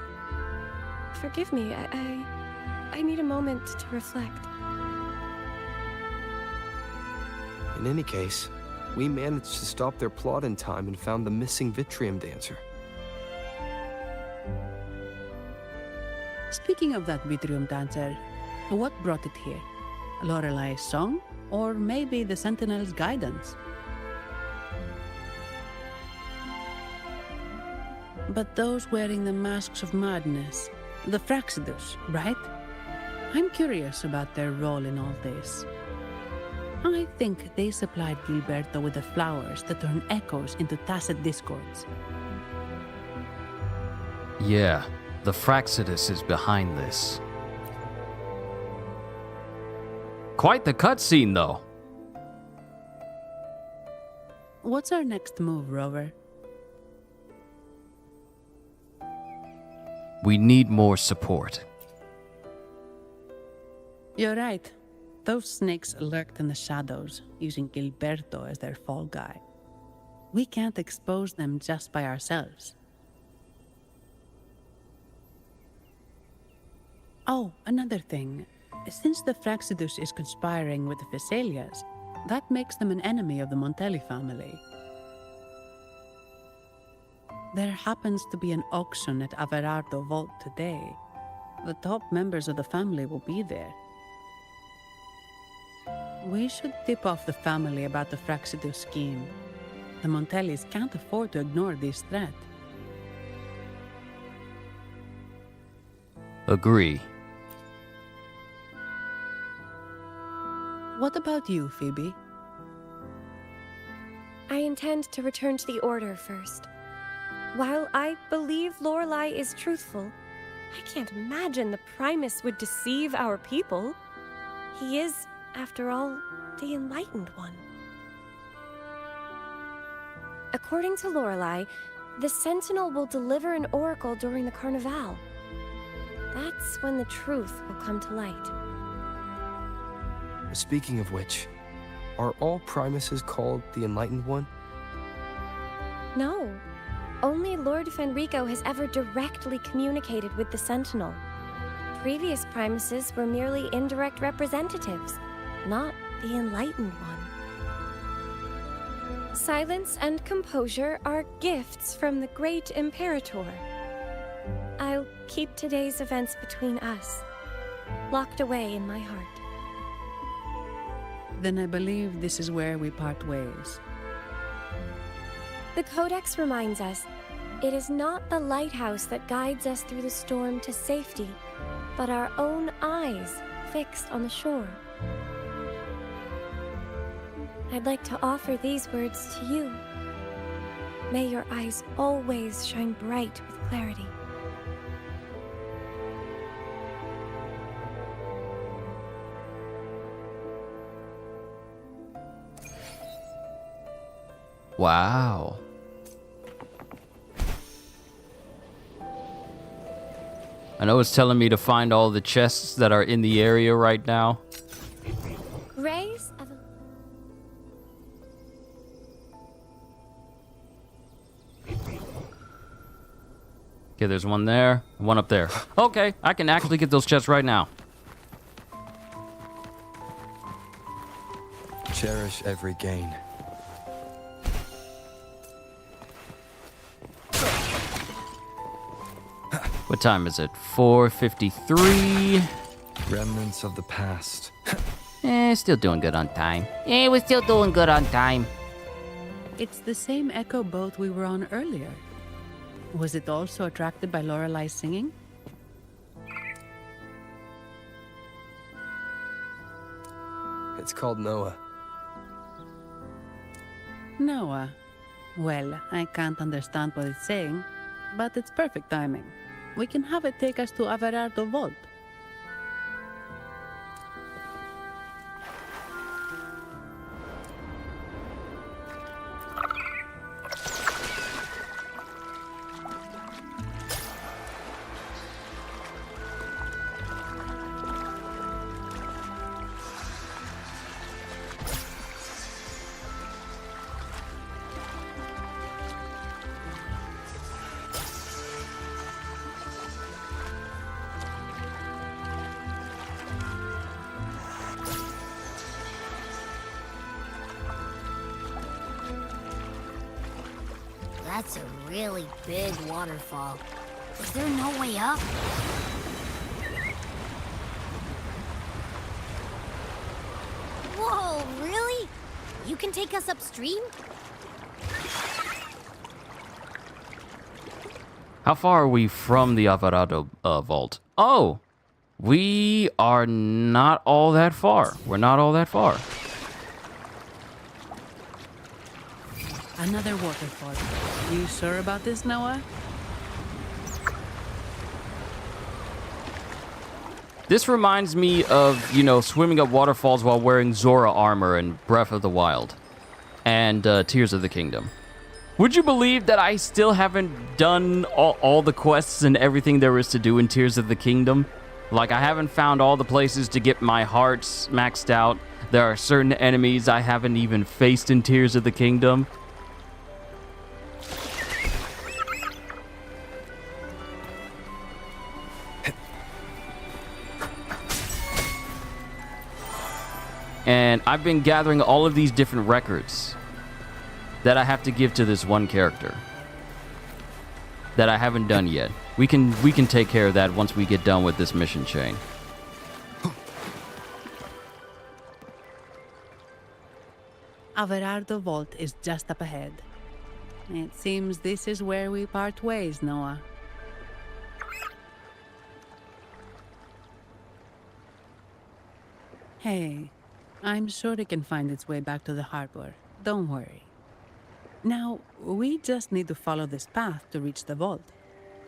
Forgive me. I need a moment to reflect. In any case, we managed to stop their plot in time and found the missing Vitrium dancer. Speaking of that Vitrium dancer, what brought it here? Lorelei's song? Or maybe the Sentinel's guidance? But those wearing the masks of madness, the Fraxidus, right? I'm curious about their role in all this. I think they supplied Gilberto with the flowers that turn echoes into tacit discords. Yeah, the Fraxidus is behind this. Quite the cutscene, though. What's our next move, Rover? We need more support. You're right. Those snakes lurked in the shadows, using Gilberto as their fall guy. We can't expose them just by ourselves. Oh, another thing. Since the Fraxidus is conspiring with the Thessalias, that makes them an enemy of the Montelli family. There happens to be an auction at Averardo Vault today. The top members of the family will be there. We should tip off the family about the Fraxidus scheme. The Montellis can't afford to ignore this threat. Agree. What about you, Phoebe? I intend to return to the Order first. While I believe Lorelei is truthful, I can't imagine the Primus would deceive our people. He is, after all, the Enlightened One. According to Lorelei, the Sentinel will deliver an oracle during the Carnival. That's when the truth will come to light. Speaking of which, are all Primuses called the Enlightened One? No. Only Lord Fenrico has ever directly communicated with the Sentinel. Previous Primuses were merely indirect representatives, not the Enlightened One. Silence and composure are gifts from the great Imperator. I'll keep today's events between us, locked away in my heart. Then I believe this is where we part ways. The Codex reminds us, it is not the lighthouse that guides us through the storm to safety, but our own eyes fixed on the shore. I'd like to offer these words to you. May your eyes always shine bright with clarity. Wow. I know it's telling me to find all the chests that are in the area right now. Rays of a... Okay, there's one there, one up there. Okay, I can actually get those chests right now. Cherish every gain. What time is it? 4:53. Remnants of the past. Still doing good on time. We're still doing good on time. It's the same echo boat we were on earlier. Was it also attracted by Lorelei's singing? It's called Noah. Noah. Well, I can't understand what it's saying, but it's perfect timing. We can have it take us to Averardo Vault. That's a really big waterfall. Is there no way up? Whoa, really? You can take us upstream? How far are we from the Alvarado vault? Oh, we are not all that far. We're not all that far. Another waterfall. You sure about this, Noah? This reminds me of, you know, swimming up waterfalls while wearing Zora armor in Breath of the Wild and Tears of the Kingdom. Would you believe that I still haven't done all the quests and everything there is to do in Tears of the Kingdom? Like, I haven't found all the places to get my hearts maxed out. There are certain enemies I haven't even faced in Tears of the Kingdom. And I've been gathering all of these different records that I have to give to this one character that I haven't done yet. We can take care of that once we get done with this mission chain. Alvarado Vault is just up ahead. It seems this is where we part ways, Noah. Hey, I'm sure it can find its way back to the harbor. Don't worry. Now, we just need to follow this path to reach the vault.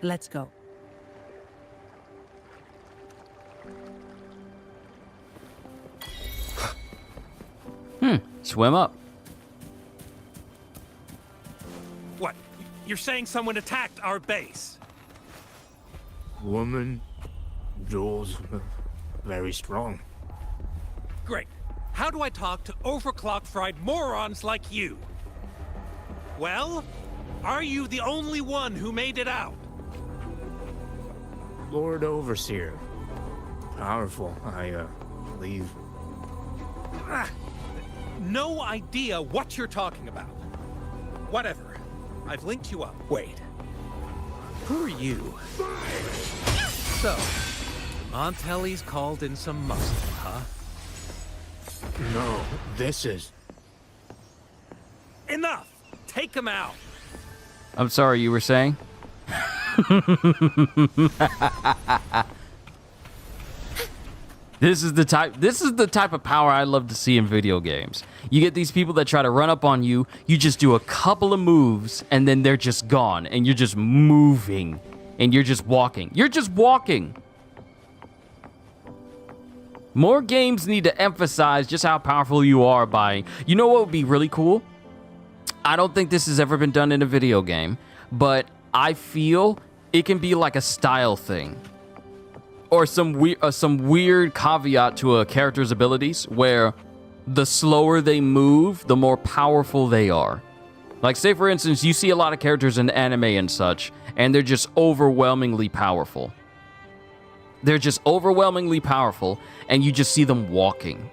Let's go. Swim up. What? You're saying someone attacked our base? Woman, Jules, very strong. Great. How do I talk to overclock-fried morons like you? Well, are you the only one who made it out? Lord Overseer. Powerful, I believe. No idea what you're talking about. Whatever. I've linked you up. Wait. Who are you? So, Aunt Helly's called in some muscle, huh? No, this is... Enough! Take him out! I'm sorry, you were saying? This is the type of power I love to see in video games. You get these people that try to run up on you, you just do a couple of moves, and then they're just gone, and you're just moving, and you're just walking. You're just walking! More games need to emphasize just how powerful you are by... You know what would be really cool? I don't think this has ever been done in a video game, but I feel it can be like a style thing. Or some weird caveat to a character's abilities where the slower they move, the more powerful they are. Like, say for instance, you see a lot of characters in anime and such, and they're just overwhelmingly powerful. They're just overwhelmingly powerful, and you just see them walking.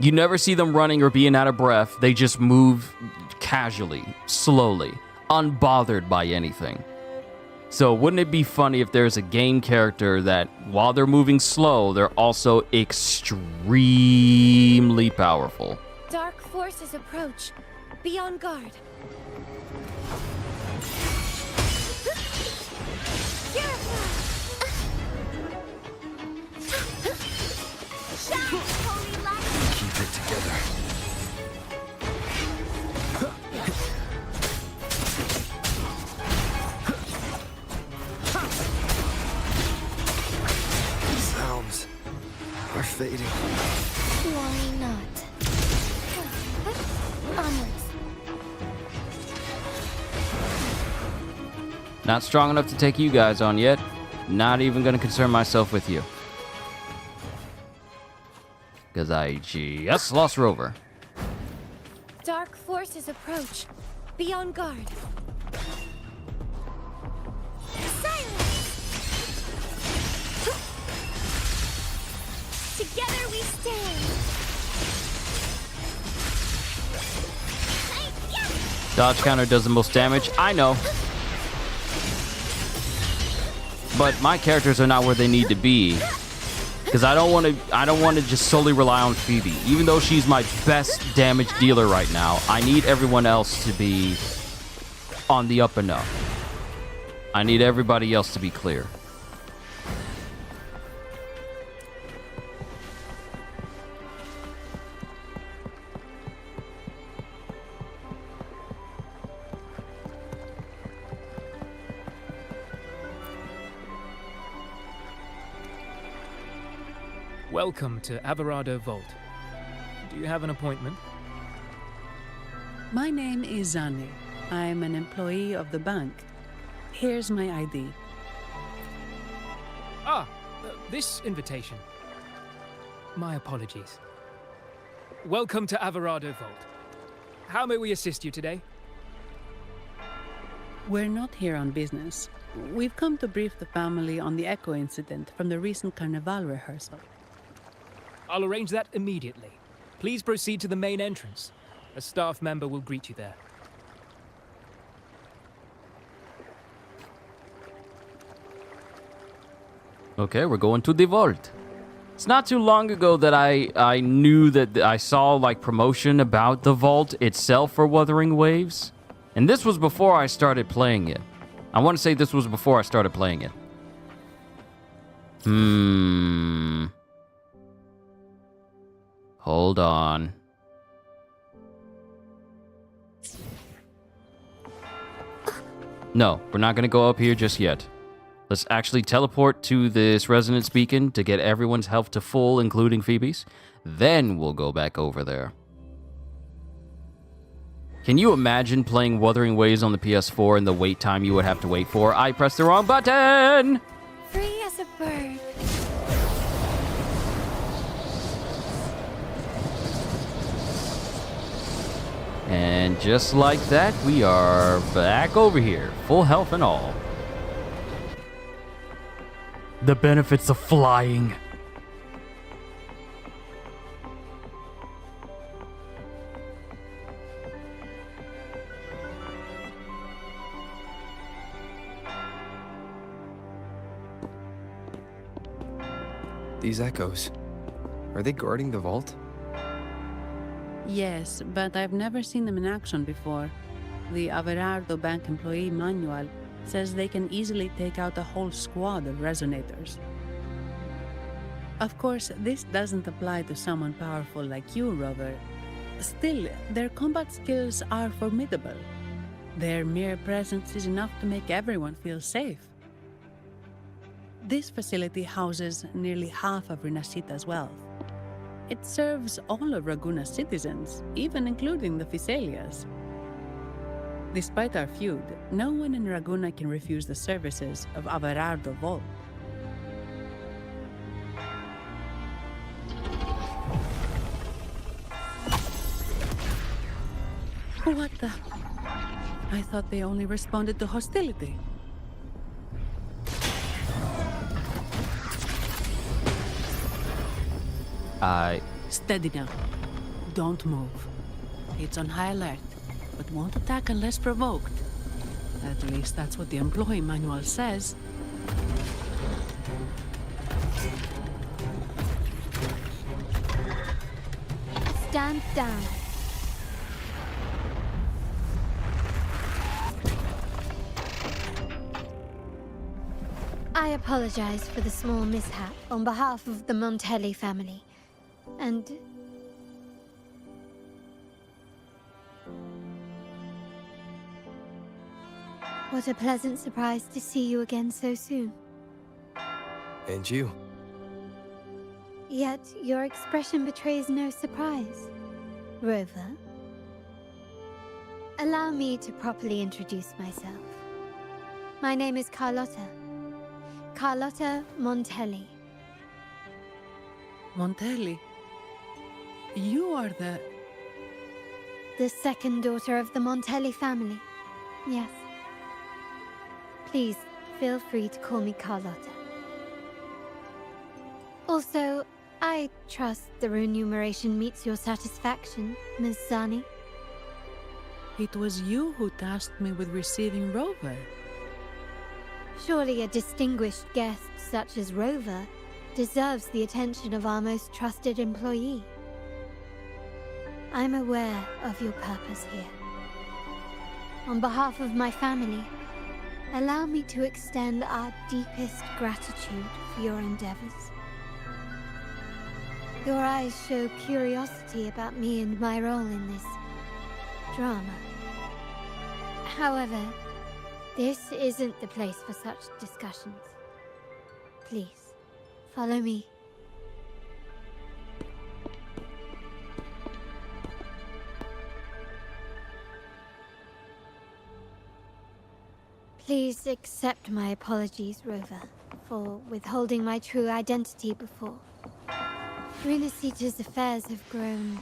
You never see them running or being out of breath. They just move casually, slowly, unbothered by anything. So wouldn't it be funny if there's a game character that, while they're moving slow, they're also extremely powerful? Dark forces approach. Be on guard. Keep it together. Sounds are fading. Why not? Onwards. Not strong enough to take you guys on yet. Not even gonna concern myself with you. Because I just lost Rover. Dark forces approach. Be on guard. Together we stand. Dodge counter does the most damage. I know. But my characters are not where they need to be. Because I don't want to just solely rely on Phoebe. Even though she's my best damage dealer right now, I need everyone else to be on the up and up. I need everybody else to be clear. Welcome to Averado Vault. Do you have an appointment? My name is Zani. I'm an employee of the bank. Here's my ID. This invitation. My apologies. Welcome to Averado Vault. How may we assist you today? We're not here on business. We've come to brief the family on the Echo incident from the recent Carnival rehearsal. I'll arrange that immediately. Please proceed to the main entrance. A staff member will greet you there. Okay, we're going to the vault. It's not too long ago that I knew that I saw like promotion about the vault itself for Wuthering Waves. And this was before I started playing it. I want to say this was before I started playing it. Hold on. No, we're not going to go up here just yet. Let's actually teleport to this resonance beacon to get everyone's health to full, including Phoebe's. Then we'll go back over there. Can you imagine playing Wuthering Waves on the PS4 and the wait time you would have to wait for? I pressed the wrong button! Free as a bird. And just like that, we are back over here, full health and all. The benefits of flying. These echoes, are they guarding the vault? Yes, but I've never seen them in action before. The Averardo Bank employee manual says they can easily take out a whole squad of resonators. Of course, this doesn't apply to someone powerful like you, Rover. Still, their combat skills are formidable. Their mere presence is enough to make everyone feel safe. This facility houses nearly half of Rinascita's wealth. It serves all of Raguna's citizens, even including the Thessalias. Despite our feud, no one in Raguna can refuse the services of Averardo Vault. What the? I thought they only responded to hostility. Steady now. Don't move. It's on high alert, but won't attack unless provoked. At least that's what the employee manual says. Stand down. I apologize for the small mishap on behalf of the Montelli family. And what a pleasant surprise to see you again so soon. And you. Yet your expression betrays no surprise. Rover, allow me to properly introduce myself. My name is Carlotta. Carlotta Montelli. Montelli? You are the second daughter of the Montelli family. Yes. Please, feel free to call me Carlotta. Also, I trust the remuneration meets your satisfaction, Ms. Zani. It was you who tasked me with receiving Rover. Surely a distinguished guest such as Rover deserves the attention of our most trusted employee. I'm aware of your purpose here. On behalf of my family, allow me to extend our deepest gratitude for your endeavors. Your eyes show curiosity about me and my role in this drama. However, this isn't the place for such discussions. Please, follow me. Please accept my apologies, Rover, for withholding my true identity before. Rinascita's affairs have grown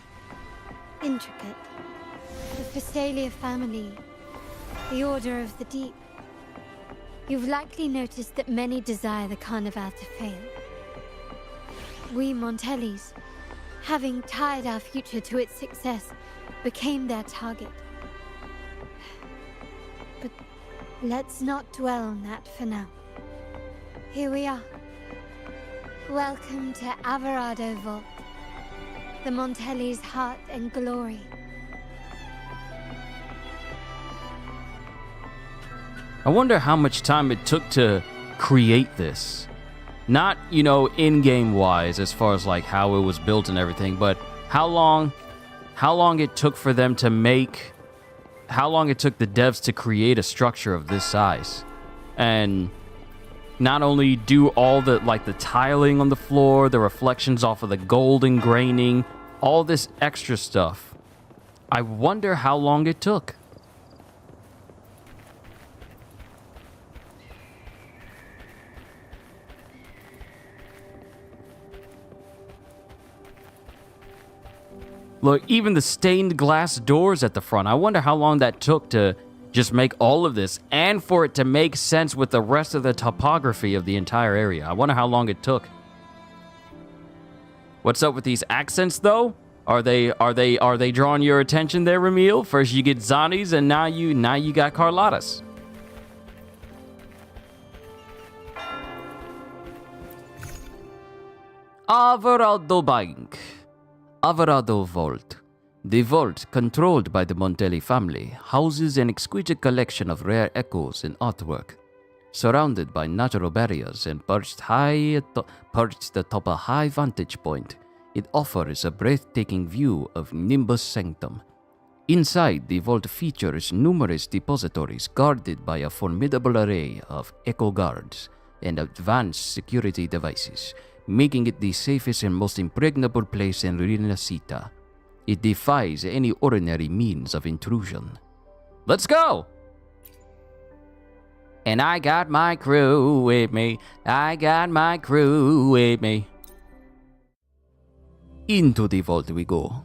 intricate. The Phasalia family, the Order of the Deep. You've likely noticed that many desire the Carnival to fail. We Montellis, having tied our future to its success, became their target. But let's not dwell on that for now. Here we are. Welcome to Averado Vault, the Montellis' heart and glory. I wonder how much time it took to create this. Not, in-game wise as far as like how it was built and everything, but how long it took for them to make, how long it took the devs to create a structure of this size. And not only do all the tiling on the floor, the reflections off of the gold engraining, all this extra stuff. I wonder how long it took. Look, even the stained glass doors at the front. I wonder how long that took to just make all of this and for it to make sense with the rest of the topography of the entire area. I wonder how long it took. What's up with these accents though? Are they drawing your attention there, Ramil? First you get Zani's and now you got Carlotta's. Averado Bank. Averado Vault. The vault, controlled by the Montelli family, houses an exquisite collection of rare echoes and artwork. Surrounded by natural barriers and perched atop a high vantage point, it offers a breathtaking view of Nimbus Sanctum. Inside, the vault features numerous depositories guarded by a formidable array of echo guards and advanced security devices, making it the safest and most impregnable place in Rinascita. It defies any ordinary means of intrusion. Let's go! And I got my crew with me. I got my crew with me. Into the vault we go.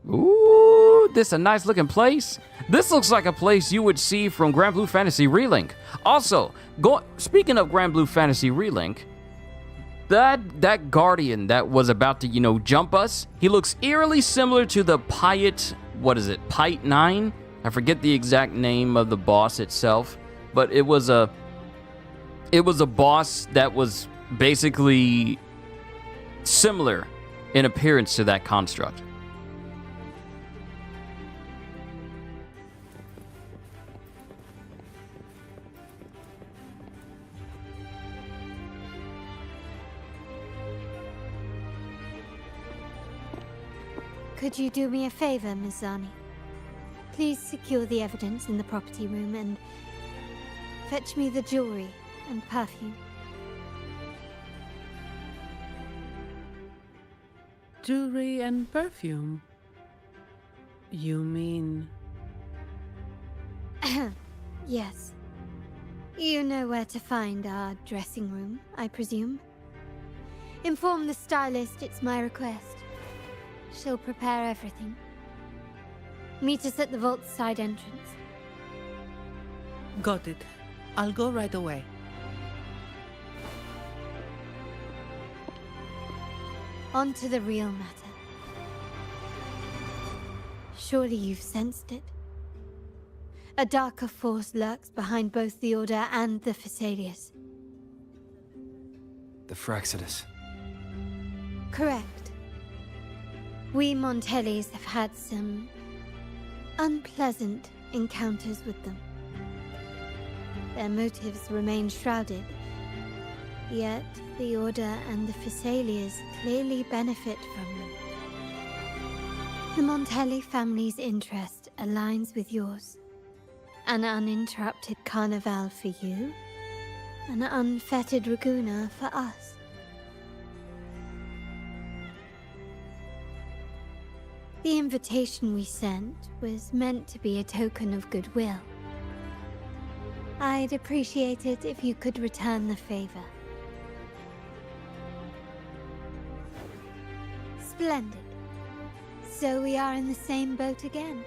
Ooh, this is a nice looking place. This looks like a place you would see from Grand Blue Fantasy Relink. Also, speaking of Grand Blue Fantasy Relink, that guardian that was about to, jump us, he looks eerily similar to the Pyat, Pyat 9? I forget the exact name of the boss itself, but it was a boss that was basically similar in appearance to that construct. Could you do me a favor, Ms. Zani? Please secure the evidence in the property room and fetch me the jewelry and perfume. Jewelry and perfume? You mean... Yes. You know where to find our dressing room, I presume? Inform the stylist it's my request. She'll prepare everything. Meet us at the vault's side entrance. Got it. I'll go right away. On to the real matter. Surely you've sensed it. A darker force lurks behind both the Order and the Phasaelius. The Fraxidus. Correct. We Montellis have had some unpleasant encounters with them. Their motives remain shrouded, yet the Order and the Phasaelius clearly benefit from them. The Montelli family's interest aligns with yours. An uninterrupted carnival for you, an unfettered Raguna for us. The invitation we sent was meant to be a token of goodwill. I'd appreciate it if you could return the favor. Splendid. So we are in the same boat again.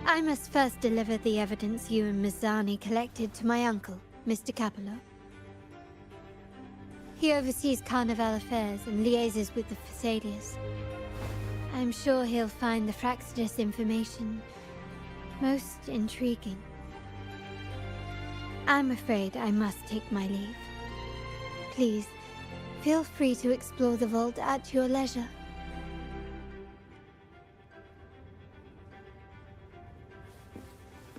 I must first deliver the evidence you and Miss Zani collected to my uncle, Mr. Capello. He oversees Carnival affairs and liaises with the Phasaelius. I'm sure he'll find the Fraxidus information most intriguing. I'm afraid I must take my leave. Please, feel free to explore the vault at your leisure.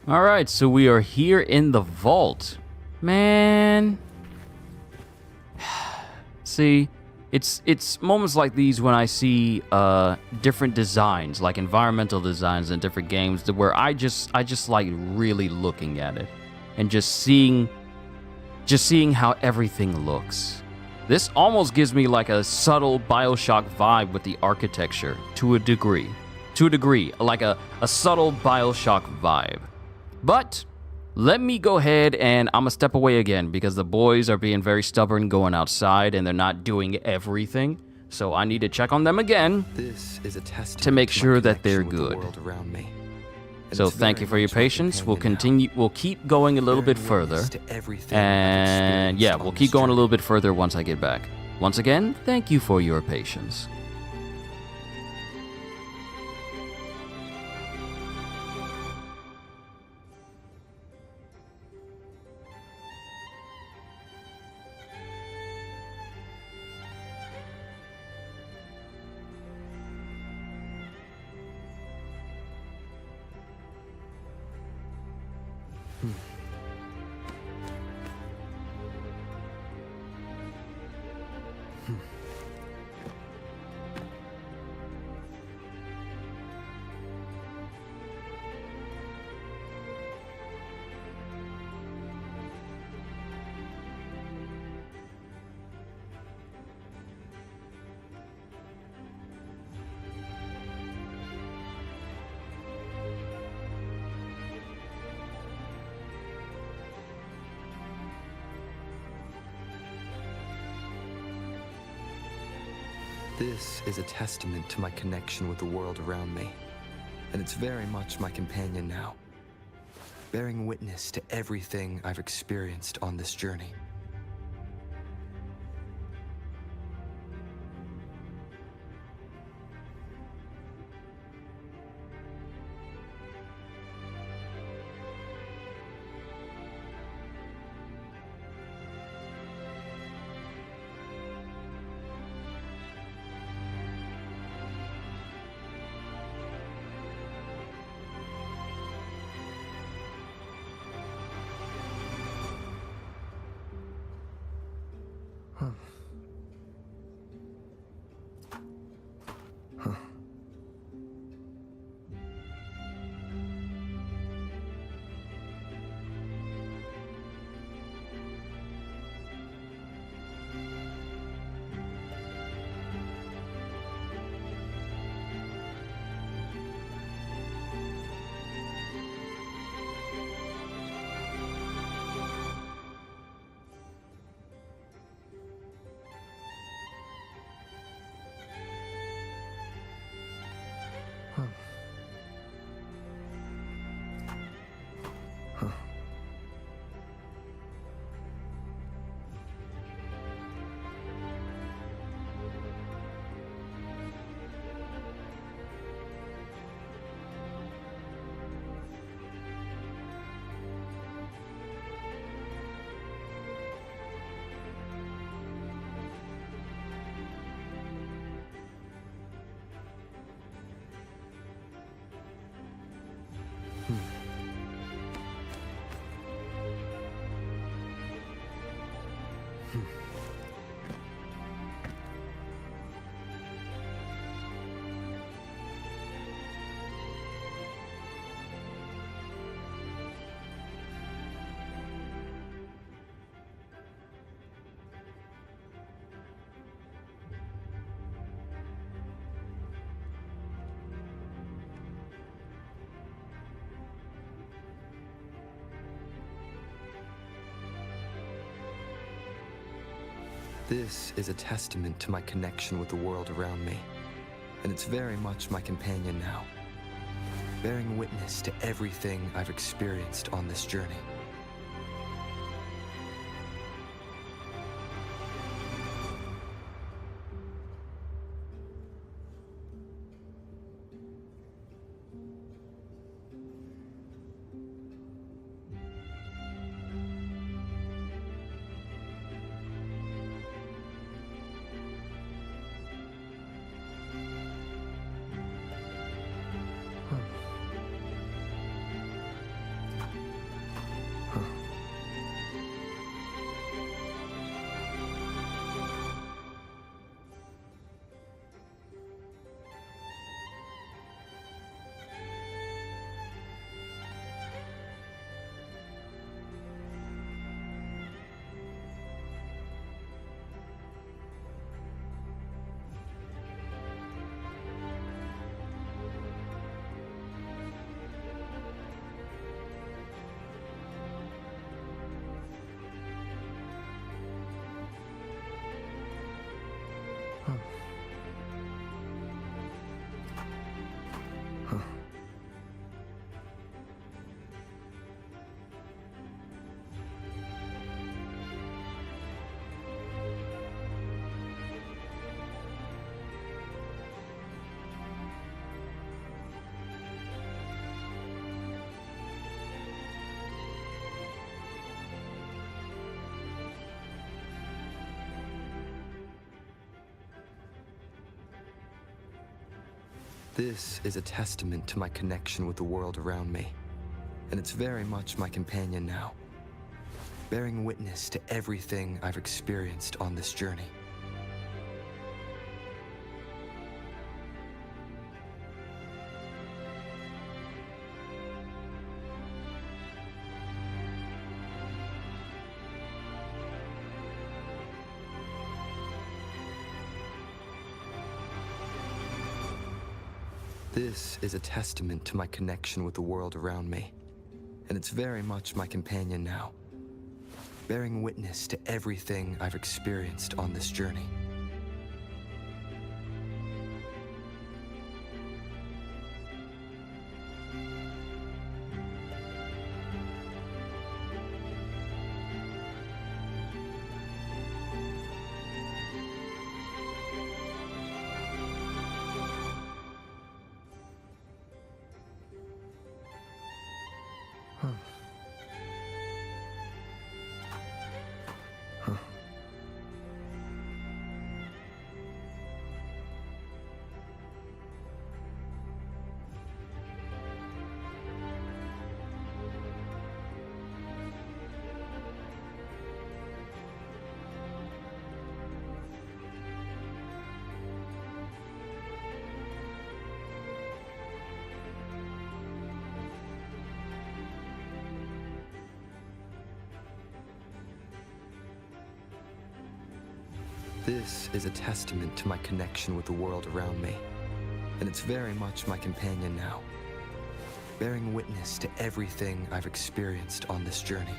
Alright, so we are here in the vault. Man. See, it's moments like these when I see different designs, like environmental designs in different games, where I just like really looking at it and just seeing how everything looks. This almost gives me like a subtle BioShock vibe with the architecture to a degree. Like a subtle BioShock vibe. But let me go ahead and I'm gonna step away again because the boys are being very stubborn going outside and they're not doing everything. So I need to check on them again to make sure that they're good. So thank you for your patience. We'll keep going a little bit further. And yeah, we'll keep going a little bit further once I get back. Once again, thank you for your patience. This is a testament to my connection with the world around me, and it's very much my companion now, bearing witness to everything I've experienced on this journey. This is a testament to my connection with the world around me, and it's very much my companion now, bearing witness to everything I've experienced on this journey. This is a testament to my connection with the world around me, and it's very much my companion now, bearing witness to everything I've experienced on this journey. This is a testament to my connection with the world around me, and it's very much my companion now, bearing witness to everything I've experienced on this journey. This is a testament to my connection with the world around me, and it's very much my companion now, bearing witness to everything I've experienced on this journey.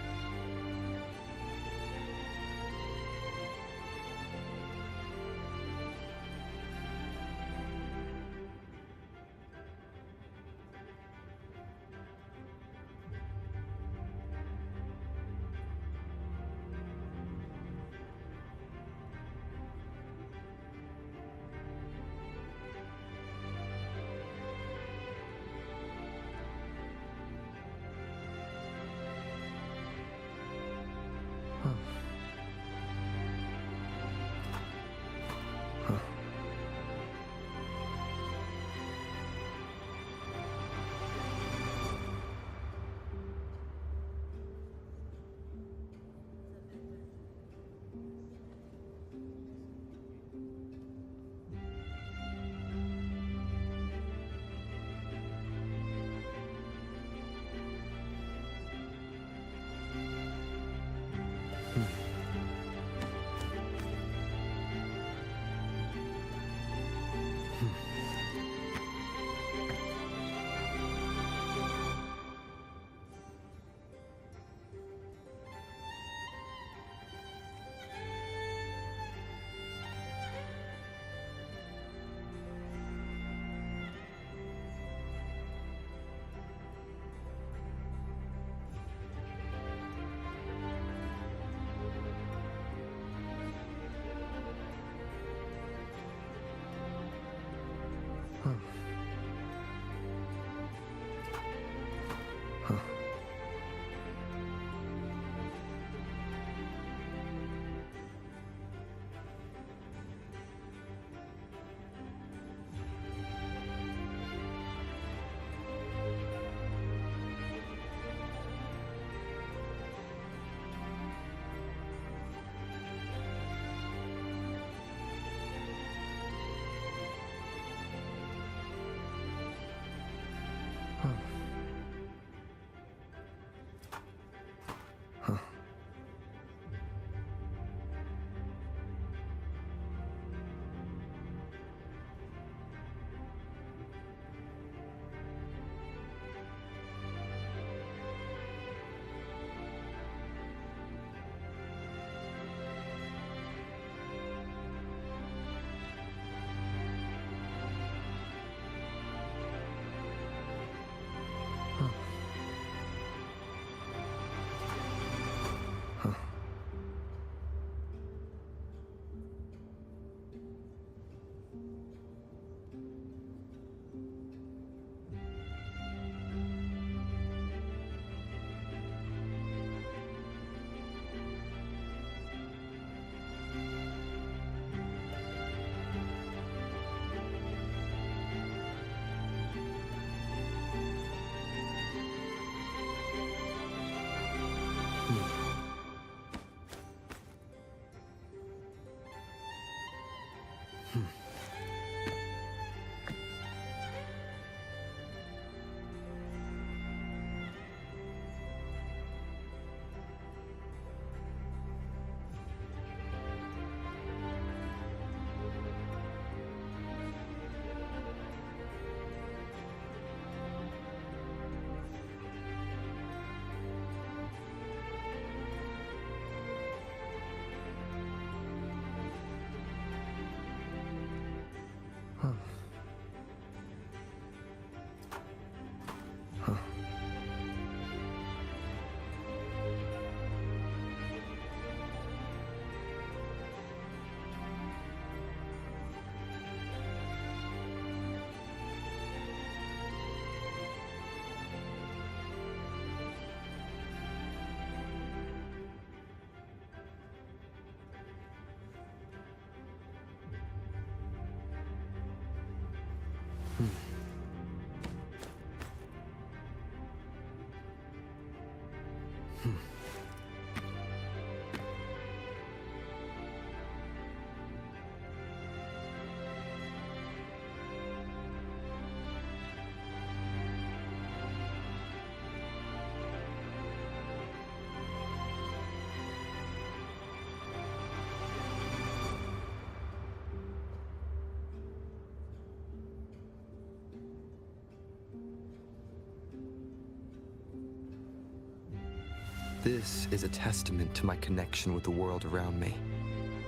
This is a testament to my connection with the world around me,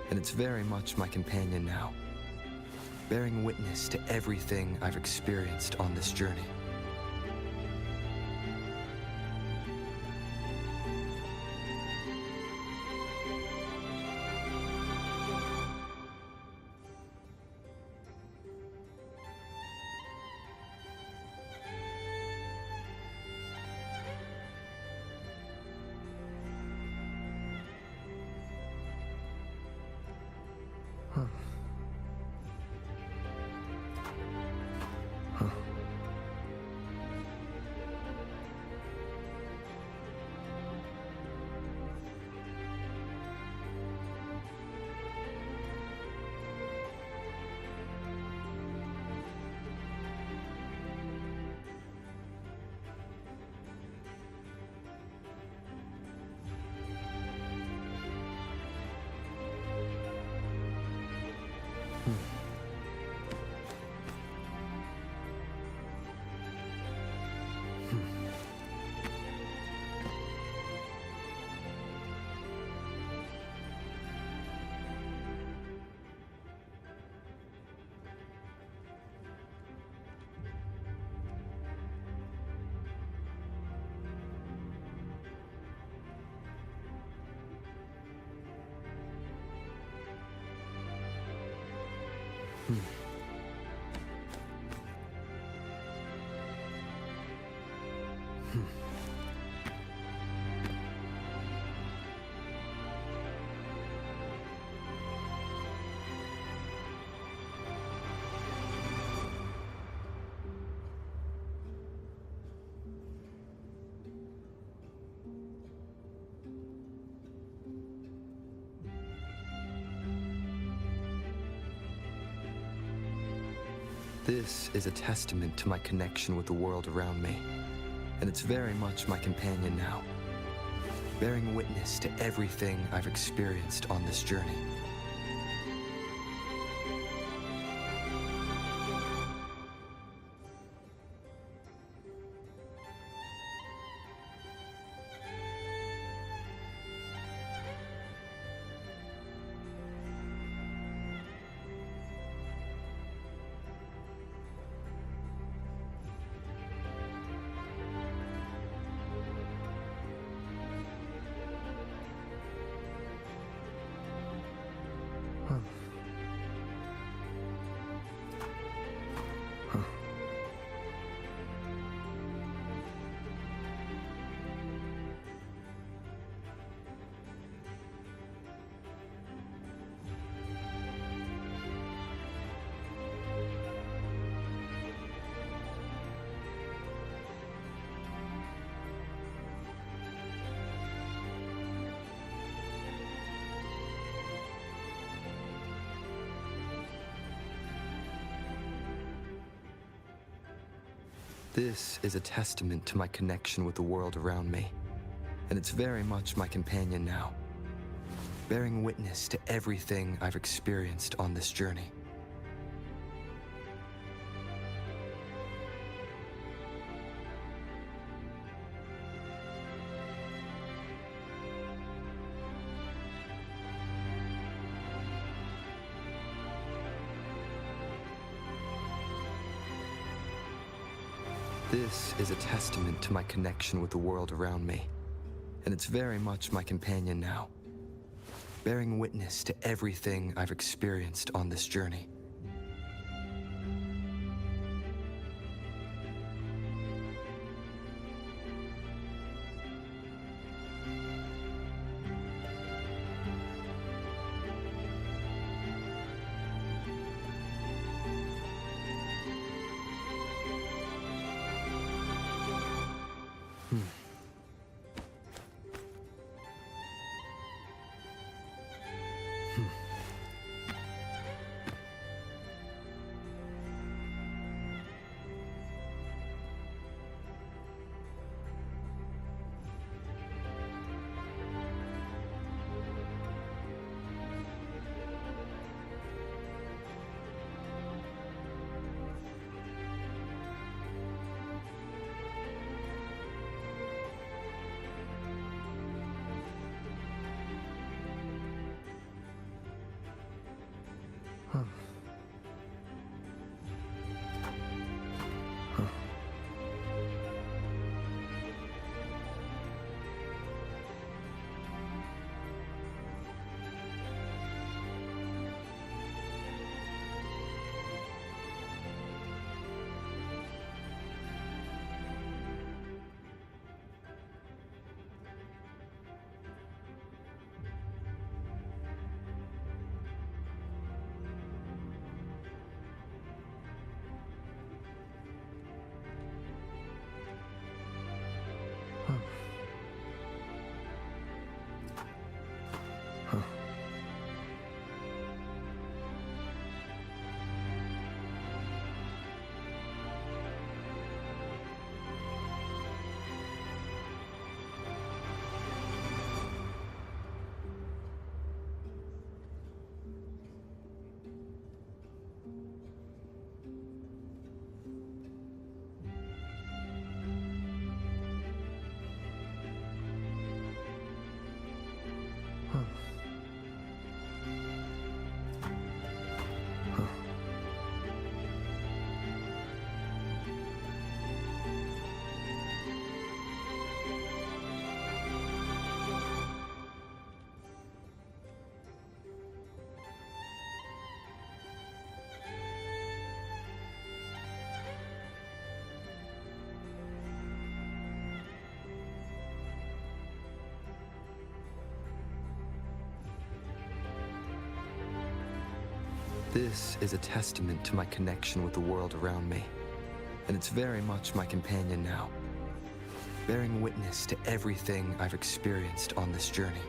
and it's very much my companion now, bearing witness to everything I've experienced on this journey. This is a testament to my connection with the world around me, and it's very much my companion now, bearing witness to everything I've experienced on this journey. This is a testament to my connection with the world around me, and it's very much my companion now, bearing witness to everything I've experienced on this journey. This is a testament to my connection with the world around me, and it's very much my companion now, bearing witness to everything I've experienced on this journey. This is a testament to my connection with the world around me, and it's very much my companion now, bearing witness to everything I've experienced on this journey.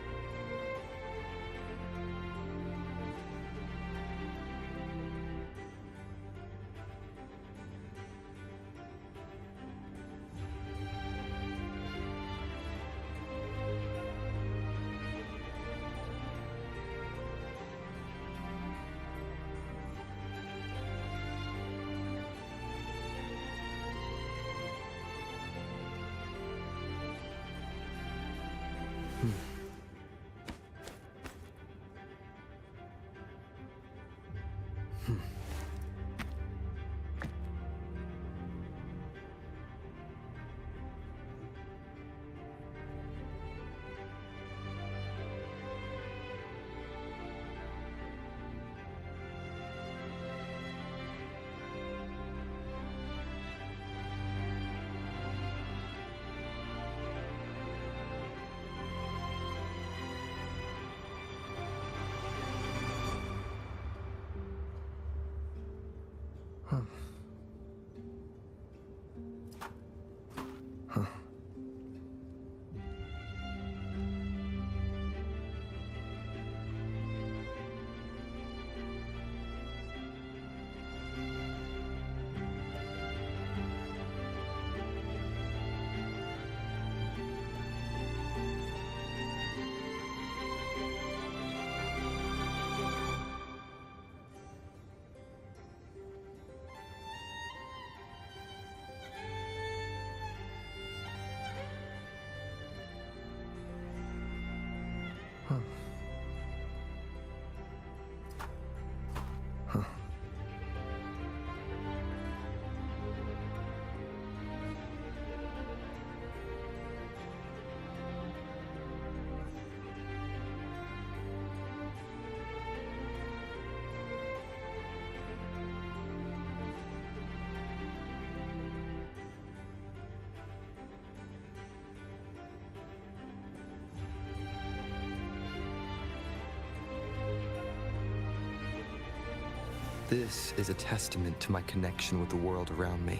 This is a testament to my connection with the world around me,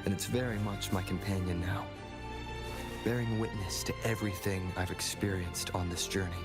and it's very much my companion now, bearing witness to everything I've experienced on this journey.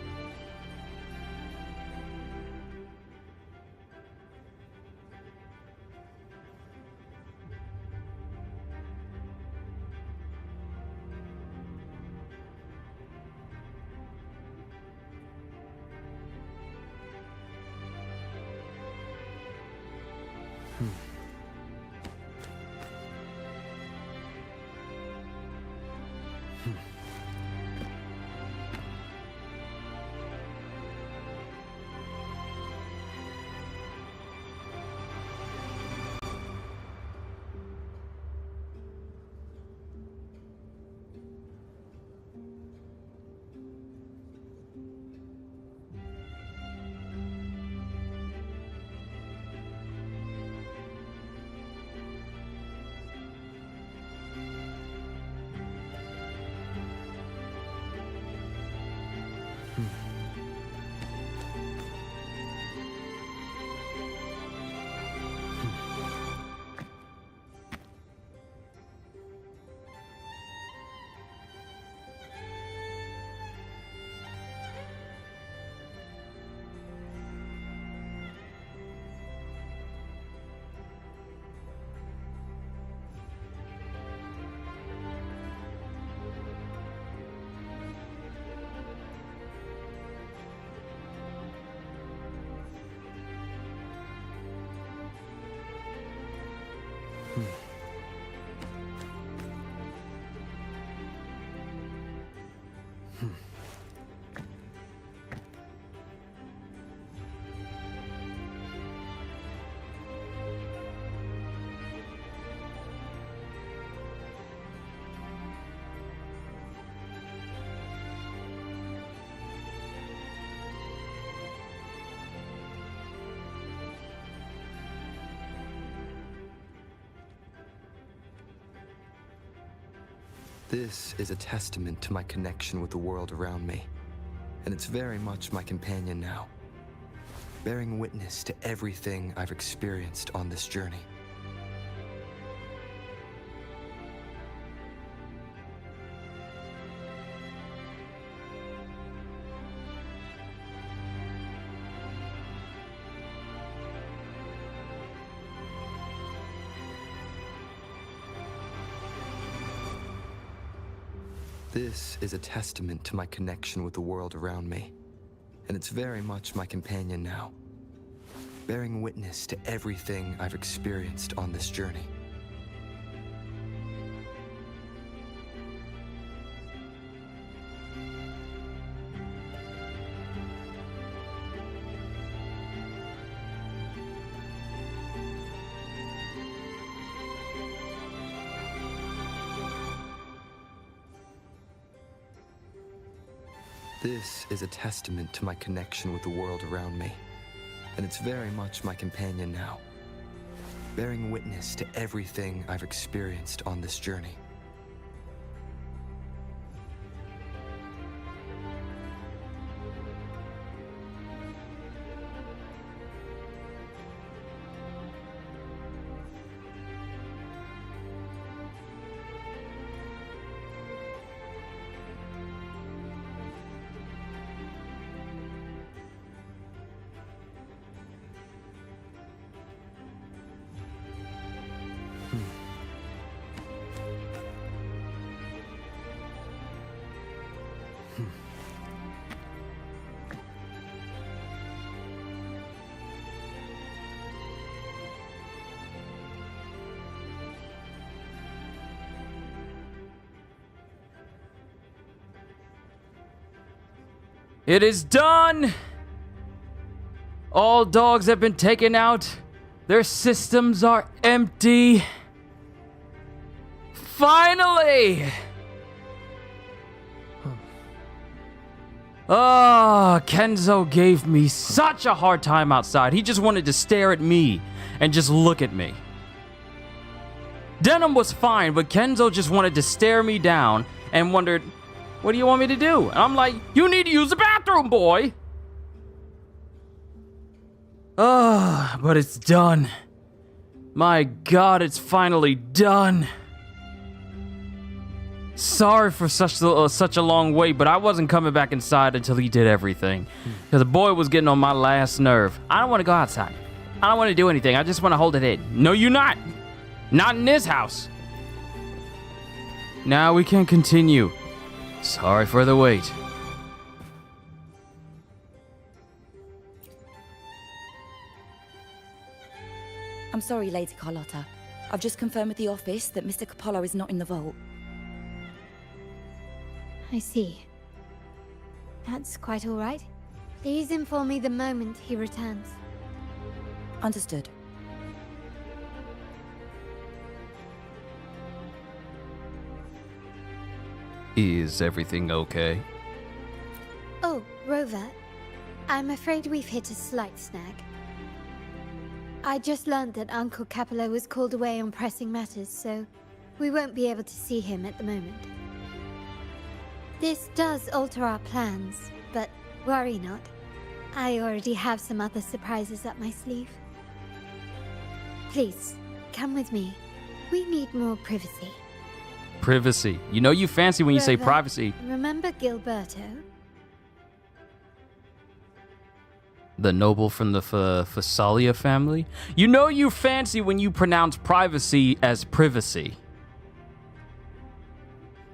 This is a testament to my connection with the world around me, and it's very much my companion now, bearing witness to everything I've experienced on this journey. This is a testament to my connection with the world around me, and it's very much my companion now, bearing witness to everything I've experienced on this journey. This is a testament to my connection with the world around me, and it's very much my companion now, bearing witness to everything I've experienced on this journey. It is done! All dogs have been taken out. Their systems are empty. Finally! Oh, Kenzo gave me such a hard time outside. He just wanted to stare at me and just look at me. Denim was fine, but Kenzo just wanted to stare me down and wondered, what do you want me to do? And I'm like, you need to use the bathroom, boy. But it's done. My God, it's finally done. Sorry for such a long wait, but I wasn't coming back inside until he did everything. Because the boy was getting on my last nerve. I don't want to go outside. I don't want to do anything. I just want to hold it in. No, you're not. Not in this house. Now we can continue. Sorry for the wait. I'm sorry, Lady Carlotta. I've just confirmed with the office that Mr. Capolo is not in the vault. I see. That's quite all right. Please inform me the moment he returns. Understood. Is everything okay? Oh, Rover. I'm afraid we've hit a slight snag. I just learned that Uncle Capolo was called away on pressing matters, so we won't be able to see him at the moment. This does alter our plans, but worry not. I already have some other surprises up my sleeve. Please, come with me. We need more privacy. Privacy. You know you fancy when you say Rover, privacy. Remember Gilberto? The noble from the Fasalia family? You know you fancy when you pronounce privacy as privacy.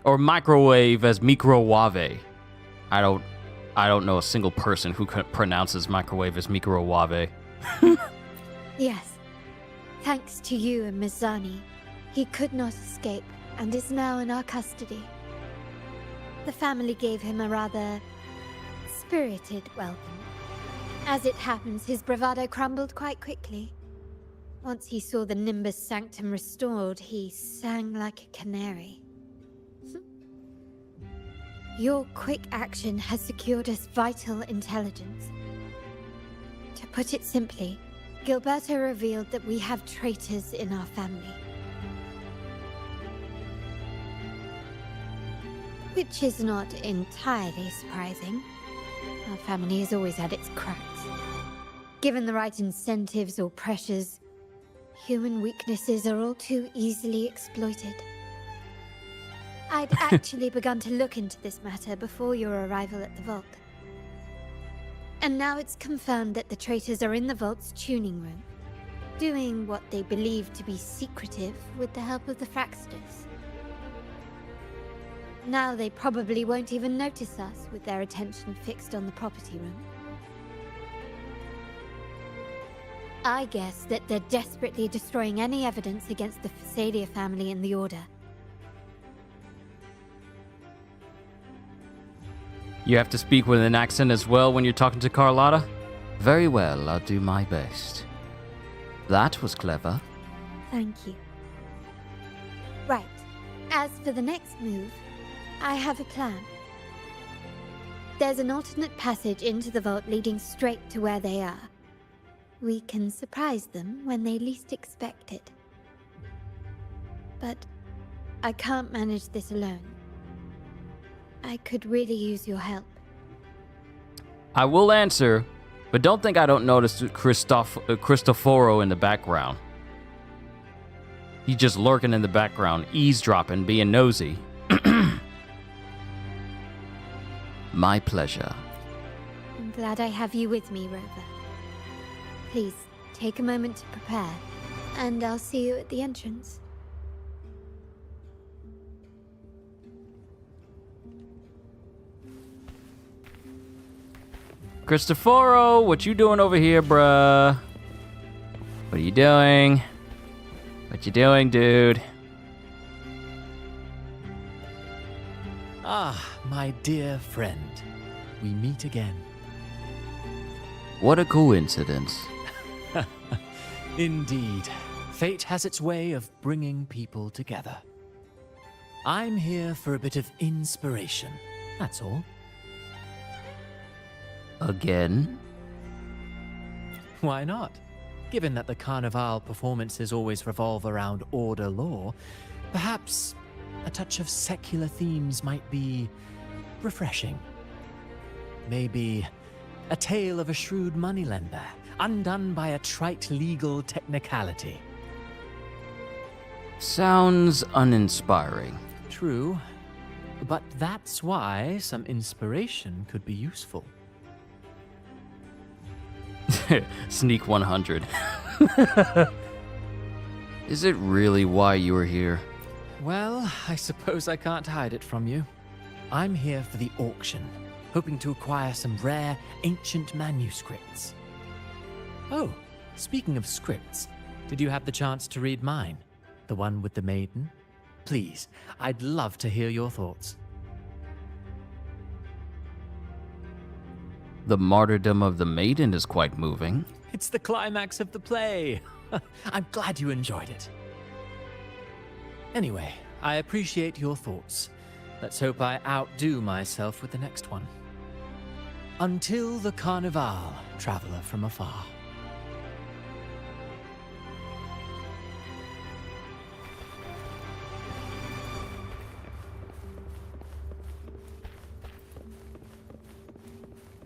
Or microwave as microwave. I don't know a single person who pronounces microwave as microwave. Yes. Thanks to you and Miss Zani, he could not escape and is now in our custody. The family gave him a rather spirited welcome. As it happens, his bravado crumbled quite quickly. Once he saw the Nimbus Sanctum restored, he sang like a canary. Your quick action has secured us vital intelligence. To put it simply, Gilberto revealed that we have traitors in our family. Which is not entirely surprising. Our family has always had its cracks. Given the right incentives or pressures, human weaknesses are all too easily exploited. I'd actually begun to look into this matter before your arrival at the vault. And now it's confirmed that the traitors are in the vault's tuning room, doing what they believe to be secretive with the help of the Fraxters. Now they probably won't even notice us with their attention fixed on the property room. I guess that they're desperately destroying any evidence against the Fasalia family and the Order. You have to speak with an accent as well when you're talking to Carlotta? Very well, I'll do my best. That was clever. Thank you. Right. As for the next move, I have a plan. There's an alternate passage into the vault leading straight to where they are. We can surprise them when they least expect it. But I can't manage this alone. I could really use your help. I will answer, but don't think I don't notice Cristoforo in the background. He's just lurking in the background, eavesdropping, being nosy. My pleasure. I'm glad I have you with me, Rover. Please, take a moment to prepare, and I'll see you at the entrance. Cristoforo, what you doing over here, bruh? What are you doing? What you doing, dude? Ah, my dear friend. We meet again. What a coincidence. Indeed. Fate has its way of bringing people together. I'm here for a bit of inspiration, that's all. Again? Why not? Given that the Carnival performances always revolve around order law, perhaps a touch of secular themes might be refreshing. Maybe a tale of a shrewd moneylender, undone by a trite legal technicality. Sounds uninspiring. True, but that's why some inspiration could be useful. Sneak 100. Is it really why you were here? Well, I suppose I can't hide it from you. I'm here for the auction, hoping to acquire some rare, ancient manuscripts. Oh, speaking of scripts, did you have the chance to read mine? The one with the maiden? Please, I'd love to hear your thoughts. The martyrdom of the maiden is quite moving. It's the climax of the play. I'm glad you enjoyed it. Anyway, I appreciate your thoughts. Let's hope I outdo myself with the next one. Until the Carnival, traveler from afar.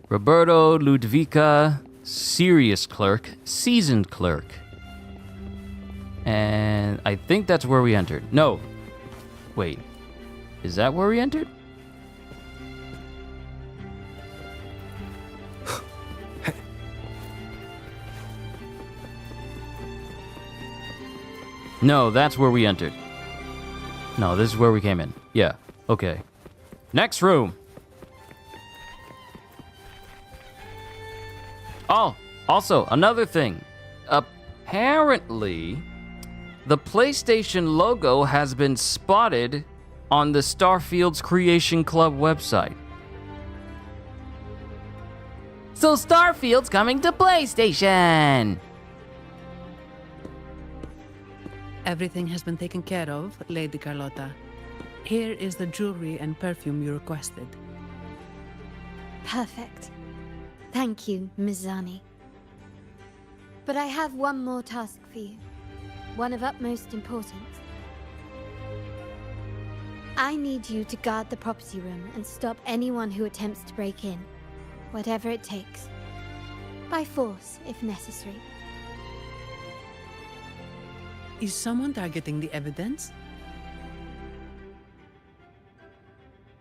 Roberto, Ludvika, serious clerk, seasoned clerk. And I think that's where we entered. No. Wait. Is that where we entered? No, that's where we entered. No, this is where we came in. Yeah, okay. Next room. Oh, also, another thing. Apparently, the PlayStation logo has been spotted on the Starfield's Creation Club website. So Starfield's coming to PlayStation! Everything has been taken care of, Lady Carlotta. Here is the jewelry and perfume you requested. Perfect. Thank you, Ms. Zani. But I have one more task for you. One of utmost importance. I need you to guard the property room and stop anyone who attempts to break in. Whatever it takes. By force, if necessary. Is someone targeting the evidence?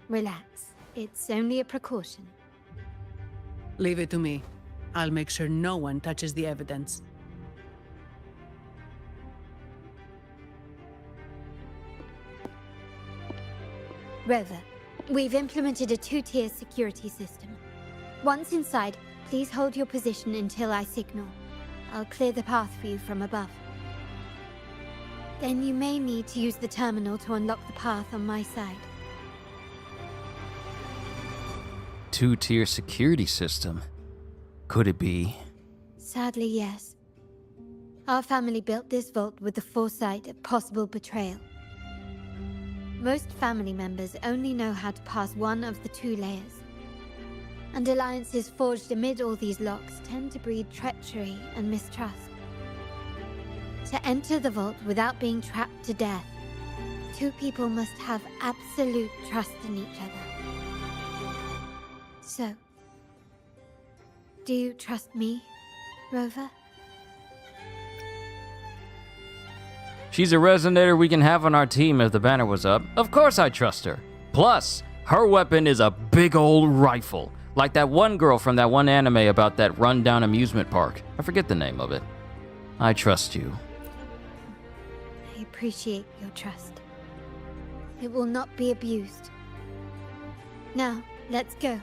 Relax. It's only a precaution. Leave it to me. I'll make sure no one touches the evidence. Rover, we've implemented a 2-tier security system. Once inside, please hold your position until I signal. I'll clear the path for you from above. Then you may need to use the terminal to unlock the path on my side. 2-tier security system. Could it be? Sadly, yes. Our family built this vault with the foresight of possible betrayal. Most family members only know how to pass one of the 2 layers. And alliances forged amid all these locks tend to breed treachery and mistrust. To enter the vault without being trapped to death, 2 people must have absolute trust in each other. So, do you trust me, Rover? She's a resonator we can have on our team if the banner was up. Of course I trust her. Plus, her weapon is a big old rifle. Like that one girl from that one anime about that rundown amusement park. I forget the name of it. I trust you. I appreciate your trust. It will not be abused. Now, let's go.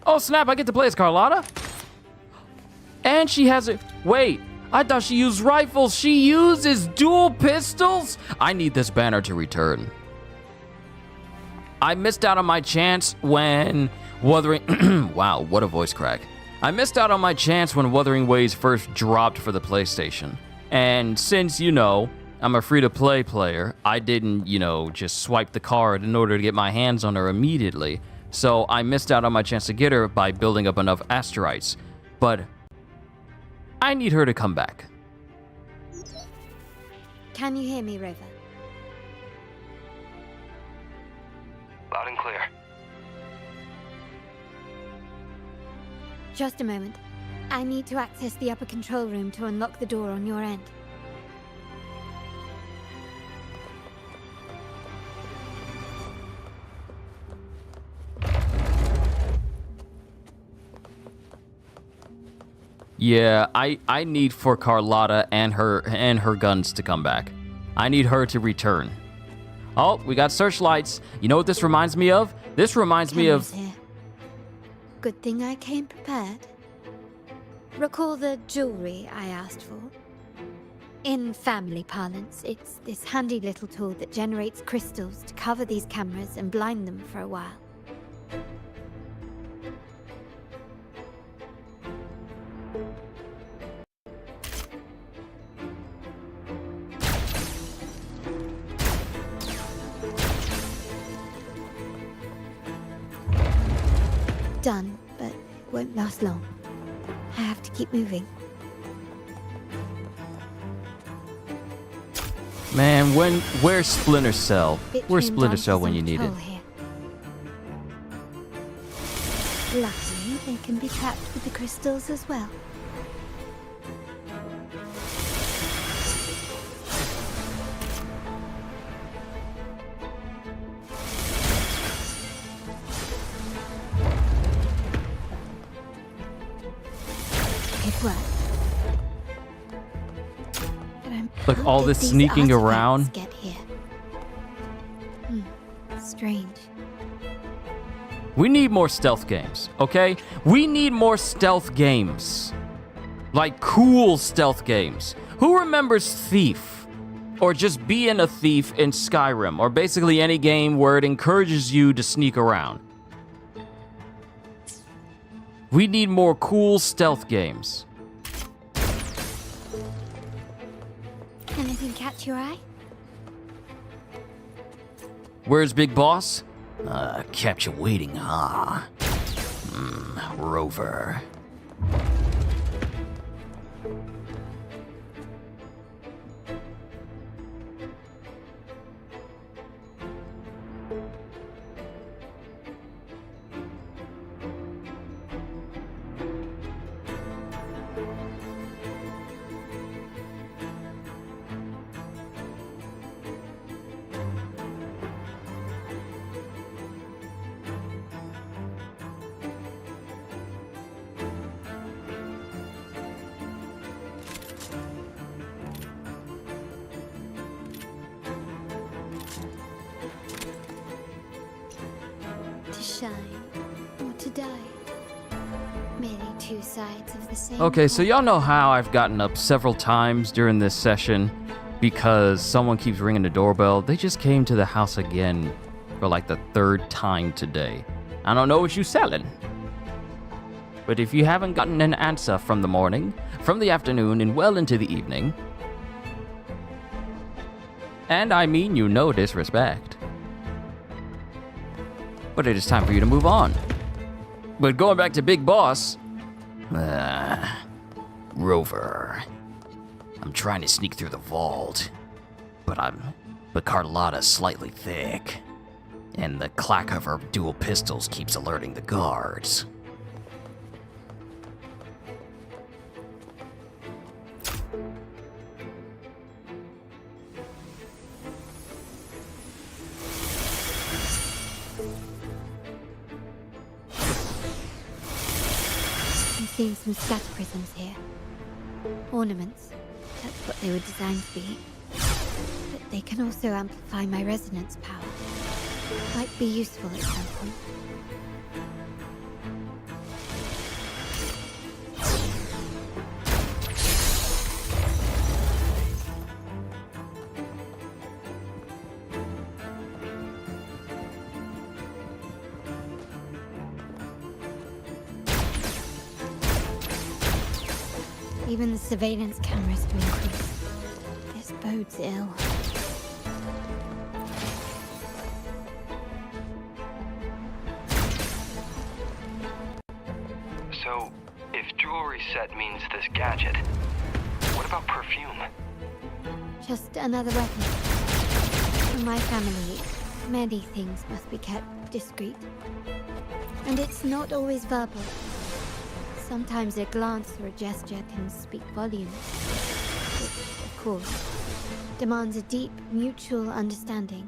Oh snap, I get to play as Carlotta? And she has a... Wait, I thought she used rifles. She uses dual pistols? I need this banner to return. I missed out on my chance when Wuthering... Wow, what a voice crack. I missed out on my chance when Wuthering Waves first dropped for the PlayStation. And since, you know, I'm a free-to-play player, I didn't, you know, just swipe the card in order to get my hands on her immediately. So I missed out on my chance to get her by building up enough asteroids. But I need her to come back. Can you hear me, Rover? Loud and clear. Just a moment. I need to access the upper control room to unlock the door on your end. Yeah, I need for Carlotta and her guns to come back. I need her to return. Oh, we got searchlights. You know what this reminds me of? This reminds me of... Here. Good thing I came prepared. Recall the jewelry I asked for? In family parlance, it's this handy little tool that generates crystals to cover these cameras and blind them for a while. Done, but won't last long. I have to keep moving. Man, where's Splinter Cell? Where's Splinter Cell when you need it? Luckily, they can be trapped with the crystals as well. Look, all this sneaking around. Get here. Strange. We need more stealth games, okay? We need more stealth games. Like cool stealth games. Who remembers Thief? Or just being a thief in Skyrim, or basically any game where it encourages you to sneak around. We need more cool stealth games. Anything catch your eye? Where's Big Boss? Kept you waiting, huh? Rover. Okay, so y'all know how I've gotten up several times during this session because someone keeps ringing the doorbell. They just came to the house again for like the third time today. I don't know what you selling, but if you haven't gotten an answer from the morning, from the afternoon, and well into the evening, and I mean you no disrespect, but it is time for you to move on. But going back to Big Boss, Rover. I'm trying to sneak through the vault, but Carlotta's slightly thick, and the clack of her dual pistols keeps alerting the guards. Seeing some scatter prisms here. Ornaments. That's what they were designed to be. But they can also amplify my resonance power. Might be useful at some point. Even the surveillance cameras have increased. This bodes ill. So, if jewelry set means this gadget, what about perfume? Just another weapon. For my family, Many things must be kept discreet. And it's not always verbal. Sometimes a glance or a gesture can speak volumes. Which, of course, demands a deep mutual understanding.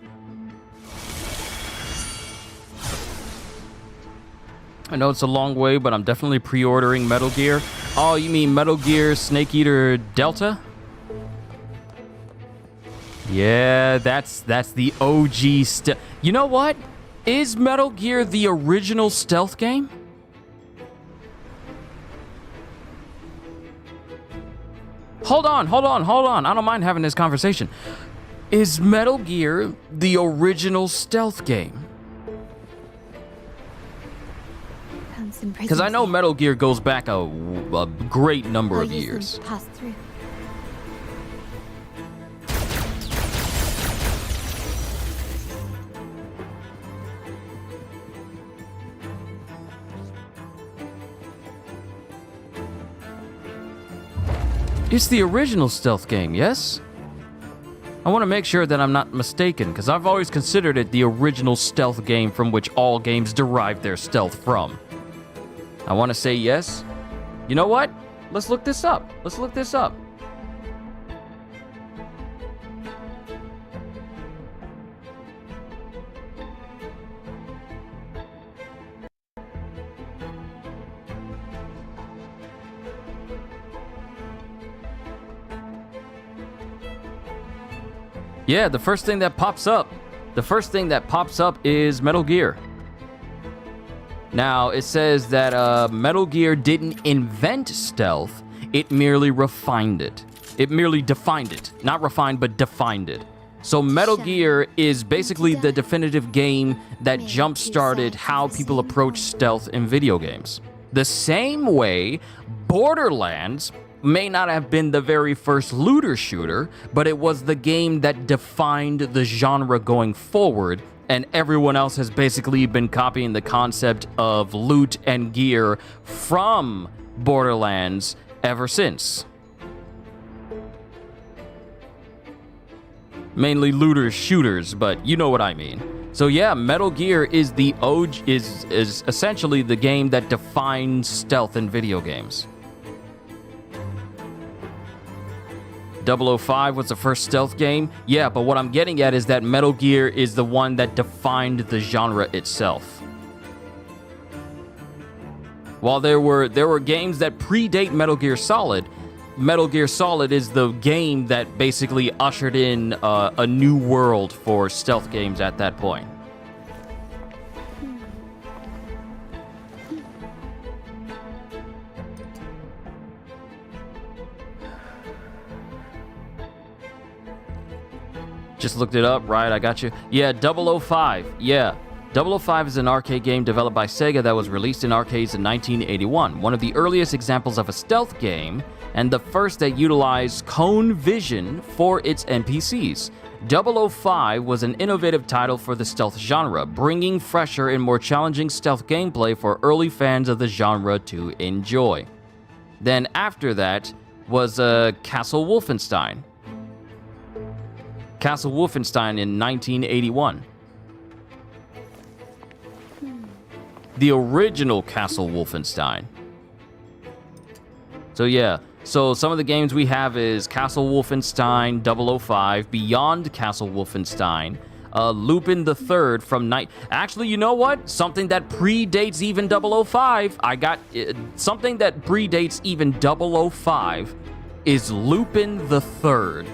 I know it's a long way, but I'm definitely pre-ordering Metal Gear. Oh, you mean Metal Gear Snake Eater Delta? Yeah, that's the OG stealth. You know what? Is Metal Gear the original stealth game? Hold on. I don't mind having this conversation. Is Metal Gear the original stealth game? Because I know Metal Gear goes back a great number of years. Pass through. It's the original stealth game, yes? I want to make sure that I'm not mistaken, because I've always considered it the original stealth game from which all games derive their stealth from. I want to say yes. You know what? Let's look this up. Yeah, the first thing that pops up is Metal Gear. Now, it says that Metal Gear didn't invent stealth, it merely refined it. It merely defined it. Not refined, but defined it. So Metal Gear is basically the definitive game that jump-started how people approach stealth in video games. The same way Borderlands may not have been the very first looter shooter, but it was the game that defined the genre going forward, and everyone else has basically been copying the concept of loot and gear from Borderlands ever since. Mainly looter shooters, but you know what I mean. So yeah, Metal Gear is the OG, is essentially the game that defines stealth in video games. 005 was the first stealth game. Yeah, but what I'm getting at is that Metal Gear is the one that defined the genre itself. While there were games that predate Metal Gear Solid is the game that basically ushered in a new world for stealth games at that point. Just looked it up, right? I got you. Yeah, 005. Yeah. 005 is an arcade game developed by Sega that was released in arcades in 1981. One of the earliest examples of a stealth game, and the first that utilized cone vision for its NPCs. 005 was an innovative title for the stealth genre, bringing fresher and more challenging stealth gameplay for early fans of the genre to enjoy. Then after that was Castle Wolfenstein. Castle Wolfenstein in 1981. The original Castle Wolfenstein. So yeah, so some of the games we have is Castle Wolfenstein 005, Beyond Castle Wolfenstein, Lupin the Third from Actually, you know what? Something that predates even 005. I got something that predates even 005 is Lupin the Third.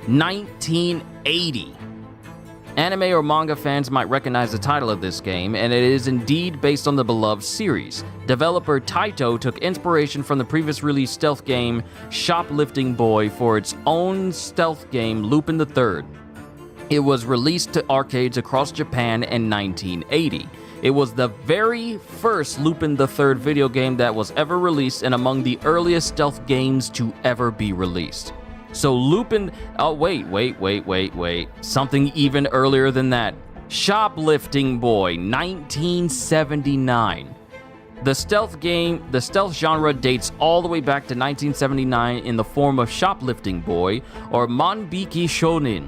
1980. Anime or manga fans might recognize the title of this game, and it is indeed based on the beloved series. Developer Taito took inspiration from the previous released stealth game Shoplifting Boy for its own stealth game Lupin the Third. It was released to arcades across Japan in 1980. It was the very first Lupin the Third video game that was ever released and among the earliest stealth games to ever be released. So Lupin, oh wait. Something even earlier than that. Shoplifting Boy, 1979. The stealth genre dates all the way back to 1979 in the form of Shoplifting Boy or Manbiki Shonin.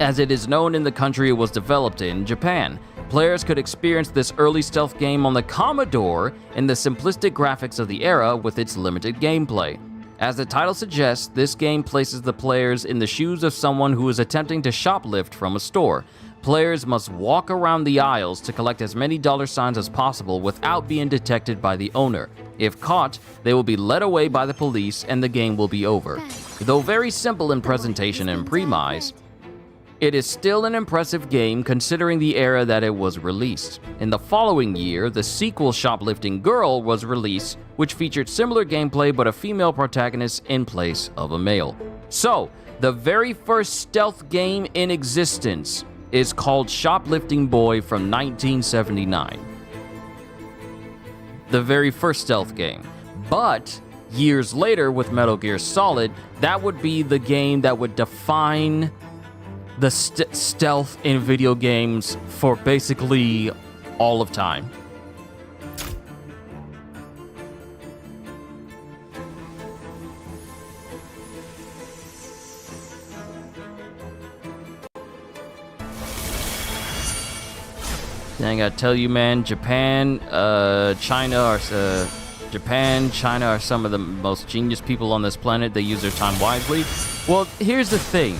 as it is known in the country it was developed in, Japan. Players could experience this early stealth game on the Commodore in the simplistic graphics of the era with its limited gameplay. As the title suggests, this game places the players in the shoes of someone who is attempting to shoplift from a store. Players must walk around the aisles to collect as many dollar signs as possible without being detected by the owner. If caught, they will be led away by the police and the game will be over. Though very simple in presentation and premise, it is still an impressive game considering the era that it was released. In the following year, the sequel Shoplifting Girl was released, which featured similar gameplay but a female protagonist in place of a male. So, the very first stealth game in existence is called Shoplifting Boy from 1979. The very first stealth game. But years later with Metal Gear Solid, that would be the game that would define the stealth in video games for basically all of time. I gotta tell you, man, Japan, China are some of the most genius people on this planet. They use their time wisely. Well, here's the thing.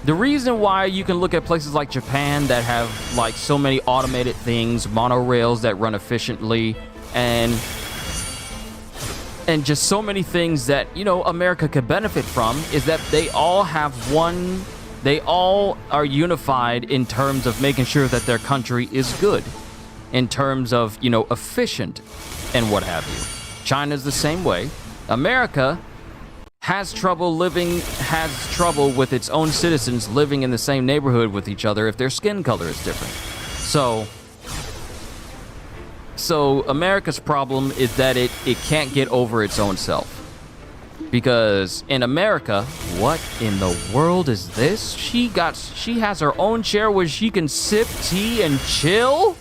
The reason why you can look at places like Japan that have like so many automated things, monorails that run efficiently, and just so many things that, you know, America could benefit from is that they all are unified in terms of making sure that their country is good, in terms of, you know, efficient and what have you. China's the same way. America has trouble with its own citizens living in the same neighborhood with each other if their skin color is different. So America's problem is that it can't get over its own self. Because in America, what in the world is this? She has her own chair where she can sip tea and chill?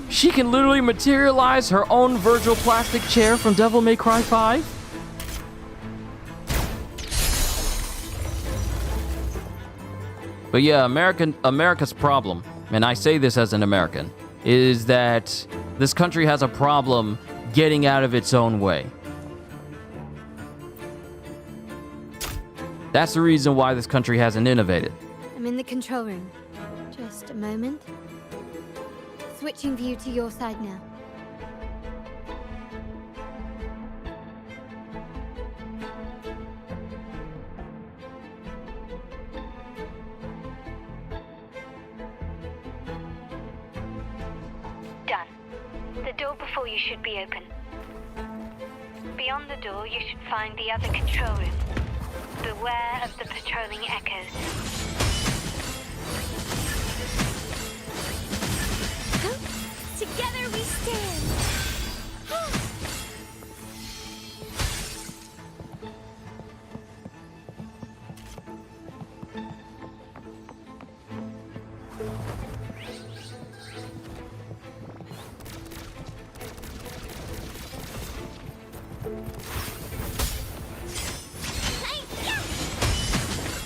She can literally materialize her own Virgil plastic chair from Devil May Cry 5? But yeah, America's problem, and I say this as an American, is that this country has a problem getting out of its own way. That's the reason why this country hasn't innovated. I'm in the control room. Just a moment. Switching view to your side now. Done. The door before you should be open. Beyond the door, you should find the other control room. Beware of the patrolling echoes. Together we stand!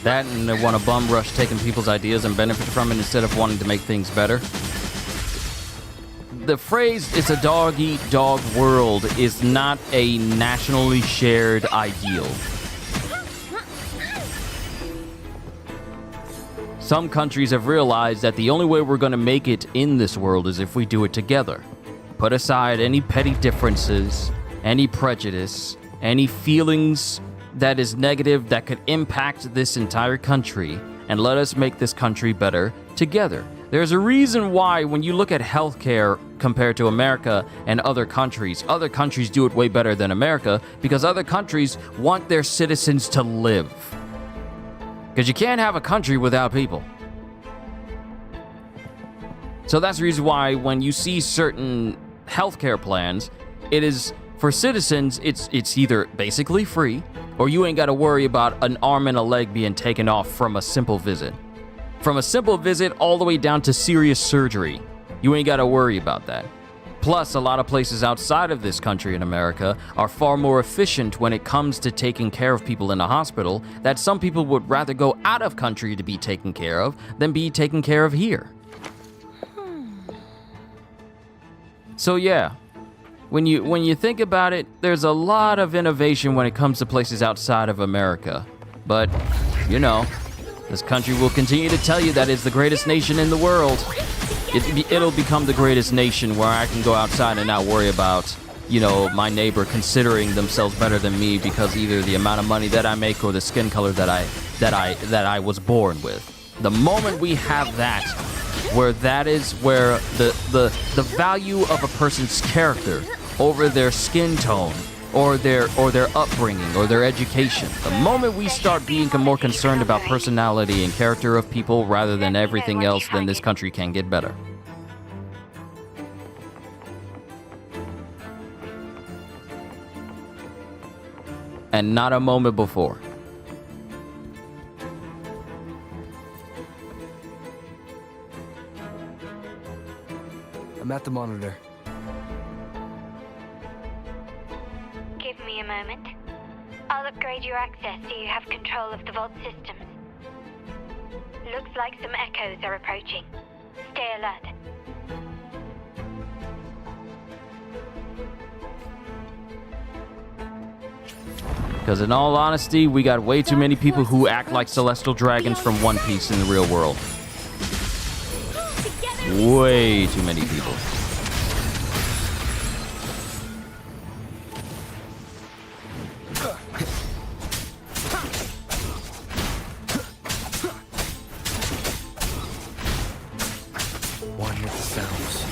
That and they want to bum rush taking people's ideas and benefit from it instead of wanting to make things better. The phrase, it's a dog-eat-dog world, is not a nationally shared ideal. Some countries have realized that the only way we're going to make it in this world is if we do it together. Put aside any petty differences, any prejudice, any feelings that is negative that could impact this entire country, and let us make this country better together. There's a reason why when you look at healthcare compared to America and other countries do it way better than America because other countries want their citizens to live. Because you can't have a country without people. So that's the reason why when you see certain healthcare plans, it is for citizens, it's either basically free or you ain't got to worry about an arm and a leg being taken off from a simple visit. From a simple visit all the way down to serious surgery. You ain't got to worry about that. Plus, a lot of places outside of this country in America are far more efficient when it comes to taking care of people in a hospital, that some people would rather go out of country to be taken care of than be taken care of here. So yeah, when you think about it, there's a lot of innovation when it comes to places outside of America. But, you know, this country will continue to tell you that it's the greatest nation in the world. It'll become the greatest nation where I can go outside and not worry about, you know, my neighbor considering themselves better than me because either the amount of money that I make or the skin color that I was born with. The moment we have that, where that is where the value of a person's character over their skin tone or their upbringing or their education, the moment we start being more concerned about personality and character of people rather than everything else, then this country can get better. And not a moment before. I'm at the monitor. Give me a moment. I'll upgrade your access so you have control of the vault systems. Looks like some echoes are approaching. Stay alert. Because in all honesty, we got way too many people who act like celestial dragons from One Piece in the real world. Way too many people. One with the sounds.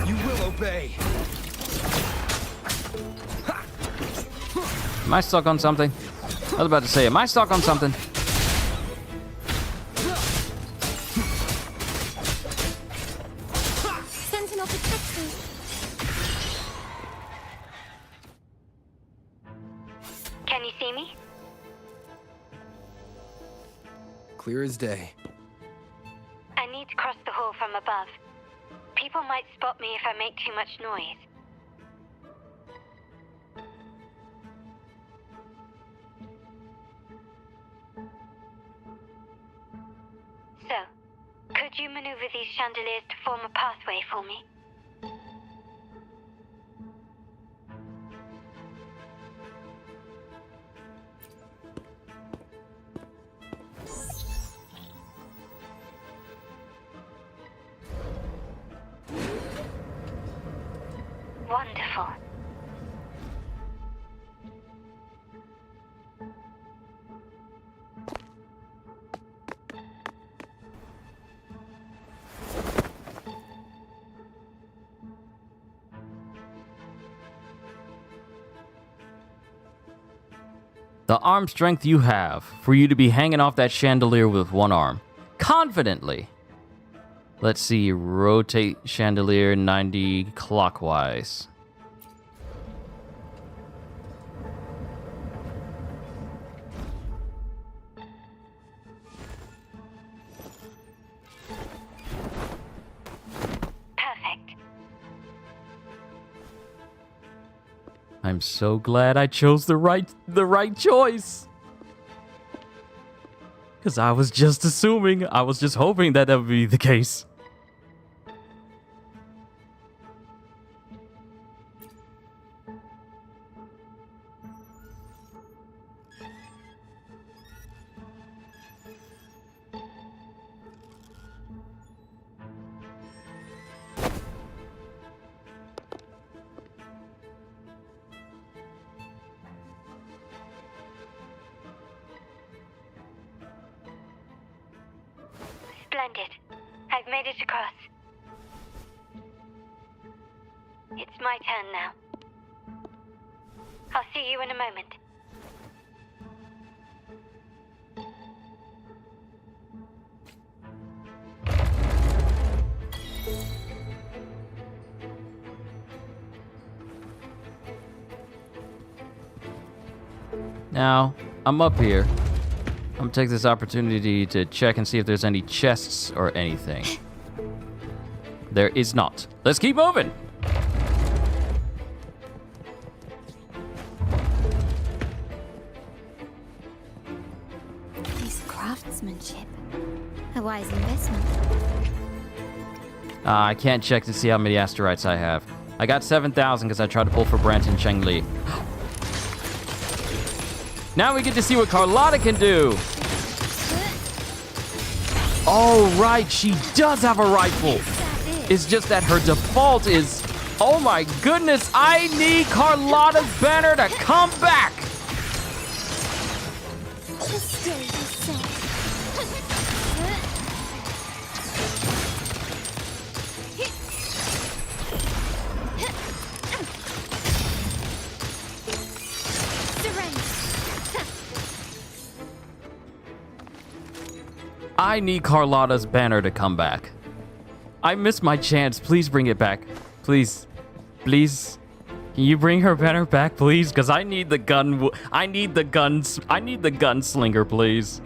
You will obey. Am I stuck on something? I was about to say, am I stuck on something? Sentinel protects me. Can you see me? Clear as day. I need to cross the hall from above. People might spot me if I make too much noise. So, could you maneuver these chandeliers to form a pathway for me? Wonderful. The arm strength you have for you to be hanging off that chandelier with one arm. Confidently. Let's see, rotate chandelier 90 clockwise. Perfect. I'm so glad I chose the right choice. Because I was just assuming, I was just hoping that would be the case. Splendid. I've made it across. It's my turn now. I'll see you in a moment. Now, I'm up here. I'm gonna take this opportunity to check and see if there's any chests or anything. There is not. Let's keep moving. This craftsmanship. A wise investment. I can't check to see how many asteroids I have. I got 7,000 because I tried to pull for Brant and Cheng Li. Now we get to see what Carlotta can do. Oh, right. She does have a rifle. It's just that her default is... Oh, my goodness. I need Carlotta's banner to come back. I need Carlotta's banner to come back. I missed my chance. Please bring it back. Please. Please. Can you bring her banner back, please? Because I need the gun. I need the guns. I need the gunslinger, please.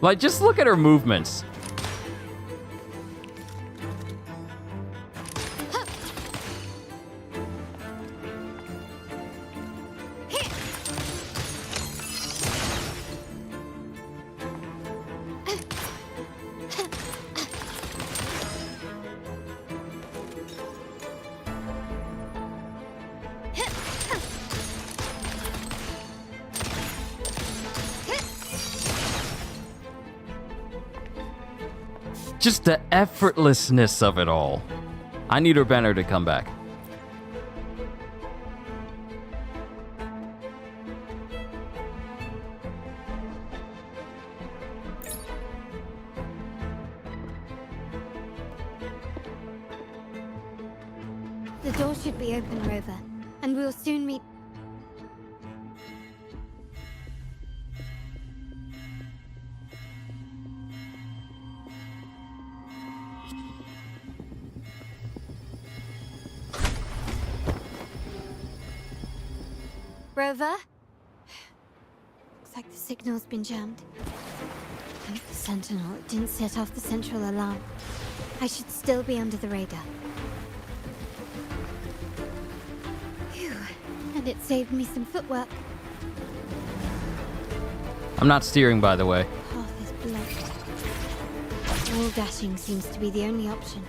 Like, just look at her movements. Just the effortlessness of it all. I need her banner to come back. The door should be open, Rover, and we'll soon meet. Rover? Looks like the signal's been jammed. Thank the Sentinel, it didn't set off the central alarm. I should still be under the radar. Phew, and it saved me some footwork. I'm not steering, by the way. Path is blocked. Wall dashing seems to be the only option.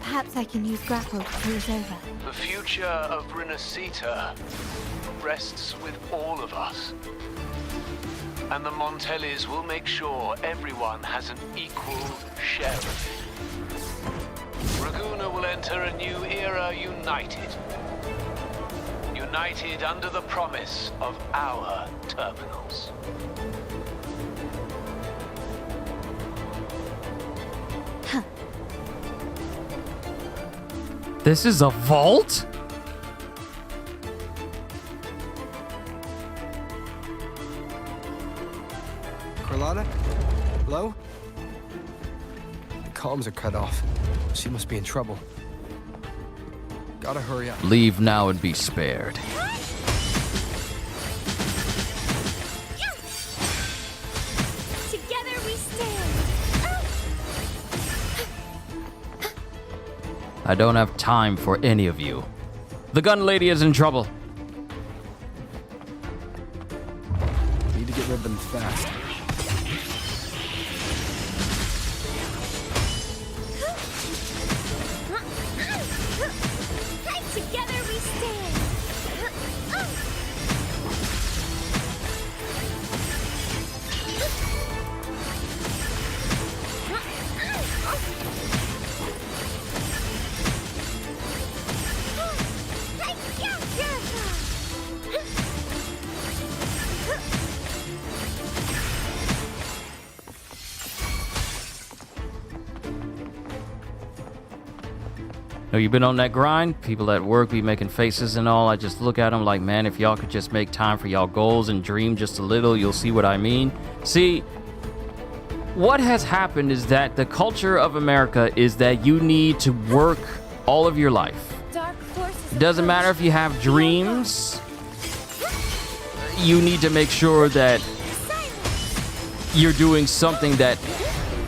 Perhaps I can use grapple to pull it over. The future of Rinascita rests with all of us. And the Montellis will make sure everyone has an equal share of it. Raguna will enter a new era united. United under the promise of our terminals. This is a vault? Carlotta? Hello? The comms are cut off. She must be in trouble. Gotta hurry up. Leave now and be spared. Together we stand. I don't have time for any of you. The gun lady is in trouble. Need to get rid of them fast. Together we stand. Know you've been on that grind? People at work be making faces and all. I just look at them like, man, if y'all could just make time for y'all goals and dream just a little, you'll see what I mean. See, what has happened is that the culture of America is that you need to work all of your life. It doesn't matter if you have dreams. You need to make sure that you're doing something that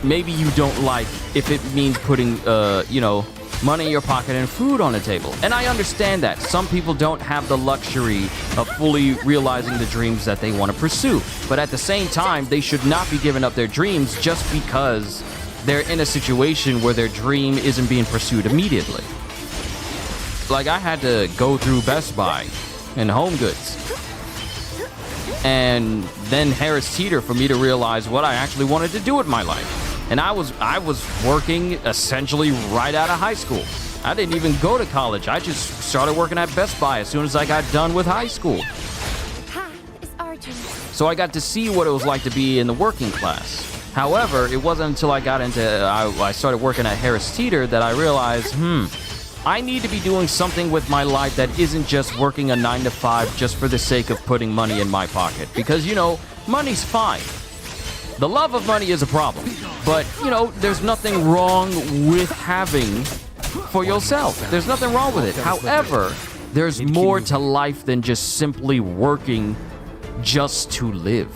maybe you don't like if it means putting, money in your pocket and food on the table. And I understand that. Some people don't have the luxury of fully realizing the dreams that they want to pursue. But at the same time, they should not be giving up their dreams just because they're in a situation where their dream isn't being pursued immediately. Like, I had to go through Best Buy and Home Goods and then Harris Teeter for me to realize what I actually wanted to do with my life. And I was working essentially right out of high school. I didn't even go to college. I just started working at Best Buy as soon as I got done with high school. So I got to see what it was like to be in the working class. However, it wasn't until I got into I started working at Harris Teeter that I realized, I need to be doing something with my life that isn't just working a 9-to-5 just for the sake of putting money in my pocket. Because, money's fine. The love of money is a problem. But, there's nothing wrong with having for yourself. There's nothing wrong with it. However, there's more to life than just simply working just to live.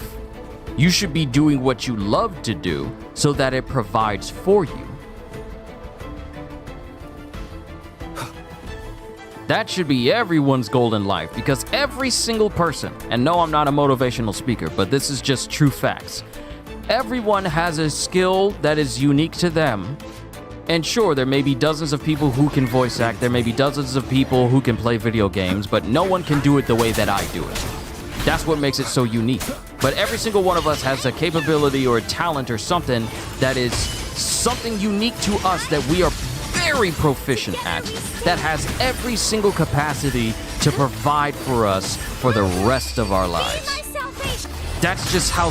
You should be doing what you love to do so that it provides for you. That should be everyone's goal in life, because every single person, and no, I'm not a motivational speaker, but this is just true facts. Everyone has a skill that is unique to them. And sure, there may be dozens of people who can voice act, there may be dozens of people who can play video games, but no one can do it the way that I do it. That's what makes it so unique. But every single one of us has a capability or a talent or something that is something unique to us that we are very proficient at, that has every single capacity to provide for us for the rest of our lives. That's just how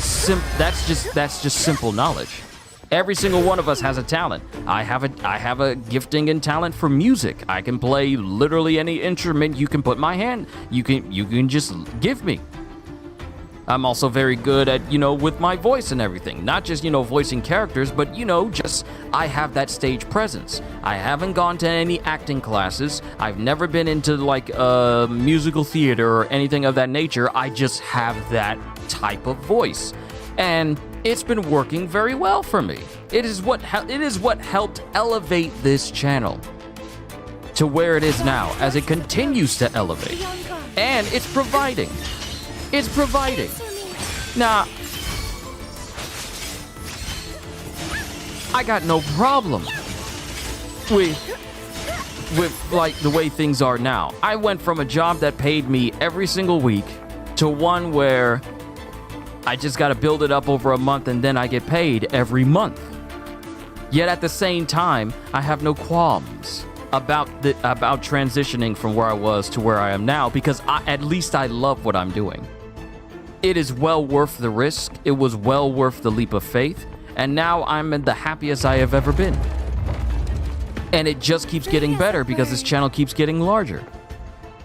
that's just simple knowledge. Every single one of us has a talent. I have a gifting and talent for music. I can play literally any instrument you can put my hand. You can just give me. I'm also very good at, with my voice and everything. Not just, voicing characters, but, just I have that stage presence. I haven't gone to any acting classes. I've never been into, musical theater or anything of that nature. I just have that type of voice. And it's been working very well for me. It is what helped elevate this channel to where it is now, as it continues to elevate. And it's providing. It's providing. Now, I got no problem with the way things are now. I went from a job that paid me every single week to one where I just got to build it up over a month and then I get paid every month. Yet at the same time, I have no qualms about transitioning from where I was to where I am now, because at least I love what I'm doing. It is well worth the risk. It was well worth the leap of faith. And now I'm the happiest I have ever been. And it just keeps getting better because this channel keeps getting larger.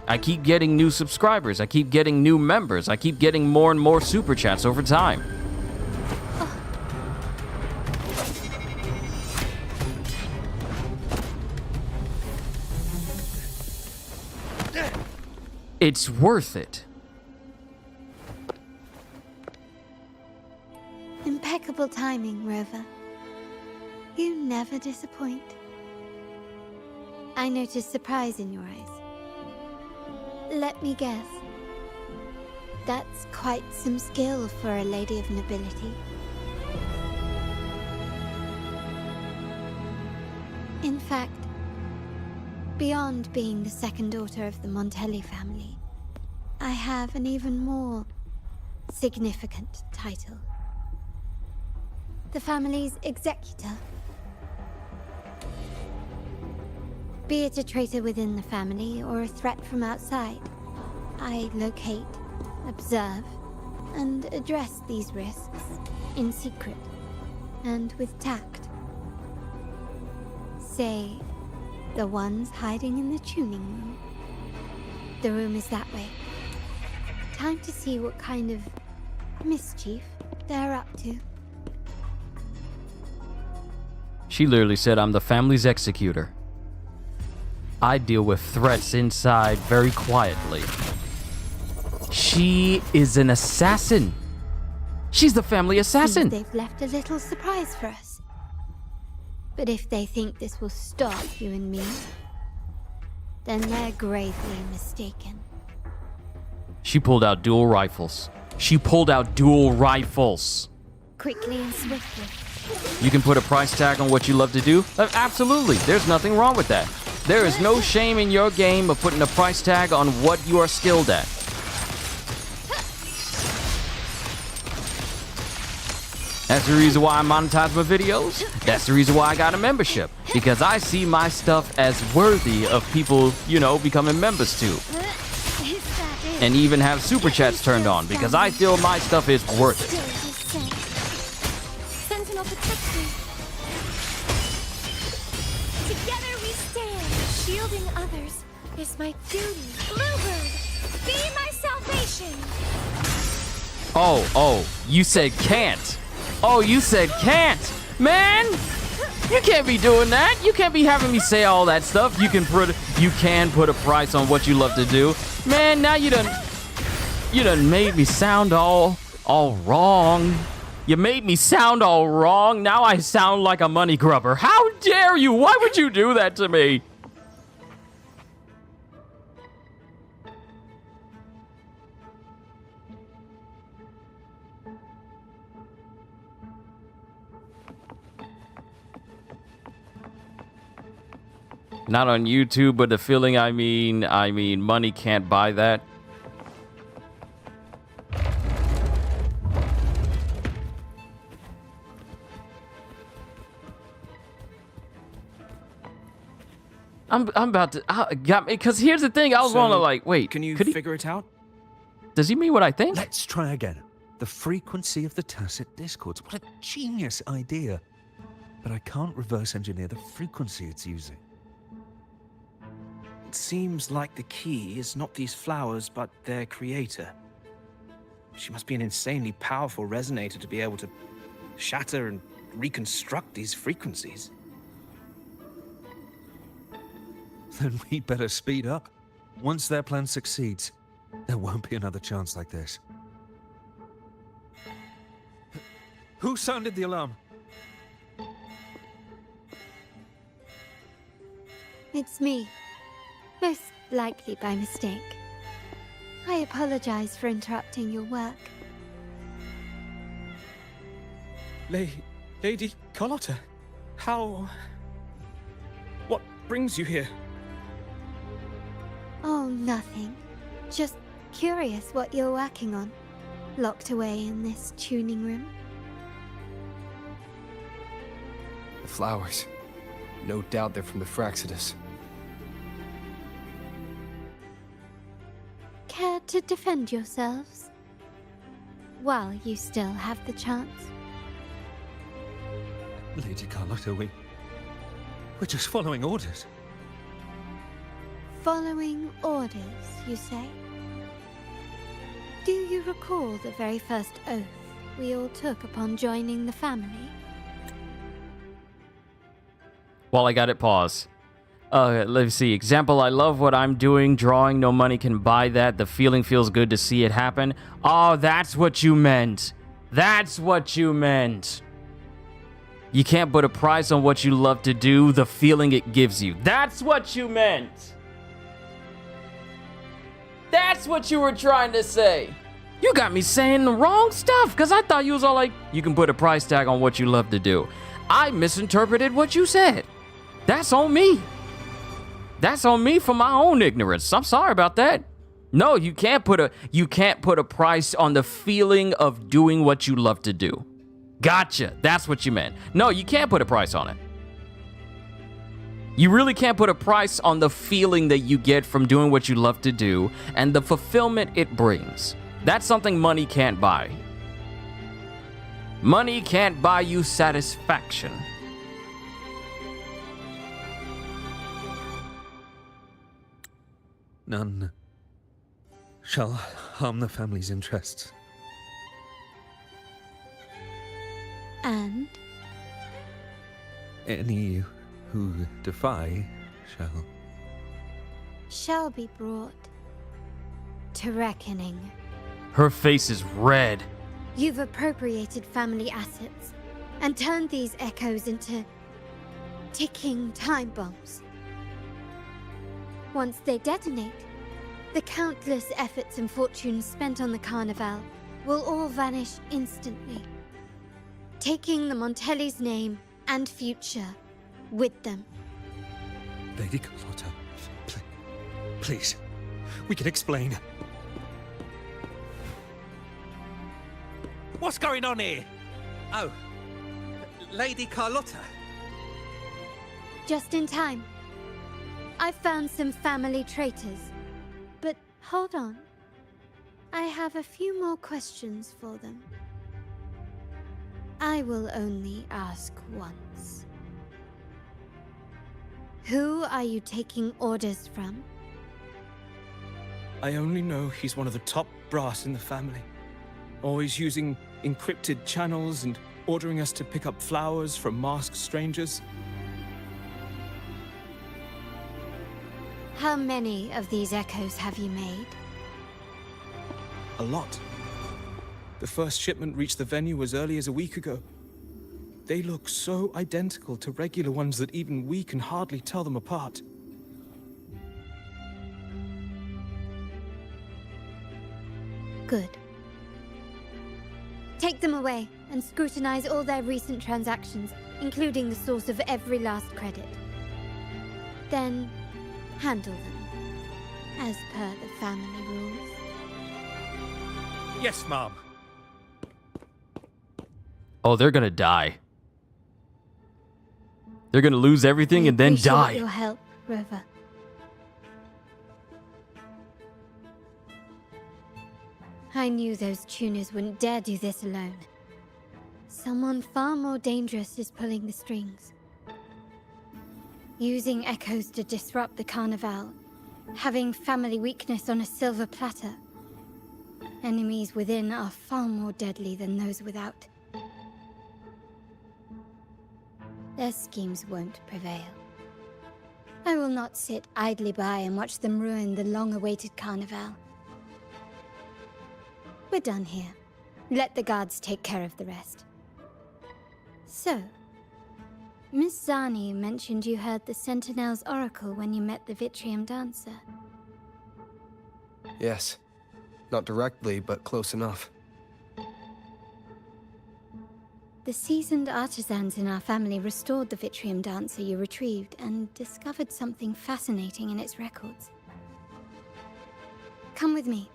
I keep getting new subscribers. I keep getting new members. I keep getting more and more super chats over time. It's worth it. Impeccable timing, Rover. You never disappoint. I noticed surprise in your eyes. Let me guess. That's quite some skill for a lady of nobility. In fact, beyond being the second daughter of the Montelli family, I have an even more significant title. The family's executor. Be it a traitor within the family or a threat from outside, I locate, observe, and address these risks in secret and with tact. Say, the ones hiding in the tuning room. The room is that way. Time to see what kind of mischief they're up to. She literally said, I'm the family's executor. I deal with threats inside very quietly. She is an assassin. She's the family assassin. Seems they've left a little surprise for us. But if they think this will stop you and me, then they're gravely mistaken. She pulled out dual rifles. She pulled out dual rifles. Quickly and swiftly. You can put a price tag on what you love to do? Absolutely. There's nothing wrong with that. There is no shame in your game of putting a price tag on what you are skilled at. That's the reason why I monetize my videos. That's the reason why I got a membership. Because I see my stuff as worthy of people, you know, becoming members too. And even have super chats turned on because I feel my stuff is worth it. Sentinel protects me. Together we stand. Shielding others is my duty. Bluebird, be my salvation. Oh, you said can't. Oh, you said can't. Man, you can't be doing that. You can't be having me say all that stuff. You can put a price on what you love to do. Man, now you done made me sound all wrong. You made me sound all wrong. Now I sound like a money grubber. How dare you? Why would you do that to me? Not on YouTube, but the feeling I mean, money can't buy that. I'm about to got me because here's the thing. I was wanna like wait. Can you figure it out? Does he mean what I think? Let's try again. The frequency of the tacit discords. What a genius idea! But I can't reverse engineer the frequency it's using. It seems like the key is not these flowers, but their creator. She must be an insanely powerful resonator to be able to shatter and reconstruct these frequencies. Then we better speed up. Once their plan succeeds, there won't be another chance like this. Who sounded the alarm? It's me. Most likely by mistake. I apologize for interrupting your work. Lady Carlotta, how... What brings you here? Oh, nothing. Just curious what you're working on. Locked away in this tuning room. The flowers. No doubt they're from the Fraxidus. Care to defend yourselves? While you still have the chance. Lady Carlotta, we're just following orders. Following orders, you say? Do you recall the very first oath we all took upon joining the family? While I got it, pause. Let's see. Example, I love what I'm doing. Drawing, no money can buy that. The feeling feels good to see it happen. Oh, that's what you meant. That's what you meant. You can't put a price on what you love to do. The feeling it gives you. That's what you meant. That's what you were trying to say. You got me saying the wrong stuff because I thought you was all like, you can put a price tag on what you love to do. I misinterpreted what you said. That's on me. That's on me for my own ignorance. I'm sorry about that. No, you can't put a price on the feeling of doing what you love to do. Gotcha. That's what you meant. No, you can't put a price on it. You really can't put a price on the feeling that you get from doing what you love to do and the fulfillment it brings. That's something money can't buy. Money can't buy you satisfaction. None shall harm the family's interests. And? Any who defy shall be brought to reckoning. Her face is red. You've appropriated family assets and turned these echoes into ticking time bombs. Once they detonate, the countless efforts and fortunes spent on the Carnival will all vanish instantly, taking the Montelli's name and future with them. Lady Carlotta, please, we can explain. What's going on here? Oh, Lady Carlotta. Just in time. I found some family traitors. But hold on. I have a few more questions for them. I will only ask once. Who are you taking orders from? I only know he's one of the top brass in the family. Always using encrypted channels and ordering us to pick up flowers from masked strangers. How many of these echoes have you made? A lot. The first shipment reached the venue as early as a week ago. They look so identical to regular ones that even we can hardly tell them apart. Good. Take them away and scrutinize all their recent transactions, including the source of every last credit. Then, handle them, as per the family rules. Yes, Mom. Oh, they're gonna die. They're gonna lose everything and then Appreciate die. your help, Rover. I knew those tuners wouldn't dare do this alone. Someone far more dangerous is pulling the strings. Using echoes to disrupt the Carnival. Having family weakness on a silver platter. Enemies within are far more deadly than those without. Their schemes won't prevail. I will not sit idly by and watch them ruin the long-awaited Carnival. We're done here. Let the guards take care of the rest. So, Miss Zani mentioned you heard the Sentinel's oracle when you met the Vitrium dancer. Yes. Not directly, but close enough. The seasoned artisans in our family restored the Vitrium dancer you retrieved and discovered something fascinating in its records. Come with me.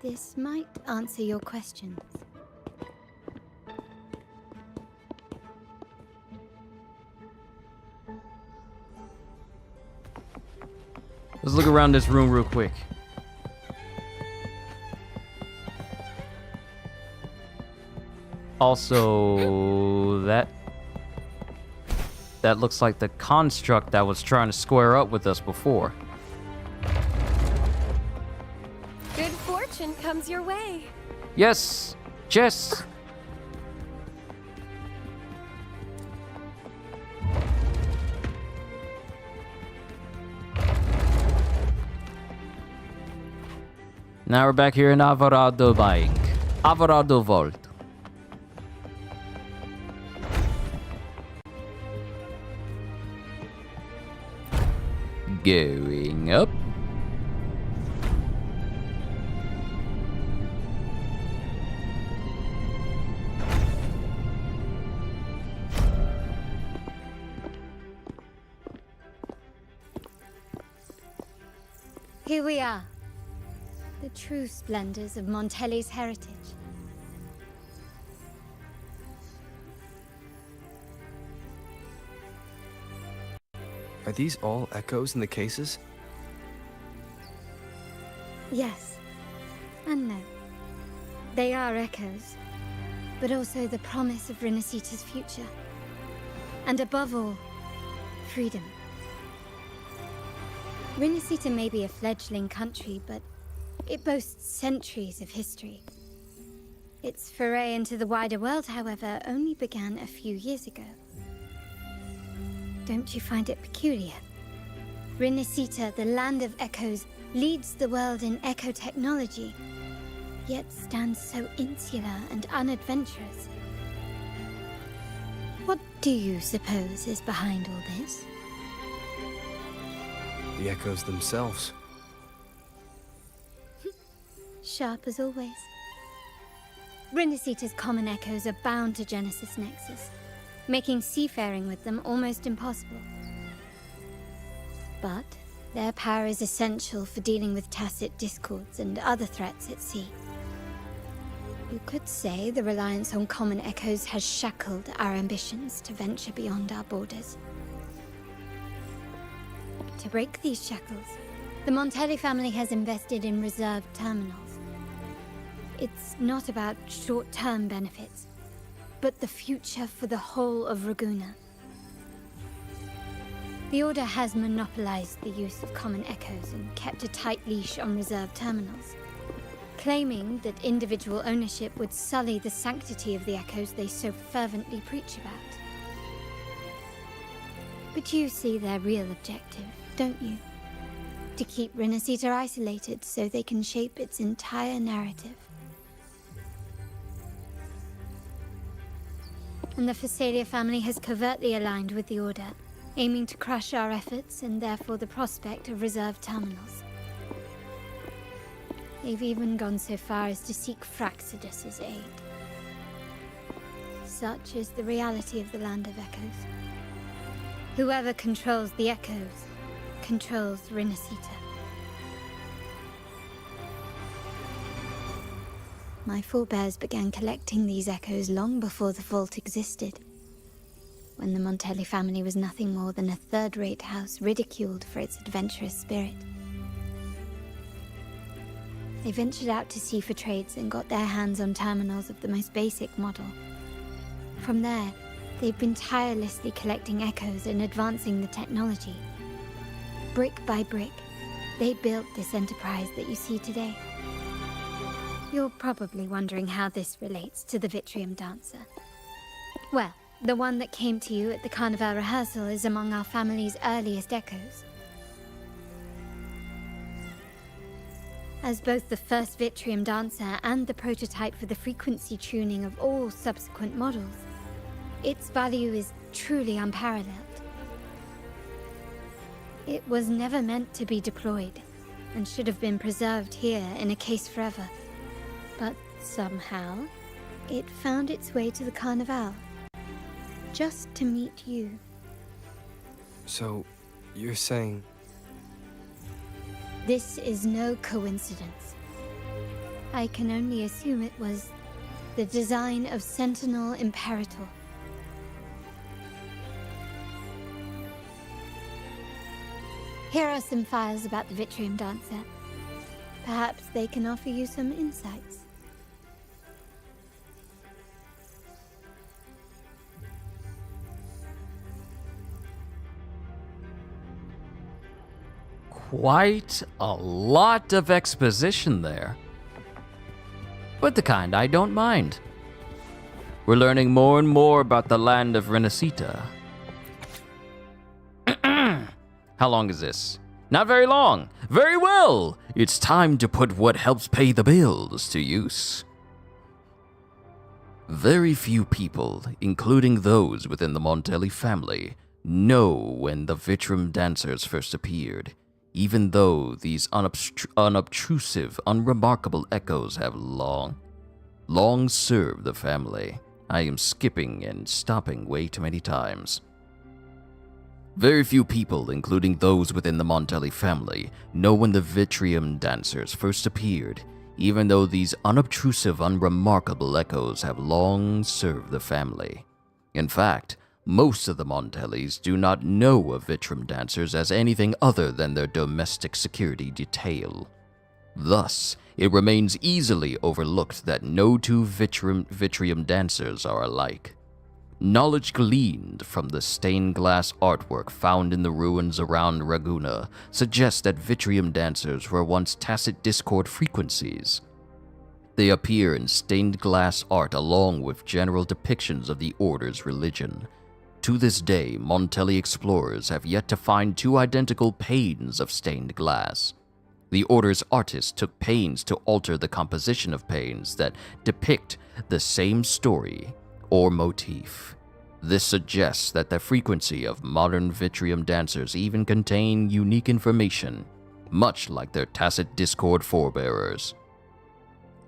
This might answer your questions. Let's look around this room real quick. Also, that looks like the construct that was trying to square up with us before. Good fortune comes your way. Yes, Jess. Now we're back here in Alvarado buying. Alvarado Vault. Going up. Here we are. The true splendors of Montelli's heritage. Are these all echoes in the cases? Yes. And no. They are echoes, but also the promise of Rinascita's future. And above all, freedom. Rinascita may be a fledgling country, but it boasts centuries of history. Its foray into the wider world, however, only began a few years ago. Don't you find it peculiar? Rinascita, the land of echoes, leads the world in echo technology, yet stands so insular and unadventurous. What do you suppose is behind all this? The echoes themselves. Sharp as always. Rinascita's common echoes are bound to Genesis Nexus, making seafaring with them almost impossible. But their power is essential for dealing with tacit discords and other threats at sea. You could say the reliance on common echoes has shackled our ambitions to venture beyond our borders. To break these shackles, the Montelli family has invested in reserved terminals. It's not about short-term benefits, but the future for the whole of Ragusa. The Order has monopolized the use of common echoes and kept a tight leash on reserved terminals, claiming that individual ownership would sully the sanctity of the echoes they so fervently preach about. But you see their real objective, don't you? To keep Rinascita isolated so they can shape its entire narrative. And the Phasalia family has covertly aligned with the Order, aiming to crush our efforts and therefore the prospect of reserved terminals. They've even gone so far as to seek Fraxidus's aid. Such is the reality of the Land of Echoes. Whoever controls the Echoes controls Rinascita. My forebears began collecting these echoes long before the vault existed, when the Montelli family was nothing more than a third-rate house ridiculed for its adventurous spirit. They ventured out to sea for trades and got their hands on terminals of the most basic model. From there, they've been tirelessly collecting echoes and advancing the technology. Brick by brick, they built this enterprise that you see today. You're probably wondering how this relates to the Vitrium Dancer. Well, the one that came to you at the Carnival rehearsal is among our family's earliest echoes. As both the first Vitrium Dancer and the prototype for the frequency tuning of all subsequent models, its value is truly unparalleled. It was never meant to be deployed, and should have been preserved here in a case forever. But somehow, it found its way to the Carnival, just to meet you. So, you're saying... This is no coincidence. I can only assume it was the design of Sentinel Imperator. Here are some files about the Vitrium Dancer. Perhaps they can offer you some insights. Quite a lot of exposition there, but the kind I don't mind. We're learning more and more about the land of Rinascita. How long is this? Not very long. Very well. It's time to put what helps pay the bills to use. Very few people, including those within the Montelli family, know when the Vitrium Dancers first appeared, even though these unobtrusive, unremarkable echoes have long served the family. I am skipping and stopping way too many times. Very few people, including those within the Montelli family, know when the Vitrium Dancers first appeared, even though these unobtrusive, unremarkable echoes have long served the family. In fact, most of the Montellis do not know of Vitrium Dancers as anything other than their domestic security detail. Thus, it remains easily overlooked that no two Vitrium Dancers are alike. Knowledge gleaned from the stained glass artwork found in the ruins around Ragusa suggests that Vitrium Dancers were once tacit discord frequencies. They appear in stained glass art along with general depictions of the Order's religion. To this day, Montelli explorers have yet to find two identical panes of stained glass. The Order's artists took pains to alter the composition of panes that depict the same story or motif. This suggests that the frequency of modern Vitrium dancers even contain unique information, much like their Tacit Discord forebearers.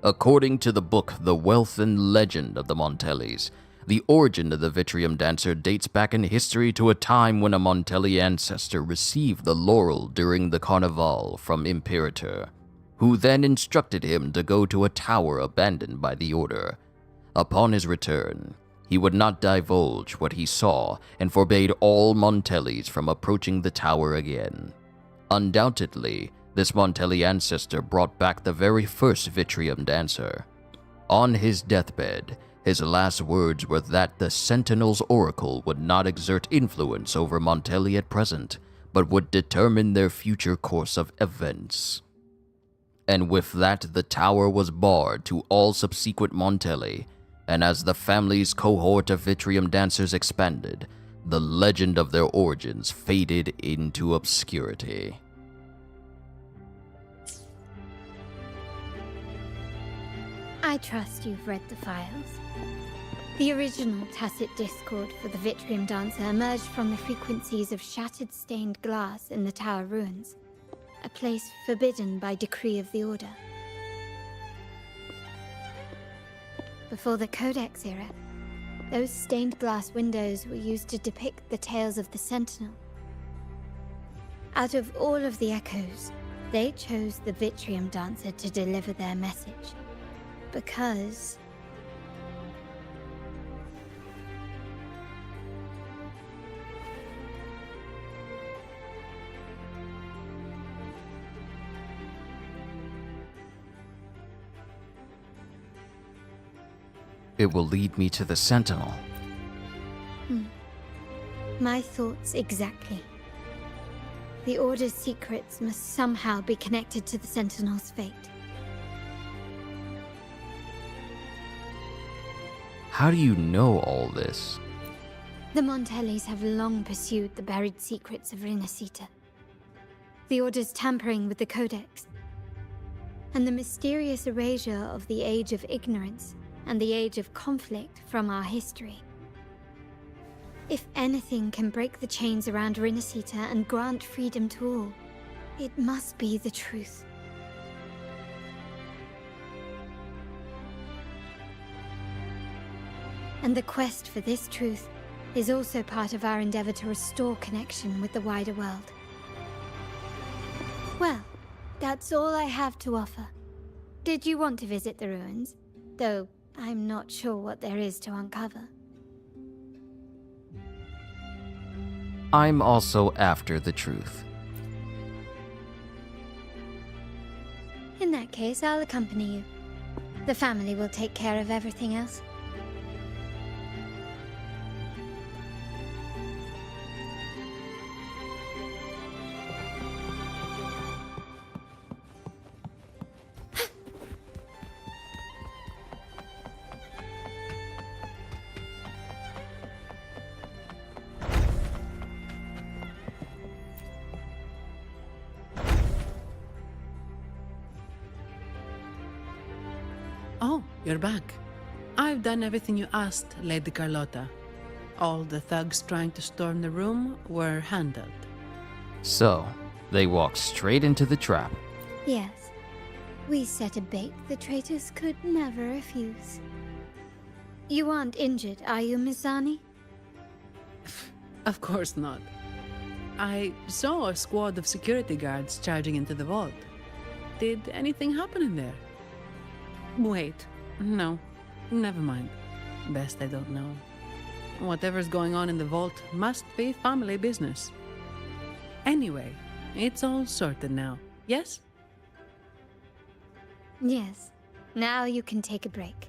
According to the book The Wealth and Legend of the Montellis, the origin of the Vitrium dancer dates back in history to a time when a Montelli ancestor received the laurel during the Carnival from Imperator, who then instructed him to go to a tower abandoned by the Order. Upon his return, he would not divulge what he saw and forbade all Montellis from approaching the tower again. Undoubtedly, this Montelli ancestor brought back the very first Vitrium dancer. On his deathbed, his last words were that the Sentinel's oracle would not exert influence over Montelli at present, but would determine their future course of events. And with that, the tower was barred to all subsequent Montelli, and as the family's cohort of Vitrium dancers expanded, the legend of their origins faded into obscurity. I trust you've read the files. The original Tacit Discord for the Vitrium Dancer emerged from the frequencies of shattered stained glass in the tower ruins, a place forbidden by decree of the Order. Before the Codex era, those stained glass windows were used to depict the tales of the Sentinel. Out of all of the echoes, they chose the Vitrium Dancer to deliver their message. Because it will lead me to the Sentinel. My thoughts exactly. The Order's secrets must somehow be connected to the Sentinel's fate. How do you know all this? The Montellis have long pursued the buried secrets of rinascita. The Order's tampering with the Codex, and the mysterious erasure of the Age of Ignorance and the Age of Conflict from our history. If anything can break the chains around rinascita and grant freedom to all, it must be the truth. And the quest for this truth is also part of our endeavor to restore connection with the wider world. Well, that's all I have to offer. Did you want to visit the ruins? Though I'm not sure what there is to uncover. I'm also after the truth. In that case, I'll accompany you. The family will take care of everything else. Oh, you're back. I've done everything you asked, Lady Carlotta. All the thugs trying to storm the room were handled. So, they walked straight into the trap. Yes. We set a bait the traitors could never refuse. You aren't injured, are you, Miss Zani? Of course not. I saw a squad of security guards charging into the vault. Did anything happen in there? Wait, no, never mind. Best I don't know. Whatever's going on in the vault must be family business. Anyway, it's all sorted now, yes? Yes. Now you can take a break.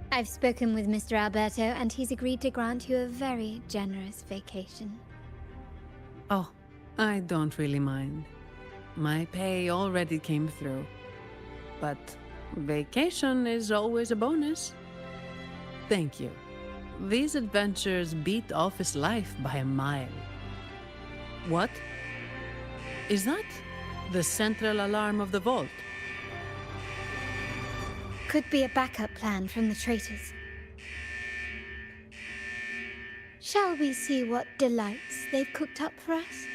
I've spoken with Mr. Alberto, and he's agreed to grant you a very generous vacation. Oh, I don't really mind. My pay already came through. But vacation is always a bonus. Thank you. These adventures beat office life by a mile. What? Is that the central alarm of the vault? Could be a backup plan from the traitors. Shall we see what delights they've cooked up for us?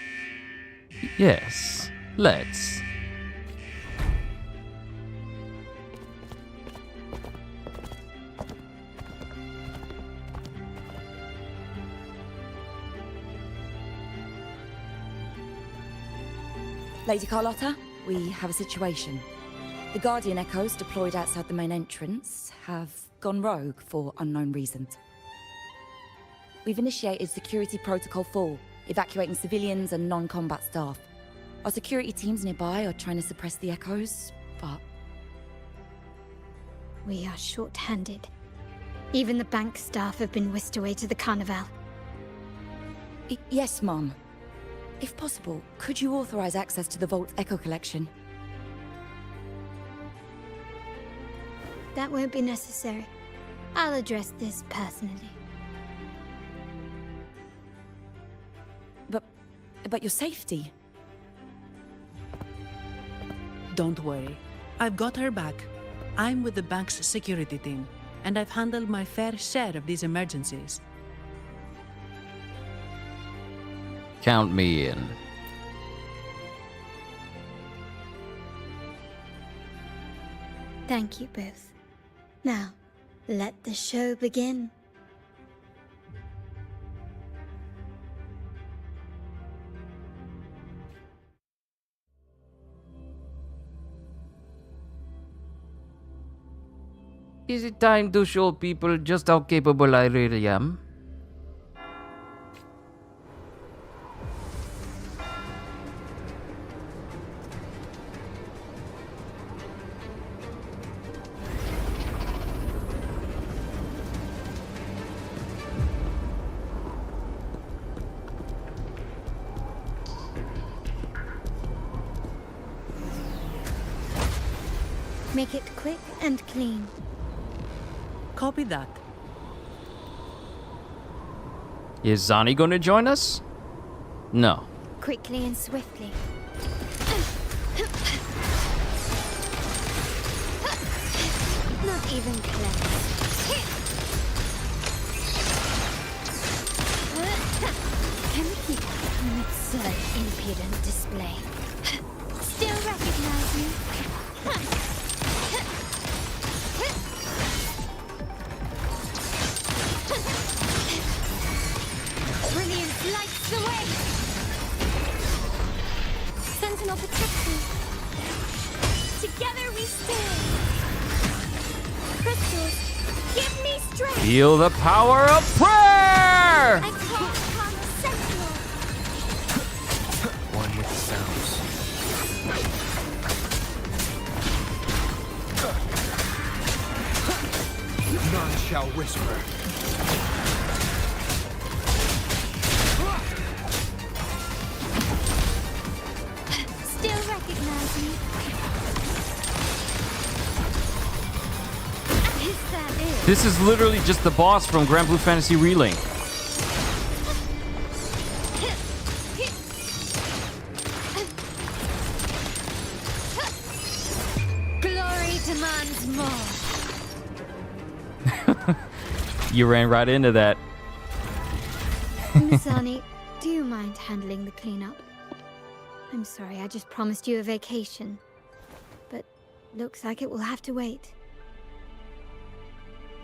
Yes, let's. Lady Carlotta, we have a situation. The Guardian Echoes deployed outside the main entrance have gone rogue for unknown reasons. We've initiated Security Protocol 4, evacuating civilians and non-combat staff. Our security teams nearby are trying to suppress the Echoes, but... We are short-handed. Even the bank staff have been whisked away to the Carnival. Yes, Mum. If possible, could you authorize access to the Vault's Echo collection? That won't be necessary. I'll address this personally. But your safety? Don't worry. I've got her back. I'm with the bank's security team, and I've handled my fair share of these emergencies. Count me in. Thank you both. Now, let the show begin. Is it time to show people just how capable I really am? Make it quick and clean. Copy that. Is Zani gonna join us? No. Quickly and swiftly. Not even close. Can we keep up an absurd, impudent display? Still recognize me? Brilliance lights the way! Sentinel protects me. Together we stand. Crystals, give me strength! Feel the power of prayer! I call upon the Sentinel. One with the sounds. None shall whisper. Still recognize me? Is that it? This is literally just the boss from Grand Blue Fantasy Relink. Glory demands more. You ran right into that. Miss Zani, do you mind handling the cleanup? I'm sorry, I just promised you a vacation. But looks like it will have to wait.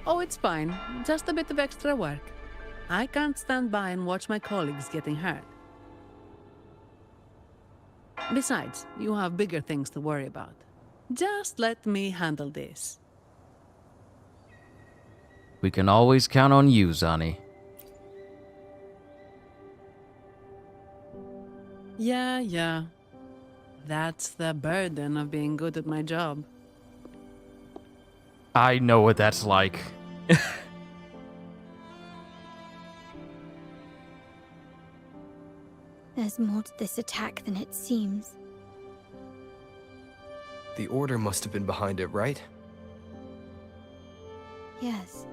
Oh, it's fine. Just a bit of extra work. I can't stand by and watch my colleagues getting hurt. Besides, you have bigger things to worry about. Just let me handle this. We can always count on you, Zani. Yeah. That's the burden of being good at my job. I know what that's like. There's more to this attack than it seems. The Order must have been behind it, right? Yes.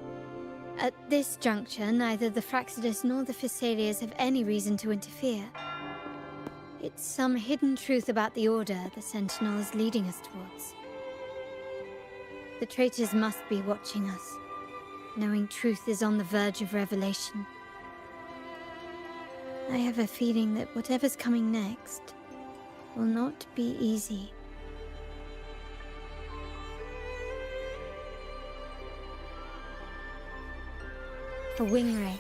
At this juncture, neither the Fraxidus nor the Phassalias have any reason to interfere. It's some hidden truth about the Order the Sentinel is leading us towards. The traitors must be watching us, knowing truth is on the verge of revelation. I have a feeling that whatever's coming next will not be easy. A wing ray.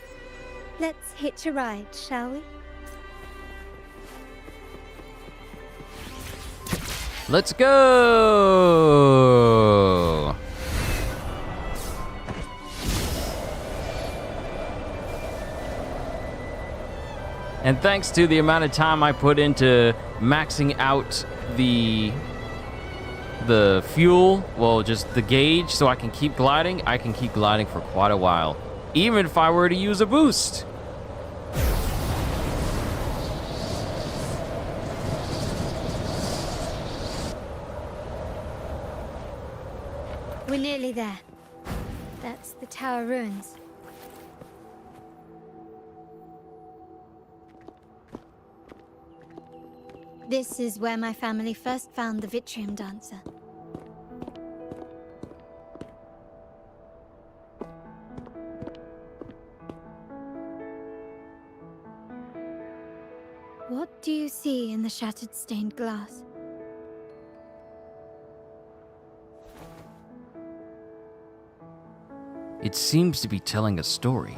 Let's hitch a ride, shall we? Let's go! And thanks to the amount of time I put into maxing out the fuel, well, just the gauge, so I can keep gliding, I can keep gliding for quite a while. Even if I were to use a boost. We're nearly there. That's the tower ruins. This is where my family first found the Vitrium Dancer. What do you see in the shattered stained glass? It seems to be telling a story.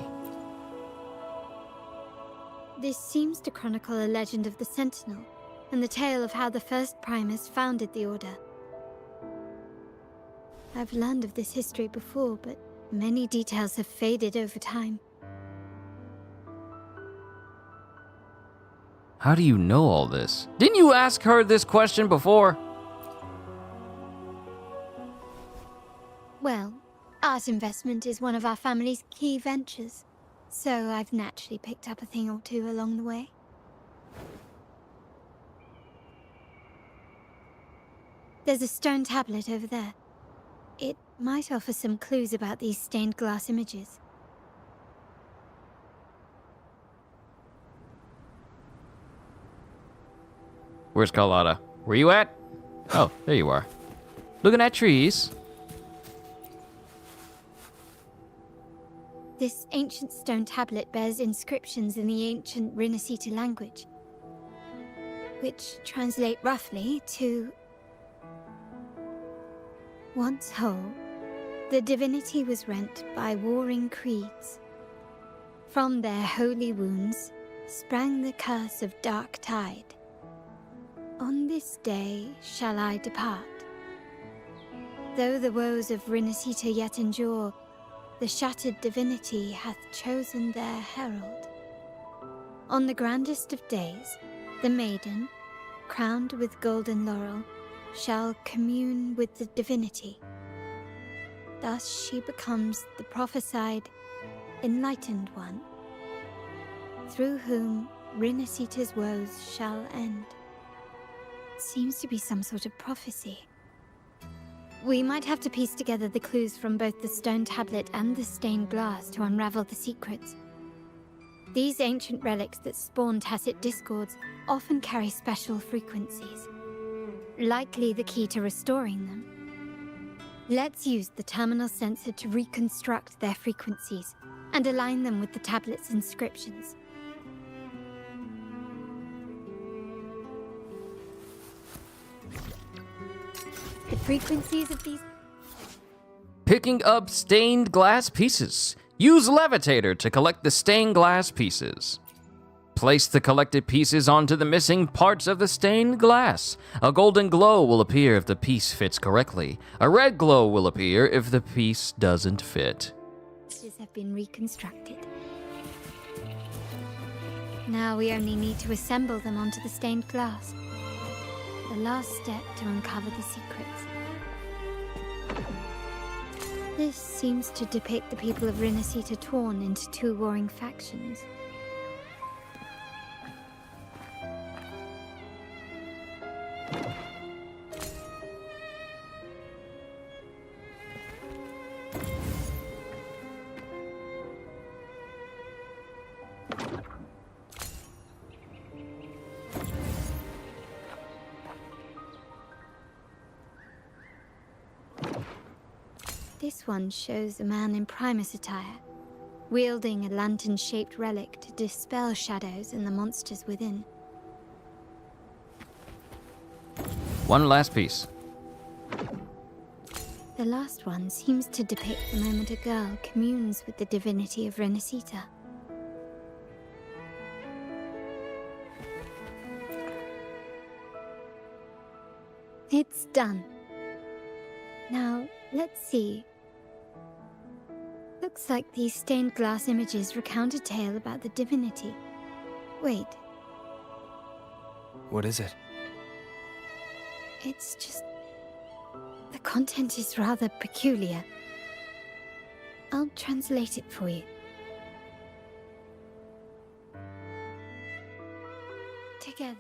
This seems to chronicle a legend of the Sentinel, and the tale of how the first Primus founded the Order. I've learned of this history before, but many details have faded over time. How do you know all this? Didn't you ask her this question before? Well, art investment is one of our family's key ventures, so I've naturally picked up a thing or two along the way. There's a stone tablet over there. It might offer some clues about these stained glass images. Where's Carlotta? Where you at? Oh, there you are. Looking at trees. This ancient stone tablet bears inscriptions in the ancient rinascita language, which translate roughly to... Once whole, the divinity was rent by warring creeds. From their holy wounds sprang the curse of dark tide. On this day shall I depart. Though the woes of rinascita yet endure, the shattered divinity hath chosen their herald. On the grandest of days, the maiden, crowned with golden laurel, shall commune with the divinity. Thus she becomes the prophesied, enlightened one, through whom rinascita's woes shall end. Seems to be some sort of prophecy. We might have to piece together the clues from both the stone tablet and the stained glass to unravel the secrets. These ancient relics that spawn tacit discords often carry special frequencies, likely the key to restoring them. Let's use the terminal sensor to reconstruct their frequencies and align them with the tablet's inscriptions. The frequencies of these... Picking up stained glass pieces. Use levitator to collect the stained glass pieces. Place the collected pieces onto the missing parts of the stained glass. A golden glow will appear if the piece fits correctly. A red glow will appear if the piece doesn't fit. Pieces have been reconstructed. Now we only need to assemble them onto the stained glass. The last step to uncover the secrets. This seems to depict the people of Rinascita torn into two warring factions. This one shows a man in Primus attire, wielding a lantern-shaped relic to dispel shadows and the monsters within. One last piece. The last one seems to depict the moment a girl communes with the divinity of rinascita. It's done. Now, let's see. Looks like these stained glass images recount a tale about the divinity. Wait, What is it? it's just... the content is rather peculiar. I'll translate it for you. Together.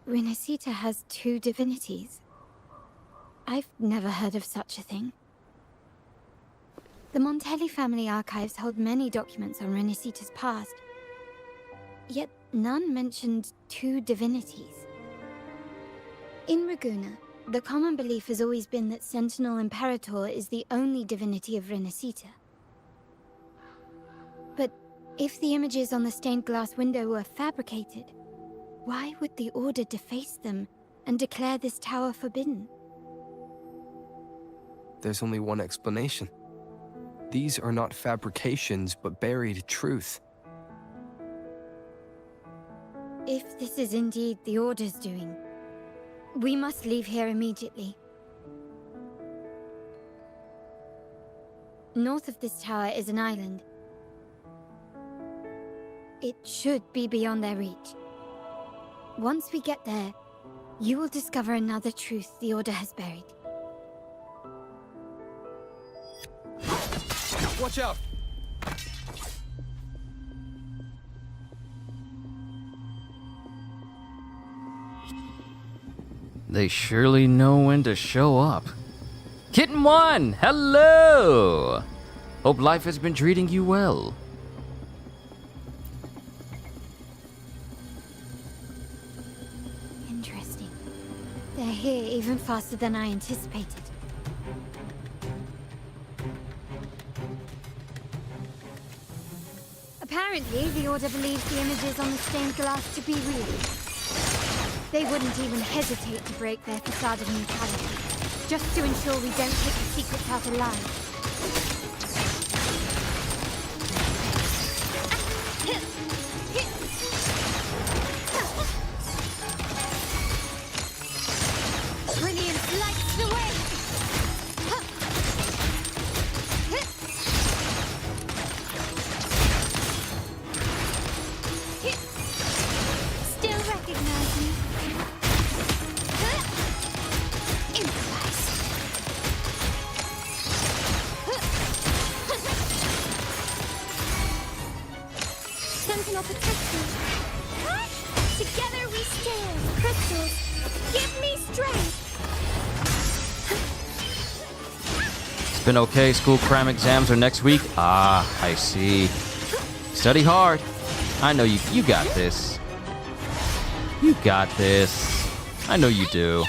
Rinascita has two divinities. I've never heard of such a thing. The Montelli family archives hold many documents on Rinascita's past, yet none mentioned two divinities. In Ragusa, the common belief has always been that Sentinel Imperator is the only divinity of Rinascita. But if the images on the stained glass window were fabricated, why would the Order deface them and declare this tower forbidden? There's only one explanation. These are not fabrications, but buried truth. If this is indeed the Order's doing, we must leave here immediately. North of this tower is an island. It should be beyond their reach. Once we get there, you will discover another truth the Order has buried. Watch out! They surely know when to show up. Kitten 1, hello! Hope life has been treating you well. Interesting. They're here even faster than I anticipated. Apparently, the Order believes the images on the stained glass to be real. They wouldn't even hesitate to break their facade of neutrality, just to ensure we don't take the secrets out alive. Brilliant lights the way! Still recognize me? Improvise. Sentinel protection. Together we stand. Crystals, give me strength. It's been okay. School cram exams are next week. Ah, I see. Study hard. I know you got this. You got this. I know you do.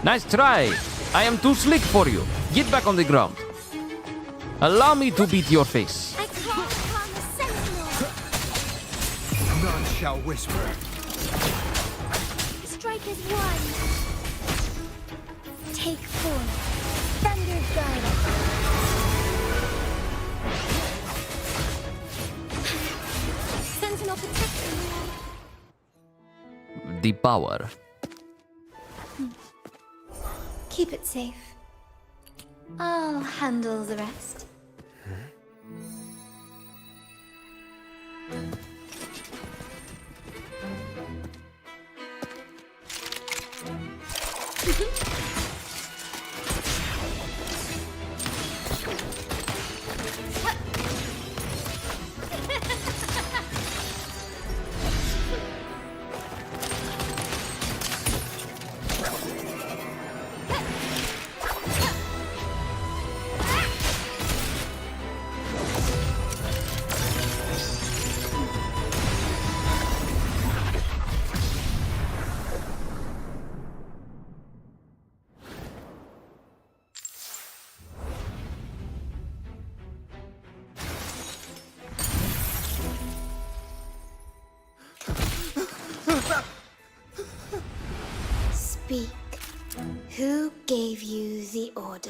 Nice try. I am too slick for you. Get back on the ground. Allow me to beat your face. I call upon the Sentinel! None shall whisper. Strike as one. Take four. Thunder guide. Sentinel protection. The power. Keep it safe. I'll handle the rest. Speak. Who gave you the order?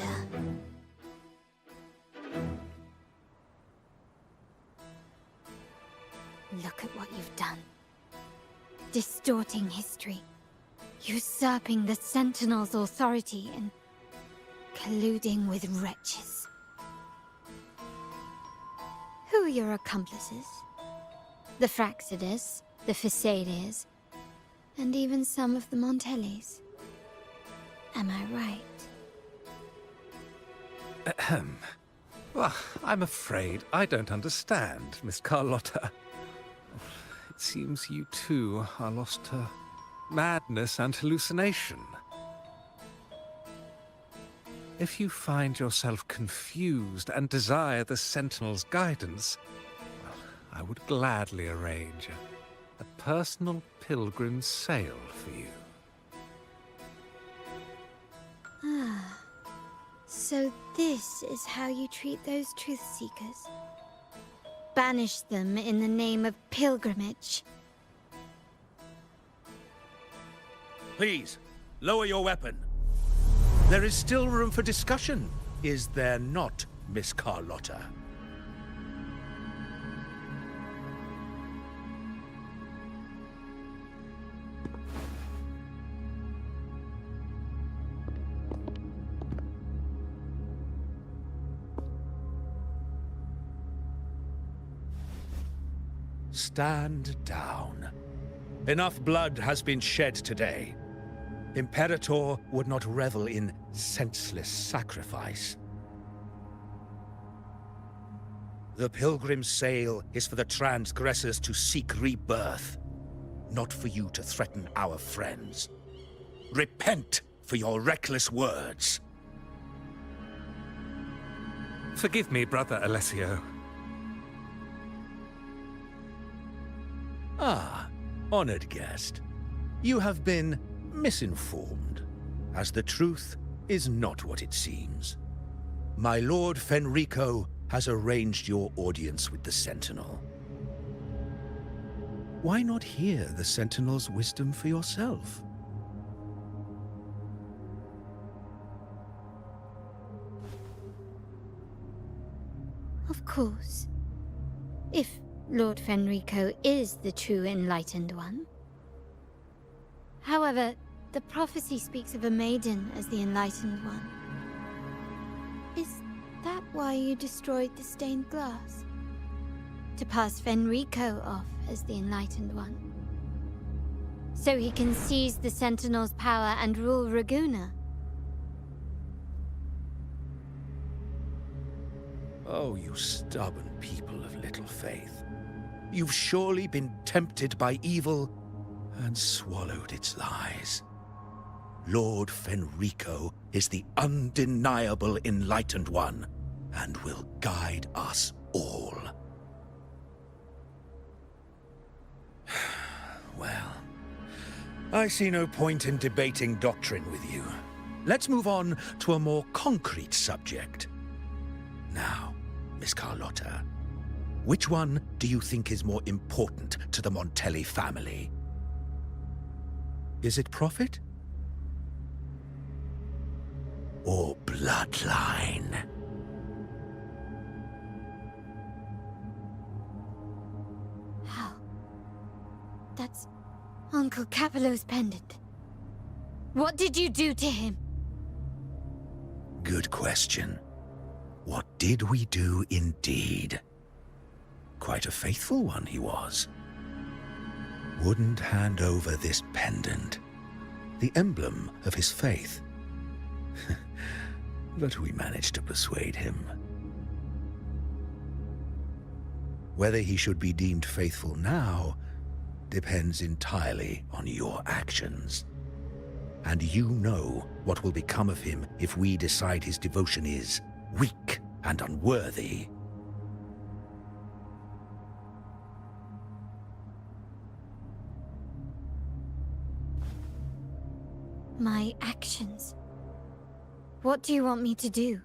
Look at what you've done. Distorting history. Usurping the Sentinel's authority and colluding with wretches. Who are your accomplices? The Fraxidus, the Phasaelias, and even some of the Montellis. Am I right? Ahem. Well, I'm afraid I don't understand, Miss Carlotta. It seems you too are lost to madness and hallucination. If you find yourself confused and desire the Sentinel's guidance, well, I would gladly arrange a personal pilgrim sail for you. Ah. So this is how you treat those truth seekers. Banish them in the name of pilgrimage. Please, lower your weapon. There is still room for discussion, is there not, Miss Carlotta? Stand down. Enough blood has been shed today. Imperator would not revel in senseless sacrifice. The pilgrim's sail is for the transgressors to seek rebirth, not for you to threaten our friends. Repent for your reckless words. Forgive me, Brother Alessio. Ah, honored guest. You have been misinformed, as the truth is not what it seems. My Lord Fenrico has arranged your audience with the Sentinel. Why not hear the Sentinel's wisdom for yourself? Of course. If Lord Fenrico is the true Enlightened One. However, the prophecy speaks of a maiden as the Enlightened One. Is that why you destroyed the stained glass? To pass Fenrico off as the Enlightened One? So he can seize the Sentinel's power and rule Raguna? Oh, you stubborn people of little faith. You've surely been tempted by evil and swallowed its lies. Lord Fenrico is the undeniable Enlightened One and will guide us all. Well, I see no point in debating doctrine with you. Let's move on to a more concrete subject. Now, Miss Carlotta, which one do you think is more important to the Montelli family? Is it profit? Or bloodline? How? That's Uncle Capello's pendant. What did you do to him? Good question. What did we do indeed? Quite a faithful one he was. Wouldn't hand over this pendant, the emblem of his faith. But we managed to persuade him. Whether he should be deemed faithful now depends entirely on your actions. And you know what will become of him if we decide his devotion is weak and unworthy. My actions. What do you want me to do?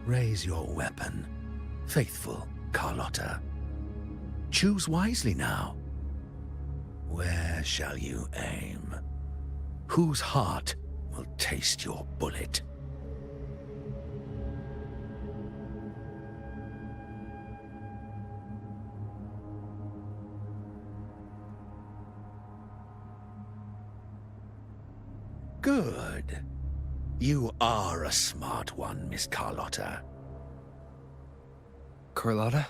Raise your weapon, faithful Carlotta. Choose wisely now. Where shall you aim? Whose heart will taste your bullet? Good. You are a smart one, Miss Carlotta. Carlotta?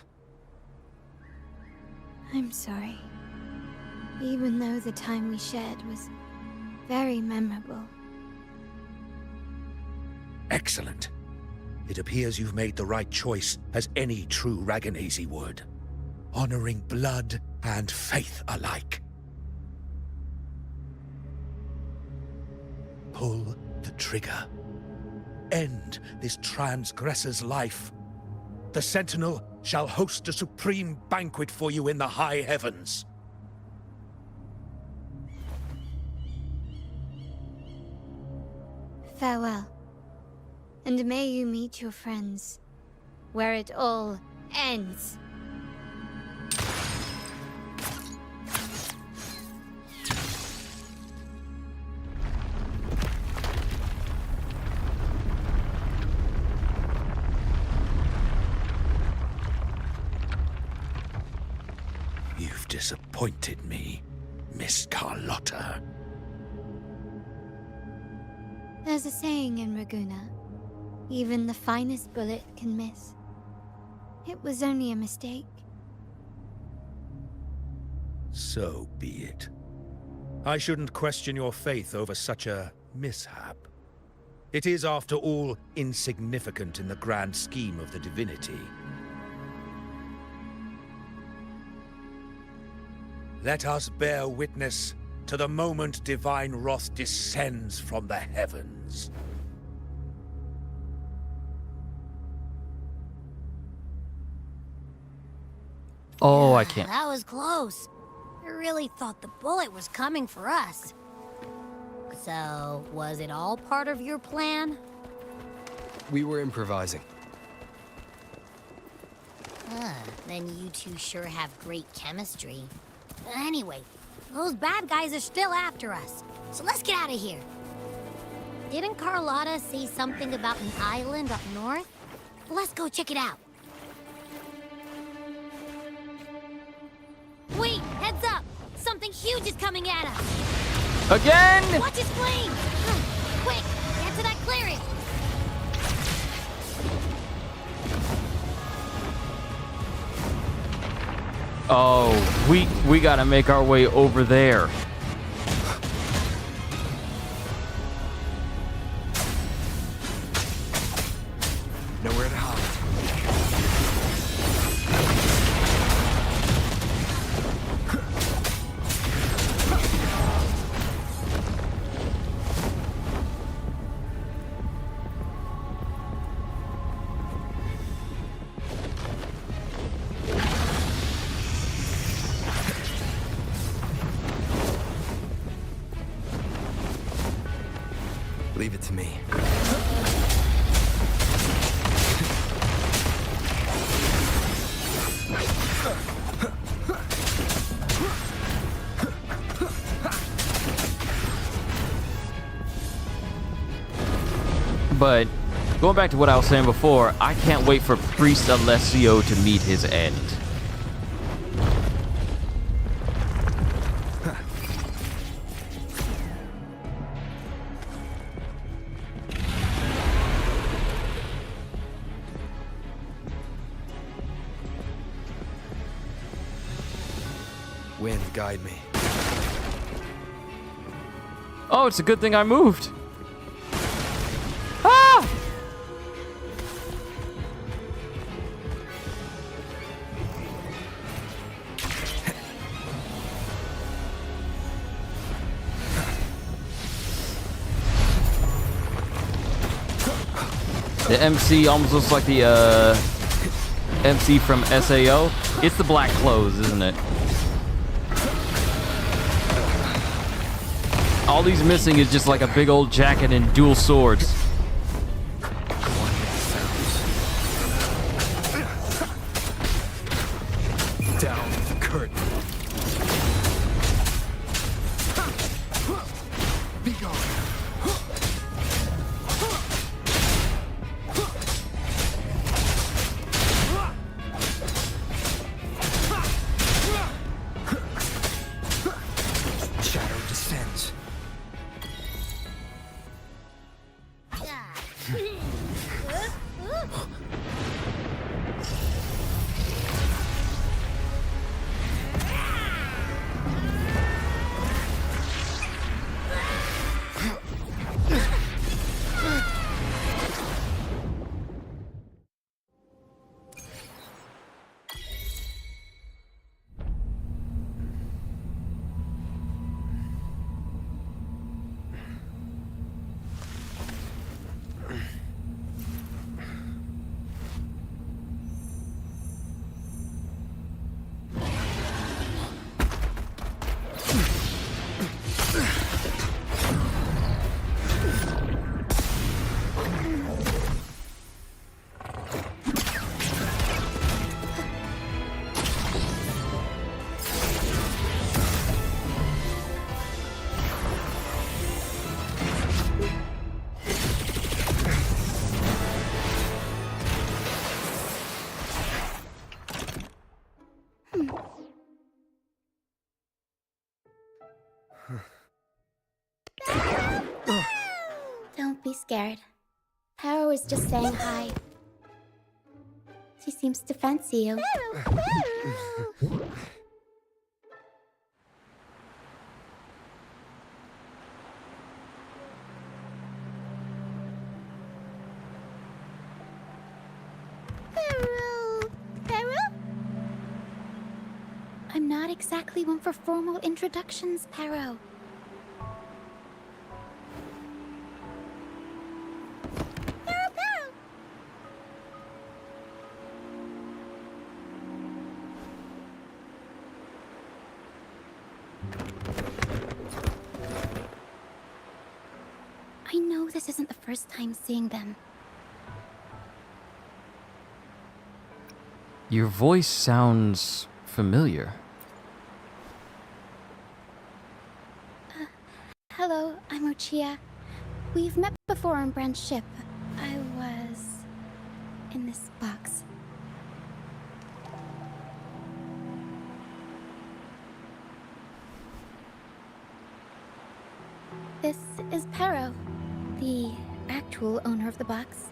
I'm sorry. Even though the time we shared was very memorable. Excellent. It appears you've made the right choice, as any true Raganese would. Honoring blood and faith alike. Pull the trigger. End this transgressor's life. The Sentinel shall host a supreme banquet for you in the high heavens. Farewell. And may you meet your friends, where it all ends. You've disappointed me, Miss Carlotta. There's a saying in Raguna, even the finest bullet can miss. It was only a mistake. So be it. I shouldn't question your faith over such a mishap. It is, after all, insignificant in the grand scheme of the divinity. Let us bear witness to the moment divine wrath descends from the heavens. Oh, I can't. That was close. I really thought the bullet was coming for us. So, was it all part of your plan? We were improvising. Then you two sure have great chemistry. Anyway, those bad guys are still after us. So let's get out of here. Didn't Carlotta say something about an island up north? Let's go check it out. Wait, heads up! Something huge is coming at us! Again? Watch his flame! Quick, get to that clearing! Oh, we gotta make our way over there. Nowhere to hide. Leave it to me. But going back to what I was saying before, I can't wait for Priest Alessio to meet his end. Wind, guide me. Oh, it's a good thing I moved. Ah! The MC almost looks like the MC from SAO. It's the black clothes, isn't it? All he's missing is just like a big old jacket and dual swords. Down the curtain. Be gone. Shadow descends. Don't be scared. Paro is just saying hi. She seems to fancy you. I'm not exactly one for formal introductions, Paro. know this isn't the first time seeing them. Your voice sounds familiar. Hello, I'm Ochia. We've met before on Brand's ship. I was in this box. This is Pero, the actual owner of the box.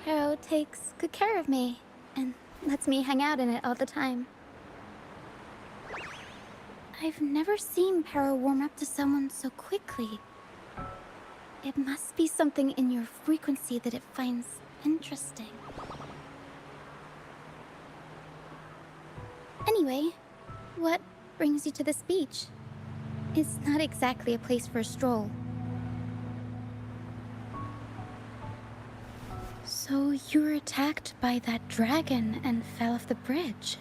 Pero takes good care of me and lets me hang out in it all the time. I've never seen Pero warm up to someone so quickly. It must be something in your frequency that it finds interesting. Anyway, what brings you to this beach? It's not exactly a place for a stroll. So you were attacked by that dragon and fell off the bridge.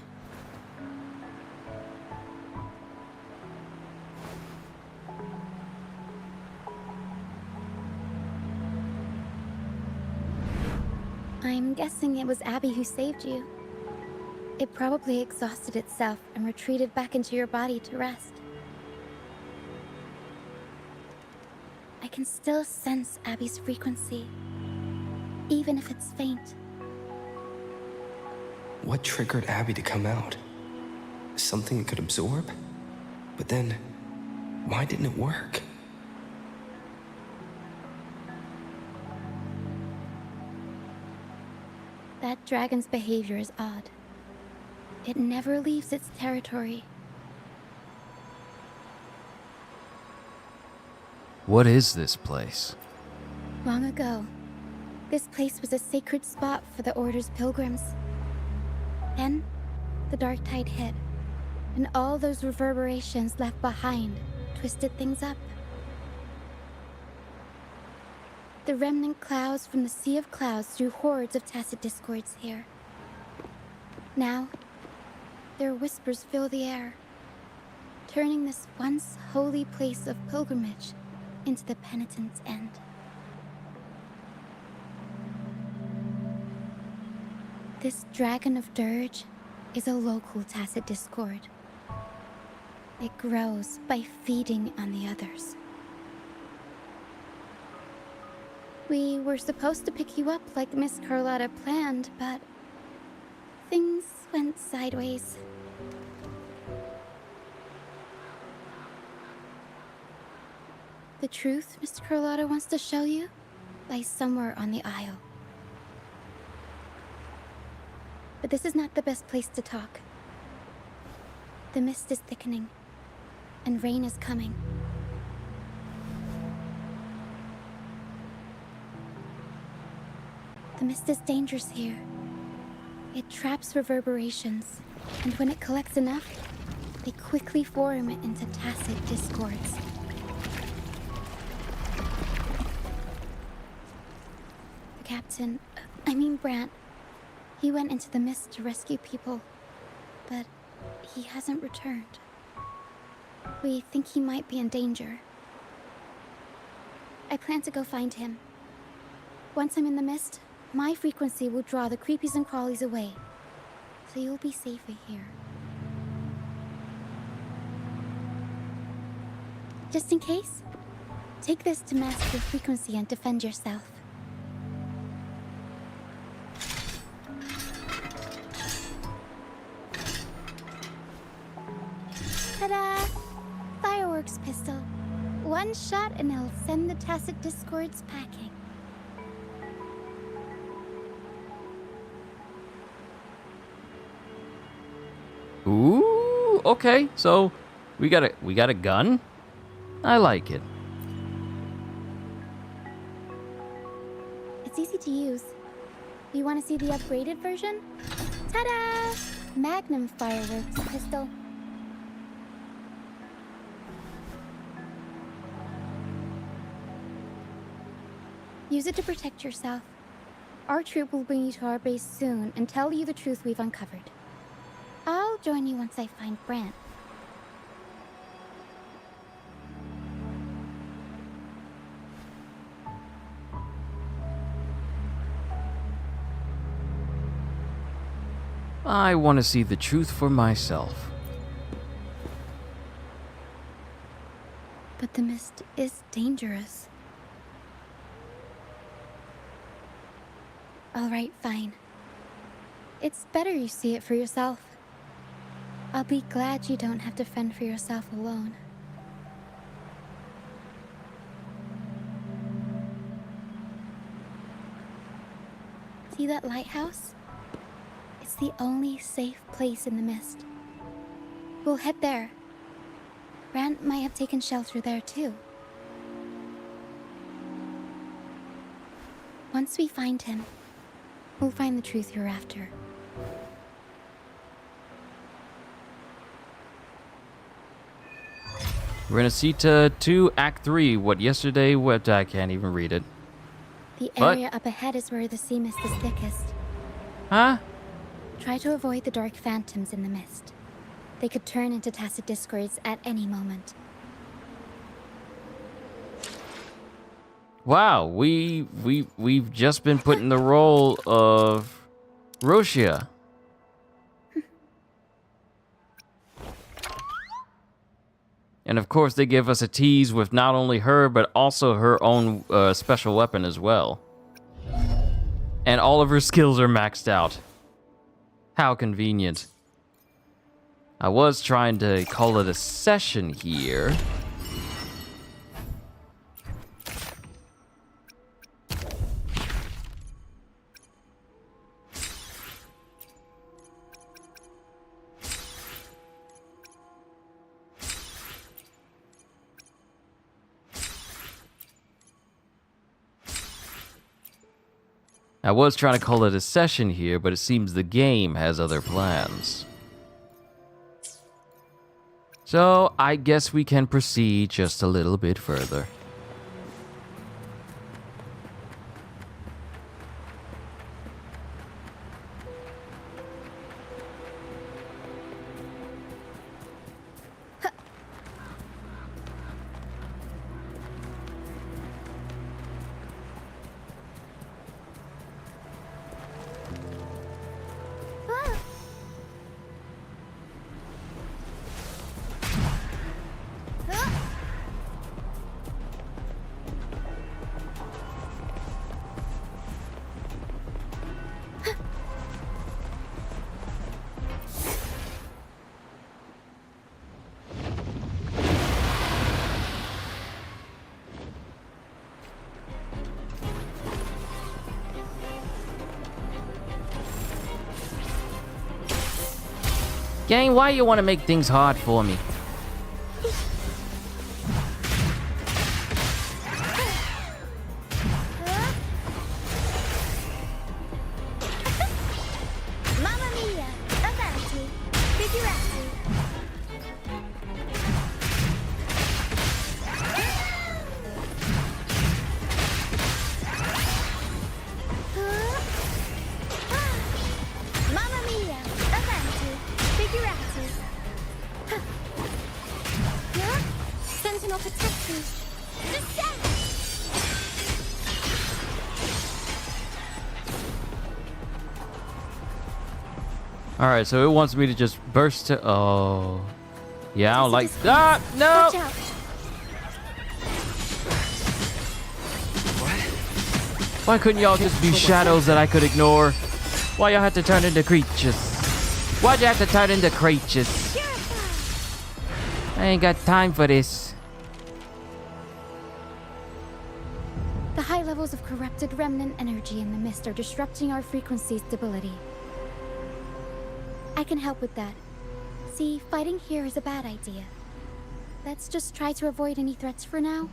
I'm guessing it was Abby who saved you. It probably exhausted itself and retreated back into your body to rest. I can still sense Abby's frequency, even if it's faint. What triggered Abby to come out? Something it could absorb? But then, why didn't it work? That dragon's behavior is odd. It never leaves its territory. What is this place? Long ago, this place was a sacred spot for the Order's pilgrims. Then, the dark tide hit, and all those reverberations left behind twisted things up. The remnant clouds from the Sea of Clouds drew hordes of tacit discords here. Now, their whispers fill the air, turning this once holy place of pilgrimage into the penitent's end. This Dragon of Dirge is a local tacit discord. It grows by feeding on the others. We were supposed to pick you up like Miss Carlotta planned, but things went sideways. The truth Mr. Carlotta wants to show you lies somewhere on the Isle. But this is not the best place to talk. The mist is thickening, and rain is coming. The mist is dangerous here. It traps reverberations, and when it collects enough, they quickly form into tacit discords. The captain, Brant, he went into the mist to rescue people, but he hasn't returned. We think he might be in danger. I plan to go find him. Once I'm in the mist, my frequency will draw the creepies and crawlies away, so you'll be safer here. Just in case, take this to mask your frequency and defend yourself. Ta-da! Fireworks pistol. One shot and it'll send the tacit discords packing. Ooh, okay. So we got a gun? I like it. It's easy to use. You want to see the upgraded version? Ta-da! Magnum fireworks pistol. Use it to protect yourself. Our troop will bring you to our base soon and tell you the truth we've uncovered. I'll join you once I find Brant. I want to see the truth for myself. But the mist is dangerous. All right, fine. It's better you see it for yourself. I'll be glad you don't have to fend for yourself alone. See that lighthouse? It's the only safe place in the mist. We'll head there. Rand might have taken shelter there too. Once we find him, we'll find the truth you're after. Rinascita 2, Act 3. What yesterday? What? I can't even read it. The area up ahead is where the sea mist is thickest. Huh? Try to avoid the dark phantoms in the mist. They could turn into tacit discords at any moment. Wow, we've just been put in the role of Roshia. And of course, they give us a tease with not only her, but also her own special weapon as well. And all of her skills are maxed out. How convenient. I was trying to call it a session here. I was trying to call it a session here, but it seems the game has other plans. So, I guess we can proceed just a little bit further. Gang, why you want to make things hard for me? Mamma mia! Avanti! Figurati! Mamma mia! Avanti! Figurati! Sentinel protect me! Descend! Alright, so it wants me to just burst to... Oh. Yeah, I don't like... Ah! No! Watch out! Why couldn't y'all just be shadows that I could ignore? Why y'all had to turn into creatures? Why'd you have to turn into creatures? I ain't got time for this. The high levels of corrupted remnant energy in the mist are disrupting our frequency stability. I can help with that. See, fighting here is a bad idea. Let's just try to avoid any threats for now.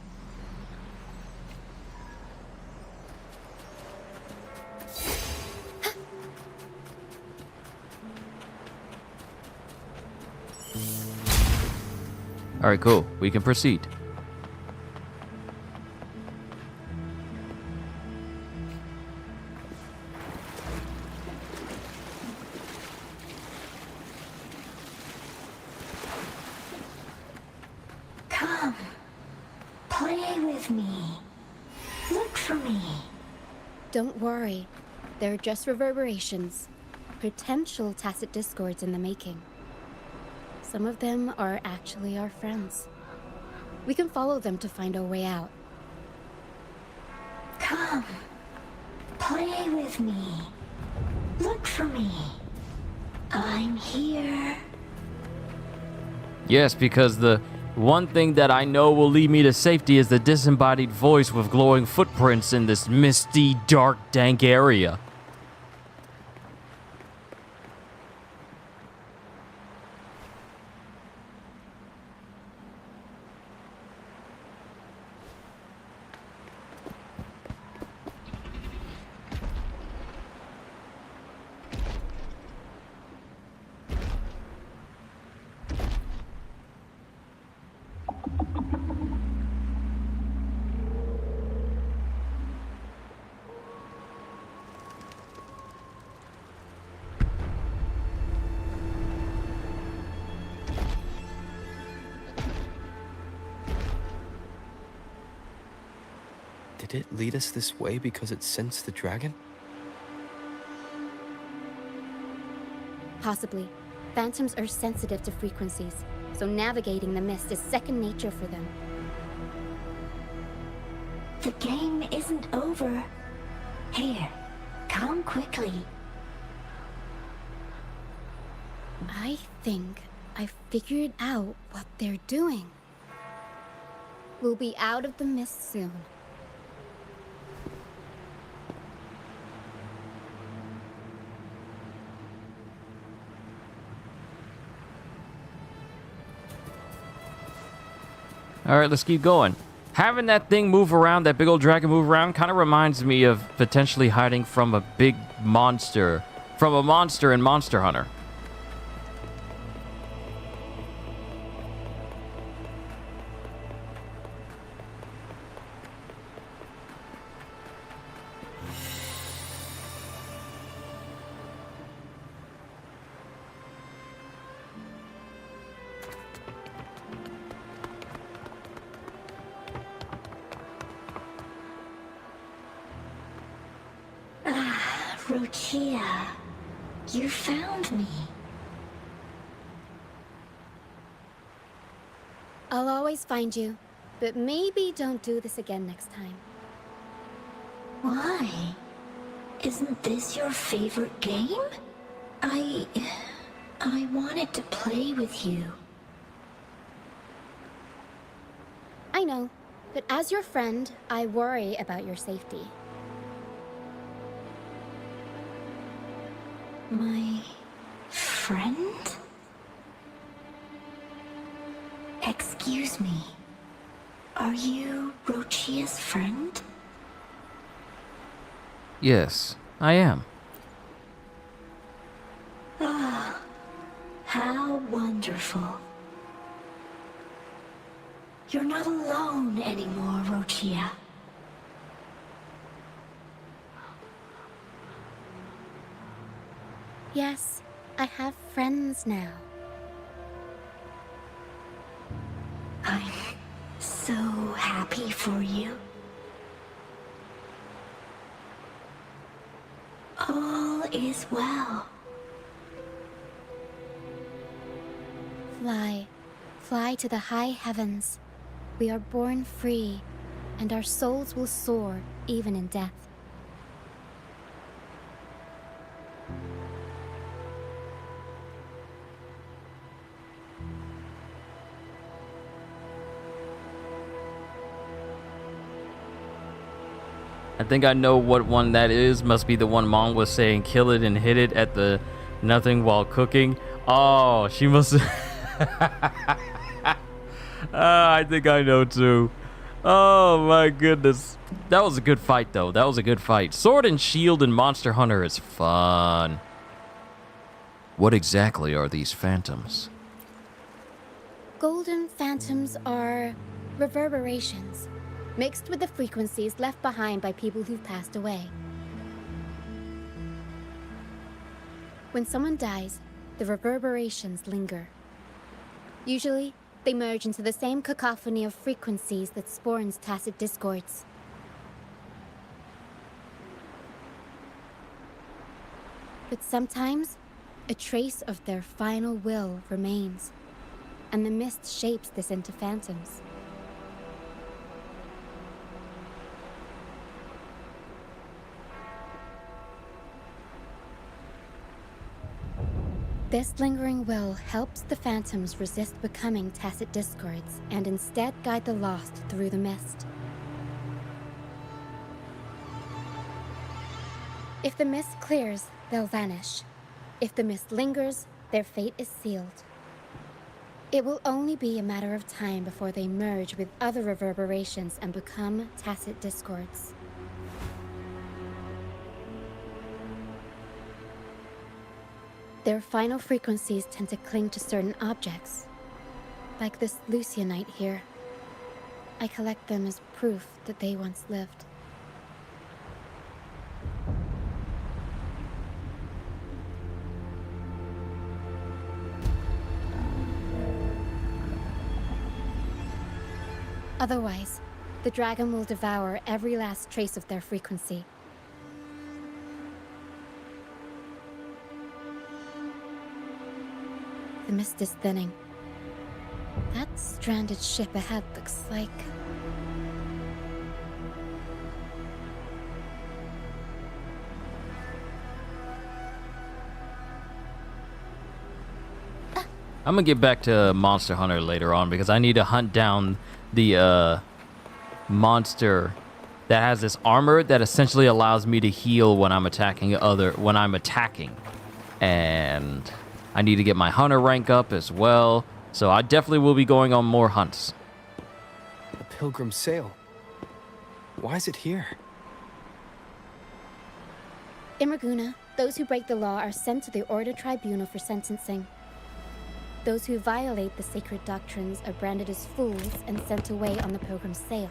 Alright, cool. We can proceed. Come. Play with me. Look for me. Don't worry. They're just reverberations. potential tacit discords in the making. Some of them are actually our friends. We can follow them to find our way out. Come. Play with me. Look for me. I'm here. Yes, because the one thing that I know will lead me to safety is the disembodied voice with glowing footprints in this misty, dark, dank area. Did it lead us this way because it sensed the dragon? Possibly. Phantoms are sensitive to frequencies, so navigating the mist is second nature for them. The game isn't over. Here, come quickly. I think I figured out what they're doing. We'll be out of the mist soon. All right, let's keep going. Having that thing move around, that big old dragon move around, kind of reminds me of potentially hiding from a big monster, from a monster in Monster Hunter. Rochia, you found me. I'll always find you, but maybe don't do this again next time. Why? Isn't this your favorite game? I wanted to play with you. I know, but as your friend, I worry about your safety. My friend? Excuse me. Are you Rochia's friend? Yes, I am. Ah, how wonderful. You're not alone anymore, Rochia. Yes, I have friends now. I'm so happy for you. All is well. Fly, fly to the high heavens. We are born free, and our souls will soar even in death. I think I know what one that is. Must be the one Mom was saying, kill it and hit it at the nothing while cooking. Oh, she must. I think I know too. Oh my goodness. That was a good fight though. That was a good fight. Sword and Shield in Monster Hunter is fun. What exactly are these phantoms? Golden phantoms are reverberations, mixed with the frequencies left behind by people who've passed away. When someone dies, the reverberations linger. Usually, they merge into the same cacophony of frequencies that spawns tacit discords. But sometimes, a trace of their final will remains, and the mist shapes this into phantoms. This lingering will helps the phantoms resist becoming tacit discords and instead guide the lost through the mist. If the mist clears, they'll vanish. If the mist lingers, their fate is sealed. It will only be a matter of time before they merge with other reverberations and become tacit discords. Their final frequencies tend to cling to certain objects, like this Lucianite here. I collect them as proof that they once lived. Otherwise, the dragon will devour every last trace of their frequency. The mist is thinning. That stranded ship ahead looks like... I'm gonna get back to Monster Hunter later on because I need to hunt down the monster that has this armor that essentially allows me to heal when I'm attacking and I need to get my hunter rank up as well, so I definitely will be going on more hunts. A pilgrim sail. Why is it here? In Raguna, those who break the law are sent to the Order Tribunal for sentencing. Those who violate the sacred doctrines are branded as fools and sent away on the pilgrim's sail.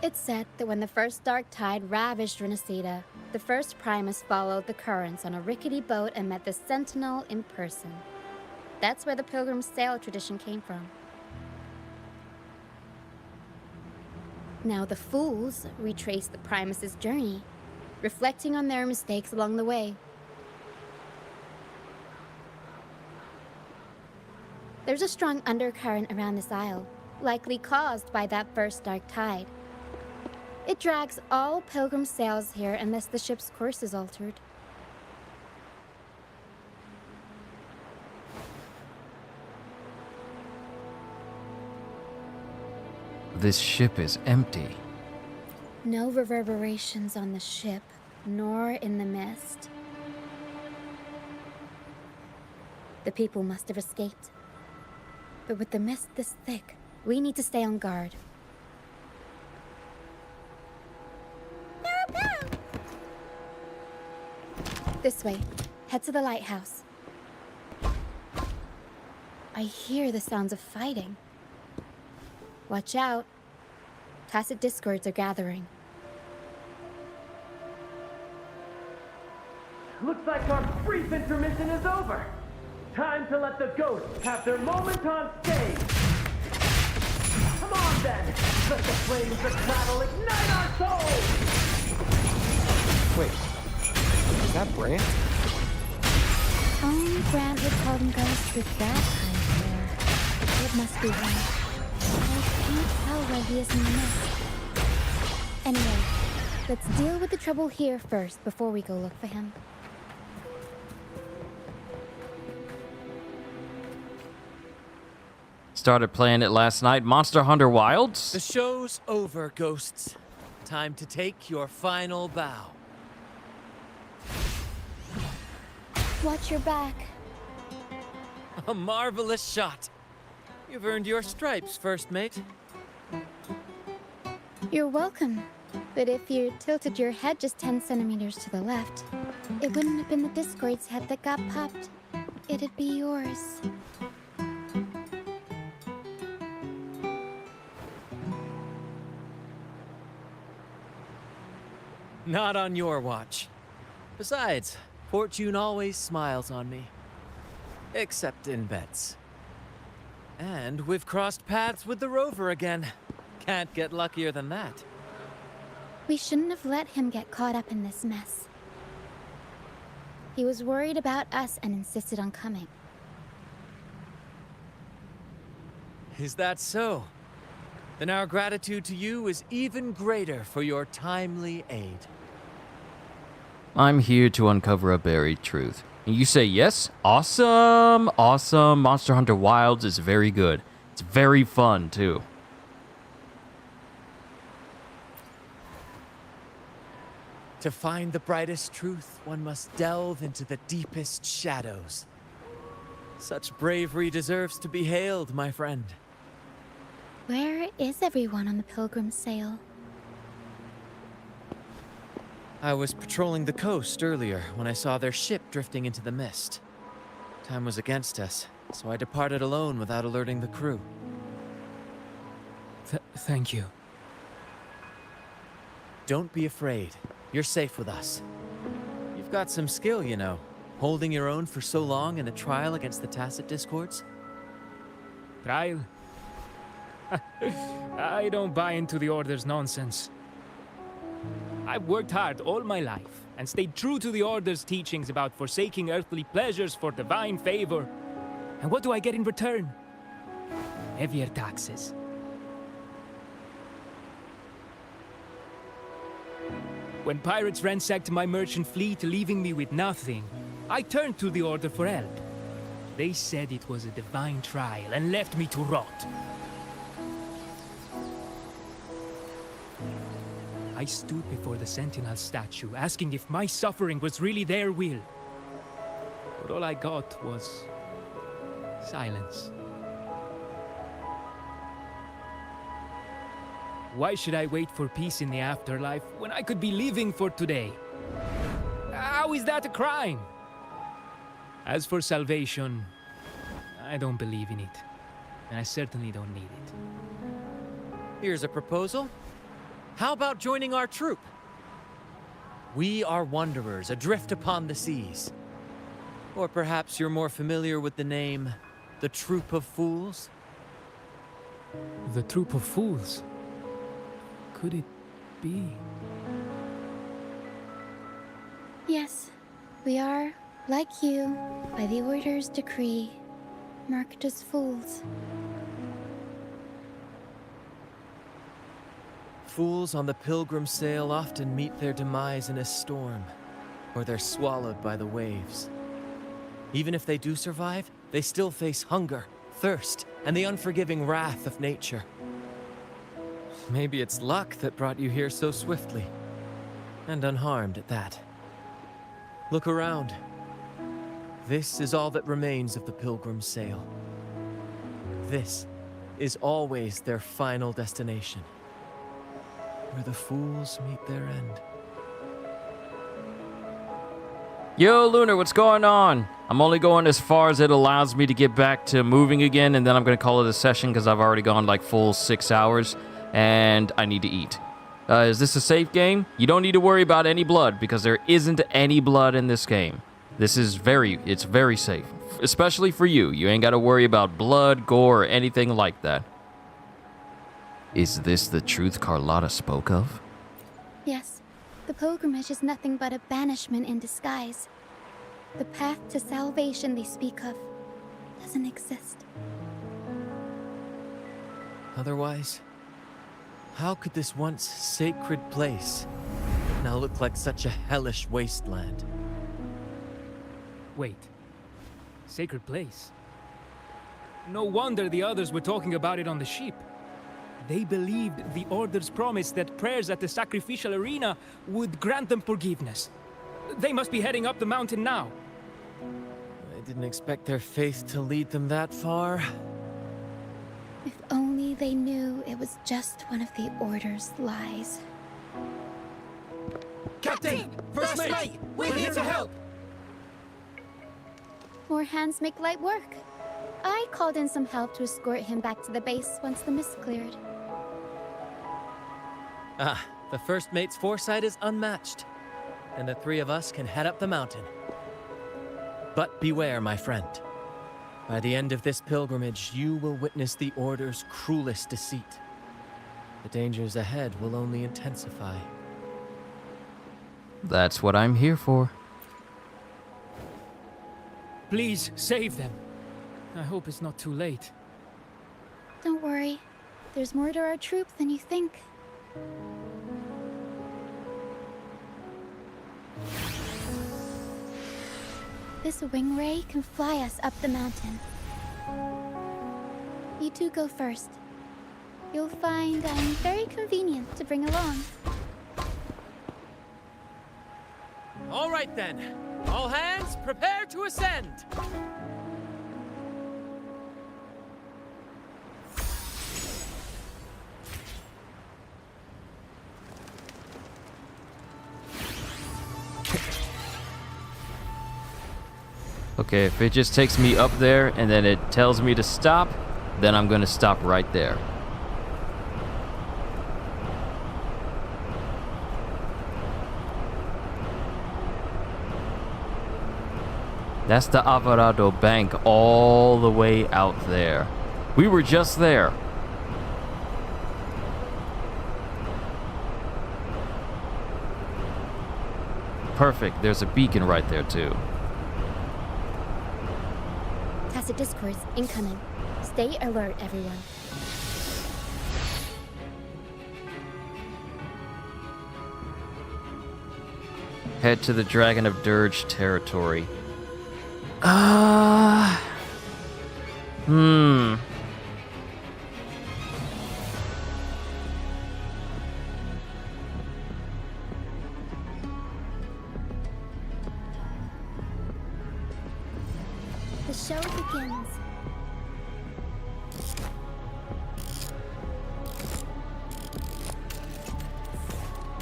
It's said that when the first dark tide ravaged Rinascita, the first Primus followed the currents on a rickety boat and met the Sentinel in person. That's where the pilgrim's sail tradition came from. Now the fools retrace the Primus's journey, reflecting on their mistakes along the way. There's a strong undercurrent around this isle, likely caused by that first dark tide. It drags all pilgrim sails here unless the ship's course is altered. This ship is empty. No reverberations on the ship, nor in the mist. The people must have escaped. But with the mist this thick, we need to stay on guard. This way. Head to the lighthouse. I hear the sounds of fighting. Watch out. Tacit discords are gathering. Looks like our brief intermission is over. Time to let the ghosts have their moment on stage. Come on then. Let the flames of travel ignite our souls. Wait. Is that Brant? Only Brant would call them ghosts with that kind of hair. It must be him. I can't tell why he is in the mist. Anyway, let's deal with the trouble here first before we go look for him. Started playing it last night. Monster Hunter Wilds? The show's over, ghosts. Time to take your final bow. Watch your back. A marvelous shot. You've earned your stripes, first mate. You're welcome. But if you tilted your head just 10 centimeters to the left, it wouldn't have been the Discord's head that got popped. It'd be yours. Not on your watch. Besides, fortune always smiles on me. Except in bets. And we've crossed paths with the Rover again. Can't get luckier than that. We shouldn't have let him get caught up in this mess. He was worried about us and insisted on coming. Is that so? Then our gratitude to you is even greater for your timely aid. I'm here to uncover a buried truth. And you say yes? Awesome! Awesome! Monster Hunter Wilds is very good. It's very fun, too. To find the brightest truth, one must delve into the deepest shadows. Such bravery deserves to be hailed, my friend. Where is everyone on the Pilgrim sail? I was patrolling the coast earlier when I saw their ship drifting into the mist. Time was against us, so I departed alone without alerting the crew. Thank you. Don't be afraid. You're safe with us. You've got some skill, you know. Holding your own for so long in a trial against the Tacit Discords. Trial? I don't buy into the Order's nonsense. I've worked hard all my life and stayed true to the Order's teachings about forsaking earthly pleasures for divine favor. And what do I get in return? Heavier taxes. When pirates ransacked my merchant fleet, leaving me with nothing, I turned to the Order for help. They said it was a divine trial and left me to rot. I stood before the Sentinel statue, asking if my suffering was really their will. But all I got was silence. Why should I wait for peace in the afterlife when I could be living for today? How is that a crime? As for salvation, I don't believe in it. And I certainly don't need it. Here's a proposal. How about joining our troop? We are wanderers adrift upon the seas. Or perhaps you're more familiar with the name, the Troop of Fools? The Troop of Fools? Could it be? Yes, we are, like you, by the Order's decree, marked as fools. Fools on the Pilgrim sail often meet their demise in a storm, or they're swallowed by the waves. Even if they do survive, they still face hunger, thirst, and the unforgiving wrath of nature. Maybe it's luck that brought you here so swiftly, and unharmed at that. Look around. This is all that remains of the Pilgrim sail. This is always their final destination, where the fools meet their end. Yo, Lunar, what's going on? I'm only going as far as it allows me to get back to moving again, and then I'm going to call it a session because I've already gone like full 6 hours, and I need to eat. Is this a safe game? You don't need to worry about any blood because there isn't any blood in this game. It's very safe, especially for you. You ain't got to worry about blood, gore, or anything like that. Is this the truth Carlotta spoke of? Yes, the pilgrimage is nothing but a banishment in disguise. The path to salvation they speak of doesn't exist. Otherwise, how could this once sacred place now look like such a hellish wasteland? Wait. Sacred place? No wonder the others were talking about it on the ship. They believed the Order's promise that prayers at the sacrificial arena would grant them forgiveness. They must be heading up the mountain now. I didn't expect their faith to lead them that far. If only they knew it was just one of the Order's lies. Captain! First mate! We're here to help! More hands make light work. I called in some help to escort him back to the base once the mist cleared. Ah, the first mate's foresight is unmatched, and the three of us can head up the mountain. But beware, my friend. By the end of this pilgrimage, you will witness the Order's cruelest deceit. The dangers ahead will only intensify. That's what I'm here for. Please save them. I hope it's not too late. Don't worry. There's more to our troop than you think. This wing ray can fly us up the mountain. You two go first. You'll find I'm very convenient to bring along. All right then. All hands, prepare to ascend. Okay, if it just takes me up there and then it tells me to stop, then I'm gonna stop right there. That's the Alvarado Bank all the way out there. We were just there. Perfect, there's a beacon right there too. Tacit discourse incoming. Stay alert, everyone. Head to the Dragon of Dirge territory. The show begins.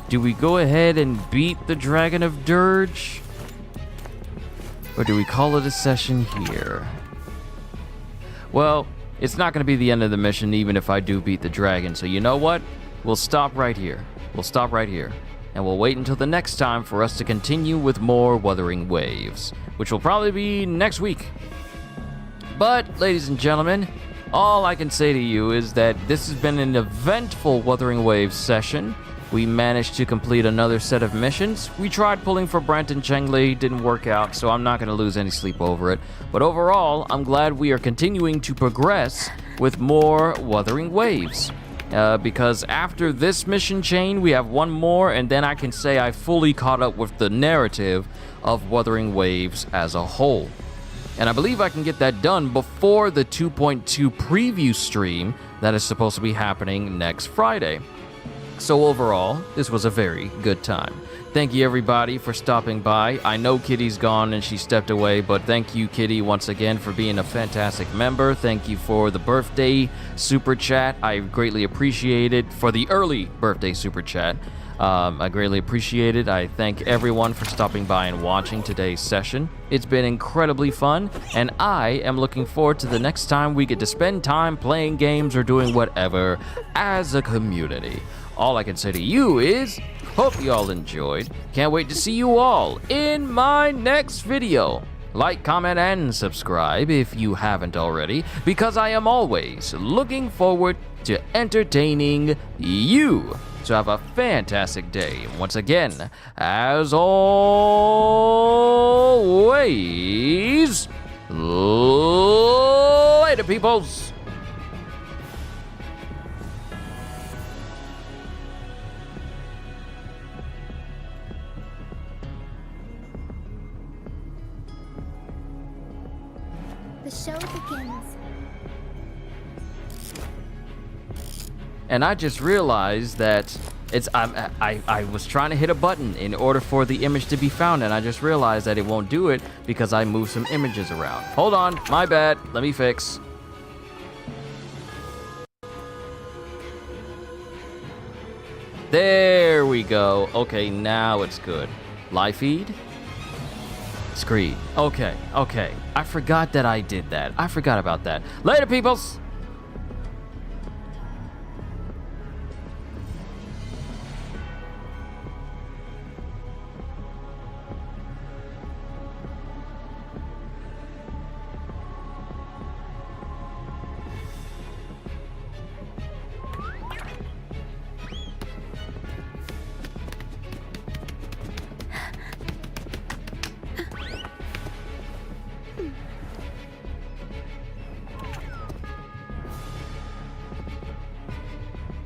Do we go ahead and beat the Dragon of Dirge? Or do we call it a session here? Well, it's not going to be the end of the mission even if I do beat the dragon, so you know what? We'll stop right here. We'll stop right here. And we'll wait until the next time for us to continue with more Wuthering Waves, which will probably be next week. But, ladies and gentlemen, all I can say to you is that this has been an eventful Wuthering Waves session. We managed to complete another set of missions. We tried pulling for Brent and Chengli, didn't work out, so I'm not going to lose any sleep over it. But overall, I'm glad we are continuing to progress with more Wuthering Waves. Because after this mission chain, we have one more, and then I can say I fully caught up with the narrative of Wuthering Waves as a whole. And I believe I can get that done before the 2.2 preview stream that is supposed to be happening next Friday. So overall, this was a very good time. Thank you everybody for stopping by. I know Kitty's gone and she stepped away, but thank you Kitty once again for being a fantastic member. Thank you for the birthday super chat. I greatly appreciate it. For the early birthday super chat, I greatly appreciate it. I thank everyone for stopping by and watching today's session. It's been incredibly fun, and I am looking forward to the next time we get to spend time playing games or doing whatever as a community. All I can say to you is, hope you all enjoyed. Can't wait to see you all in my next video. Like, comment, and subscribe if you haven't already, because I am always looking forward to entertaining you. So have a fantastic day. Once again, as always, later, peoples. The show begins. And I just realized that I was trying to hit a button in order for the image to be found, and I just realized that it won't do it because I moved some images around. Hold on, my bad. Let me fix. There we go. Okay, now it's good. Live feed? Screen. Okay. I forgot that I did that. I forgot about that. Later, peoples!